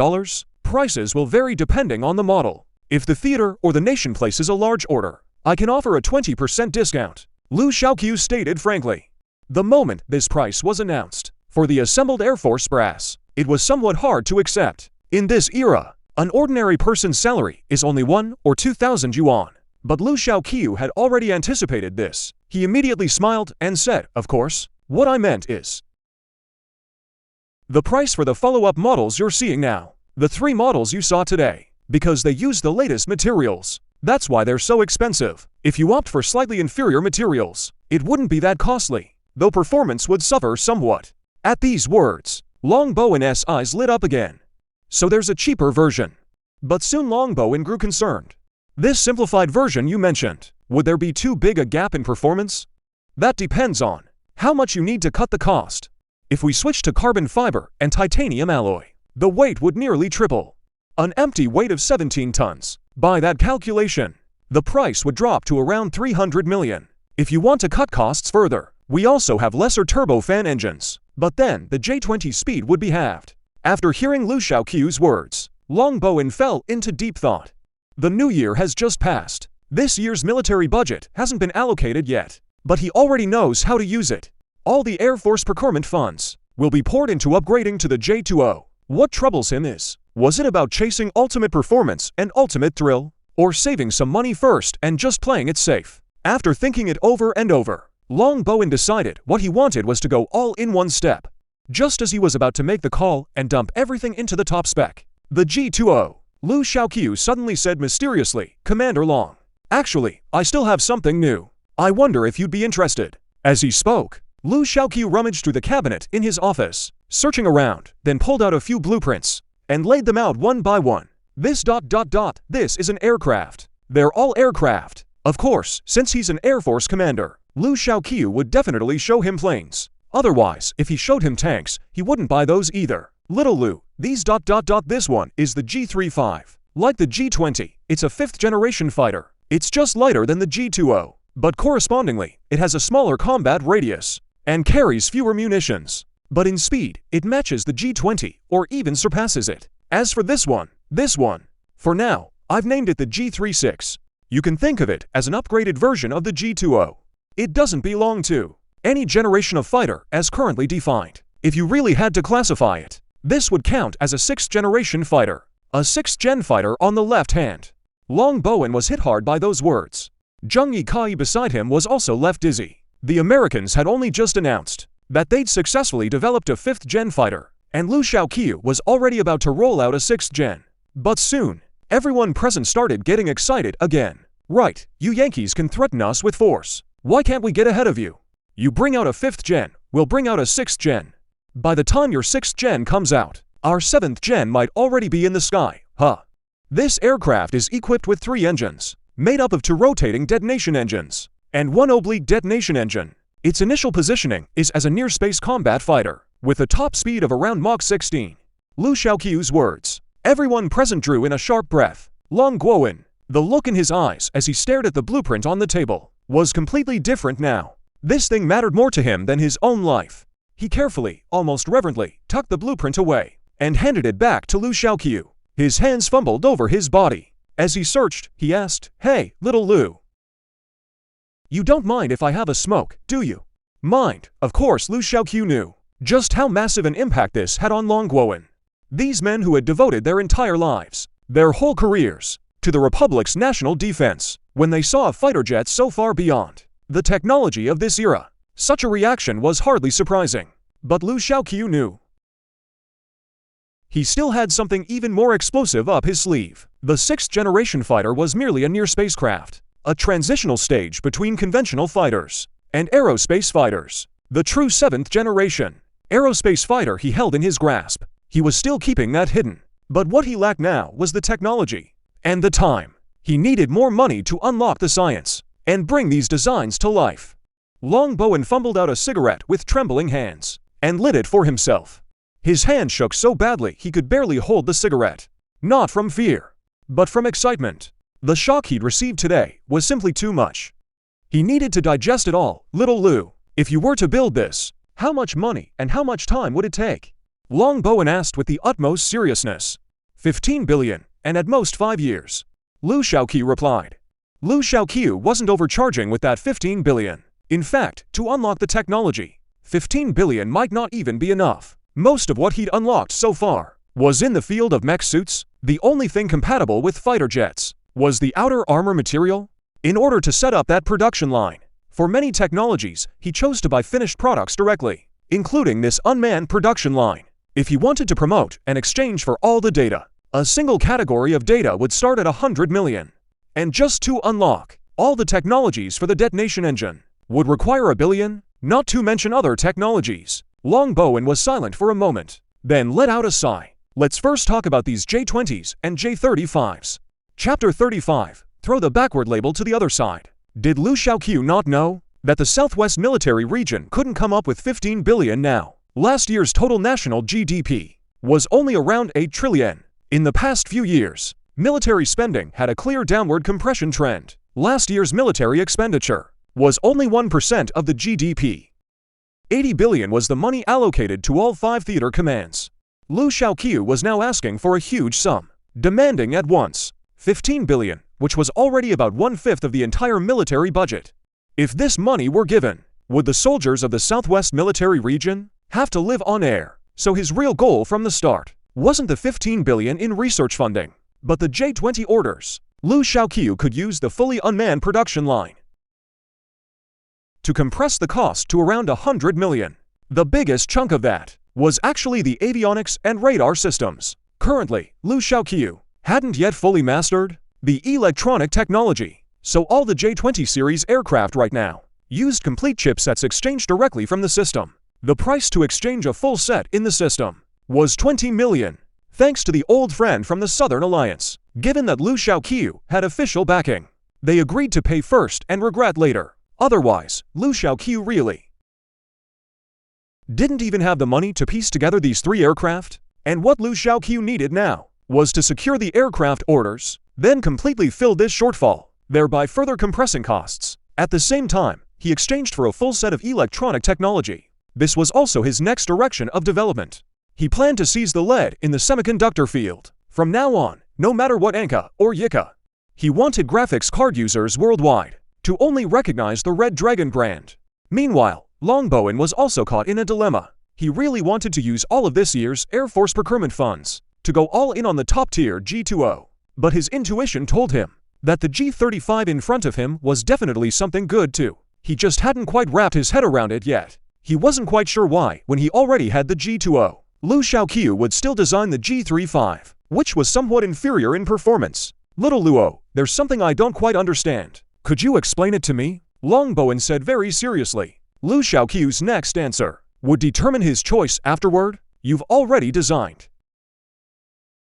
A: Prices will vary depending on the model. If the theater or the nation places a large order, I can offer a 20% discount, Lu Chenqiu stated frankly. The moment this price was announced, for the assembled Air Force brass, it was somewhat hard to accept. In this era, an ordinary person's salary is only 1 or 2,000 yuan. But Lu Chenqiu had already anticipated this. He immediately smiled and said, "Of course, what I meant is the price for the follow-up models you're seeing now. The 3 models you saw today, because they use the latest materials. That's why they're so expensive. If you opt for slightly inferior materials, it wouldn't be that costly, though performance would suffer somewhat." At these words, Longbowen's eyes lit up again. So there's a cheaper version. But soon Longbowen grew concerned. This simplified version you mentioned, would there be too big a gap in performance? That depends on how much you need to cut the cost. If we switch to carbon fiber and titanium alloy, the weight would nearly triple. An empty weight of 17 tons. By that calculation, the price would drop to around 300 million. If you want to cut costs further, we also have lesser turbofan engines, but then the J-20 speed would be halved. After hearing Lu Chenqiu's words, Longbowen fell into deep thought. The new year has just passed. This year's military budget hasn't been allocated yet, but he already knows how to use it. All the Air Force procurement funds will be poured into upgrading to the J-20. What troubles him is, was it about chasing ultimate performance and ultimate thrill, or saving some money first and just playing it safe? After thinking it over and over, Longbowen decided what he wanted was to go all in one step. Just as he was about to make the call and dump everything into the top spec, the G-20, Lu Chenqiu suddenly said mysteriously, "Commander Long, actually, I still have something new. I wonder if you'd be interested." As he spoke, Lu Chenqiu rummaged through the cabinet in his office, searching around, then pulled out a few blueprints and laid them out one by one. This is an aircraft. They're all aircraft. Of course, since he's an Air Force commander, Lu Chenqiu would definitely show him planes. Otherwise, if he showed him tanks, he wouldn't buy those either. Little Lu, this one is the G-35. Like the G-20, it's a 5th generation fighter. It's just lighter than the G-20, but correspondingly, it has a smaller combat radius and carries fewer munitions. But in speed, it matches the G-20 or even surpasses it. As for this one, for now, I've named it the G-36. You can think of it as an upgraded version of the G-20. It doesn't belong to any generation of fighter as currently defined. If you really had to classify it, this would count as a 6th generation fighter. A 6th gen fighter on the left hand. Longbowen was hit hard by those words. Junkyard beside him was also left dizzy. The Americans had only just announced that they'd successfully developed a 5th gen fighter, and Lu Chenqiu was already about to roll out a 6th gen. But soon, everyone present started getting excited again. "Right, you Yankees can threaten us with force. Why can't we get ahead of you? You bring out a 5th gen, we'll bring out a 6th gen. By the time your 6th gen comes out, our 7th gen might already be in the sky, huh?" This aircraft is equipped with 3 engines, made up of 2 rotating detonation engines and 1 oblique detonation engine. Its initial positioning is as a near-space combat fighter, with a top speed of around Mach 16. Lu Chenqiu's words. Everyone present drew in a sharp breath. Longbowen, the look in his eyes as he stared at the blueprint on the table, was completely different now. This thing mattered more to him than his own life. He carefully, almost reverently, tucked the blueprint away and handed it back to Lu Chenqiu. His hands fumbled over his body. As he searched, he asked, "Hey, little Lu. You don't mind if I have a smoke, do you?" Mind, of course. Lu Chenqiu knew just how massive an impact this had on Longbowen. These men who had devoted their entire lives, their whole careers, to the Republic's national defense, when they saw a fighter jet so far beyond the technology of this era, such a reaction was hardly surprising. But Lu Chenqiu knew he still had something even more explosive up his sleeve. The 6th generation fighter was merely a near spacecraft, a transitional stage between conventional fighters and aerospace fighters. The true 7th generation aerospace fighter he held in his grasp. He was still keeping that hidden. But what he lacked now was the technology and the time. He needed more money to unlock the science and bring these designs to life. Long Bowen fumbled out a cigarette with trembling hands and lit it for himself. His hand shook so badly he could barely hold the cigarette. Not from fear, but from excitement. The shock he'd received today was simply too much. He needed to digest it all. Little Lu, if you were to build this, how much money and how much time would it take? Long Bowen asked with the utmost seriousness. 15 billion, and at most 5 years. Lu Chenqiu replied. Lu Chenqiu wasn't overcharging with that 15 billion. In fact, to unlock the technology, 15 billion might not even be enough. Most of what he'd unlocked so far was in the field of mech suits. The only thing compatible with fighter jets was the outer armor material. In order to set up that production line, for many technologies, he chose to buy finished products directly, including this unmanned production line. If he wanted to promote and exchange for all the data, a single category of data would start at 100 million. And just to unlock all the technologies for the detonation engine would require 1 billion, not to mention other technologies. Long Bowen was silent for a moment, then let out a sigh. Let's first talk about these J20s and J35s. Chapter 35. Throw the backward label to the other side. Did Lu Chenqiu not know that the Southwest military region couldn't come up with 15 billion now? Last year's total national GDP was only around 8 trillion. In the past few years, military spending had a clear downward compression trend. Last year's military expenditure was only 1% of the GDP. 80 billion was the money allocated to all 5 theater commands. Lu Chenqiu was now asking for a huge sum, demanding at once 15 billion, which was already about 1/5 of the entire military budget. If this money were given, would the soldiers of the Southwest military region have to live on air? So his real goal from the start wasn't the 15 billion in research funding, but the J20 orders. Lu Chenqiu could use the fully unmanned production line to compress the cost to around 100 million. The biggest chunk of that was actually the avionics and radar systems. Currently, Lu Chenqiu hadn't yet fully mastered the electronic technology, so all the J20 series aircraft right now used complete chipsets exchanged directly from the system. The price to exchange a full set in the system was 20 million, thanks to the old friend from the Southern Alliance. Given that Lu Chenqiu had official backing, they agreed to pay first and regret later. Otherwise, Lu Chenqiu really didn't even have the money to piece together these 3 aircraft, and what Lu Chenqiu needed now was to secure the aircraft orders, then completely fill this shortfall, thereby further compressing costs. At the same time, he exchanged for a full set of electronic technology. This was also his next direction of development. He planned to seize the lead in the semiconductor field. From now on, no matter what Anka or Yika, he wanted graphics card users worldwide to only recognize the Red Dragon brand. Meanwhile, Long Bowen was also caught in a dilemma. He really wanted to use all of this year's Air Force procurement funds to go all in on the top-tier G20, but his intuition told him that the G35 in front of him was definitely something good too. He just hadn't quite wrapped his head around it yet. He wasn't quite sure why, when he already had the G20, Lu Chenqiu would still design the G35, which was somewhat inferior in performance. Little Luo, there's something I don't quite understand. Could you explain it to me? Long Bowen said very seriously. Lu Chenqiu's next answer would determine his choice afterward. You've already designed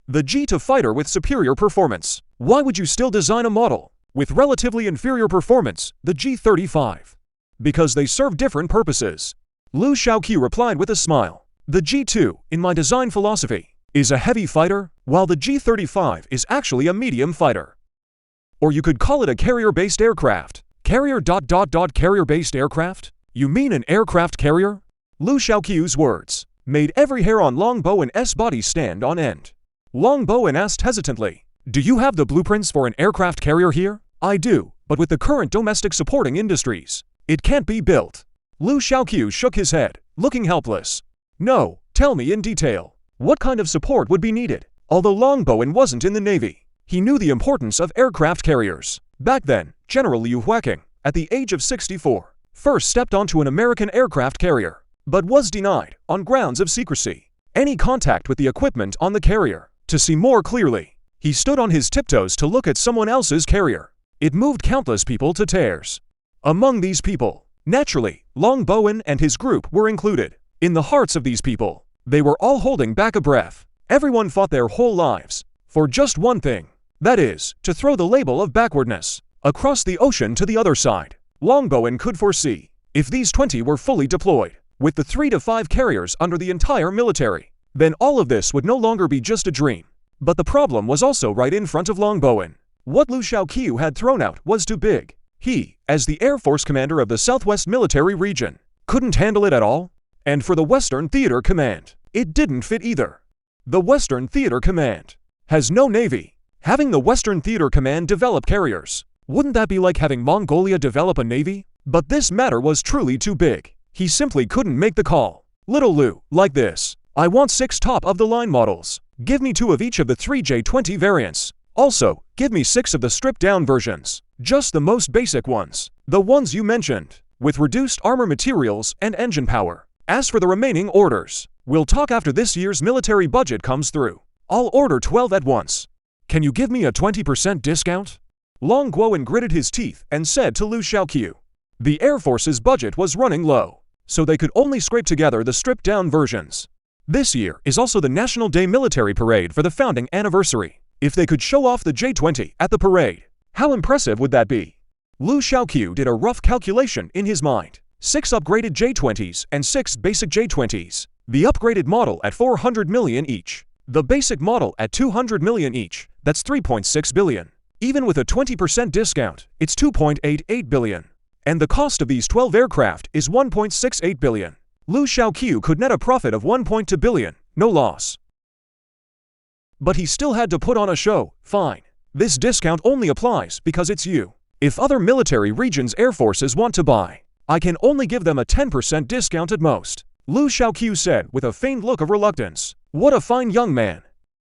A: the G2 fighter with superior performance. Why would you still design a model with relatively inferior performance, the G35? Because they serve different purposes. Lu Chenqiu replied with a smile. The G2, in my design philosophy, is a heavy fighter, while the G35 is actually a medium fighter. Or you could call it a carrier-based aircraft. Carrier-based aircraft? You mean an aircraft carrier? Lu Chenqiu's words made every hair on Long Bowen's body stand on end. Long Bowen asked hesitantly, do you have the blueprints for an aircraft carrier here? I do, but with the current domestic supporting industries, it can't be built. Lu Chenqiu shook his head, looking helpless. No, tell me in detail. What kind of support would be needed? Although Long Bowen wasn't in the Navy, he knew the importance of aircraft carriers. Back then, General Liu Huaqing, at the age of 64, first stepped onto an American aircraft carrier, but was denied on grounds of secrecy any contact with the equipment on the carrier. To see more clearly, he stood on his tiptoes to look at someone else's carrier. It moved countless people to tears. Among these people, naturally, Long Bowen and his group were included. In the hearts of these people, they were all holding back a breath. Everyone fought their whole lives for just one thing. That is, to throw the label of backwardness across the ocean to the other side. Long Bowen could foresee If these 20 were fully deployed, with the 3 to 5 carriers under the entire military, then all of this would no longer be just a dream. But the problem was also right in front of Longbowen. What Lu Chenqiu had thrown out was too big. He, as the Air Force commander of the Southwest Military Region, couldn't handle it at all. And for the Western Theater Command, it didn't fit either. The Western Theater Command has no navy. Having the Western Theater Command develop carriers, wouldn't that be like having Mongolia develop a navy? But this matter was truly too big. He simply couldn't make the call. Little Lu, like this. I want 6 top-of-the-line models. Give me 2 of each of the 3 J20 variants. Also, give me 6 of the stripped-down versions. Just the most basic ones. The ones you mentioned, with reduced armor materials and engine power. As for the remaining orders, we'll talk after this year's military budget comes through. I'll order 12 at once. Can you give me a 20% discount? Longbowen gritted his teeth and said to Lu Chenqiu. The Air Force's budget was running low, so they could only scrape together the stripped-down versions. This year is also the National Day Military Parade for the founding anniversary. If they could show off the J20 at the parade, how impressive would that be? Lu Chenqiu did a rough calculation in his mind. 6 upgraded J20s and 6 basic J20s. The upgraded model at 400 million each. The basic model at 200 million each. That's 3.6 billion. Even with a 20% discount, it's 2.88 billion. And the cost of these 12 aircraft is 1.68 billion. Lu Chenqiu could net a profit of 1.2 billion, no loss. But he still had to put on a show. Fine. This discount only applies because it's you. If other military regions' air forces want to buy, I can only give them a 10% discount at most. Lu Chenqiu said with a faint look of reluctance. What a fine young man.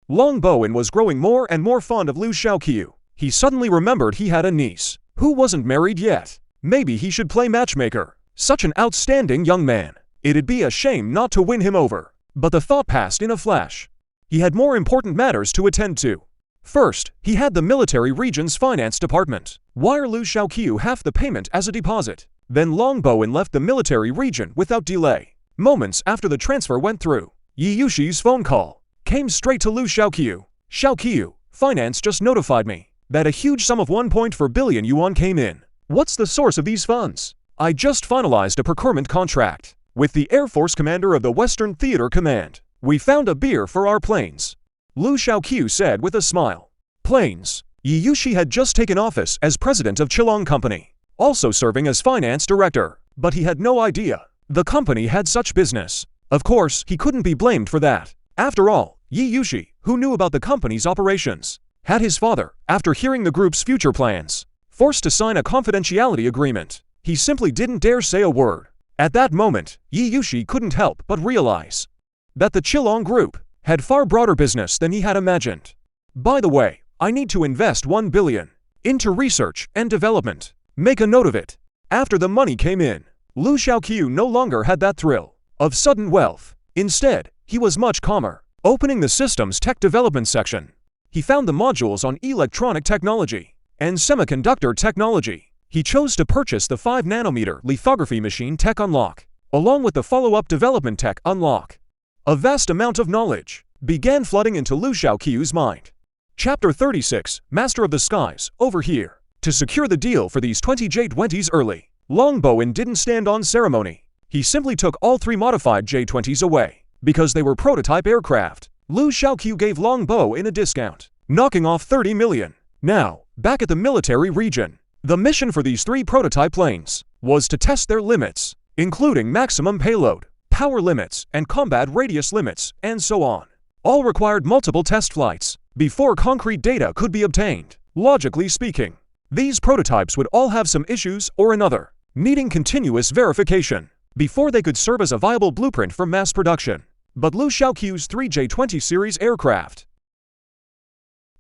A: Longbowen was growing more and more fond of Lu Chenqiu. He suddenly remembered he had a niece who wasn't married yet. Maybe he should play matchmaker. Such an outstanding young man. It'd be a shame not to win him over. But the thought passed in a flash. He had more important matters to attend to. First, he had the military region's finance department wire Lu Chenqiu half the payment as a deposit. Then Longbowen left the military region without delay. Moments after the transfer went through, Yi Yushi's phone call came straight to Lu Chenqiu. Chenqiu, finance just notified me that a huge sum of 1.4 billion yuan came in. What's the source of these funds? I just finalized a procurement contract with the Air Force commander of the Western Theater Command. We found a beer for our planes. Lu Chenqiu said with a smile. Planes. Yi Yushi had just taken office as president of Qilong Company, also serving as finance director. But he had no idea the company had such business. Of course, he couldn't be blamed for that. After all, Yi Yushi, who knew about the company's operations, had his father, after hearing the group's future plans, forced to sign a confidentiality agreement. He simply didn't dare say a word. At that moment, Yi Yushi couldn't help but realize that the Qilong Group had far broader business than he had imagined. By the way, I need to invest 1 billion into research and development. Make a note of it. After the money came in, Lu Chenqiu no longer had that thrill of sudden wealth. Instead, he was much calmer. Opening the system's tech development section, he found the modules on electronic technology and semiconductor technology. He chose to purchase the 5-nanometer lithography machine tech unlock, along with the follow-up development tech unlock. A vast amount of knowledge began flooding into Lu Chenqiu's mind. Chapter 36, Master of the Skies, over here. To secure the deal for these 20 J20s early, Longbowen didn't stand on ceremony. He simply took all 3 modified J20s away, because they were prototype aircraft. Lu Chenqiu gave Longbowen a discount, knocking off 30 million. Now, back at the military region, the mission for these 3 prototype planes was to test their limits, including maximum payload, power limits, and combat radius limits, and so on. All required multiple test flights before concrete data could be obtained. Logically speaking, these prototypes would all have some issues or another, needing continuous verification before they could serve as a viable blueprint for mass production. But Lu Chenqiu's 3 J20 series aircraft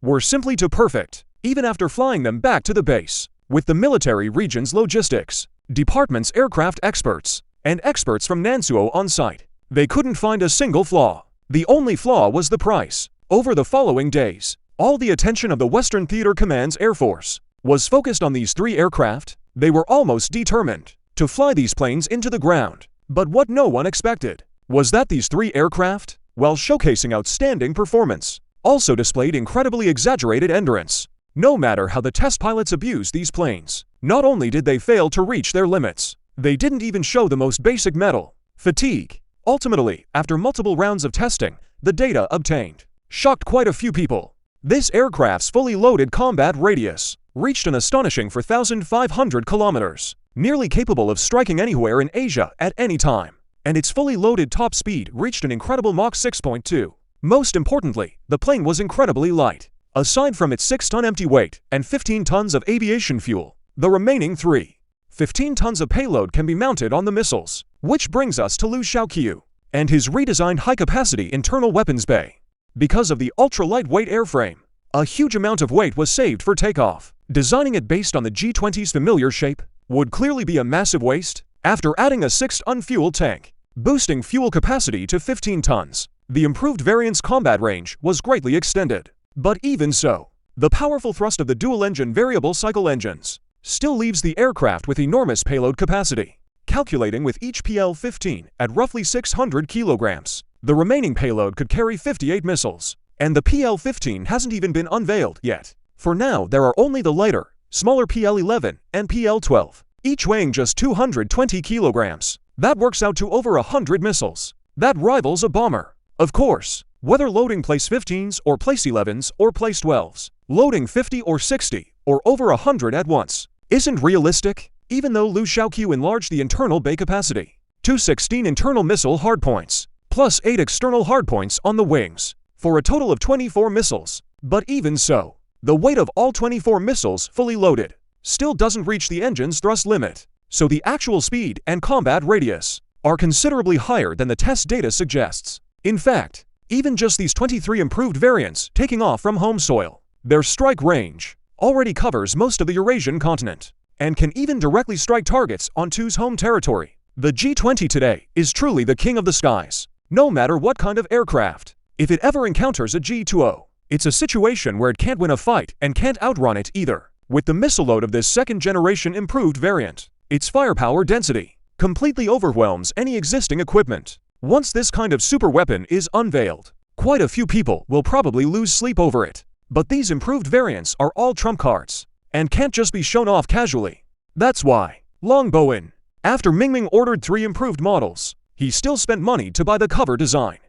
A: were simply too perfect, even after flying them back to the base. With the military region's logistics department's aircraft experts and experts from Nansuo on site, they couldn't find a single flaw. The only flaw was the price. Over the following days, all the attention of the Western Theater Command's Air Force was focused on these 3 aircraft. They were almost determined to fly these planes into the ground. But what no one expected was that these 3 aircraft, while showcasing outstanding performance, also displayed incredibly exaggerated endurance. No matter how the test pilots abused these planes, not only did they fail to reach their limits, They didn't even show the most basic metal. Fatigue. Ultimately, after multiple rounds of testing, the data obtained shocked quite a few people. This aircraft's fully loaded combat radius reached an astonishing 4,500 kilometers, nearly capable of striking anywhere in Asia at any time. And its fully loaded top speed reached an incredible Mach 6.2. Most importantly, the plane was incredibly light. Aside from its 6-ton empty weight and 15 tons of aviation fuel, the remaining 15 tons of payload can be mounted on the missiles. Which brings us to Lu Chenqiu and his redesigned high-capacity internal weapons bay. Because of the ultra-lightweight airframe, a huge amount of weight was saved for takeoff. Designing it based on the G20's familiar shape would clearly be a massive waste. After adding a 6-ton fuel tank, boosting fuel capacity to 15 tons, the improved variant's combat range was greatly extended. But even so, the powerful thrust of the dual-engine variable cycle engines still leaves the aircraft with enormous payload capacity. Calculating with each PL-15 at roughly 600 kilograms, the remaining payload could carry 58 missiles. And the PL-15 hasn't even been unveiled yet. For now, there are only the lighter, smaller PL-11 and PL-12, each weighing just 220 kilograms. That works out to over 100 missiles. That rivals a bomber. Of course, whether loading place 15s or place 11s or place 12s, loading 50 or 60 or over 100 at once isn't realistic, even though Lu Chenqiu enlarged the internal bay capacity to 16 internal missile hardpoints, plus 8 external hardpoints on the wings, for a total of 24 missiles. But even so, the weight of all 24 missiles fully loaded still doesn't reach the engine's thrust limit, so the actual speed and combat radius are considerably higher than the test data suggests. In fact, even just these 23 improved variants taking off from home soil, their strike range already covers most of the Eurasian continent, and can even directly strike targets on TU's home territory. The G20 today is truly the king of the skies, no matter what kind of aircraft. If it ever encounters a G20, it's a situation where it can't win a fight and can't outrun it either. With the missile load of this second-generation improved variant, its firepower density completely overwhelms any existing equipment. Once this kind of super weapon is unveiled, quite a few people will probably lose sleep over it. But these improved variants are all trump cards, and can't just be shown off casually. That's why Long Bowen, after Mingming ordered 3 improved models, he still spent money to buy the cover design.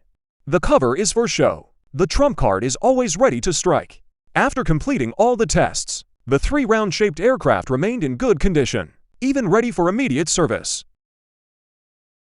A: The cover is for show. The trump card is always ready to strike. After completing all the tests, the 3 round-shaped aircraft remained in good condition, even ready for immediate service.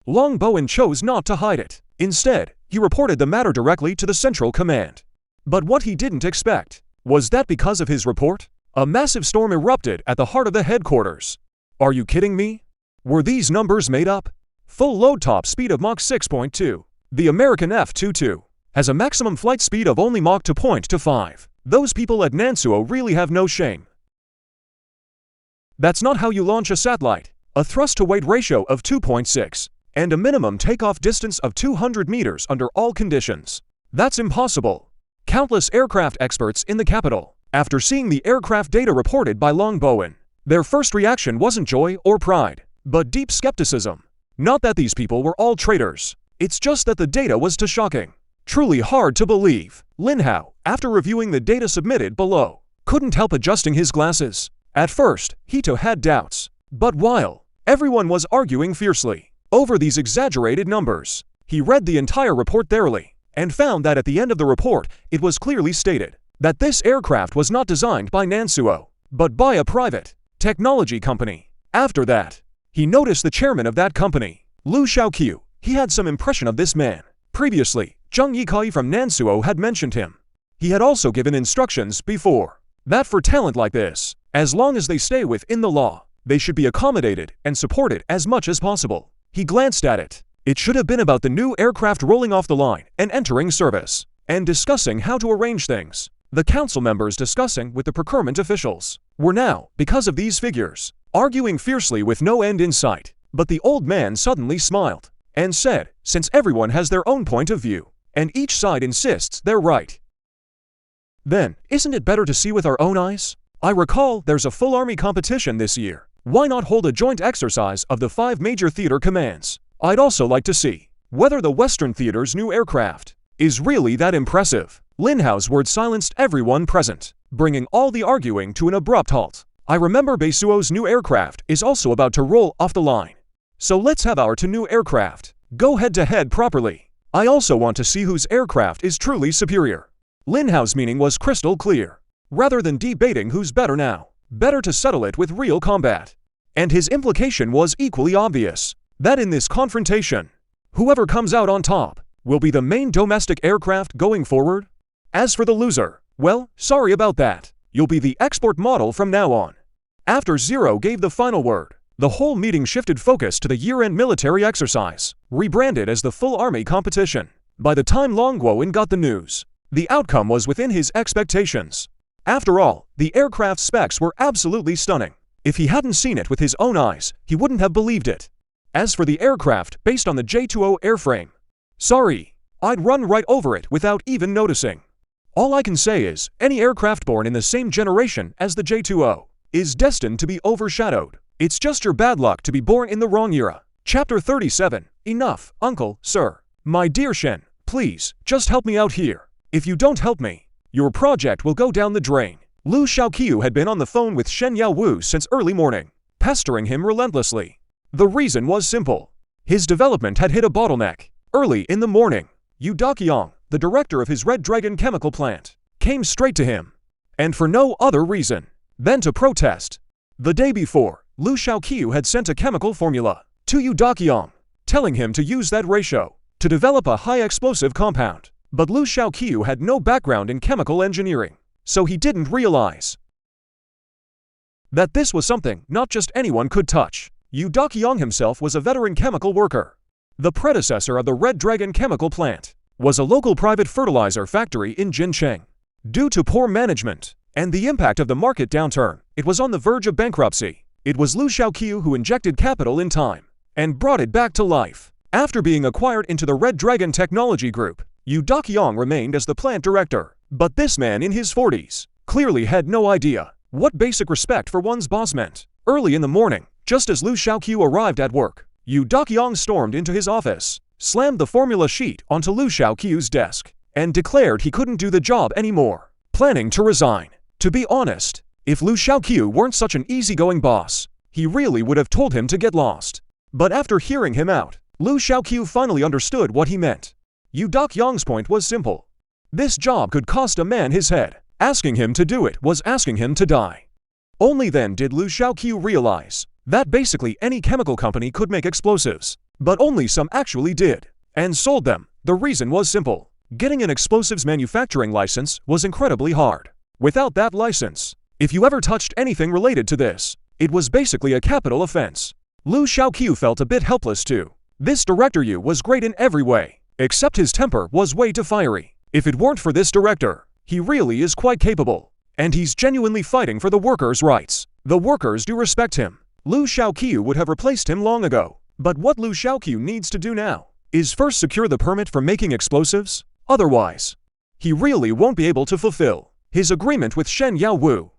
A: Long Bowen chose not to hide it. Instead, he reported the matter directly to the Central Command. But what he didn't expect was that because of his report, a massive storm erupted at the heart of the headquarters. Are you kidding me? Were these numbers made up? Full load top speed of Mach 6.2. The American F-22 has a maximum flight speed of only Mach 2.25. Those people at Nansuo really have no shame. That's not how you launch a satellite. A thrust-to-weight ratio of 2.6 and a minimum takeoff distance of 200 meters under all conditions. That's impossible. Countless aircraft experts in the capital, after seeing the aircraft data reported by Long Bowen, their first reaction wasn't joy or pride, but deep skepticism. Not that these people were all traitors, it's just that the data was too shocking. Truly hard to believe. Lin Hao, after reviewing the data submitted below, couldn't help adjusting his glasses. At first, Hito had doubts, but while everyone was arguing fiercely over these exaggerated numbers, he read the entire report thoroughly, and found that at the end of the report, it was clearly stated that this aircraft was not designed by Nansuo, but by a private technology company. After that, he noticed the chairman of that company, Lu Chenqiu. He had some impression of this man. Previously, Zheng Yikai from Nansuo had mentioned him. He had also given instructions before that for talent like this, as long as they stay within the law, they should be accommodated and supported as much as possible. He glanced at it. It should have been about the new aircraft rolling off the line and entering service, and discussing how to arrange things. The council members discussing with the procurement officials were now, because of these figures, arguing fiercely with no end in sight. But the old man suddenly smiled and said, since everyone has their own point of view, and each side insists they're right, then isn't it better to see with our own eyes? I recall there's a full army competition this year. Why not hold a joint exercise of the 5 major theater commands? I'd also like to see whether the Western Theater's new aircraft is really that impressive. Lin Hao's words silenced everyone present, bringing all the arguing to an abrupt halt. I remember Beisuo's new aircraft is also about to roll off the line. So let's have our two new aircraft go head-to-head properly. I also want to see whose aircraft is truly superior. Lin Hao's meaning was crystal clear. Rather than debating who's better now, better to settle it with real combat. And his implication was equally obvious, that in this confrontation, whoever comes out on top will be the main domestic aircraft going forward. As for the loser, well, sorry about that. You'll be the export model from now on. After Zero gave the final word, the whole meeting shifted focus to the year-end military exercise, rebranded as the full army competition. By the time Long Guowen got the news, the outcome was within his expectations. After all, the aircraft specs were absolutely stunning. If he hadn't seen it with his own eyes, he wouldn't have believed it. As for the aircraft based on the J-20 airframe, sorry, I'd run right over it without even noticing. All I can say is, any aircraft born in the same generation as the J-20 is destined to be overshadowed. It's just your bad luck to be born in the wrong era. Chapter 37. Enough, uncle, sir. My dear Shen, please, just help me out here. If you don't help me, your project will go down the drain. Lu Chenqiu had been on the phone with Shen Yaowu since early morning, pestering him relentlessly. The reason was simple. His development had hit a bottleneck. Early in the morning, Yu Daqiang, the director of his Red Dragon chemical plant, came straight to him. And for no other reason than to protest. The day before, Lu Chenqiu had sent a chemical formula to Yu Daqiang, telling him to use that ratio to develop a high-explosive compound. But Lu Chenqiu had no background in chemical engineering, so he didn't realize that this was something not just anyone could touch. Yu Daqiang himself was a veteran chemical worker. The predecessor of the Red Dragon chemical plant was a local private fertilizer factory in Jincheng. Due to poor management and the impact of the market downturn, it was on the verge of bankruptcy. It was Lu Chenqiu who injected capital in time and brought it back to life. After being acquired into the Red Dragon Technology Group, Yu Daqiang remained as the plant director. But this man in his 40s clearly had no idea what basic respect for one's boss meant. Early in the morning, just as Lu Chenqiu arrived at work, Yu Daqiang stormed into his office, slammed the formula sheet onto Lu Chenqiu's desk, and declared he couldn't do the job anymore, planning to resign. To be honest, if Lu Chenqiu weren't such an easygoing boss, he really would have told him to get lost. But after hearing him out, Lu Chenqiu finally understood what he meant. Yu Daqiang's point was simple. This job could cost a man his head. Asking him to do it was asking him to die. Only then did Lu Chenqiu realize that basically any chemical company could make explosives, but only some actually did, and sold them. The reason was simple. Getting an explosives manufacturing license was incredibly hard. Without that license, if you ever touched anything related to this, it was basically a capital offense. Lu Chenqiu felt a bit helpless too. This director Yu was great in every way, except his temper was way too fiery. If it weren't for this director, he really is quite capable, and he's genuinely fighting for the workers' rights. The workers do respect him. Lu Chenqiu would have replaced him long ago. But what Lu Chenqiu needs to do now is first secure the permit for making explosives. Otherwise, he really won't be able to fulfill his agreement with Shen Yaowu.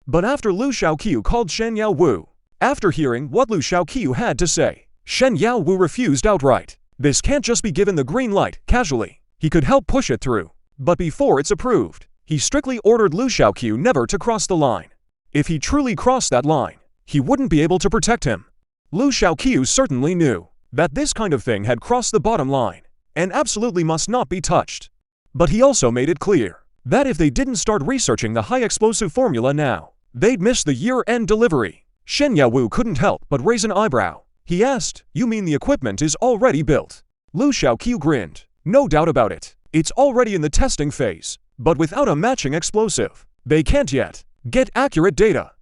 A: But after Lu Chenqiu called Shen Yaowu, after hearing what Lu Chenqiu had to say, Shen Yaowu refused outright. This can't just be given the green light casually. He could help push it through. But before it's approved, he strictly ordered Lu Chenqiu never to cross the line. If he truly crossed that line, he wouldn't be able to protect him. Lu Chenqiu certainly knew that this kind of thing had crossed the bottom line and absolutely must not be touched. But he also made it clear that if they didn't start researching the high-explosive formula now, they'd miss the year-end delivery. Shen Yaowu couldn't help but raise an eyebrow. He asked, "You mean the equipment is already built?" Lu Chenqiu grinned. "No doubt about it. It's already in the testing phase, but without a matching explosive, they can't yet get accurate data."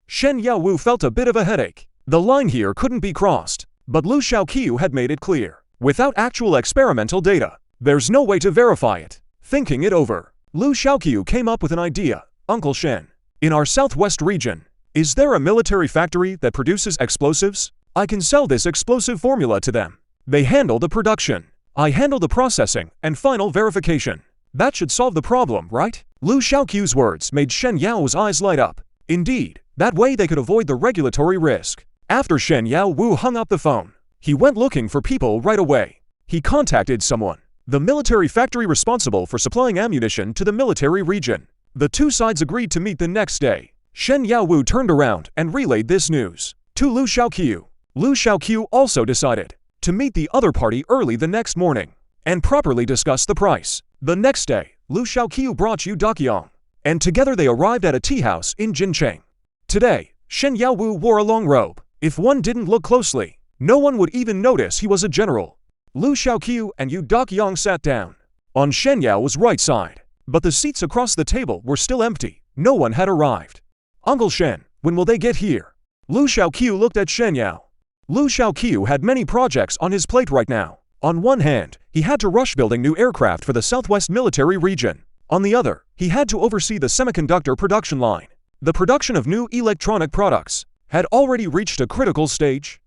A: Shen Yaowu felt a bit of a headache. The line here couldn't be crossed, but Lu Chenqiu had made it clear. Without actual experimental data, there's no way to verify it. Thinking it over, Lu Chenqiu came up with an idea. "Uncle Shen, in our southwest region, is there a military factory that produces explosives? I can sell this explosive formula to them. They handle the production. I handle the processing and final verification. That should solve the problem, right?" Lu Chenqiu's words made Shen Yao's eyes light up. Indeed, that way they could avoid the regulatory risk. After Shen Yaowu hung up the phone, he went looking for people right away. He contacted someone, the military factory responsible for supplying ammunition to the military region. The two sides agreed to meet the next day. Shen Yaowu turned around and relayed this news to Lu Chenqiu. Lu Chenqiu also decided to meet the other party early the next morning and properly discuss the price. The next day, Lu Chenqiu brought Yu Daqiang, and together they arrived at a tea house in Jincheng. Today, Shen Yaowu wore a long robe. If one didn't look closely, no one would even notice he was a general. Lu Chenqiu and Yu Daqiang sat down on Shen Yao's right side, but the seats across the table were still empty. No one had arrived. Uncle Shen, when will they get here? Lu Chenqiu looked at Shen Yao. Lu Chenqiu had many projects on his plate right now. On one hand, he had to rush building new aircraft for the Southwest military region. On the other, he had to oversee the semiconductor production line. The production of new electronic products had already reached a critical stage.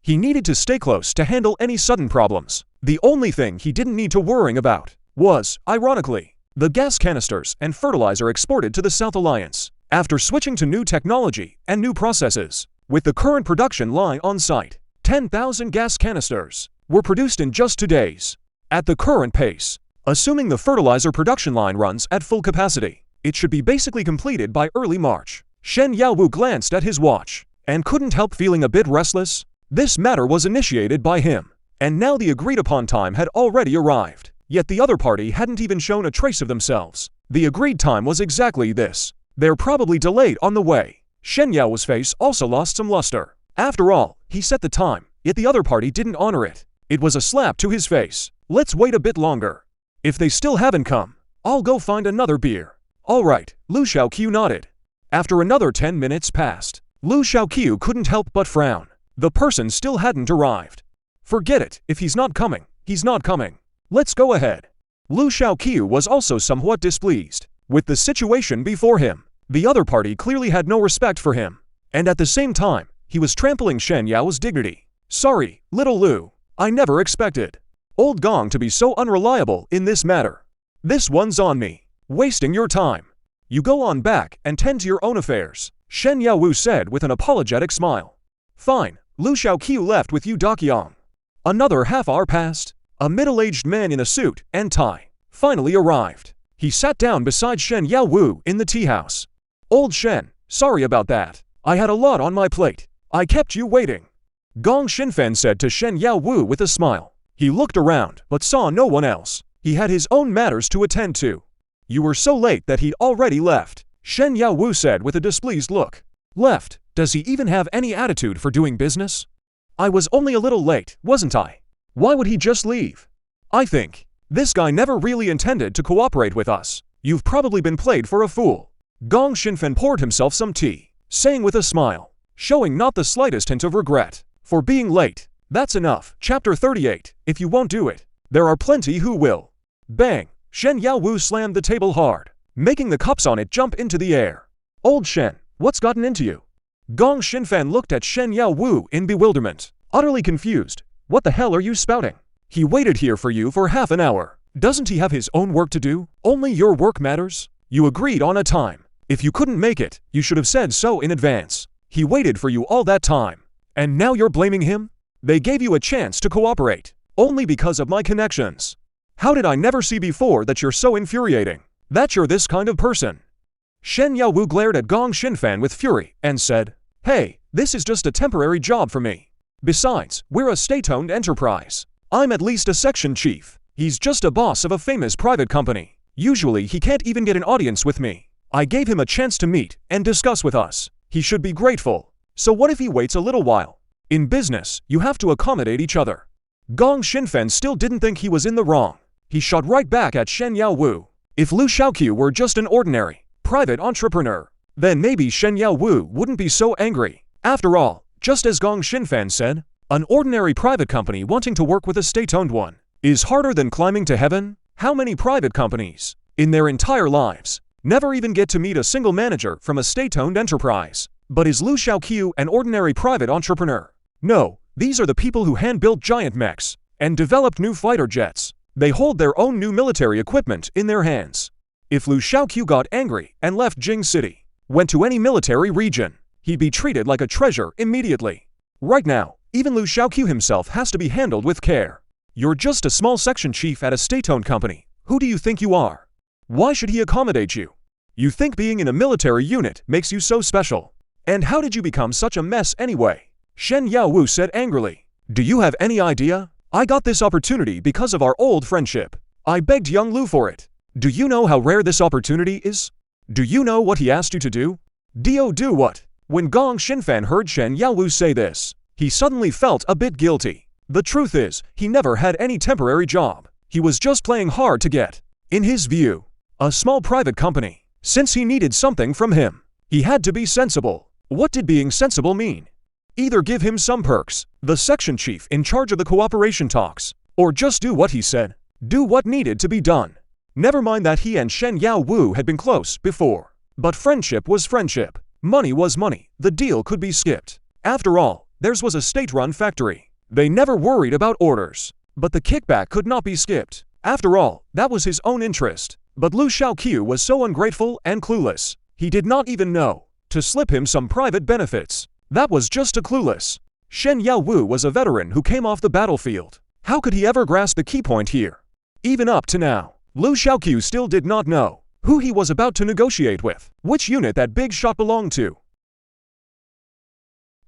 A: He needed to stay close to handle any sudden problems. The only thing he didn't need to worry about was, ironically, the gas canisters and fertilizer exported to the South Alliance. After switching to new technology and new processes, with the current production line on site, 10,000 gas canisters were produced in just 2 days. At the current pace, assuming the fertilizer production line runs at full capacity, it should be basically completed by early March. Shen Yaowu glanced at his watch and couldn't help feeling a bit restless. This matter was initiated by him, and now the agreed-upon time had already arrived. Yet the other party hadn't even shown a trace of themselves. The agreed time was exactly this. They're probably delayed on the way. Shen Yao's face also lost some luster. After all, he set the time, yet the other party didn't honor it. It was a slap to his face. Let's wait a bit longer. If they still haven't come, I'll go find another beer. All right, Lu Chenqiu nodded. After another 10 minutes passed, Lu Chenqiu couldn't help but frown. The person still hadn't arrived. Forget it, if he's not coming, he's not coming. Let's go ahead. Lu Chenqiu was also somewhat displeased with the situation before him. The other party clearly had no respect for him, and at the same time, he was trampling Shen Yao's dignity. Sorry, little Lu, I never expected Old Gong to be so unreliable in this matter. This one's on me. Wasting your time. You go on back and tend to your own affairs, Shen Yaowu said with an apologetic smile. Fine, Lu Chenqiu left with Yu Daqiang. Another half-hour passed. A middle-aged man in a suit and tie finally arrived. He sat down beside Shen Yaowu in the tea house. Old Shen, sorry about that. I had a lot on my plate. I kept you waiting, Gong Xinfen said to Shen Yaowu with a smile. He looked around, but saw no one else. He had his own matters to attend to. You were so late that he'd already left, Shen Yaowu said with a displeased look. Left? Does he even have any attitude for doing business? I was only a little late, wasn't I? Why would he just leave? I think this guy never really intended to cooperate with us. You've probably been played for a fool. Gong Xinfen poured himself some tea, saying with a smile, showing not the slightest hint of regret for being late. That's enough. Chapter 38. If you won't do it, there are plenty who will. Bang! Shen Yaowu slammed the table hard, making the cups on it jump into the air. Old Shen, what's gotten into you? Gong Xinfen looked at Shen Yaowu in bewilderment, utterly confused. What the hell are you spouting? He waited here for you for half an hour. Doesn't he have his own work to do? Only your work matters? You agreed on a time. If you couldn't make it, you should have said so in advance. He waited for you all that time. And now you're blaming him? They gave you a chance to cooperate, only because of my connections. How did I never see before that you're so infuriating? That you're this kind of person? Shen Yaowu glared at Gong Xinfen with fury and said, Hey, this is just a temporary job for me. Besides, we're a state-owned enterprise. I'm at least a section chief. He's just a boss of a famous private company. Usually he can't even get an audience with me. I gave him a chance to meet and discuss with us. He should be grateful. So what if he waits a little while? In business, you have to accommodate each other. Gong Xinfen still didn't think he was in the wrong. He shot right back at Shen Yaowu. If Lu Chenqiu were just an ordinary, private entrepreneur, then maybe Shen Yaowu wouldn't be so angry. After all, just as Gong Xinfen said, an ordinary private company wanting to work with a state-owned one is harder than climbing to heaven. How many private companies, in their entire lives, never even get to meet a single manager from a state-owned enterprise? But is Lu Chenqiu an ordinary private entrepreneur? No, these are the people who hand-built giant mechs and developed new fighter jets. They hold their own new military equipment in their hands. If Lu Chenqiu got angry and left Jing City, went to any military region, he'd be treated like a treasure immediately. Right now, even Lu Chenqiu himself has to be handled with care. You're just a small section chief at a state-owned company. Who do you think you are? Why should he accommodate you? You think being in a military unit makes you so special? And how did you become such a mess anyway? Shen Yaowu said angrily. Do you have any idea? I got this opportunity because of our old friendship. I begged young Lu for it. Do you know how rare this opportunity is? Do you know what he asked you to do? Do what? When Gong Xinfan heard Shen Yaowu say this, he suddenly felt a bit guilty. The truth is, he never had any temporary job. He was just playing hard to get, in his view, a small private company. Since he needed something from him, he had to be sensible. What did being sensible mean? Either give him some perks, the section chief in charge of the cooperation talks, or just do what he said. Do what needed to be done. Never mind that he and Shen Yaowu had been close before. But friendship was friendship. Money was money. The deal could be skipped. After all, theirs was a state-run factory. They never worried about orders. But the kickback could not be skipped. After all, that was his own interest. But Lu Chenqiu was so ungrateful and clueless. He did not even know to slip him some private benefits. That was just a clueless. Shen Yaowu was a veteran who came off the battlefield. How could he ever grasp the key point here? Even up to now, Lu Chenqiu still did not know who he was about to negotiate with, which unit that big shot belonged to.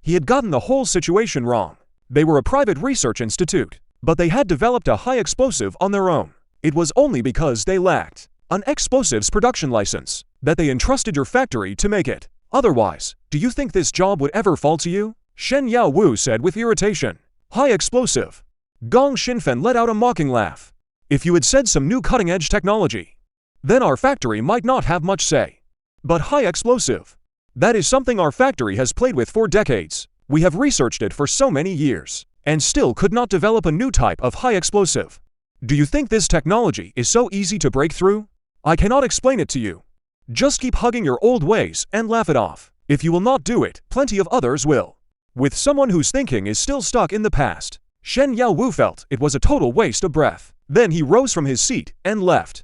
A: He had gotten the whole situation wrong. They were a private research institute, but they had developed a high explosive on their own. It was only because they lacked an explosives production license that they entrusted your factory to make it. Otherwise, do you think this job would ever fall to you? Shen Yaowu said with irritation. High explosive. Gong Xinfan let out a mocking laugh. If you had said some new cutting-edge technology, then our factory might not have much say. But high explosive, that is something our factory has played with for decades. We have researched it for so many years, and still could not develop a new type of high explosive. Do you think this technology is so easy to break through? I cannot explain it to you. Just keep hugging your old ways and laugh it off. If you will not do it, plenty of others will. With someone whose thinking is still stuck in the past, Shen Yaowu felt it was a total waste of breath. Then he rose from his seat and left.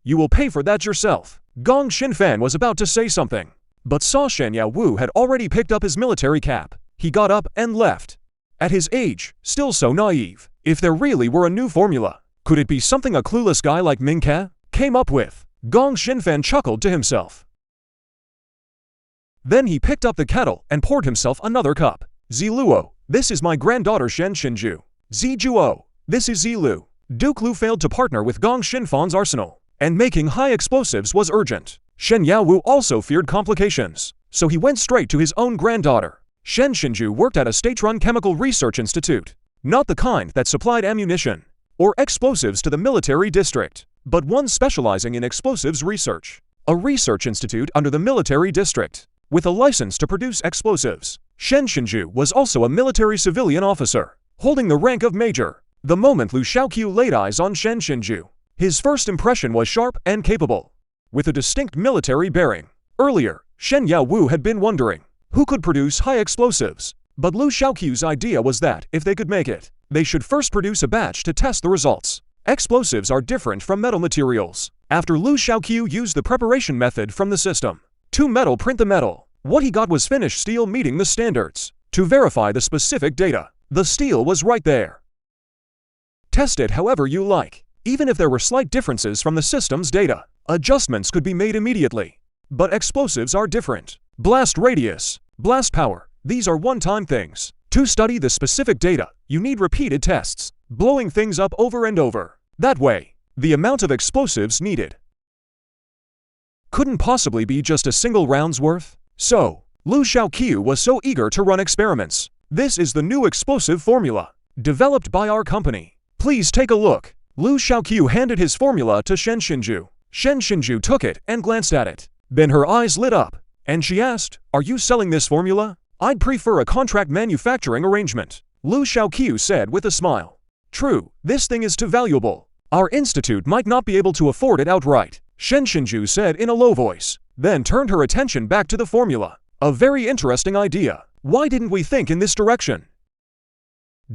A: You will pay for that yourself. Gong Xinfan was about to say something, but saw Shen Yaowu had already picked up his military cap. He got up and left. At his age, still so naive. If there really were a new formula, could it be something a clueless guy like Ming Ke came up with? Gong Xinfan chuckled to himself. Then he picked up the kettle and poured himself another cup. Ziluo, this is my granddaughter Shen Xinju. Zijuo, this is Zilu. Duke Lu failed to partner with Gong Xinfan's arsenal, and making high explosives was urgent. Shen Yaowu also feared complications, so he went straight to his own granddaughter. Shen Xinju worked at a state-run chemical research institute, not the kind that supplied ammunition or explosives to the military district, but one specializing in explosives research. A research institute under the military district, with a license to produce explosives. Shen Xinju was also a military civilian officer, holding the rank of major. The moment Lu Chenqiu laid eyes on Shen Xinju, his first impression was sharp and capable, with a distinct military bearing. Earlier, Shen Yaowu had been wondering who could produce high explosives, but Lu Chenqiu's idea was that if they could make it, they should first produce a batch to test the results. Explosives are different from metal materials. After Lu Chenqiu used the preparation method from the system to metal print the metal, what he got was finished steel meeting the standards. To verify the specific data, the steel was right there. Test it however you like. Even if there were slight differences from the system's data, adjustments could be made immediately. But explosives are different. Blast radius, blast power, these are one-time things. To study the specific data, you need repeated tests, blowing things up over and over. That way, the amount of explosives needed couldn't possibly be just a single round's worth. So, Lu Chenqiu was so eager to run experiments. This is the new explosive formula, developed by our company. Please take a look. Lu Chenqiu handed his formula to Shen Xinju. Shen Xinju took it and glanced at it. Then her eyes lit up, and she asked, "Are you selling this formula?" "I'd prefer a contract manufacturing arrangement," Lu Chenqiu said with a smile. "True, this thing is too valuable. Our institute might not be able to afford it outright," Shen Xinju said in a low voice, then turned her attention back to the formula. "A very interesting idea. Why didn't we think in this direction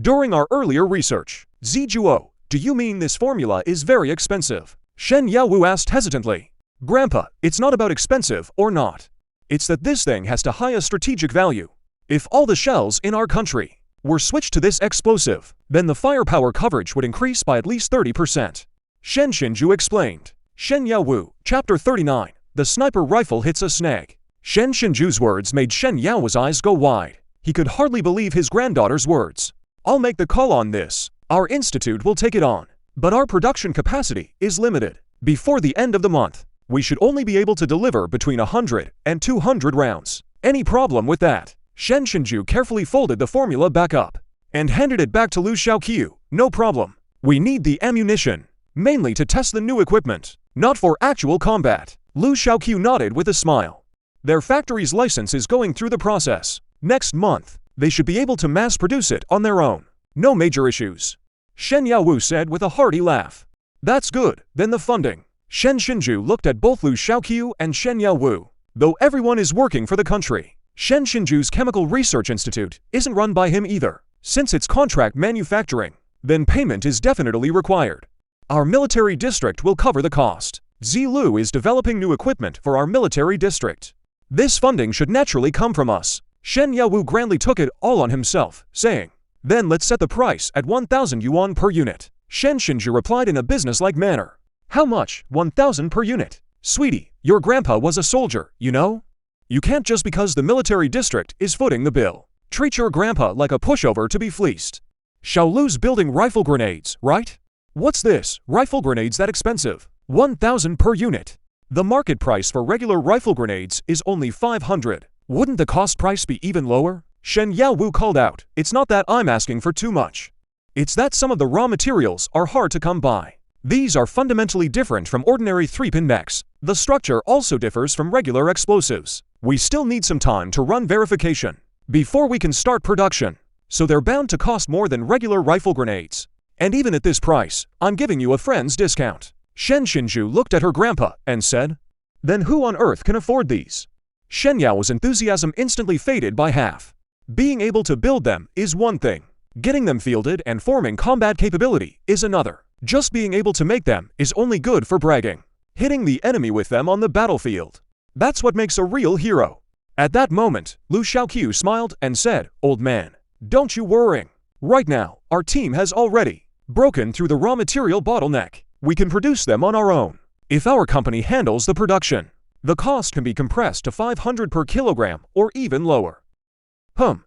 A: during our earlier research?" "Zijuo, do you mean this formula is very expensive?" Shen Yaowu asked hesitantly. "Grandpa, it's not about expensive or not. It's that this thing has too high a strategic value. If all the shells in our country were switched to this explosive, then the firepower coverage would increase by at least 30%. Shen Xinju explained. Shen Yaowu, Chapter 39, The Sniper Rifle Hits a Snag. Shen Xinju's words made Shen Yao's eyes go wide. He could hardly believe his granddaughter's words. I'll make the call on this. Our institute will take it on. But our production capacity is limited. Before the end of the month, we should only be able to deliver between 100 and 200 rounds. Any problem with that? Lu Chenqiu carefully folded the formula back up and handed it back to Lu Chenqiu. No problem. We need the ammunition, mainly to test the new equipment, not for actual combat. Lu Chenqiu nodded with a smile. Their factory's license is going through the process. Next month, they should be able to mass produce it on their own. No major issues. Shen Yaowu said with a hearty laugh. That's good, then the funding. Shen Chenqiu looked at both Lu Chenqiu and Shen Yaowu. Though everyone is working for the country, Shen Chenqiu's Chemical Research Institute isn't run by him either. Since it's contract manufacturing, then payment is definitely required. Our military district will cover the cost. Zilu is developing new equipment for our military district. This funding should naturally come from us. Shen Yaowu grandly took it all on himself, saying, then let's set the price at 1,000 yuan per unit. Shen Chenqiu replied in a business-like manner. How much? 1,000 per unit? Sweetie, your grandpa was a soldier, you know? You can't just because the military district is footing the bill. Treat your grandpa like a pushover to be fleeced. Shaolu's building rifle grenades, right? What's this? Rifle grenades that expensive? 1,000 per unit. The market price for regular rifle grenades is only 500. Wouldn't the cost price be even lower? Shen Yaowu called out. It's not that I'm asking for too much. It's that some of the raw materials are hard to come by. These are fundamentally different from ordinary 3-pin mechs. The structure also differs from regular explosives. We still need some time to run verification before we can start production, so they're bound to cost more than regular rifle grenades. And even at this price, I'm giving you a friend's discount. Shen Chenqiu looked at her grandpa and said, then who on earth can afford these? Shen Yao's enthusiasm instantly faded by half. Being able to build them is one thing. Getting them fielded and forming combat capability is another. Just being able to make them is only good for bragging. Hitting the enemy with them on the battlefield. That's what makes a real hero. At that moment, Lu Chenqiu smiled and said, old man, don't you worry. Right now, our team has already broken through the raw material bottleneck. We can produce them on our own. If our company handles the production, the cost can be compressed to 500 per kilogram or even lower.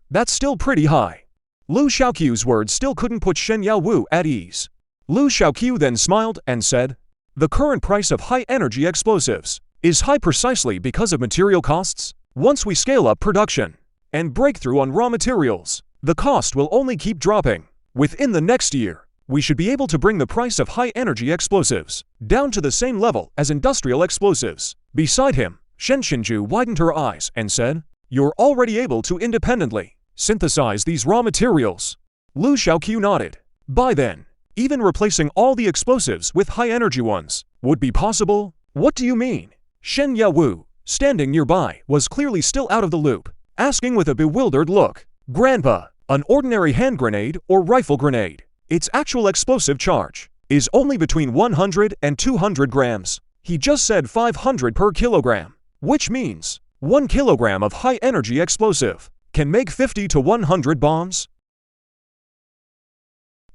A: That's still pretty high. Lu Chenqiu's words still couldn't put Shen Yaowu at ease. Lu Chenqiu then smiled and said, the current price of high-energy explosives is high precisely because of material costs. Once we scale up production and breakthrough on raw materials, the cost will only keep dropping. Within the next year, we should be able to bring the price of high-energy explosives down to the same level as industrial explosives. Beside him, Shen Chenqiu widened her eyes and said, you're already able to independently synthesize these raw materials. Lu Chenqiu nodded. By then, even replacing all the explosives with high-energy ones would be possible? What do you mean? Shen Yaowu, standing nearby, was clearly still out of the loop, asking with a bewildered look, Grandpa, an ordinary hand grenade or rifle grenade, its actual explosive charge is only between 100 and 200 grams. He just said 500 per kilogram, which means 1 kilogram of high-energy explosive can make 50 to 100 bombs.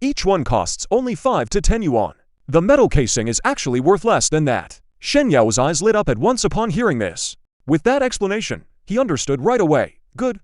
A: Each one costs only 5 to 10 yuan. The metal casing is actually worth less than that. Shen Yao's eyes lit up at once upon hearing this. With that explanation, he understood right away. Good.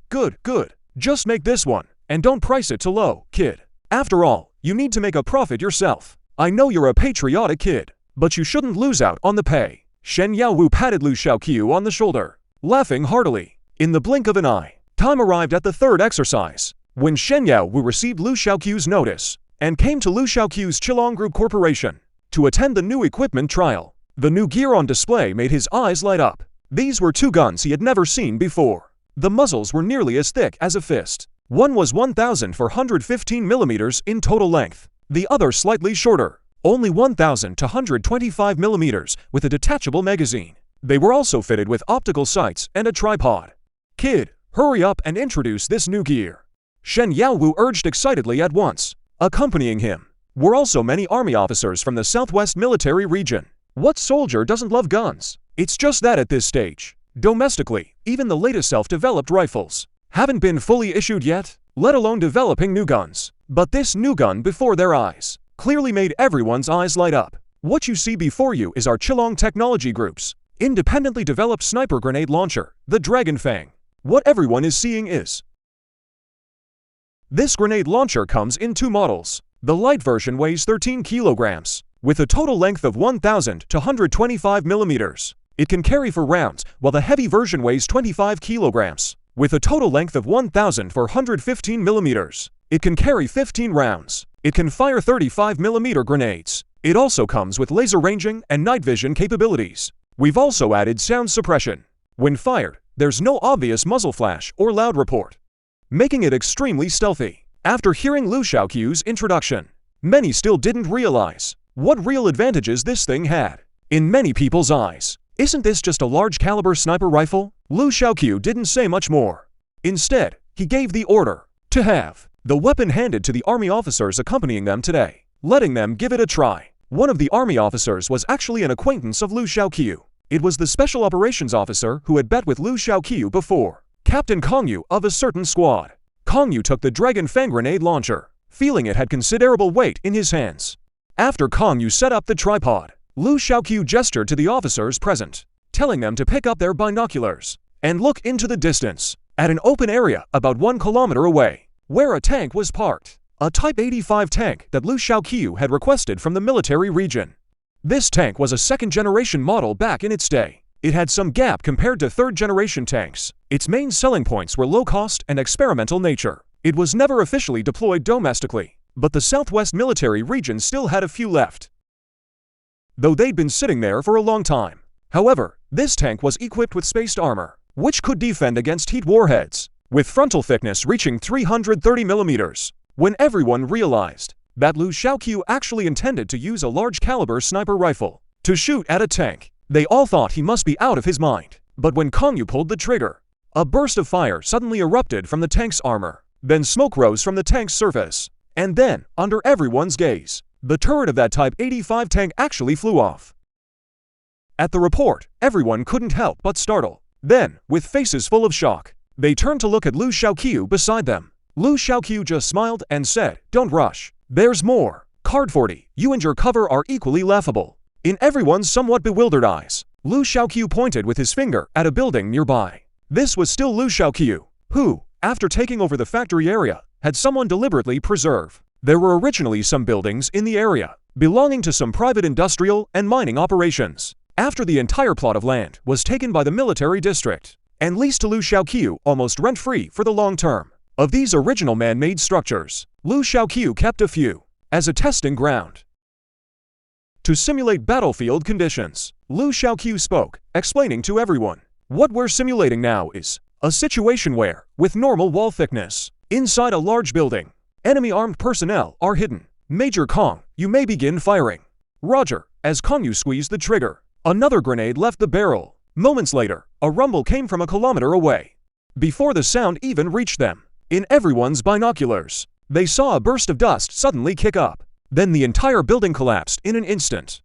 A: Just make this one, and don't price it too low, kid. After all, you need to make a profit yourself. I know you're a patriotic kid, but you shouldn't lose out on the pay. Shen Yaowu patted Lu Chenqiu on the shoulder, laughing heartily. In the blink of an eye, time arrived at the third exercise, when Shen Yaowu received Lu Chenqiu's notice and came to Lu Chenqiu's Qilong Group Corporation to attend the new equipment trial. The new gear on display made his eyes light up. These were two guns he had never seen before. The muzzles were nearly as thick as a fist. One was 1,415 millimeters in total length. The other slightly shorter, only 1,225 millimeters, with a detachable magazine. They were also fitted with optical sights and a tripod. Kid, hurry up and introduce this new gear. Shen Yaowu urged excitedly at once. Accompanying him were also many army officers from the Southwest Military Region. What soldier doesn't love guns? It's just that at this stage, domestically, even the latest self-developed rifles haven't been fully issued yet, let alone developing new guns. But this new gun before their eyes clearly made everyone's eyes light up. What you see before you is our Qilong Technology Group's independently developed sniper grenade launcher, the Dragon Fang. What everyone is seeing is This grenade launcher comes in two models. The light version weighs 13 kilograms, with a total length of 1,000 to 125 millimeters. It can carry 4 rounds, while the heavy version weighs 25 kilograms, with a total length of 1,415 millimeters. It can carry 15 rounds. It can fire 35mm grenades. It also comes with laser ranging and night vision capabilities. We've also added sound suppression. When fired, there's no obvious muzzle flash or loud report, making it extremely stealthy. After hearing Lu Chenqiu's introduction, many still didn't realize what real advantages this thing had. In many people's eyes, isn't this just a large caliber sniper rifle? Lu Chenqiu didn't say much more. Instead, he gave the order to have the weapon handed to the army officers accompanying them today, letting them give it a try. One of the army officers was actually an acquaintance of Lu Chenqiu. It was the special operations officer who had bet with Lu Chenqiu before, Captain Congyu of a certain squad. Congyu took the Dragon Fang grenade launcher, feeling it had considerable weight in his hands. After Congyu set up the tripod, Lu Chenqiu gestured to the officers present, telling them to pick up their binoculars and look into the distance, at an open area about 1 kilometer away, where a tank was parked. A Type 85 tank that Lu Chenqiu had requested from the military region. This tank was a second-generation model back in its day. It had some gap compared to third-generation tanks. Its main selling points were low cost and experimental nature. It was never officially deployed domestically, but the Southwest military region still had a few left, though they'd been sitting there for a long time. However, this tank was equipped with spaced armor, which could defend against heat warheads, with frontal thickness reaching 330 millimeters. When everyone realized that Lu Chenqiu actually intended to use a large-caliber sniper rifle to shoot at a tank, they all thought he must be out of his mind. But when Congyu pulled the trigger, a burst of fire suddenly erupted from the tank's armor. Then smoke rose from the tank's surface. And then, under everyone's gaze, the turret of that Type 85 tank actually flew off. At the report, everyone couldn't help but startle. Then, with faces full of shock, they turned to look at Lu Chenqiu beside them. Lu Chenqiu just smiled and said, "Don't rush. There's more. Card 40, you and your cover are equally laughable." In everyone's somewhat bewildered eyes, Lu Chenqiu pointed with his finger at a building nearby. This was still Lu Chenqiu, who, after taking over the factory area, had someone deliberately preserve. There were originally some buildings in the area, belonging to some private industrial and mining operations. After the entire plot of land was taken by the military district, and leased to Lu Chenqiu almost rent-free for the long term. Of these original man-made structures, Lu Chenqiu kept a few as a testing ground. To simulate battlefield conditions, Lu Chenqiu spoke, explaining to everyone, "What we're simulating now is a situation where, with normal wall thickness, inside a large building, enemy armed personnel are hidden. Major Kong, you may begin firing." Roger. As Congyu squeezed the trigger, another grenade left the barrel. Moments later, a rumble came from a kilometer away. Before the sound even reached them, in everyone's binoculars, they saw a burst of dust suddenly kick up. Then the entire building collapsed in an instant.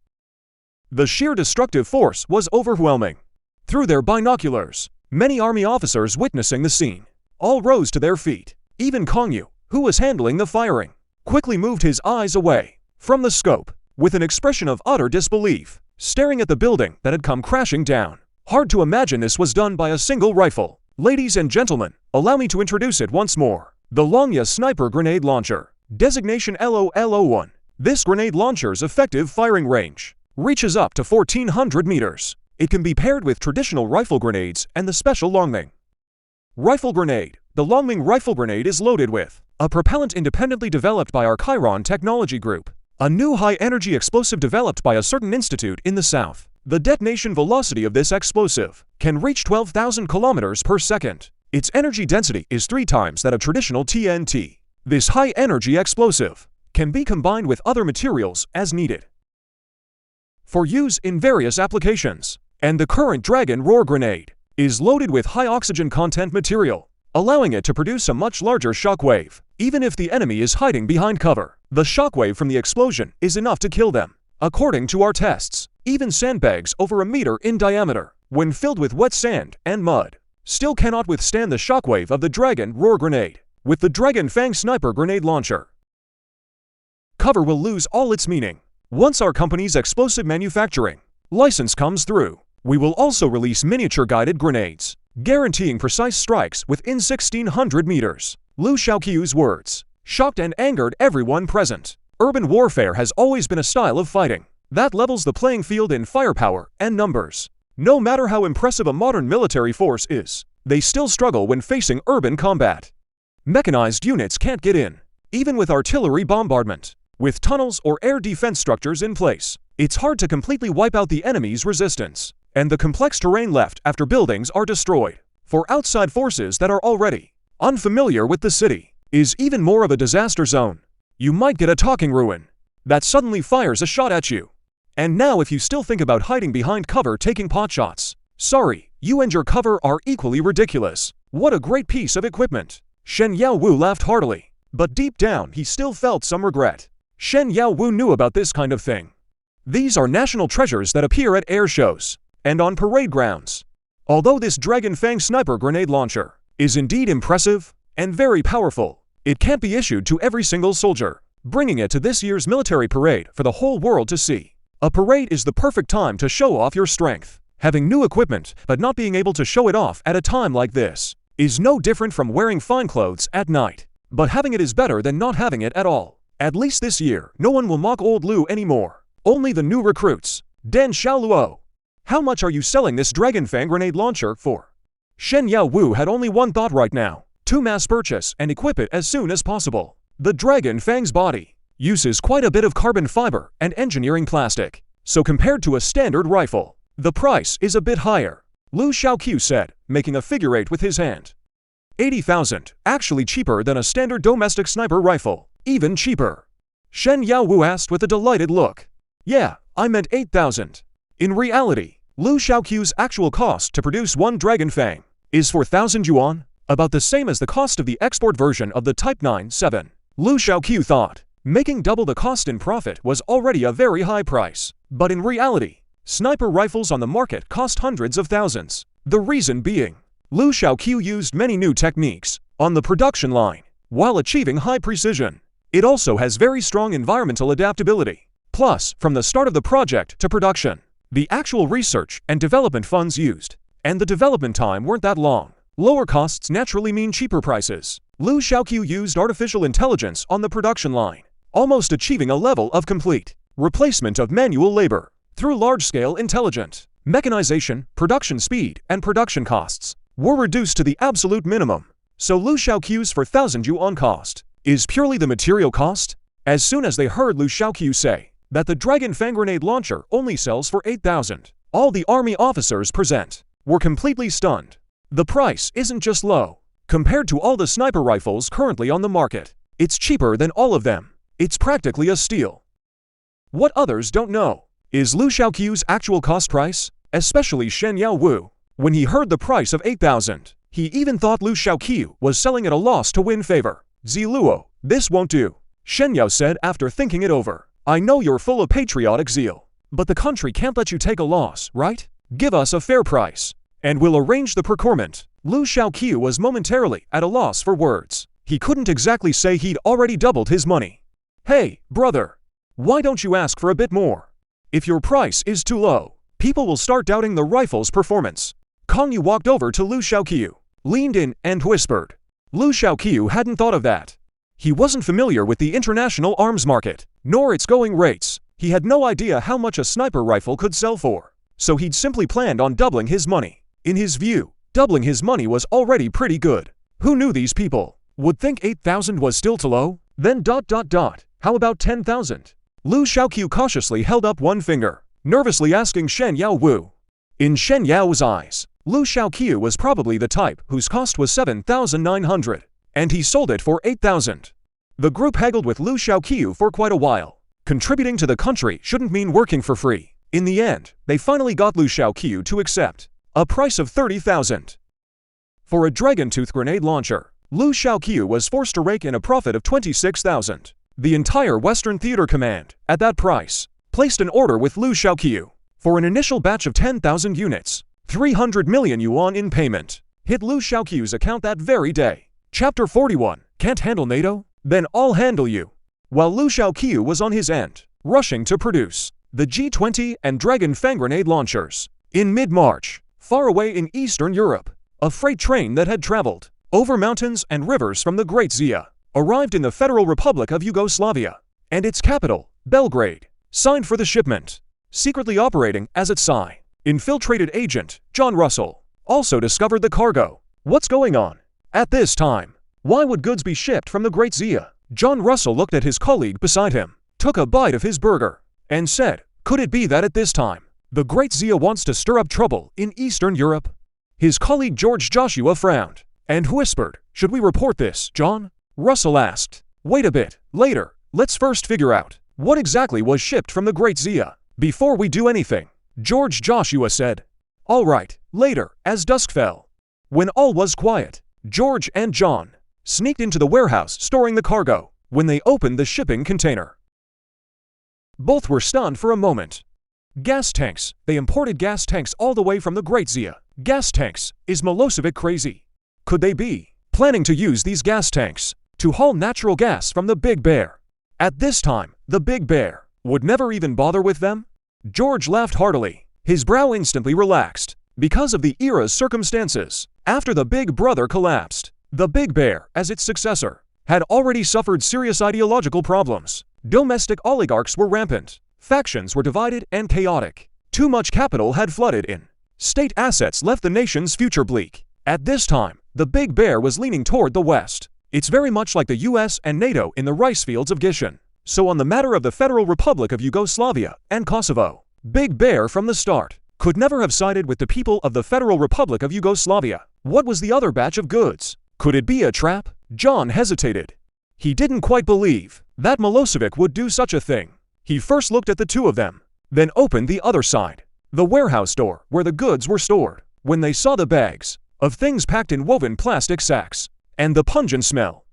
A: The sheer destructive force was overwhelming. Through their binoculars, many army officers witnessing the scene all rose to their feet. Even Congyu, who was handling the firing, quickly moved his eyes away from the scope, with an expression of utter disbelief, staring at the building that had come crashing down. Hard to imagine this was done by a single rifle. Ladies and gentlemen, allow me to introduce it once more. The Longya Sniper Grenade Launcher. Designation LOL01. This grenade launcher's effective firing range reaches up to 1,400 meters. It can be paired with traditional rifle grenades and the special Longming Rifle Grenade. The Longming Rifle Grenade is loaded with a propellant independently developed by our Chiron Technology Group, a new high-energy explosive developed by a certain institute in the south. The detonation velocity of this explosive can reach 12,000 kilometers per second. Its energy density is 3 times that of traditional TNT. This high-energy explosive can be combined with other materials as needed for use in various applications. And the current Dragon Roar Grenade is loaded with high oxygen content material, allowing it to produce a much larger shockwave. Even if the enemy is hiding behind cover, the shockwave from the explosion is enough to kill them. According to our tests, even sandbags over 1 meter in diameter, when filled with wet sand and mud, still cannot withstand the shockwave of the Dragon Roar Grenade. With the Dragon Fang Sniper Grenade Launcher, cover will lose all its meaning. Once our company's explosive manufacturing license comes through, we will also release miniature guided grenades, guaranteeing precise strikes within 1,600 meters. Lu Chenqiu's words shocked and angered everyone present. Urban warfare has always been a style of fighting that levels the playing field in firepower and numbers. No matter how impressive a modern military force is, they still struggle when facing urban combat. Mechanized units can't get in, even with artillery bombardment. With tunnels or air defense structures in place, it's hard to completely wipe out the enemy's resistance and the complex terrain left after buildings are destroyed. For outside forces that are already unfamiliar with the city, is even more of a disaster zone. You might get a talking ruin that suddenly fires a shot at you. And now if you still think about hiding behind cover taking potshots, sorry, you and your cover are equally ridiculous. What a great piece of equipment. Shen Yaowu laughed heartily, but deep down he still felt some regret. Shen Yaowu knew about this kind of thing. These are national treasures that appear at air shows and on parade grounds. Although this Dragon Fang sniper grenade launcher is indeed impressive and very powerful, it can't be issued to every single soldier, bringing it to this year's military parade for the whole world to see. A parade is the perfect time to show off your strength. Having new equipment but not being able to show it off at a time like this is no different from wearing fine clothes at night. But having it is better than not having it at all. At least this year, no one will mock old Lu anymore. Only the new recruits. Den Xiaoluo. How much are you selling this Dragon Fang grenade launcher for? Shen Yaowu had only one thought right now: to mass purchase and equip it as soon as possible. The Dragon Fang's body uses quite a bit of carbon fiber and engineering plastic, so compared to a standard rifle, the price is a bit higher. Lu Chenqiu said, making a figure eight with his hand. 80,000, actually cheaper than a standard domestic sniper rifle, even cheaper. Shen Yaowu asked with a delighted look. Yeah, I meant 8,000. In reality, Lu Chenqiu's actual cost to produce one Dragon Fang is 4,000 yuan, about the same as the cost of the export version of the Type 9-7. Lu Chenqiu thought making double the cost in profit was already a very high price. But in reality, sniper rifles on the market cost hundreds of thousands. The reason being, Lu Chenqiu used many new techniques on the production line while achieving high precision. It also has very strong environmental adaptability. Plus, from the start of the project to production, the actual research and development funds used and the development time weren't that long. Lower costs naturally mean cheaper prices. Lu Chenqiu used artificial intelligence on the production line, almost achieving a level of complete replacement of manual labor through large-scale intelligent mechanization. Production speed and production costs were reduced to the absolute minimum. So Lu Chenqiu's 4,000 yuan cost is purely the material cost. As soon as they heard Lu Chenqiu say that the Dragon Fang grenade launcher only sells for 8,000, all the army officers present were completely stunned. The price isn't just low. Compared to all the sniper rifles currently on the market, it's cheaper than all of them. It's practically a steal. What others don't know is Lu Chenqiu's actual cost price, especially Shen Yaowu. When he heard the price of 8,000, he even thought Lu Chenqiu was selling at a loss to win favor. Ziluo, this won't do, Shen Yao said after thinking it over. I know you're full of patriotic zeal, but the country can't let you take a loss, right? Give us a fair price, and we'll arrange the procurement. Lu Chenqiu was momentarily at a loss for words. He couldn't exactly say he'd already doubled his money. Hey, brother, why don't you ask for a bit more? If your price is too low, people will start doubting the rifle's performance. Kong Yu walked over to Lu Chenqiu, leaned in, and whispered. Lu Chenqiu hadn't thought of that. He wasn't familiar with the international arms market, nor its going rates. He had no idea how much a sniper rifle could sell for, so he'd simply planned on doubling his money. In his view, doubling his money was already pretty good. Who knew these people would think 8,000 was still too low? Then ... how about 10,000? Lu Chenqiu cautiously held up one finger, nervously asking Shen Yaowu. In Shen Yao's eyes, Lu Chenqiu was probably the type whose cost was 7,900, and he sold it for 8,000. The group haggled with Lu Chenqiu for quite a while. Contributing to the country shouldn't mean working for free. In the end, they finally got Lu Chenqiu to accept a price of 30,000. For a dragon-tooth grenade launcher, Lu Chenqiu was forced to rake in a profit of 26,000. The entire Western Theater Command, at that price, placed an order with Lu Chenqiu for an initial batch of 10,000 units. 300 million yuan in payment hit Lu Chenqiu's account that very day. Chapter 41, Can't handle NATO? Then I'll handle you. While Lu Chenqiu was on his end, rushing to produce the G20 and Dragon Fang grenade launchers. In mid-March, far away in Eastern Europe, a freight train that had traveled over mountains and rivers from the Great Zia, arrived in the Federal Republic of Yugoslavia, and its capital, Belgrade, signed for the shipment. Secretly operating as its infiltrated agent, John Russell, also discovered the cargo. What's going on? At this time, why would goods be shipped from the Great Zia? John Russell looked at his colleague beside him, took a bite of his burger, and said, could it be that at this time, the Great Zia wants to stir up trouble in Eastern Europe? His colleague George Joshua frowned, and whispered, should we report this, John? Russell asked, wait a bit, later, let's first figure out what exactly was shipped from the Great Zia before we do anything, George Joshua said. All right, later, as dusk fell. When all was quiet, George and John sneaked into the warehouse storing the cargo. When they opened the shipping container, both were stunned for a moment. Gas tanks. They imported gas tanks all the way from the Great Zia. Gas tanks. Is Milosevic crazy? Could they be planning to use these gas tanks to haul natural gas from the Big Bear? At this time, the Big Bear would never even bother with them? George laughed heartily. His brow instantly relaxed because of the era's circumstances. After the Big Brother collapsed, the Big Bear, as its successor, had already suffered serious ideological problems. Domestic oligarchs were rampant. Factions were divided and chaotic. Too much capital had flooded in. State assets left the nation's future bleak. At this time, the Big Bear was leaning toward the West. It's very much like the US and NATO in the rice fields of Gishin. So on the matter of the Federal Republic of Yugoslavia and Kosovo, Big Bear from the start could never have sided with the people of the Federal Republic of Yugoslavia. What was the other batch of goods? Could it be a trap? John hesitated. He didn't quite believe that Milosevic would do such a thing. He first looked at the two of them, then opened the other side, the warehouse door where the goods were stored. When they saw the bags of things packed in woven plastic sacks and the pungent smell,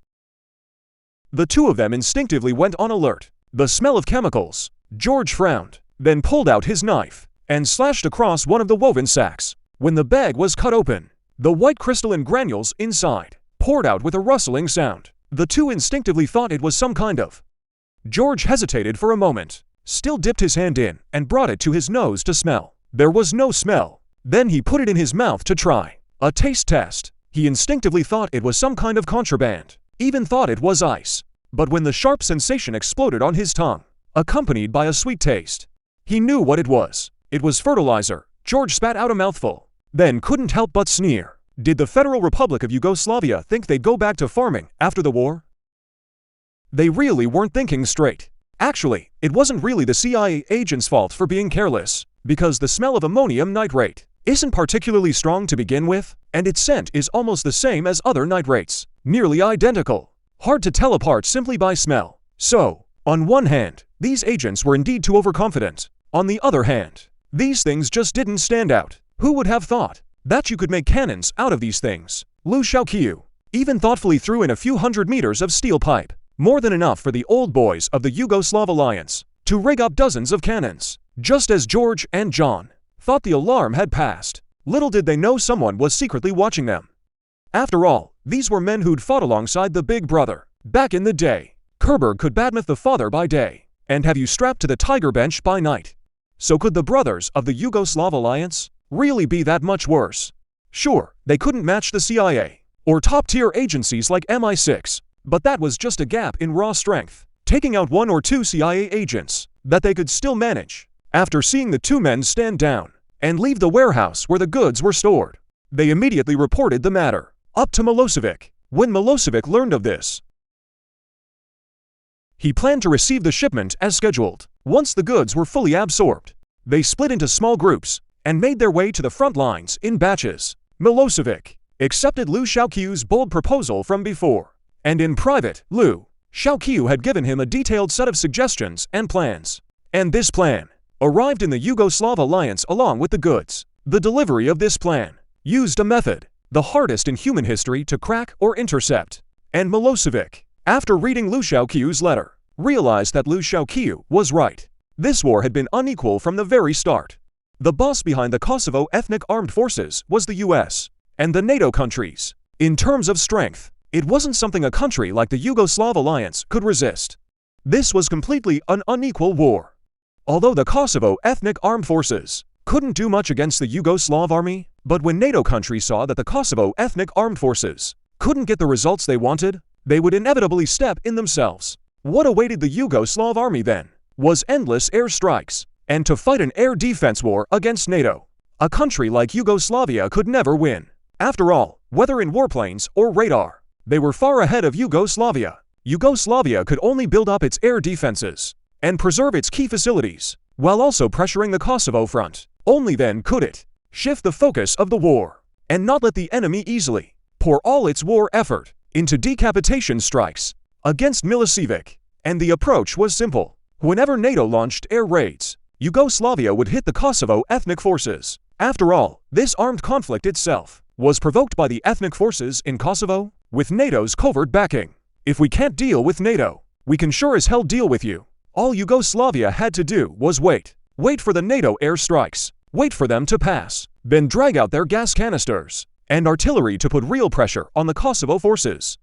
A: the two of them instinctively went on alert. The smell of chemicals. George frowned, then pulled out his knife and slashed across one of the woven sacks. When the bag was cut open, the white crystalline granules inside poured out with a rustling sound. The two instinctively thought it was some kind of. George hesitated for a moment, still dipped his hand in and brought it to his nose to smell. There was no smell. Then he put it in his mouth to try a taste test. He instinctively thought it was some kind of contraband, even thought it was ice. But when the sharp sensation exploded on his tongue, accompanied by a sweet taste, he knew what it was. It was fertilizer. George spat out a mouthful, then couldn't help but sneer. Did the Federal Republic of Yugoslavia think they'd go back to farming after the war? They really weren't thinking straight. Actually, it wasn't really the CIA agents' fault for being careless, because the smell of ammonium nitrate isn't particularly strong to begin with, and its scent is almost the same as other nitrates, nearly identical. Hard to tell apart simply by smell. So, on one hand, these agents were indeed too overconfident. On the other hand, these things just didn't stand out. Who would have thought that you could make cannons out of these things? Lu Chenqiu even thoughtfully threw in a few hundred meters of steel pipe, more than enough for the old boys of the Yugoslav alliance to rig up dozens of cannons. Just as George and John thought the alarm had passed, little did they know someone was secretly watching them. After all, these were men who'd fought alongside the Big Brother back in the day. Kerber could badmouth the father by day and have you strapped to the tiger bench by night. So could the brothers of the Yugoslav alliance really be that much worse? Sure, they couldn't match the CIA or top-tier agencies like MI6, but that was just a gap in raw strength, taking out one or two CIA agents that they could still manage. After seeing the two men stand down and leave the warehouse where the goods were stored, they immediately reported the matter up to Milosevic. When Milosevic learned of this, he planned to receive the shipment as scheduled. Once the goods were fully absorbed, they split into small groups and made their way to the front lines in batches. Milosevic accepted Lu Chenqiu's bold proposal from before, and in private, Lu Chenqiu had given him a detailed set of suggestions and plans. And this plan arrived in the Yugoslav alliance along with the goods. The delivery of this plan used a method, the hardest in human history to crack or intercept. And Milosevic, after reading Lu Chenqiu's letter, realized that Lu Chenqiu was right. This war had been unequal from the very start. The boss behind the Kosovo ethnic armed forces was the US and the NATO countries. In terms of strength, it wasn't something a country like the Yugoslav alliance could resist. This was completely an unequal war. Although the Kosovo ethnic armed forces couldn't do much against the Yugoslav army, but when NATO countries saw that the Kosovo ethnic armed forces couldn't get the results they wanted, they would inevitably step in themselves. What awaited the Yugoslav army then was endless air strikes, and to fight an air defense war against NATO. A country like Yugoslavia could never win. After all, whether in warplanes or radar, they were far ahead of Yugoslavia. Yugoslavia could only build up its air defenses and preserve its key facilities, while also pressuring the Kosovo front. Only then could it shift the focus of the war, and not let the enemy easily pour all its war effort into decapitation strikes against Milicevic. And the approach was simple. Whenever NATO launched air raids, Yugoslavia would hit the Kosovo ethnic forces. After all, this armed conflict itself was provoked by the ethnic forces in Kosovo, with NATO's covert backing. If we can't deal with NATO, we can sure as hell deal with you. All Yugoslavia had to do was wait. Wait for the NATO air strikes. Wait for them to pass. Then drag out their gas canisters and artillery to put real pressure on the Kosovo forces.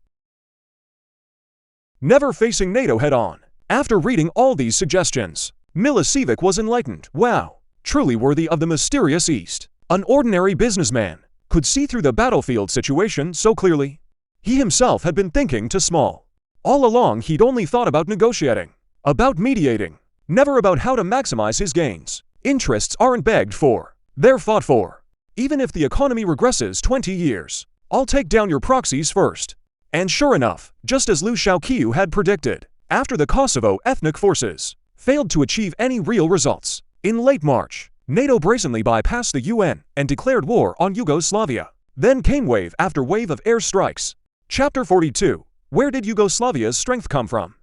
A: Never facing NATO head-on. After reading all these suggestions, Milicevic was enlightened. Wow, truly worthy of the mysterious East. An ordinary businessman could see through the battlefield situation so clearly. He himself had been thinking too small. All along he'd only thought about negotiating, about mediating, never about how to maximize his gains. Interests aren't begged for, they're fought for. Even if the economy regresses 20 years, I'll take down your proxies first. And sure enough, just as Lu Chenqiu had predicted, after the Kosovo ethnic forces failed to achieve any real results, in late March, NATO brazenly bypassed the UN and declared war on Yugoslavia. Then came wave after wave of air strikes. Chapter 42. Where did Yugoslavia's strength come from?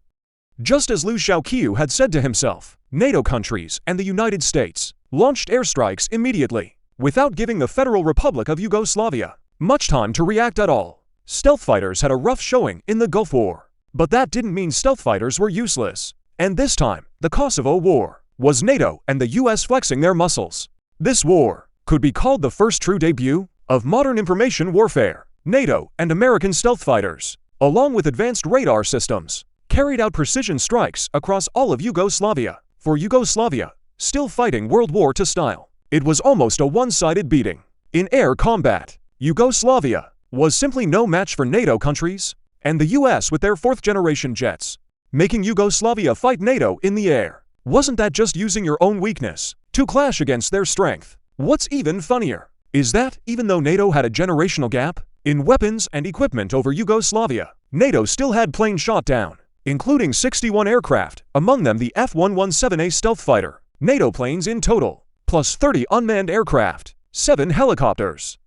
A: Just as Lu Chenqiu had said to himself, NATO countries and the United States launched airstrikes immediately, without giving the Federal Republic of Yugoslavia much time to react at all. Stealth fighters had a rough showing in the Gulf War, but that didn't mean stealth fighters were useless. And this time, the Kosovo War was NATO and the US flexing their muscles. This war could be called the first true debut of modern information warfare. NATO and American stealth fighters, along with advanced radar systems, carried out precision strikes across all of Yugoslavia. For Yugoslavia, still fighting World War II style, it was almost a one-sided beating. In air combat, Yugoslavia was simply no match for NATO countries, and the US with their fourth-generation jets, making Yugoslavia fight NATO in the air. Wasn't that just using your own weakness to clash against their strength? What's even funnier is that, even though NATO had a generational gap in weapons and equipment over Yugoslavia, NATO still had planes shot down, including 61 aircraft, among them the F-117A stealth fighter, NATO planes in total, plus 30 unmanned aircraft, 7 helicopters,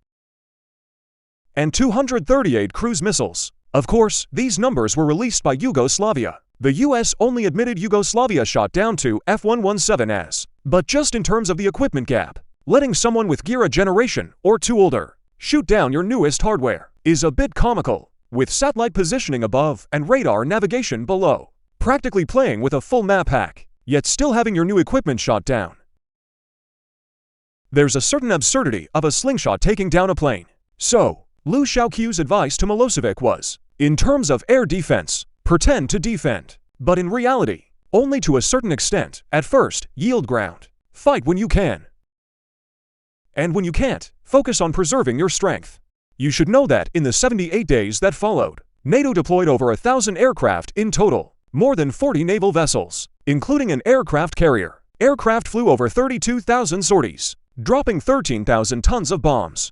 A: and 238 cruise missiles. Of course, these numbers were released by Yugoslavia. The US only admitted Yugoslavia shot down 2 F-117s, but just in terms of the equipment gap, letting someone with gear a generation or two older shoot down your newest hardware is a bit comical, with satellite positioning above and radar navigation below, practically playing with a full map hack, yet still having your new equipment shot down. There's a certain absurdity of a slingshot taking down a plane. So, Lu Chenqiu's advice to Milosevic was, in terms of air defense, pretend to defend, but in reality, only to a certain extent. At first, yield ground. Fight when you can. And when you can't, focus on preserving your strength. You should know that in the 78 days that followed, NATO deployed over 1,000 aircraft in total, more than 40 naval vessels, including an aircraft carrier. Aircraft flew over 32,000 sorties, dropping 13,000 tons of bombs.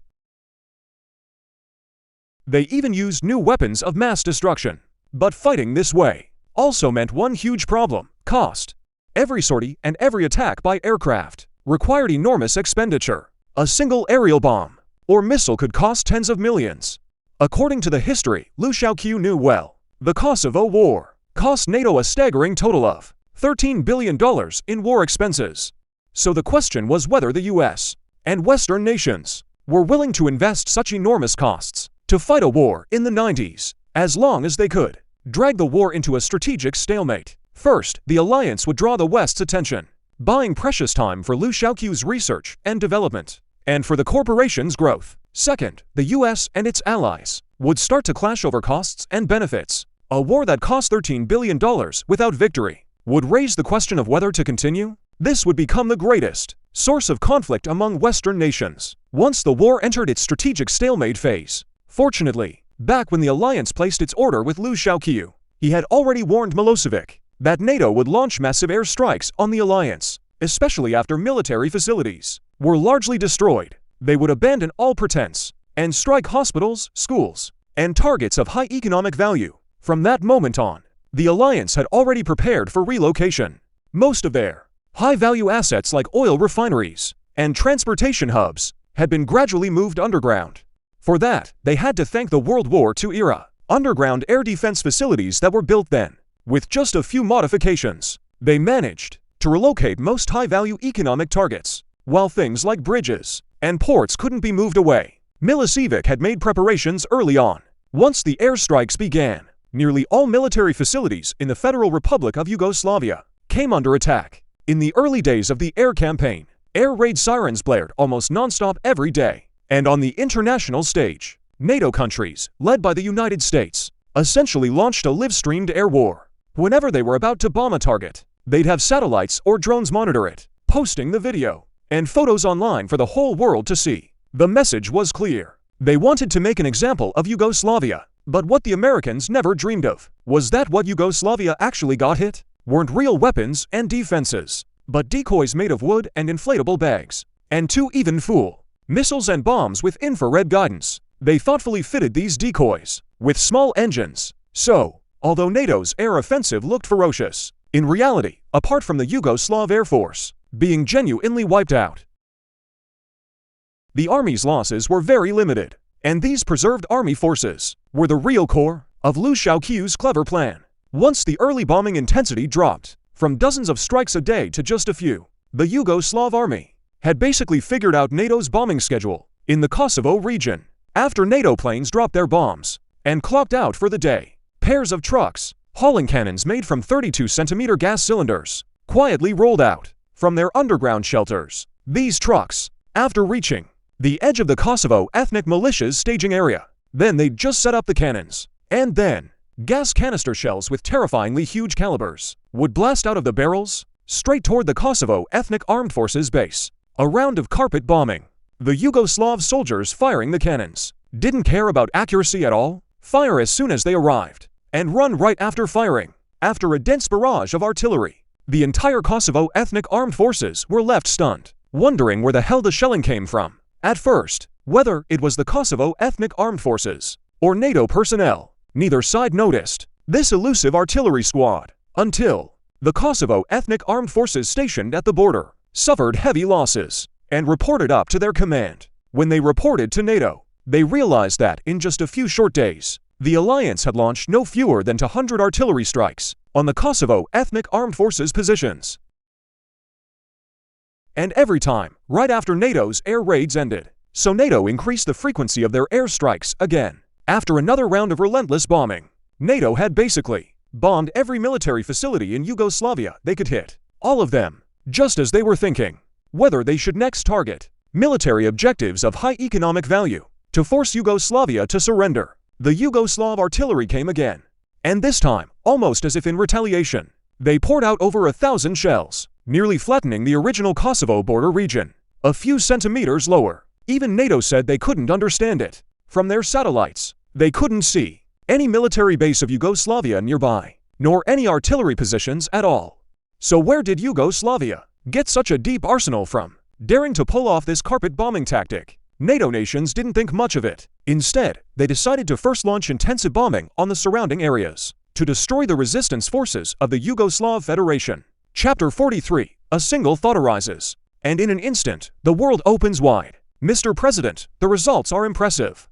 A: They even used new weapons of mass destruction. But fighting this way also meant one huge problem: cost. Every sortie and every attack by aircraft required enormous expenditure. A single aerial bomb or missile could cost tens of millions. According to the history Lu Chenqiu knew well, the Kosovo War cost NATO a staggering total of $13 billion in war expenses. So the question was whether the US and Western nations were willing to invest such enormous costs to fight a war in the 90s, as long as they could drag the war into a strategic stalemate. First, the alliance would draw the West's attention, buying precious time for Lu Chenqiu's research and development, and for the corporation's growth. Second, the US and its allies would start to clash over costs and benefits. A war that cost $13 billion without victory would raise the question of whether to continue. This would become the greatest source of conflict among Western nations once the war entered its strategic stalemate phase. Fortunately, Back when the Alliance placed its order with Lu Chenqiu, he had already warned Milosevic that NATO would launch massive airstrikes on the Alliance, especially after military facilities were largely destroyed. They would abandon all pretense and strike hospitals, schools, and targets of high economic value. From that moment on, the Alliance had already prepared for relocation. Most of their high-value assets like oil refineries and transportation hubs had been gradually moved underground. For that, they had to thank the World War II era underground air defense facilities that were built then. With just a few modifications, they managed to relocate most high-value economic targets, while things like bridges and ports couldn't be moved away. Milosevic had made preparations early on. Once the airstrikes began, nearly all military facilities in the Federal Republic of Yugoslavia came under attack. In the early days of the air campaign, air raid sirens blared almost non-stop every day. And on the international stage, NATO countries, led by the United States, essentially launched a live-streamed air war. Whenever they were about to bomb a target, they'd have satellites or drones monitor it, posting the video and photos online for the whole world to see. The message was clear. They wanted to make an example of Yugoslavia, but what the Americans never dreamed of was that what Yugoslavia actually got hit weren't real weapons and defenses, but decoys made of wood and inflatable bags. And to even fool, missiles and bombs with infrared guidance. They thoughtfully fitted these decoys with small engines. So, although NATO's air offensive looked ferocious, in reality, apart from the Yugoslav Air Force being genuinely wiped out, the army's losses were very limited, and these preserved army forces were the real core of Lu Chenqiu's clever plan. Once the early bombing intensity dropped from dozens of strikes a day to just a few, the Yugoslav army had basically figured out NATO's bombing schedule in the Kosovo region. After NATO planes dropped their bombs and clocked out for the day, pairs of trucks hauling cannons made from 32-centimeter gas cylinders quietly rolled out from their underground shelters. These trucks, after reaching the edge of the Kosovo ethnic militia's staging area, then they'd just set up the cannons, and then gas canister shells with terrifyingly huge calibers would blast out of the barrels straight toward the Kosovo ethnic armed forces base. A round of carpet bombing. The Yugoslav soldiers firing the cannons didn't care about accuracy at all. Fire as soon as they arrived, and run right after firing. After a dense barrage of artillery, the entire Kosovo ethnic armed forces were left stunned, wondering where the hell the shelling came from. At first, whether it was the Kosovo ethnic armed forces or NATO personnel, neither side noticed this elusive artillery squad until the Kosovo ethnic armed forces stationed at the border suffered heavy losses and reported up to their command. When they reported to NATO, they realized that in just a few short days, the Alliance had launched no fewer than 200 artillery strikes on the Kosovo ethnic armed forces positions. And every time, right after NATO's air raids ended, so NATO increased the frequency of their airstrikes again. After another round of relentless bombing, NATO had basically bombed every military facility in Yugoslavia they could hit. All of them, just as they were thinking whether they should next target military objectives of high economic value to force Yugoslavia to surrender. The Yugoslav artillery came again, and this time, almost as if in retaliation, they poured out over 1,000 shells, nearly flattening the original Kosovo border region a few centimeters lower. Even NATO said they couldn't understand it. From their satellites, they couldn't see any military base of Yugoslavia nearby, nor any artillery positions at all. So where did Yugoslavia get such a deep arsenal from, daring to pull off this carpet bombing tactic? NATO nations didn't think much of it. Instead, they decided to first launch intensive bombing on the surrounding areas to destroy the resistance forces of the Yugoslav Federation. Chapter 43. A single thought arises, and in an instant, the world opens wide. Mr. President, the results are impressive.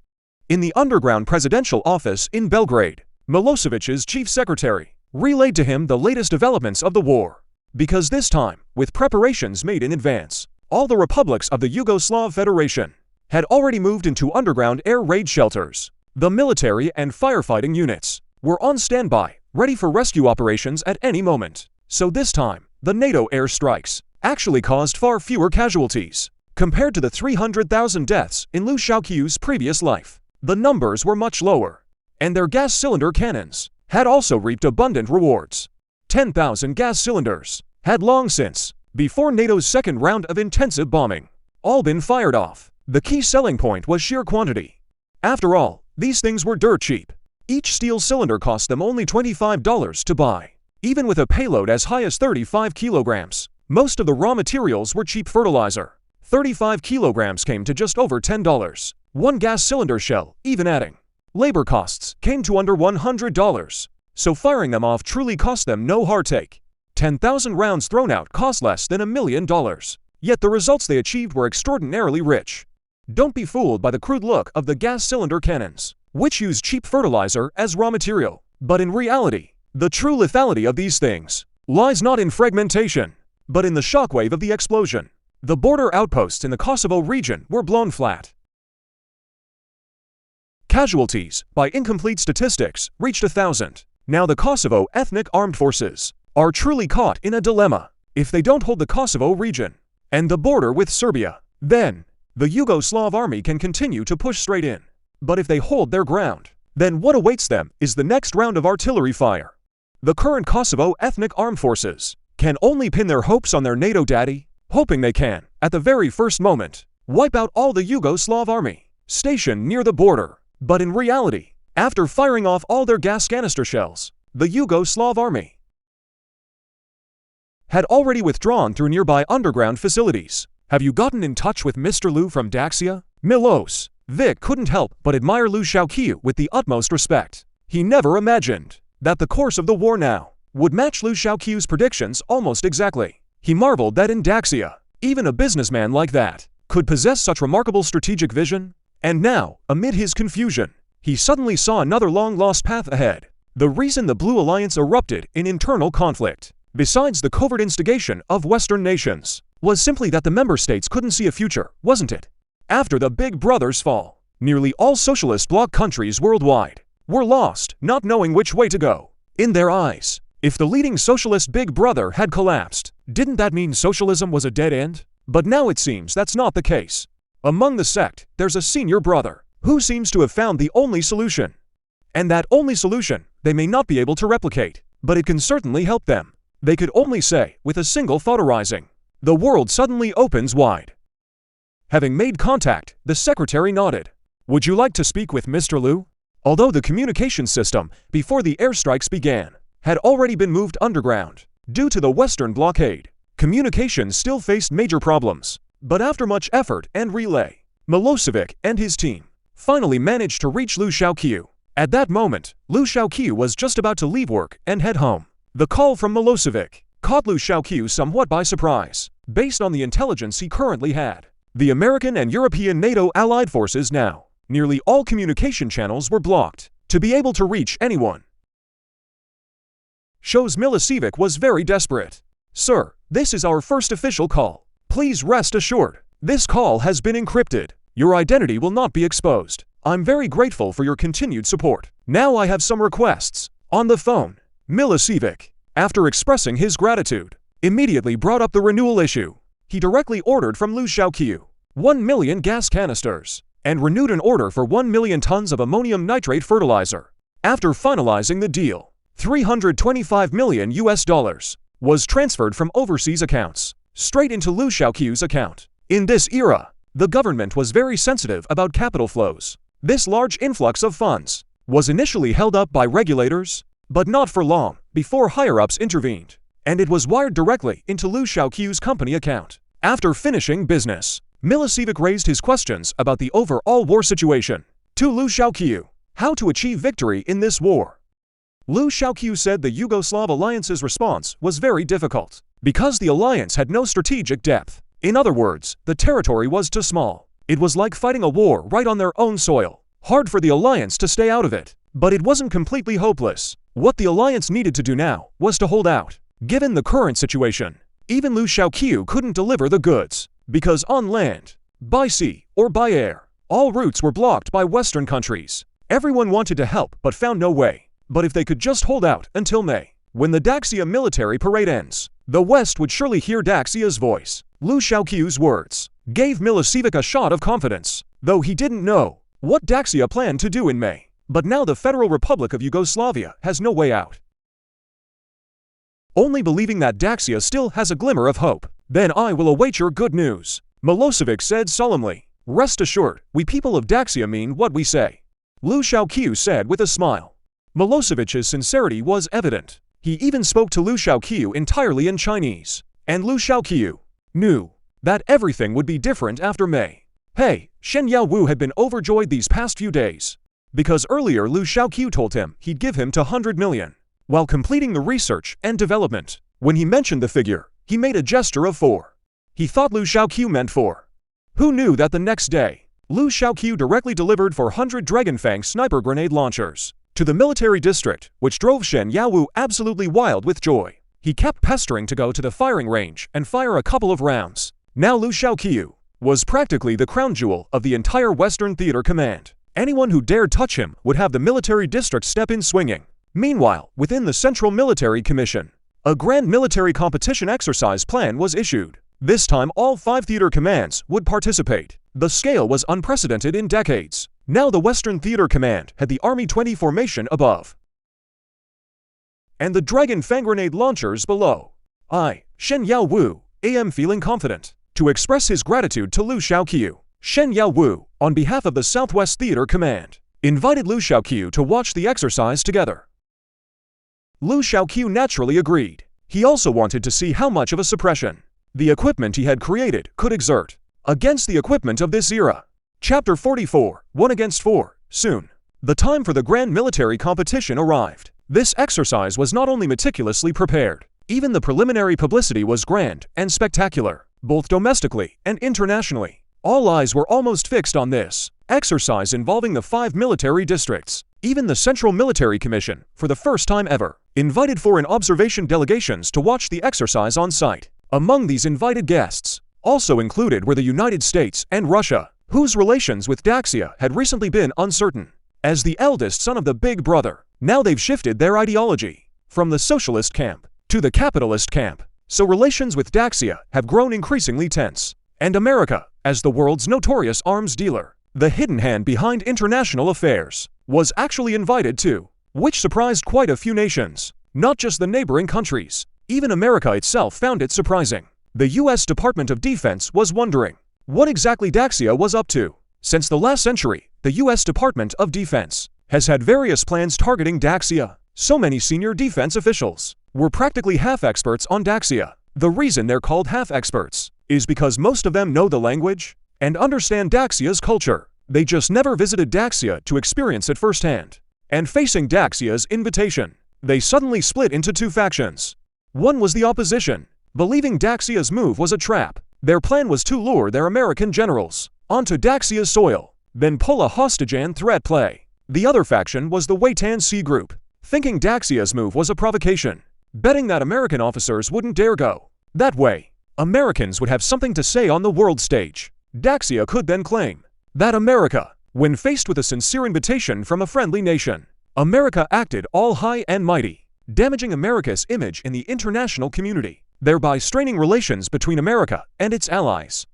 A: In the underground presidential office in Belgrade, Milosevic's chief secretary relayed to him the latest developments of the war. Because this time, with preparations made in advance, all the republics of the Yugoslav Federation had already moved into underground air raid shelters. The military and firefighting units were on standby, ready for rescue operations at any moment. So this time, the NATO air strikes actually caused far fewer casualties compared to the 300,000 deaths in Lu Chenqiu's previous life. The numbers were much lower, and their gas cylinder cannons had also reaped abundant rewards. 10,000 gas cylinders had long since, before NATO's second round of intensive bombing, all been fired off. The key selling point was sheer quantity. After all, These things were dirt cheap. Each steel cylinder cost them only $25 to buy. Even with a payload as high as 35 kilograms, most of the raw materials were cheap fertilizer. 35 kilograms came to just over $10. One gas cylinder shell, even adding labor costs, came to under $100. So firing them off truly cost them no heartache. 10,000 rounds thrown out cost less than $1 million. Yet the results they achieved were extraordinarily rich. Don't be fooled by the crude look of the gas cylinder cannons, which use cheap fertilizer as raw material. But in reality, the true lethality of these things lies not in fragmentation, but in the shockwave of the explosion. The border outposts in the Kosovo region were blown flat. Casualties, by incomplete statistics, reached 1,000. Now the Kosovo ethnic armed forces are truly caught in a dilemma. If they don't hold the Kosovo region and the border with Serbia, then the Yugoslav army can continue to push straight in. But if they hold their ground, then what awaits them is the next round of artillery fire. The current Kosovo ethnic armed forces can only pin their hopes on their NATO daddy, hoping they can, at the very first moment, wipe out all the Yugoslav army stationed near the border. But in reality, after firing off all their gas canister shells, the Yugoslav army had already withdrawn through nearby underground facilities. Have you gotten in touch with Mr. Lu from Daxia? Milos. Vic couldn't help but admire Lu Chenqiu with the utmost respect. He never imagined that the course of the war now would match Lu Chenqiu's predictions almost exactly. He marveled that in Daxia, even a businessman like that could possess such remarkable strategic vision. And now, amid his confusion, he suddenly saw another long-lost path ahead. The reason the Blue Alliance erupted in internal conflict, besides the covert instigation of Western nations, was simply that the member states couldn't see a future, wasn't it? After the Big Brother's fall, nearly all socialist bloc countries worldwide were lost, not knowing which way to go. In their eyes, if the leading socialist Big Brother had collapsed, didn't that mean socialism was a dead end? But now it seems that's not the case. Among the sect, there's a senior brother who seems to have found the only solution. And that only solution they may not be able to replicate, but it can certainly help them. They could only say, with a single thought arising, the world suddenly opens wide. Having made contact, the secretary nodded. Would you like to speak with Mr. Lu? Although the communication system, before the airstrikes began, had already been moved underground, due to the Western blockade, communications still faced major problems. But after much effort and relay, Milosevic and his team finally managed to reach Lu Chenqiu. At that moment, Lu Chenqiu was just about to leave work and head home. The call from Milosevic caught Lu Chenqiu somewhat by surprise, based on the intelligence he currently had. The American and European NATO allied forces now, nearly all communication channels were blocked. To be able to reach anyone shows Milosevic was very desperate. Sir, this is our first official call. Please rest assured, this call has been encrypted. Your identity will not be exposed. I'm very grateful for your continued support. Now I have some requests. On the phone, Milosevic, after expressing his gratitude, immediately brought up the renewal issue. He directly ordered from Lu Chenqiu 1 million gas canisters, and renewed an order for 1 million tons of ammonium nitrate fertilizer. After finalizing the deal, $325 million was transferred from overseas accounts straight into Lu Chenqiu's account. In this era, the government was very sensitive about capital flows. This large influx of funds was initially held up by regulators, but not for long before higher-ups intervened, and it was wired directly into Lu Chenqiu's company account. After finishing business, Milosevic raised his questions about the overall war situation to Lu Chenqiu. How to achieve victory in this war? Lu Chenqiu said the Yugoslav alliance's response was very difficult, because the alliance had no strategic depth. In other words, the territory was too small. It was like fighting a war right on their own soil. Hard for the alliance to stay out of it, but it wasn't completely hopeless. What the alliance needed to do now was to hold out. Given the current situation, even Lu Chenqiu couldn't deliver the goods, because on land, by sea, or by air, all routes were blocked by Western countries. Everyone wanted to help but found no way. But if they could just hold out until May, when the Daxia military parade ends, the West would surely hear Daxia's voice. Lu Chenqiu's words gave Milosevic a shot of confidence, though he didn't know what Daxia planned to do in May. But now the Federal Republic of Yugoslavia has no way out. Only believing that Daxia still has a glimmer of hope. Then I will await your good news, Milosevic said solemnly. Rest assured, we people of Daxia mean what we say. Lu Chenqiu said with a smile. Milosevic's sincerity was evident. He even spoke to Lu Chenqiu entirely in Chinese. And Lu Chenqiu knew that everything would be different after May. Hey, Shen Yaowu had been overjoyed these past few days. Because earlier Lu Chenqiu told him he'd give him 200 million. While completing the research and development, when he mentioned the figure, he made a gesture of 4. He thought Lu Chenqiu meant 4. Who knew that the next day, Lu Chenqiu directly delivered 400 Dragonfang sniper grenade launchers to the military district, which drove Shen Yaowu absolutely wild with joy. He kept pestering to go to the firing range and fire a couple of rounds. Now Lu Chenqiu was practically the crown jewel of the entire Western Theater Command. Anyone who dared touch him would have the military district step in swinging. Meanwhile, within the Central Military Commission, a grand military competition exercise plan was issued. This time all 5 theater commands would participate. The scale was unprecedented in decades. Now the Western Theater Command had the Army 20 formation above, and the Dragon Fang grenade launchers below. I, Shen Yaowu, am feeling confident to express his gratitude to Lu Chenqiu. Shen Yaowu, on behalf of the Southwest Theater Command, invited Lu Chenqiu to watch the exercise together. Lu Chenqiu naturally agreed. He also wanted to see how much of a suppression the equipment he had created could exert against the equipment of this era. Chapter 44, 1 against 4, soon. The time for the grand military competition arrived. This exercise was not only meticulously prepared, even the preliminary publicity was grand and spectacular, both domestically and internationally. All eyes were almost fixed on this exercise involving the 5 military districts. Even the Central Military Commission, for the first time ever, invited foreign observation delegations to watch the exercise on site. Among these invited guests, also included were the United States and Russia, whose relations with Daxia had recently been uncertain. As the eldest son of the Big Brother, now they've shifted their ideology from the socialist camp to the capitalist camp, so relations with Daxia have grown increasingly tense. And America, as the world's notorious arms dealer, the hidden hand behind international affairs, was actually invited too, which surprised quite a few nations, not just the neighboring countries. Even America itself found it surprising. The US Department of Defense was wondering what exactly Daxia was up to. Since the last century, the US Department of Defense has had various plans targeting Daxia. So many senior defense officials were practically half-experts on Daxia. The reason they're called half-experts is because most of them know the language and understand Daxia's culture. They just never visited Daxia to experience it firsthand. And facing Daxia's invitation, they suddenly split into 2 factions. One was the opposition, believing Daxia's move was a trap. Their plan was to lure their American generals onto Daxia's soil, then pull a hostage and threat play. The other faction was the Weitan Sea Group, thinking Daxia's move was a provocation, betting that American officers wouldn't dare go. That way, Americans would have something to say on the world stage. Daxia could then claim that America, when faced with a sincere invitation from a friendly nation, America acted all high and mighty, damaging America's image in the international community, thereby straining relations between America and its allies.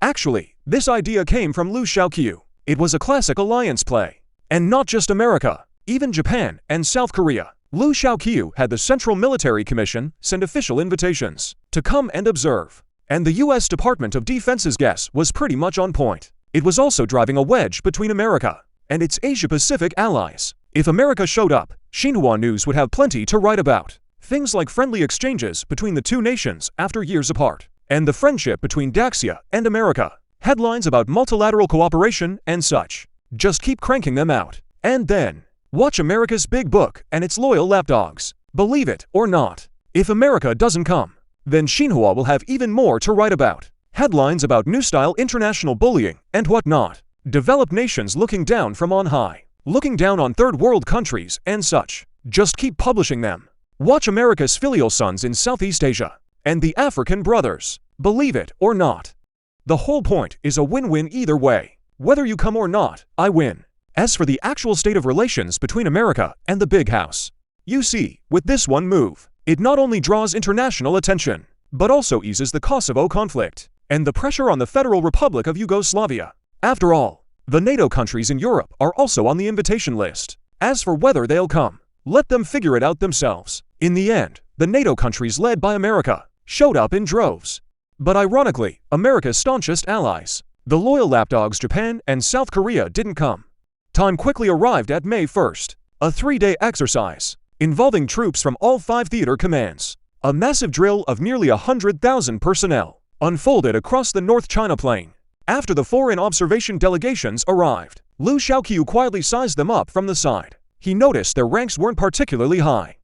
A: Actually, this idea came from Lu Chenqiu. It was a classic alliance play. And not just America, even Japan and South Korea. Lu Chenqiu had the Central Military Commission send official invitations to come and observe. And the US Department of Defense's guess was pretty much on point. It was also driving a wedge between America and its Asia-Pacific allies. If America showed up, Xinhua News would have plenty to write about. Things like friendly exchanges between the two nations after years apart, and the friendship between Daxia and America. Headlines about multilateral cooperation and such. Just keep cranking them out. And then, watch America's big book and its loyal lapdogs. Believe it or not, if America doesn't come, then Xinhua will have even more to write about. Headlines about new-style international bullying and whatnot. Developed nations looking down from on high. Looking down on third-world countries and such. Just keep publishing them. Watch America's filial sons in Southeast Asia and the African brothers. Believe it or not. The whole point is a win-win either way. Whether you come or not, I win. As for the actual state of relations between America and the Big House, you see, with this one move, it not only draws international attention, but also eases the Kosovo conflict and the pressure on the Federal Republic of Yugoslavia. After all, the NATO countries in Europe are also on the invitation list. As for whether they'll come, let them figure it out themselves. In the end, the NATO countries led by America showed up in droves. But ironically, America's staunchest allies, The loyal lapdogs Japan and South Korea didn't come. Time quickly arrived at May 1st, a 3-day exercise involving troops from all 5 theater commands. A massive drill of nearly 100,000 personnel unfolded across the North China Plain. After the foreign observation delegations arrived, Lu Chenqiu quietly sized them up from the side. He noticed their ranks weren't particularly high.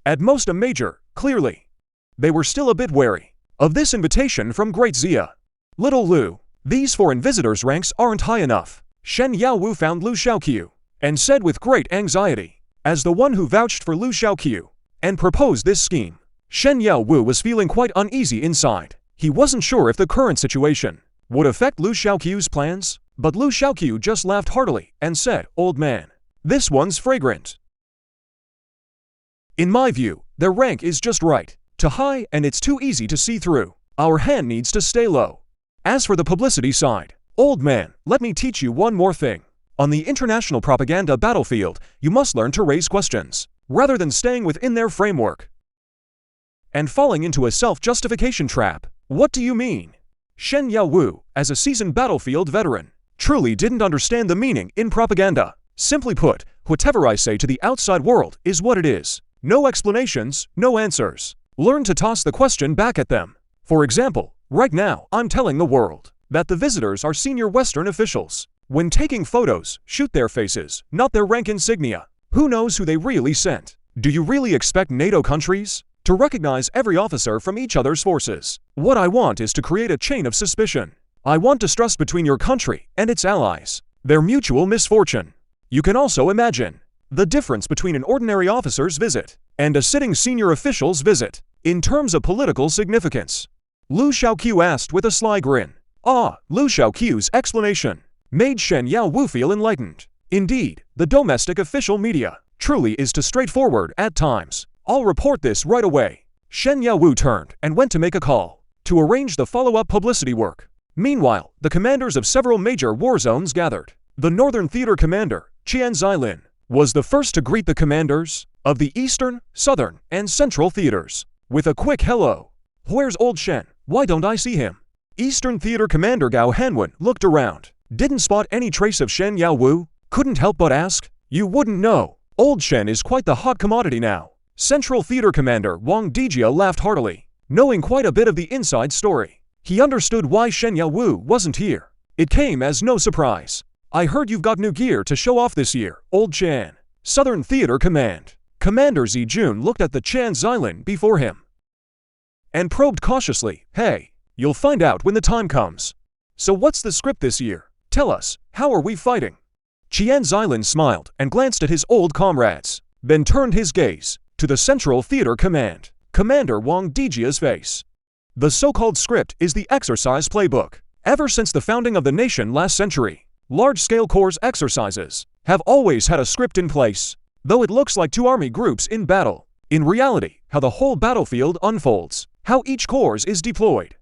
A: At most a major, clearly. They were still a bit wary of this invitation from Great Zia. Little Lu, these foreign visitors' ranks aren't high enough. Shen Yaowu found Lu Chenqiu and said with great anxiety, as the one who vouched for Lu Chenqiu and proposed this scheme. Shen Yaowu was feeling quite uneasy inside. He wasn't sure if the current situation would affect Lu Chenqiu's plans, but Lu Chenqiu just laughed heartily and said, "Old man, this one's fragrant. In my view, their rank is just right. Too high and it's too easy to see through. Our hand needs to stay low. As for the publicity side, old man, let me teach you one more thing. On the international propaganda battlefield, you must learn to raise questions, rather than staying within their framework and falling into a self-justification trap." What do you mean? Shen Yaowu, as a seasoned battlefield veteran, truly didn't understand the meaning in propaganda. Simply put, whatever I say to the outside world is what it is. No explanations, no answers. Learn to toss the question back at them. For example, right now, I'm telling the world that the visitors are senior Western officials. When taking photos, shoot their faces, not their rank insignia. Who knows who they really sent? Do you really expect NATO countries to recognize every officer from each other's forces? What I want is to create a chain of suspicion. I want distrust between your country and its allies, their mutual misfortune. You can also imagine the difference between an ordinary officer's visit and a sitting senior official's visit in terms of political significance. Lu Chenqiu asked with a sly grin. Lu Chenqiu's explanation made Shen Yaowu feel enlightened. Indeed, the domestic official media truly is too straightforward at times. I'll report this right away. Shen Yaowu turned and went to make a call to arrange the follow-up publicity work. Meanwhile, the commanders of several major war zones gathered. The Northern Theater commander, Qian Zilin, was the first to greet the commanders of the Eastern, Southern, and Central theaters with a quick hello. "Where's old Shen? Why don't I see him?" Eastern Theater commander Gao Hanwen looked around, didn't spot any trace of Shen Yaowu, couldn't help but ask, "You wouldn't know. Old Shen is quite the hot commodity now." Central Theater commander Wang Dijia laughed heartily, knowing quite a bit of the inside story. He understood why Shen Yaowu wasn't here. It came as no surprise. "I heard you've got new gear to show off this year, old Chan." Southern Theater Command Commander Zijun looked at the Chan Zilin before him and probed cautiously, "Hey, you'll find out when the time comes. So what's the script this year? Tell us, how are we fighting?" Qian Zilin smiled and glanced at his old comrades, then turned his gaze to the Central Theater Command Commander Wang Dijia's face. The so-called script is the exercise playbook. Ever since the founding of the nation last century, large-scale corps exercises have always had a script in place. Though it looks like 2 army groups in battle, in reality, how the whole battlefield unfolds, how each corps is deployed,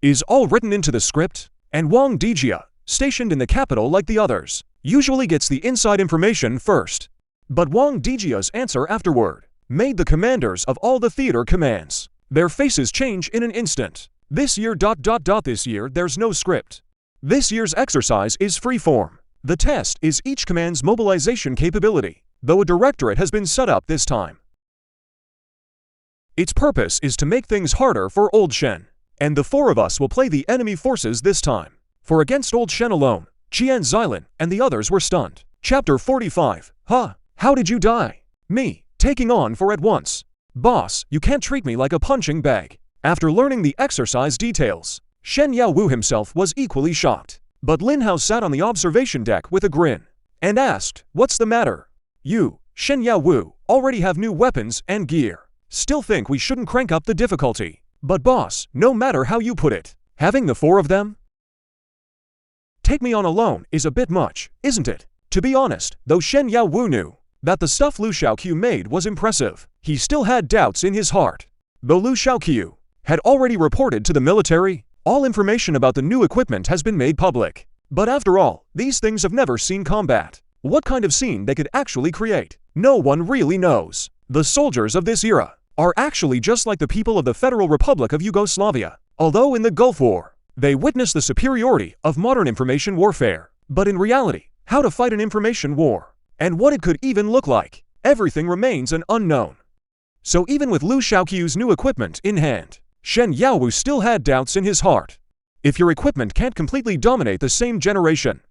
A: is all written into the script, and Wang Dijia, stationed in the capital like the others, usually gets the inside information first. But Wang Dijia's answer afterward made the commanders of all the theater commands their faces change in an instant. This year this year there's no script. This year's exercise is free form. The test is each command's mobilization capability, though a directorate has been set up this time. Its purpose is to make things harder for Old Shen, and the 4 of us will play the enemy forces this time. For against Old Shen alone, Qian Zilin and the others were stunned. Chapter 45. How did you die? Me, taking on for at once. Boss, you can't treat me like a punching bag. After learning the exercise details, Shen Yaowu himself was equally shocked. But Lin Hao sat on the observation deck with a grin and asked, "What's the matter? You, Shen Yaowu, already have new weapons and gear. Still think we shouldn't crank up the difficulty. But boss, no matter how you put it, having the 4 of them take me on alone is a bit much, isn't it?" To be honest, though Shen Yaowu knew that the stuff Lu Chenqiu made was impressive, he still had doubts in his heart. Though Lu Chenqiu had already reported to the military, all information about the new equipment has been made public. But after all, these things have never seen combat. What kind of scene they could actually create, no one really knows. The soldiers of this era are actually just like the people of the Federal Republic of Yugoslavia. Although in the Gulf War, They witness the superiority of modern information warfare. But in reality, how to fight an information war, and what it could even look like, everything remains an unknown. So even with Lu Chenqiu's new equipment in hand, Shen Yaowu still had doubts in his heart. If your equipment can't completely dominate the same generation,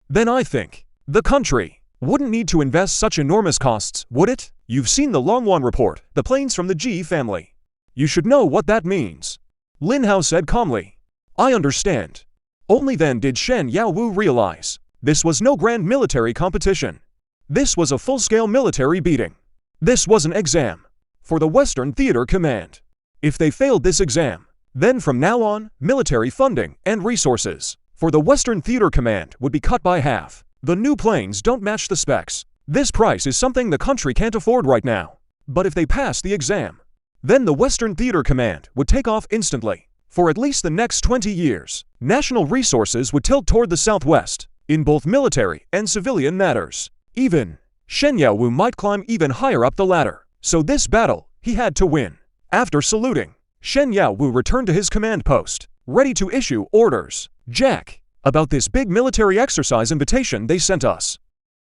A: then I think the country wouldn't need to invest such enormous costs, would it? You've seen the Longwan report, the planes from the Ji family. You should know what that means. Lin Hao said calmly. I understand. Only then did Shen Yaowu realize this was no grand military competition. This was a full-scale military beating. This was an exam for the Western Theater Command. If they failed this exam, then from now on, military funding and resources for the Western Theater Command would be cut by half. The new planes don't match the specs. This price is something the country can't afford right now. But if they pass the exam, then the Western Theater Command would take off instantly. For at least the next 20 years, national resources would tilt toward the southwest, in both military and civilian matters. Even Shen Yaowu might climb even higher up the ladder. So this battle, he had to win. After saluting, Shen Yaowu returned to his command post, ready to issue orders. Jack, about this big military exercise invitation they sent us.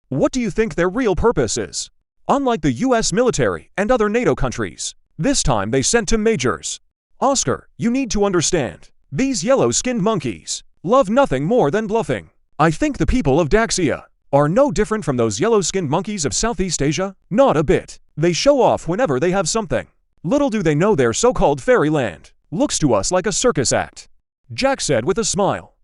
A: What do you think their real purpose is? Unlike the US military and other NATO countries, this time they sent to majors. Oscar, you need to understand, these yellow-skinned monkeys love nothing more than bluffing. I think the people of Daxia are no different from those yellow-skinned monkeys of Southeast Asia. Not a bit. They show off whenever they have something. Little do they know their so-called fairyland looks to us like a circus act. Jack said with a smile.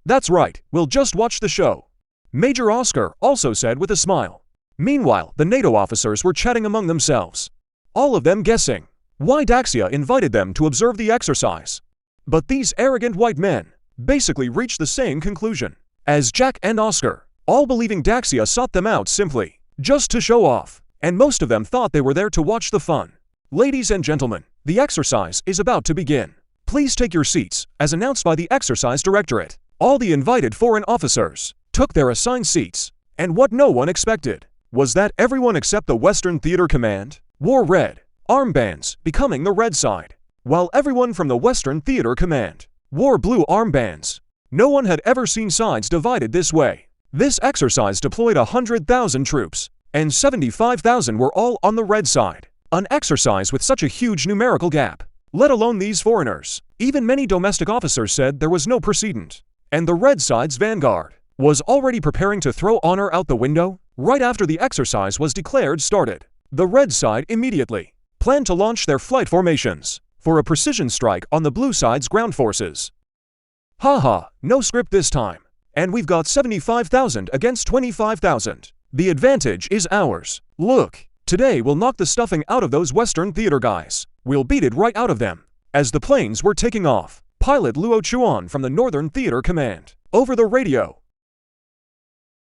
A: That's right, we'll just watch the show. Major Oscar also said with a smile. Meanwhile, the NATO officers were chatting among themselves, all of them guessing why Daxia invited them to observe the exercise. But these arrogant white men basically reached the same conclusion as Jack and Oscar, all believing Daxia sought them out simply just to show off, and most of them thought they were there to watch the fun. Ladies and gentlemen, the exercise is about to begin. Please take your seats, as announced by the Exercise Directorate. All the invited foreign officers took their assigned seats, and what no one expected was that everyone except the Western Theater Command wore red armbands, becoming the red side, while everyone from the Western Theater Command wore blue armbands. No one had ever seen sides divided this way. This exercise deployed 100,000 troops, and 75,000 were all on the red side. An exercise with such a huge numerical gap, let alone these foreigners. Even many domestic officers said there was no precedent, and the red side's vanguard was already preparing to throw honor out the window right after the exercise was declared started. The red side immediately planned to launch their flight formations for a precision strike on the blue side's ground forces. Haha, no script this time. And we've got 75,000 against 25,000. The advantage is ours. Look, today we'll knock the stuffing out of those Western Theater guys. We'll beat it right out of them. As the planes were taking off, pilot Lu Chenqiu from the Northern Theater Command, over the radio,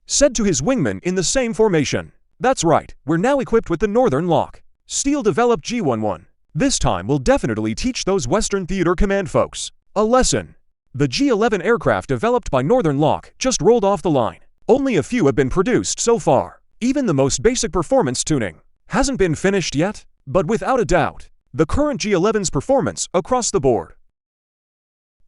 A: said to his wingman in the same formation, "That's right, we're now equipped with the Northern Lock. Steel-developed G11. This time we'll definitely teach those Western Theater Command folks a lesson." The G11 aircraft developed by Northern Lock just rolled off the line. Only a few have been produced so far. Even the most basic performance tuning hasn't been finished yet, but without a doubt, the current G11's performance across the board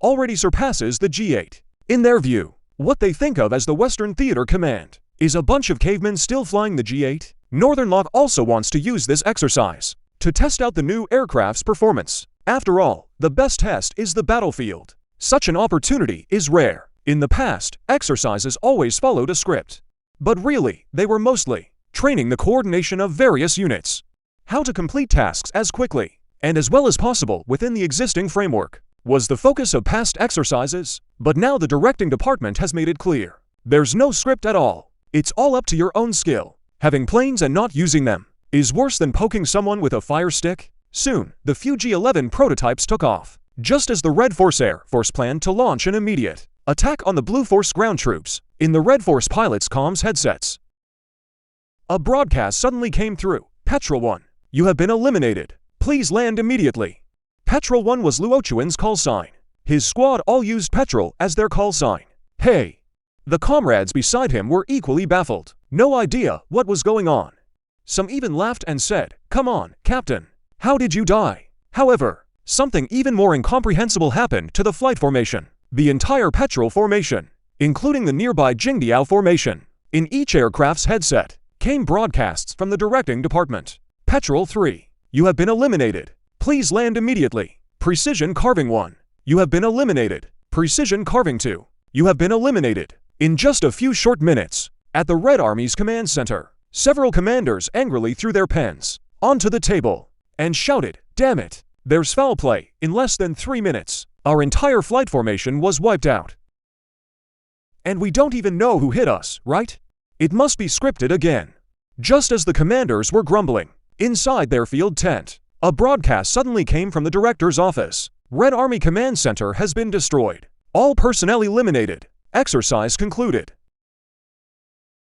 A: already surpasses the G8. In their view, what they think of as the Western Theater Command is a bunch of cavemen still flying the G8. Northern Lock also wants to use this exercise to test out the new aircraft's performance. After all, the best test is the battlefield. Such an opportunity is rare. In the past, exercises always followed a script. But really, they were mostly training the coordination of various units, how to complete tasks as quickly and as well as possible within the existing framework was the focus of past exercises. But now the directing department has made it clear. There's no script at all. It's all up to your own skill. Having planes and not using them is worse than poking someone with a fire stick. Soon, the few G11 prototypes took off, just as the Red Force Air Force planned to launch an immediate attack on the Blue Force ground troops. In the Red Force pilots' comms headsets, a broadcast suddenly came through. Petrol 1, you have been eliminated. Please land immediately. Petrol 1 was Lu Chenqiu's call sign. His squad all used Petrol as their call sign. Hey! The comrades beside him were equally baffled. No idea what was going on. Some even laughed and said, "Come on, Captain. How did you die?" However, something even more incomprehensible happened to the flight formation. the entire Petrol Formation, including the nearby Jingdiao Formation. In each aircraft's headset came broadcasts from the directing department. Petrol 3, you have been eliminated. Please land immediately. Precision Carving 1, you have been eliminated. Precision Carving 2, you have been eliminated. In just a few short minutes, at the Red Army's command center, several commanders angrily threw their pens onto the table and shouted, "Damn it! There's foul play." In less than 3 minutes, our entire flight formation was wiped out. And we don't even know who hit us, right? It must be scripted again. Just as the commanders were grumbling, inside their field tent, a broadcast suddenly came from the director's office. Red Army Command Center has been destroyed. All personnel eliminated. Exercise concluded.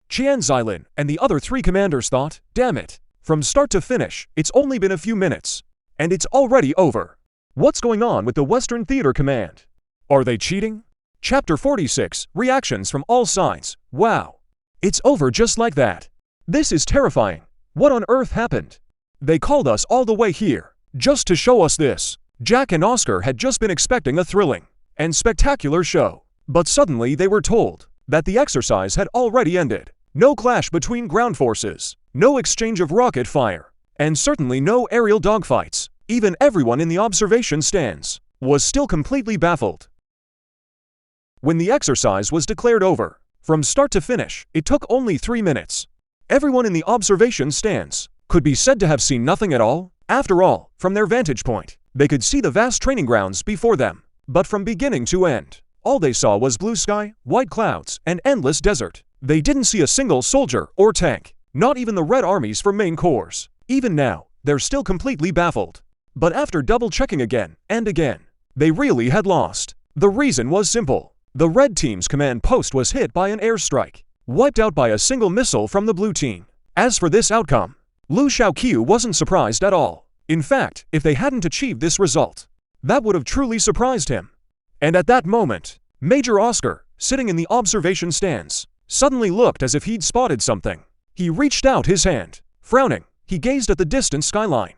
A: Qian Xilin and the other 3 commanders thought, damn it. From start to finish, it's only been a few minutes. And it's already over. What's going on with the Western Theater Command? Are they cheating? Chapter 46, Reactions from All Sides. Wow. It's over just like that. This is terrifying. What on earth happened? They called us all the way here, just to show us this. Jack and Oscar had just been expecting a thrilling and spectacular show. But suddenly they were told that the exercise had already ended. No clash between ground forces, no exchange of rocket fire, and certainly no aerial dogfights. Even everyone in the observation stands was still completely baffled. When the exercise was declared over, from start to finish, it took only 3 minutes. Everyone in the observation stands could be said to have seen nothing at all. After all, from their vantage point, they could see the vast training grounds before them. But from beginning to end, all they saw was blue sky, white clouds, and endless desert. They didn't see a single soldier or tank, not even the Red Army's 4 main corps. Even now, they're still completely baffled. But after double-checking again and again, they really had lost. The reason was simple. The Red Team's command post was hit by an airstrike, wiped out by a single missile from the Blue Team. As for this outcome, Lu Chenqiu wasn't surprised at all. In fact, if they hadn't achieved this result, that would have truly surprised him. And at that moment, Major Oscar, sitting in the observation stands, suddenly looked as if he'd spotted something. He reached out his hand. Frowning, he gazed at the distant skyline.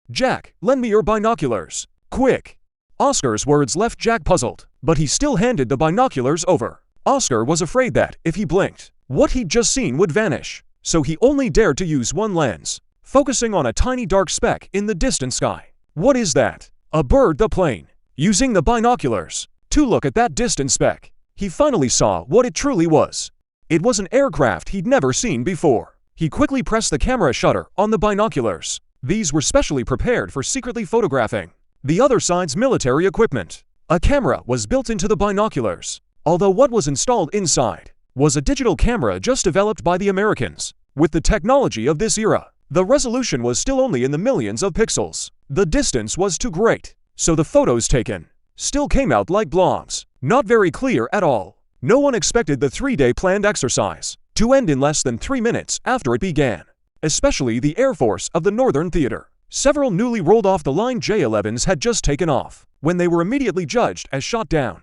A: "Jack, lend me your binoculars. Quick." Oscar's words left Jack puzzled, but he still handed the binoculars over. Oscar was afraid that, if he blinked, what he'd just seen would vanish, so he only dared to use one lens, focusing on a tiny dark speck in the distant sky. What is that? A bird, the plane. Using the binoculars to look at that distant speck, he finally saw what it truly was. It was an aircraft he'd never seen before. He quickly pressed the camera shutter on the binoculars. These were specially prepared for secretly photographing the other side's military equipment. A camera was built into the binoculars, although what was installed inside was a digital camera just developed by the Americans. With the technology of this era, the resolution was still only in the millions of pixels. The distance was too great, so the photos taken still came out like blobs, not very clear at all. No one expected the 3-day planned exercise to end in less than 3 minutes after it began, especially the Air Force of the Northern Theater. Several newly rolled off-the-line J-11s had just taken off when they were immediately judged as shot down.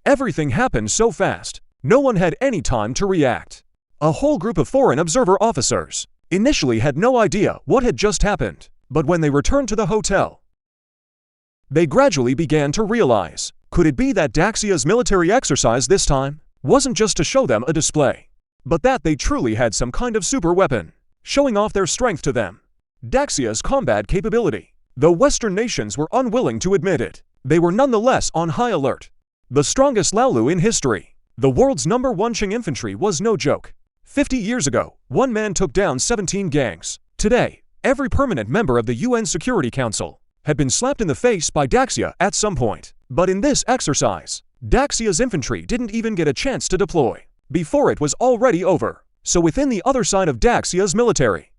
A: Everything happened so fast, no one had any time to react. A whole group of foreign observer officers initially had no idea what had just happened, but when they returned to the hotel, they gradually began to realize, could it be that Daxia's military exercise this time wasn't just to show them a display, but that they truly had some kind of super weapon, showing off their strength to them. Daxia's combat capability. Though Western nations were unwilling to admit it, they were nonetheless on high alert. The strongest Laolu in history, the world's #1 Qing infantry was no joke. 50 years ago, one man took down 17 gangs. Today, every permanent member of the UN Security Council had been slapped in the face by Daxia at some point. But in this exercise, Daxia's infantry didn't even get a chance to deploy before it was already over. So within the other side of Daxia's military,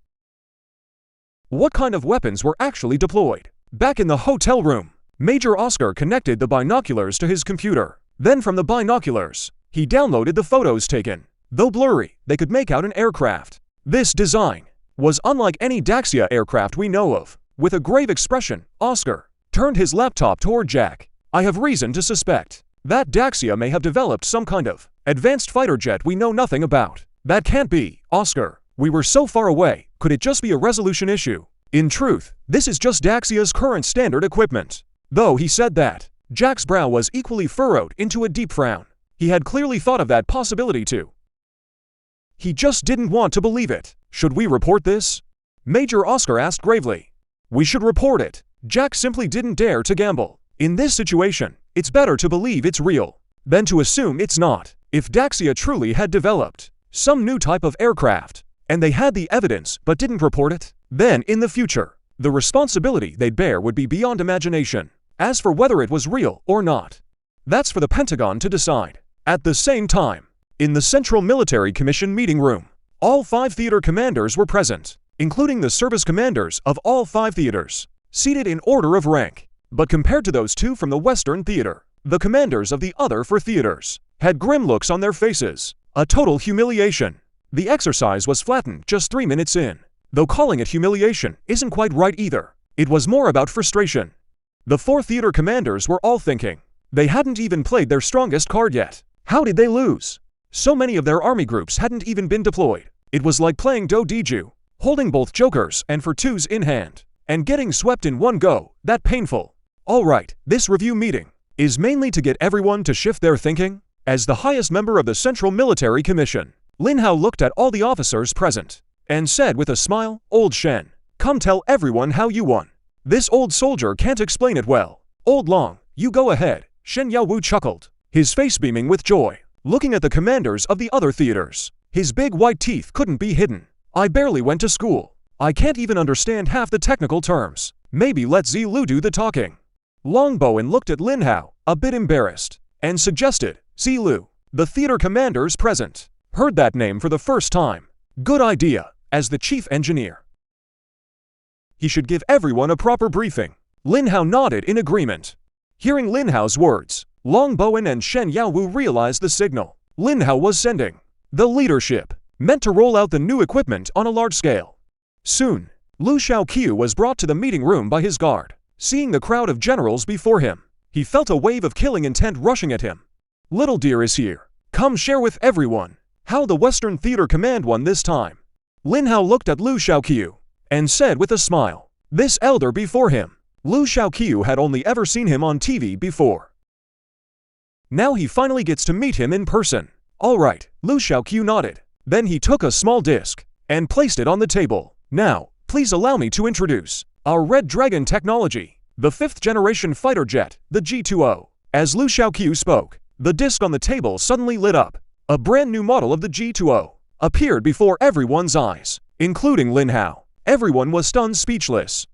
A: what kind of weapons were actually deployed? Back in the hotel room, Major Oscar connected the binoculars to his computer. Then from the binoculars, he downloaded the photos taken. Though blurry, they could make out an aircraft. This design was unlike any Daxia aircraft we know of. With a grave expression, Oscar turned his laptop toward Jack. "I have reason to suspect that Daxia may have developed some kind of advanced fighter jet we know nothing about." "That can't be, Oscar. We were so far away. Could it just be a resolution issue?" "In truth, this is just Daxia's current standard equipment." Though he said that, Jack's brow was equally furrowed into a deep frown. He had clearly thought of that possibility too. He just didn't want to believe it. Should we report this? Major Oscar asked gravely. We should report it. Jack simply didn't dare to gamble. In this situation, it's better to believe it's real than to assume it's not. If Daxia truly had developed some new type of aircraft, and they had the evidence but didn't report it, then in the future, the responsibility they'd bear would be beyond imagination. As for whether it was real or not, that's for the Pentagon to decide. At the same time, in the Central Military Commission meeting room, all 5 theater commanders were present, including the service commanders of all 5 theaters, seated in order of rank. But compared to those 2 from the Western Theater, the commanders of the other 4 theaters had grim looks on their faces, a total humiliation. The exercise was flattened just 3 minutes in, though calling it humiliation isn't quite right either. It was more about frustration. The 4 theater commanders were all thinking they hadn't even played their strongest card yet. How did they lose? So many of their army groups hadn't even been deployed. It was like playing Do Diju, holding both jokers and for 2s in hand, and getting swept in one go, that painful. Alright, this review meeting is mainly to get everyone to shift their thinking. As the highest member of the Central Military Commission, Lin Hao looked at all the officers present and said with a smile, Old Shen, come tell everyone how you won. This old soldier can't explain it well. Old Long, you go ahead. Shen Yaowu chuckled, his face beaming with joy, looking at the commanders of the other theaters. His big white teeth couldn't be hidden. I barely went to school. I can't even understand half the technical terms. Maybe let Zilu do the talking. Longbowen looked at Lin Hao, a bit embarrassed, and suggested, Zilu, the theater commanders present. Heard that name for the first time. Good idea, as the chief engineer. He should give everyone a proper briefing. Lin Hao nodded in agreement. Hearing Lin Hao's words, Longbowen and Shen Yaowu realized the signal Lin Hao was sending. The leadership meant to roll out the new equipment on a large scale. Soon, Lu Chenqiu was brought to the meeting room by his guard. Seeing the crowd of generals before him, he felt a wave of killing intent rushing at him. Little dear is here. Come share with everyone how the Western Theater Command won this time. Lin Hao looked at Lu Chenqiu and said with a smile, this elder before him. Lu Chenqiu had only ever seen him on TV before. Now he finally gets to meet him in person. Alright, Lu Chenqiu nodded. Then he took a small disc and placed it on the table. Now, please allow me to introduce our Red Dragon technology, the 5th generation fighter jet, the G-20. As Lu Chenqiu spoke, the disc on the table suddenly lit up. A brand new model of the G-20 appeared before everyone's eyes, including Lin Hao. Everyone was stunned speechless.